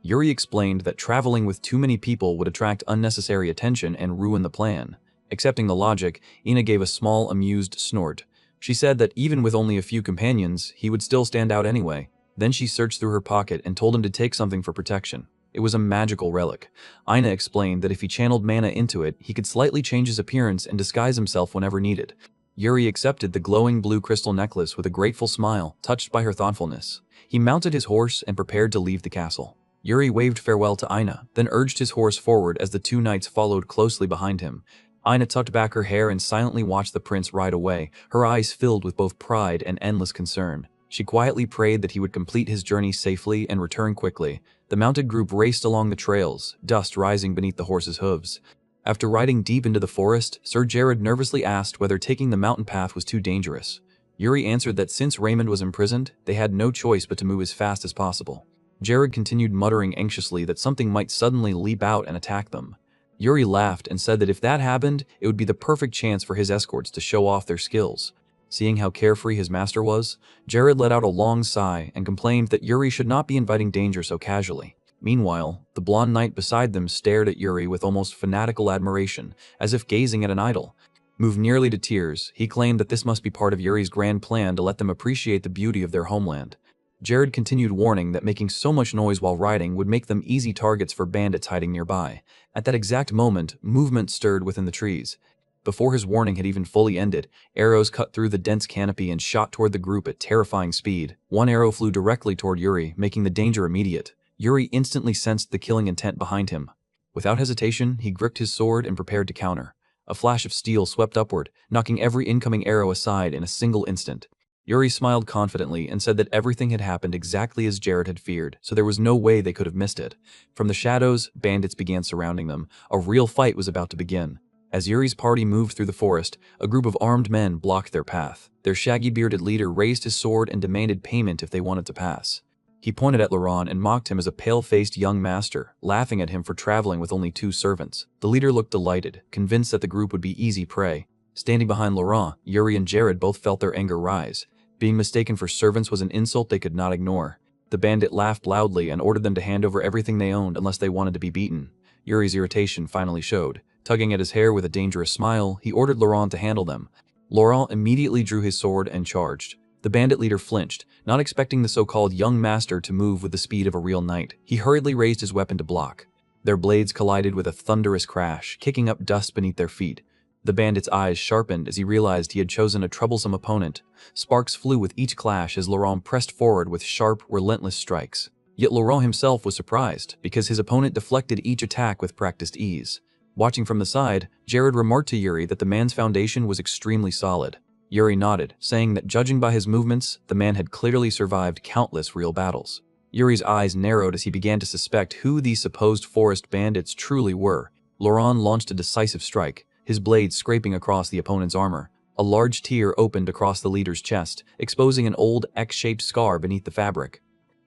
Yuri explained that traveling with too many people would attract unnecessary attention and ruin the plan. Accepting the logic, Ina gave a small, amused snort. She said that even with only a few companions, he would still stand out anyway. Then she searched through her pocket and told him to take something for protection. It was a magical relic. Aina explained that if he channeled mana into it, he could slightly change his appearance and disguise himself whenever needed. Yuri accepted the glowing blue crystal necklace with a grateful smile, touched by her thoughtfulness. He mounted his horse and prepared to leave the castle. Yuri waved farewell to Aina, then urged his horse forward as the 2 knights followed closely behind him. Aina tucked back her hair and silently watched the prince ride away, her eyes filled with both pride and endless concern. She quietly prayed that he would complete his journey safely and return quickly. The mounted group raced along the trails, dust rising beneath the horses' hooves. After riding deep into the forest, Sir Jared nervously asked whether taking the mountain path was too dangerous. Yuri answered that since Raymond was imprisoned, they had no choice but to move as fast as possible. Jared continued muttering anxiously that something might suddenly leap out and attack them. Yuri laughed and said that if that happened, it would be the perfect chance for his escorts to show off their skills. Seeing how carefree his master was, Jared let out a long sigh and complained that Yuri should not be inviting danger so casually. Meanwhile, the blonde knight beside them stared at Yuri with almost fanatical admiration, as if gazing at an idol. Moved nearly to tears, he claimed that this must be part of Yuri's grand plan to let them appreciate the beauty of their homeland. Jared continued warning that making so much noise while riding would make them easy targets for bandits hiding nearby. At that exact moment, movement stirred within the trees. Before his warning had even fully ended, arrows cut through the dense canopy and shot toward the group at terrifying speed. One arrow flew directly toward Yuri, making the danger immediate. Yuri instantly sensed the killing intent behind him. Without hesitation, he gripped his sword and prepared to counter. A flash of steel swept upward, knocking every incoming arrow aside in a single instant. Yuri smiled confidently and said that everything had happened exactly as Jared had feared, so there was no way they could have missed it. From the shadows, bandits began surrounding them. A real fight was about to begin. As Yuri's party moved through the forest, a group of armed men blocked their path. Their shaggy-bearded leader raised his sword and demanded payment if they wanted to pass. He pointed at Laurent and mocked him as a pale-faced young master, laughing at him for traveling with only 2 servants. The leader looked delighted, convinced that the group would be easy prey. Standing behind Laurent, Yuri and Jared both felt their anger rise. Being mistaken for servants was an insult they could not ignore. The bandit laughed loudly and ordered them to hand over everything they owned unless they wanted to be beaten. Yuri's irritation finally showed. Tugging at his hair with a dangerous smile, he ordered Laurent to handle them. Laurent immediately drew his sword and charged. The bandit leader flinched, not expecting the so-called young master to move with the speed of a real knight. He hurriedly raised his weapon to block. Their blades collided with a thunderous crash, kicking up dust beneath their feet. The bandit's eyes sharpened as he realized he had chosen a troublesome opponent. Sparks flew with each clash as Laurent pressed forward with sharp, relentless strikes. Yet Laurent himself was surprised, because his opponent deflected each attack with practiced ease. Watching from the side, Jared remarked to Yuri that the man's foundation was extremely solid. Yuri nodded, saying that judging by his movements, the man had clearly survived countless real battles. Yuri's eyes narrowed as he began to suspect who these supposed forest bandits truly were. Laurent launched a decisive strike, his blade scraping across the opponent's armor. A large tear opened across the leader's chest, exposing an old X-shaped scar beneath the fabric.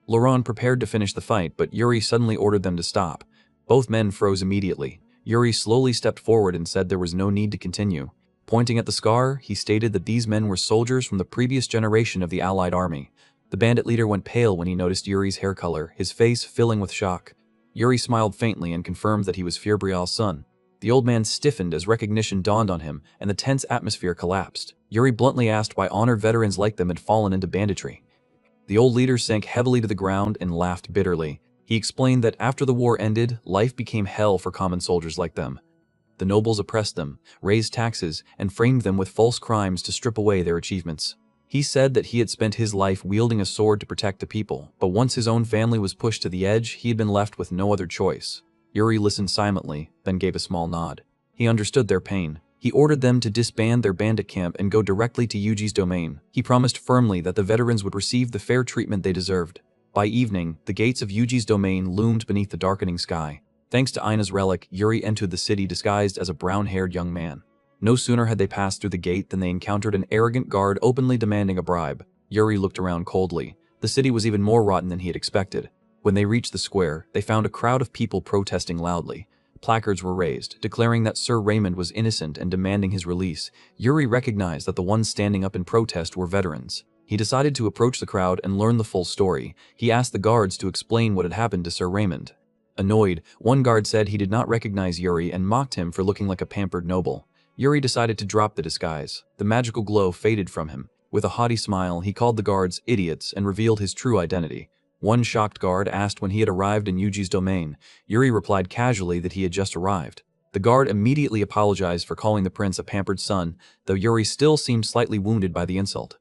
Laurent prepared to finish the fight, but Yuri suddenly ordered them to stop. Both men froze immediately. Yuri slowly stepped forward and said there was no need to continue. Pointing at the scar, he stated that these men were soldiers from the previous generation of the Allied army. The bandit leader went pale when he noticed Yuri's hair color, his face filling with shock. Yuri smiled faintly and confirmed that he was Firbrial's son. The old man stiffened as recognition dawned on him, and the tense atmosphere collapsed. Yuri bluntly asked why honored veterans like them had fallen into banditry. The old leader sank heavily to the ground and laughed bitterly. He explained that after the war ended, life became hell for common soldiers like them. The nobles oppressed them, raised taxes, and framed them with false crimes to strip away their achievements. He said that he had spent his life wielding a sword to protect the people, but once his own family was pushed to the edge, he had been left with no other choice. Yuri listened silently, then gave a small nod. He understood their pain. He ordered them to disband their bandit camp and go directly to Yuji's domain. He promised firmly that the veterans would receive the fair treatment they deserved. By evening, the gates of Yuji's domain loomed beneath the darkening sky. Thanks to Ina's relic, Yuri entered the city disguised as a brown-haired young man. No sooner had they passed through the gate than they encountered an arrogant guard openly demanding a bribe. Yuri looked around coldly. The city was even more rotten than he had expected. When they reached the square, they found a crowd of people protesting loudly. Placards were raised, declaring that Sir Raymond was innocent and demanding his release. Yuri recognized that the ones standing up in protest were veterans. He decided to approach the crowd and learn the full story. He asked the guards to explain what had happened to Sir Raymond. Annoyed, one guard said he did not recognize Yuri and mocked him for looking like a pampered noble. Yuri decided to drop the disguise. The magical glow faded from him. With a haughty smile, he called the guards idiots and revealed his true identity. One shocked guard asked when he had arrived in Yuji's domain. Yuri replied casually that he had just arrived. The guard immediately apologized for calling the prince a pampered son, though Yuri still seemed slightly wounded by the insult.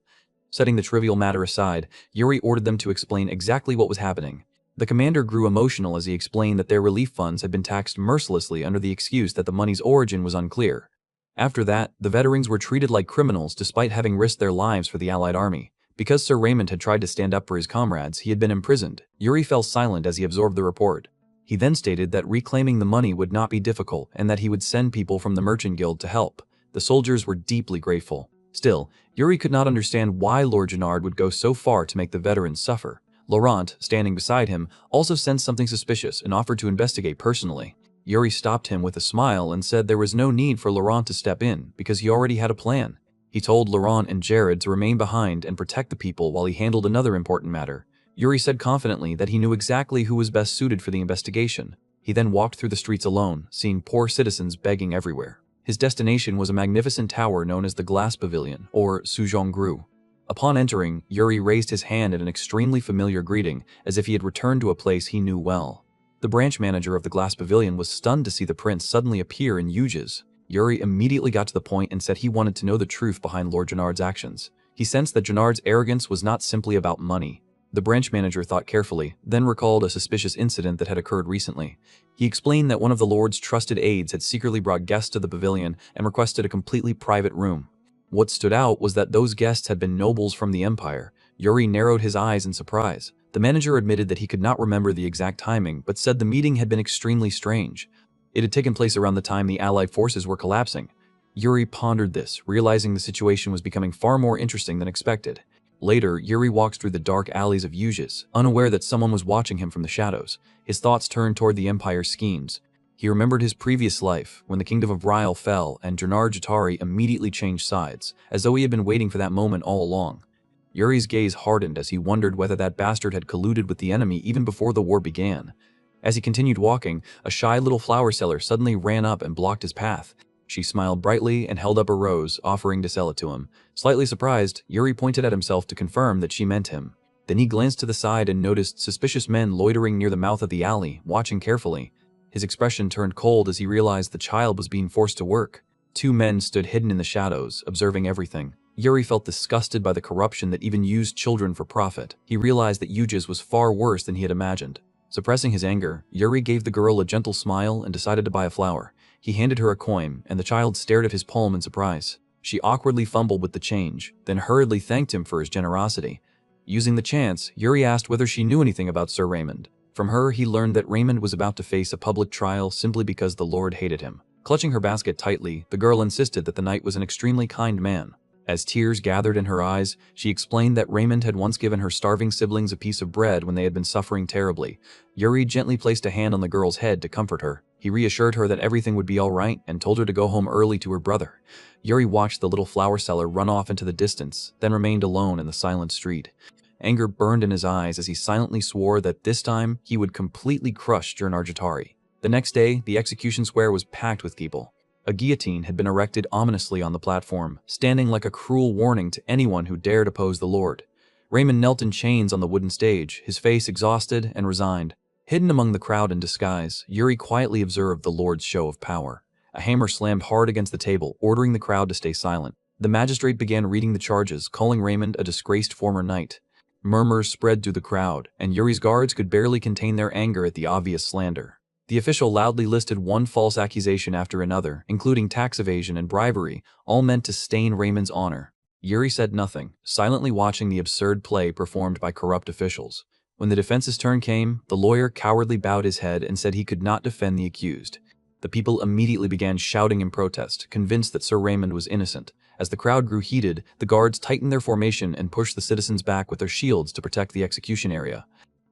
Setting the trivial matter aside, Yuri ordered them to explain exactly what was happening. The commander grew emotional as he explained that their relief funds had been taxed mercilessly under the excuse that the money's origin was unclear. After that, the veterans were treated like criminals despite having risked their lives for the Allied army. Because Sir Raymond had tried to stand up for his comrades, he had been imprisoned. Yuri fell silent as he absorbed the report. He then stated that reclaiming the money would not be difficult and that he would send people from the Merchant Guild to help. The soldiers were deeply grateful. Still, Yuri could not understand why Lord Gennard would go so far to make the veterans suffer. Laurent, standing beside him, also sensed something suspicious and offered to investigate personally. Yuri stopped him with a smile and said there was no need for Laurent to step in because he already had a plan. He told Laurent and Jared to remain behind and protect the people while he handled another important matter. Yuri said confidently that he knew exactly who was best suited for the investigation. He then walked through the streets alone, seeing poor citizens begging everywhere. His destination was a magnificent tower known as the Glass Pavilion, or Suzhongru. Upon entering, Yuri raised his hand in an extremely familiar greeting, as if he had returned to a place he knew well. The branch manager of the Glass Pavilion was stunned to see the prince suddenly appear in Yuji's. Yuri immediately got to the point and said he wanted to know the truth behind Lord Gennard's actions. He sensed that Gennard's arrogance was not simply about money. The branch manager thought carefully, then recalled a suspicious incident that had occurred recently. He explained that one of the Lord's trusted aides had secretly brought guests to the pavilion and requested a completely private room. What stood out was that those guests had been nobles from the Empire. Yuri narrowed his eyes in surprise. The manager admitted that he could not remember the exact timing, but said the meeting had been extremely strange. It had taken place around the time the Allied forces were collapsing. Yuri pondered this, realizing the situation was becoming far more interesting than expected. Later, Yuri walked through the dark alleys of Yuji's, unaware that someone was watching him from the shadows. His thoughts turned toward the Empire's schemes. He remembered his previous life, when the kingdom of Ryle fell and Gennard Jatari immediately changed sides, as though he had been waiting for that moment all along. Yuri's gaze hardened as he wondered whether that bastard had colluded with the enemy even before the war began. As he continued walking, a shy little flower seller suddenly ran up and blocked his path. She smiled brightly and held up a rose, offering to sell it to him. Slightly surprised, Yuri pointed at himself to confirm that she meant him. Then he glanced to the side and noticed suspicious men loitering near the mouth of the alley, watching carefully. His expression turned cold as he realized the child was being forced to work. Two men stood hidden in the shadows, observing everything. Yuri felt disgusted by the corruption that even used children for profit. He realized that Yuji's was far worse than he had imagined. Suppressing his anger, Yuri gave the girl a gentle smile and decided to buy a flower. He handed her a coin, and the child stared at his palm in surprise. She awkwardly fumbled with the change, then hurriedly thanked him for his generosity. Using the chance, Yuri asked whether she knew anything about Sir Raymond. From her, he learned that Raymond was about to face a public trial simply because the Lord hated him. Clutching her basket tightly, the girl insisted that the knight was an extremely kind man. As tears gathered in her eyes, she explained that Raymond had once given her starving siblings a piece of bread when they had been suffering terribly. Yuri gently placed a hand on the girl's head to comfort her. He reassured her that everything would be all right and told her to go home early to her brother. Yuri watched the little flower seller run off into the distance, then remained alone in the silent street. Anger burned in his eyes as he silently swore that this time he would completely crush Jatari. The next day, the execution square was packed with people. A guillotine had been erected ominously on the platform, standing like a cruel warning to anyone who dared oppose the Lord. Raymond knelt in chains on the wooden stage, his face exhausted and resigned. Hidden among the crowd in disguise, Yuri quietly observed the Lord's show of power. A hammer slammed hard against the table, ordering the crowd to stay silent. The magistrate began reading the charges, calling Raymond a disgraced former knight. Murmurs spread through the crowd, and Yuri's guards could barely contain their anger at the obvious slander. The official loudly listed one false accusation after another, including tax evasion and bribery, all meant to stain Raymond's honor. Yuri said nothing, silently watching the absurd play performed by corrupt officials. When the defense's turn came, the lawyer cowardly bowed his head and said he could not defend the accused. The people immediately began shouting in protest, convinced that Sir Raymond was innocent. As the crowd grew heated, the guards tightened their formation and pushed the citizens back with their shields to protect the execution area.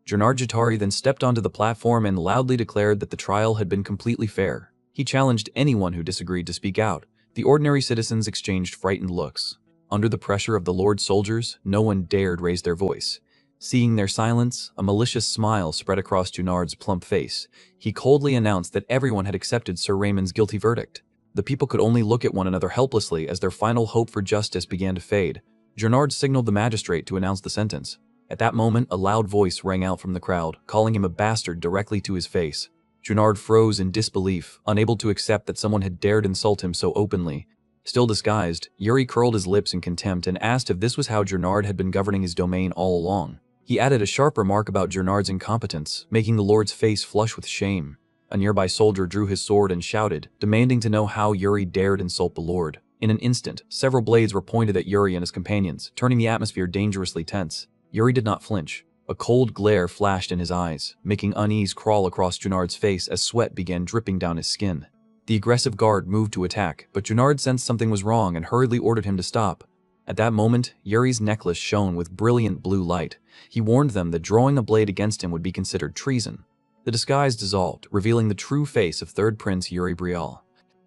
Jatari then stepped onto the platform and loudly declared that the trial had been completely fair. He challenged anyone who disagreed to speak out. The ordinary citizens exchanged frightened looks. Under the pressure of the Lord's soldiers, no one dared raise their voice. Seeing their silence, a malicious smile spread across Junard's plump face. He coldly announced that everyone had accepted Sir Raymond's guilty verdict. The people could only look at one another helplessly as their final hope for justice began to fade. Junard signaled the magistrate to announce the sentence. At that moment, a loud voice rang out from the crowd, calling him a bastard directly to his face. Junard froze in disbelief, unable to accept that someone had dared insult him so openly. Still disguised, Yuri curled his lips in contempt and asked if this was how Junard had been governing his domain all along. He added a sharp remark about Junard's incompetence, making the Lord's face flush with shame. A nearby soldier drew his sword and shouted, demanding to know how Yuri dared insult the Lord. In an instant, several blades were pointed at Yuri and his companions, turning the atmosphere dangerously tense. Yuri did not flinch. A cold glare flashed in his eyes, making unease crawl across Junard's face as sweat began dripping down his skin. The aggressive guard moved to attack, but Junard sensed something was wrong and hurriedly ordered him to stop. At that moment, Yuri's necklace shone with brilliant blue light. He warned them that drawing a blade against him would be considered treason. The disguise dissolved, revealing the true face of Third Prince Yuri Brial.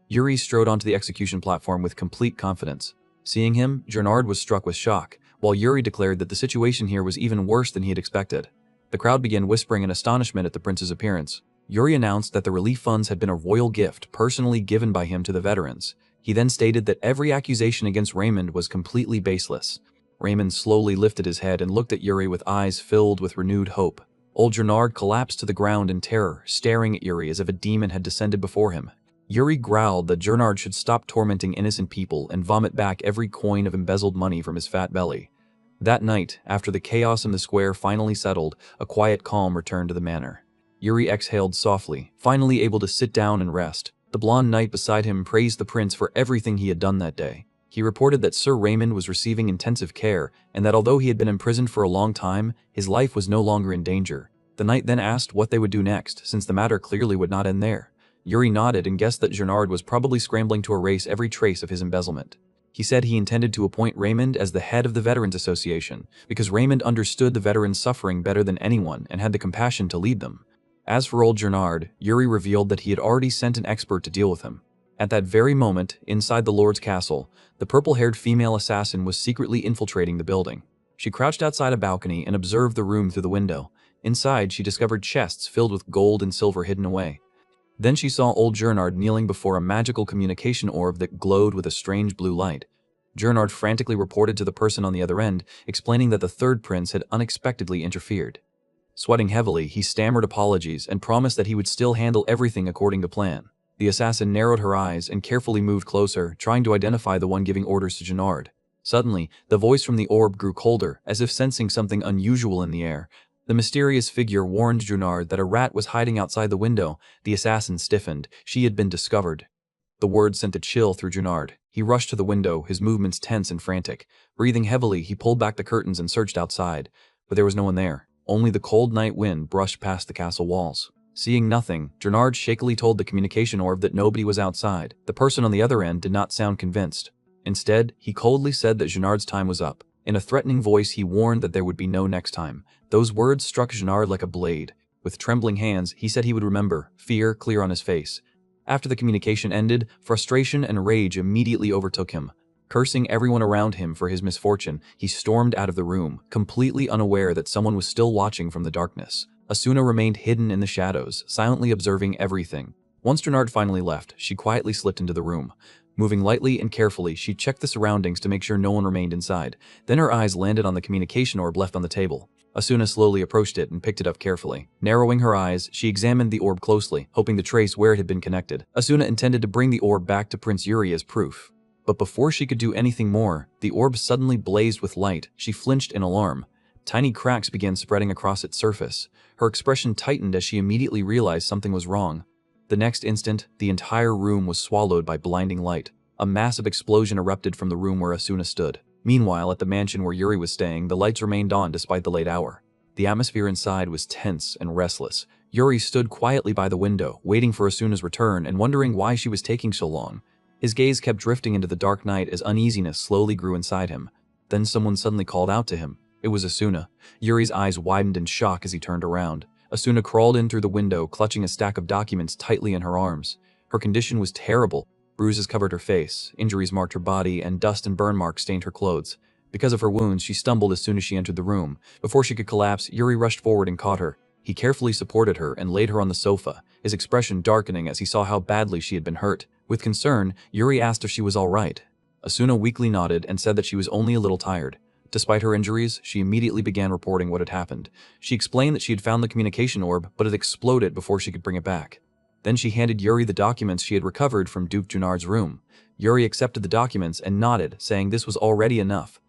Yuri strode onto the execution platform with complete confidence. Seeing him, Junard was struck with shock, while Yuri declared that the situation here was even worse than he had expected. The crowd began whispering in astonishment at the prince's appearance. Yuri announced that the relief funds had been a royal gift personally given by him to the veterans. He then stated that every accusation against Raymond was completely baseless. Raymond slowly lifted his head and looked at Yuri with eyes filled with renewed hope. Old Junard collapsed to the ground in terror, staring at Yuri as if a demon had descended before him. Yuri growled that Junard should stop tormenting innocent people and vomit back every coin of embezzled money from his fat belly. That night, after the chaos in the square finally settled, a quiet calm returned to the manor. Yuri exhaled softly, finally able to sit down and rest. The blonde knight beside him praised the prince for everything he had done that day. He reported that Sir Raymond was receiving intensive care, and that although he had been imprisoned for a long time, his life was no longer in danger. The knight then asked what they would do next, since the matter clearly would not end there. Yuri nodded and guessed that Junard was probably scrambling to erase every trace of his embezzlement. He said he intended to appoint Raymond as the head of the Veterans Association, because Raymond understood the veterans' suffering better than anyone and had the compassion to lead them. As for old Junard, Yuri revealed that he had already sent an expert to deal with him. At that very moment, inside the Lord's castle, the purple-haired female assassin was secretly infiltrating the building. She crouched outside a balcony and observed the room through the window. Inside, she discovered chests filled with gold and silver hidden away. Then she saw old Junard kneeling before a magical communication orb that glowed with a strange blue light. Junard frantically reported to the person on the other end, explaining that the third prince had unexpectedly interfered. Sweating heavily, he stammered apologies and promised that he would still handle everything according to plan. The assassin narrowed her eyes and carefully moved closer, trying to identify the one giving orders to Junard. Suddenly, the voice from the orb grew colder, as if sensing something unusual in the air. The mysterious figure warned Junard that a rat was hiding outside the window. The assassin stiffened. She had been discovered. The word sent a chill through Junard. He rushed to the window, his movements tense and frantic. Breathing heavily, he pulled back the curtains and searched outside. But there was no one there. Only the cold night wind brushed past the castle walls. Seeing nothing, Junard shakily told the communication orb that nobody was outside. The person on the other end did not sound convinced. Instead, he coldly said that Junard's time was up. In a threatening voice, he warned that there would be no next time. Those words struck Junard like a blade. With trembling hands, he said he would remember, fear clear on his face. After the communication ended, frustration and rage immediately overtook him. Cursing everyone around him for his misfortune, he stormed out of the room, completely unaware that someone was still watching from the darkness. Asuna remained hidden in the shadows, silently observing everything. Once Junard finally left, she quietly slipped into the room. Moving lightly and carefully, she checked the surroundings to make sure no one remained inside. Then her eyes landed on the communication orb left on the table. Asuna slowly approached it and picked it up carefully. Narrowing her eyes, she examined the orb closely, hoping to trace where it had been connected. Asuna intended to bring the orb back to Prince Yuri as proof. But before she could do anything more, the orb suddenly blazed with light. She flinched in alarm. Tiny cracks began spreading across its surface. Her expression tightened as she immediately realized something was wrong. The next instant, the entire room was swallowed by blinding light. A massive explosion erupted from the room where Asuna stood. Meanwhile, at the mansion where Yuri was staying, the lights remained on despite the late hour. The atmosphere inside was tense and restless. Yuri stood quietly by the window, waiting for Asuna's return and wondering why she was taking so long. His gaze kept drifting into the dark night as uneasiness slowly grew inside him. Then someone suddenly called out to him. It was Asuna. Yuri's eyes widened in shock as he turned around. Asuna crawled in through the window, clutching a stack of documents tightly in her arms. Her condition was terrible. Bruises covered her face, injuries marked her body, and dust and burn marks stained her clothes. Because of her wounds, she stumbled as soon as she entered the room. Before she could collapse, Yuri rushed forward and caught her. He carefully supported her and laid her on the sofa, his expression darkening as he saw how badly she had been hurt. With concern, Yuri asked if she was all right. Asuna weakly nodded and said that she was only a little tired. Despite her injuries, she immediately began reporting what had happened. She explained that she had found the communication orb, but it exploded before she could bring it back. Then she handed Yuri the documents she had recovered from Duke Junard's room. Yuri accepted the documents and nodded, saying this was already enough.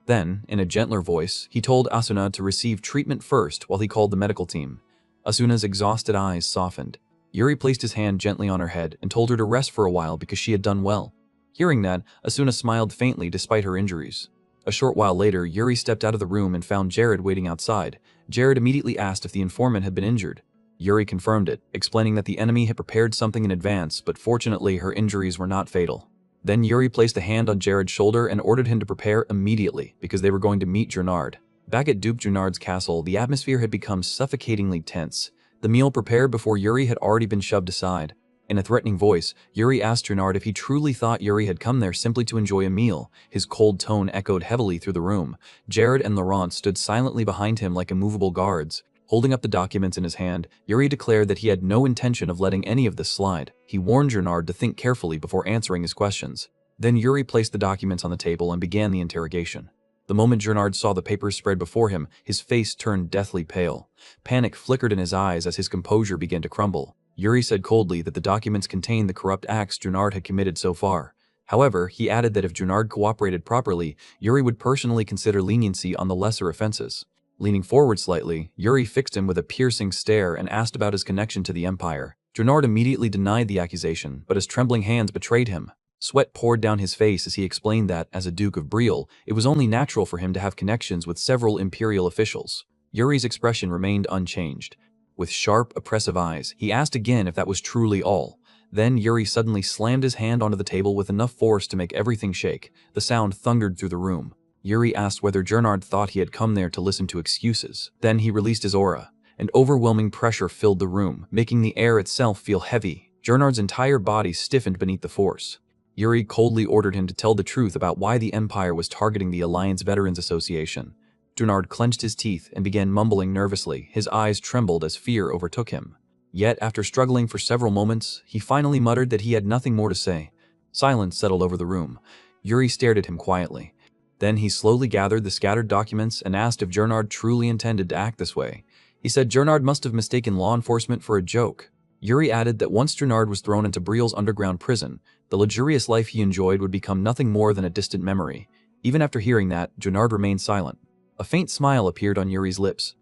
Then, in a gentler voice, he told Asuna to receive treatment first while he called the medical team. Asuna's exhausted eyes softened. Yuri placed his hand gently on her head and told her to rest for a while because she had done well. Hearing that, Asuna smiled faintly despite her injuries. A short while later, Yuri stepped out of the room and found Jared waiting outside. Jared immediately asked if the informant had been injured. Yuri confirmed it, explaining that the enemy had prepared something in advance, but fortunately her injuries were not fatal. Then Yuri placed a hand on Jared's shoulder and ordered him to prepare immediately because they were going to meet Junard. Back at Duke Junard's castle, the atmosphere had become suffocatingly tense. The meal prepared before Yuri had already been shoved aside. In a threatening voice, Yuri asked Junard if he truly thought Yuri had come there simply to enjoy a meal. His cold tone echoed heavily through the room. Jared and Laurent stood silently behind him like immovable guards. Holding up the documents in his hand, Yuri declared that he had no intention of letting any of this slide. He warned Junard to think carefully before answering his questions. Then Yuri placed the documents on the table and began the interrogation. The moment Junard saw the papers spread before him, his face turned deathly pale. Panic flickered in his eyes as his composure began to crumble. Yuri said coldly that the documents contained the corrupt acts Junard had committed so far. However, he added that if Junard cooperated properly, Yuri would personally consider leniency on the lesser offenses. Leaning forward slightly, Yuri fixed him with a piercing stare and asked about his connection to the Empire. Junard immediately denied the accusation, but his trembling hands betrayed him. Sweat poured down his face as he explained that, as a Duke of Briel, it was only natural for him to have connections with several imperial officials. Yuri's expression remained unchanged. With sharp, oppressive eyes, he asked again if that was truly all. Then Yuri suddenly slammed his hand onto the table with enough force to make everything shake. The sound thundered through the room. Yuri asked whether Junard thought he had come there to listen to excuses. Then he released his aura. An overwhelming pressure filled the room, making the air itself feel heavy. Junard's entire body stiffened beneath the force. Yuri coldly ordered him to tell the truth about why the Empire was targeting the Alliance Veterans Association. Junard clenched his teeth and began mumbling nervously. His eyes trembled as fear overtook him. Yet, after struggling for several moments, he finally muttered that he had nothing more to say. Silence settled over the room. Yuri stared at him quietly. Then he slowly gathered the scattered documents and asked if Junard truly intended to act this way. He said Junard must have mistaken law enforcement for a joke. Yuri added that once Junard was thrown into Briel's underground prison, the luxurious life he enjoyed would become nothing more than a distant memory. Even after hearing that, Junard remained silent. A faint smile appeared on Yuri's lips.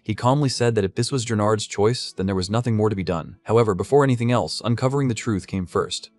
He calmly said that if this was Junard's choice, then there was nothing more to be done. However, before anything else, uncovering the truth came first.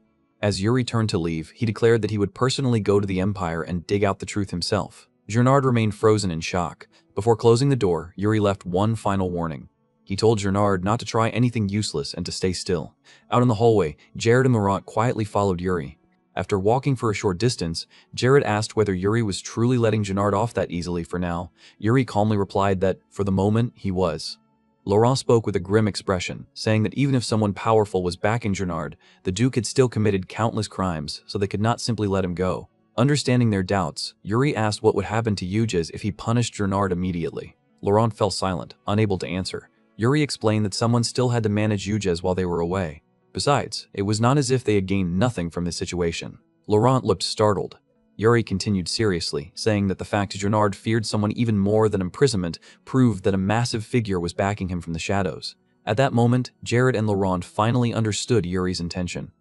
As Yuri turned to leave, he declared that he would personally go to the Empire and dig out the truth himself. Junard remained frozen in shock. Before closing the door, Yuri left one final warning. He told Junard not to try anything useless and to stay still. Out in the hallway, Jared and Laurent quietly followed Yuri. After walking for a short distance, Jared asked whether Yuri was truly letting Junard off that easily for now. Yuri calmly replied that, for the moment, he was. Laurent spoke with a grim expression, saying that even if someone powerful was backing Junard, the Duke had still committed countless crimes, so they could not simply let him go. Understanding their doubts, Yuri asked what would happen to Yujas if he punished Gernard immediately. Laurent fell silent, unable to answer. Yuri explained that someone still had to manage Yujas while they were away. Besides, it was not as if they had gained nothing from this situation. Laurent looked startled. Yuri continued seriously, saying that the fact Gernard feared someone even more than imprisonment proved that a massive figure was backing him from the shadows. At that moment, Jared and Laurent finally understood Yuri's intention.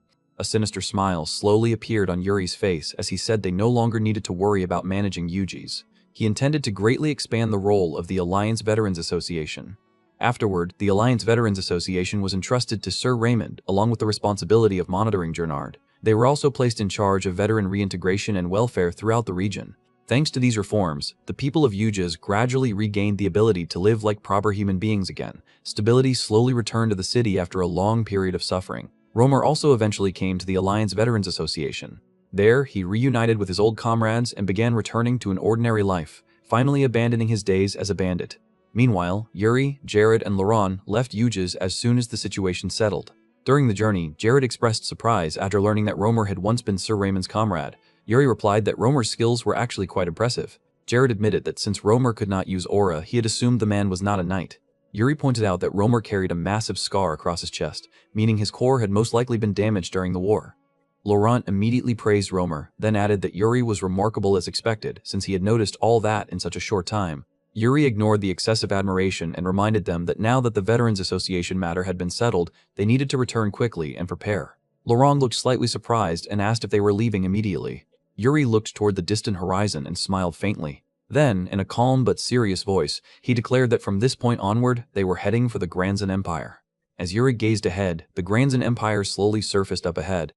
A sinister smile slowly appeared on Yuri's face as he said they no longer needed to worry about managing Yujis. He intended to greatly expand the role of the Alliance Veterans Association. Afterward, the Alliance Veterans Association was entrusted to Sir Raymond, along with the responsibility of monitoring Gernard. They were also placed in charge of veteran reintegration and welfare throughout the region. Thanks to these reforms, the people of Yujas gradually regained the ability to live like proper human beings again. Stability slowly returned to the city after a long period of suffering. Romer also eventually came to the Alliance Veterans Association. There, he reunited with his old comrades and began returning to an ordinary life, finally abandoning his days as a bandit. Meanwhile, Yuri, Jared, and Laurent left Yujas as soon as the situation settled. During the journey, Jared expressed surprise after learning that Romer had once been Sir Raymond's comrade. Yuri replied that Romer's skills were actually quite impressive. Jared admitted that since Romer could not use aura, he had assumed the man was not a knight. Yuri pointed out that Romer carried a massive scar across his chest, meaning his core had most likely been damaged during the war. Laurent immediately praised Romer, then added that Yuri was remarkable as expected, since he had noticed all that in such a short time. Yuri ignored the excessive admiration and reminded them that now that the Veterans Association matter had been settled, they needed to return quickly and prepare. Laurent looked slightly surprised and asked if they were leaving immediately. Yuri looked toward the distant horizon and smiled faintly. Then, in a calm but serious voice, he declared that from this point onward, they were heading for the Granzan Empire. As Yuri gazed ahead, the Granzan Empire slowly surfaced up ahead,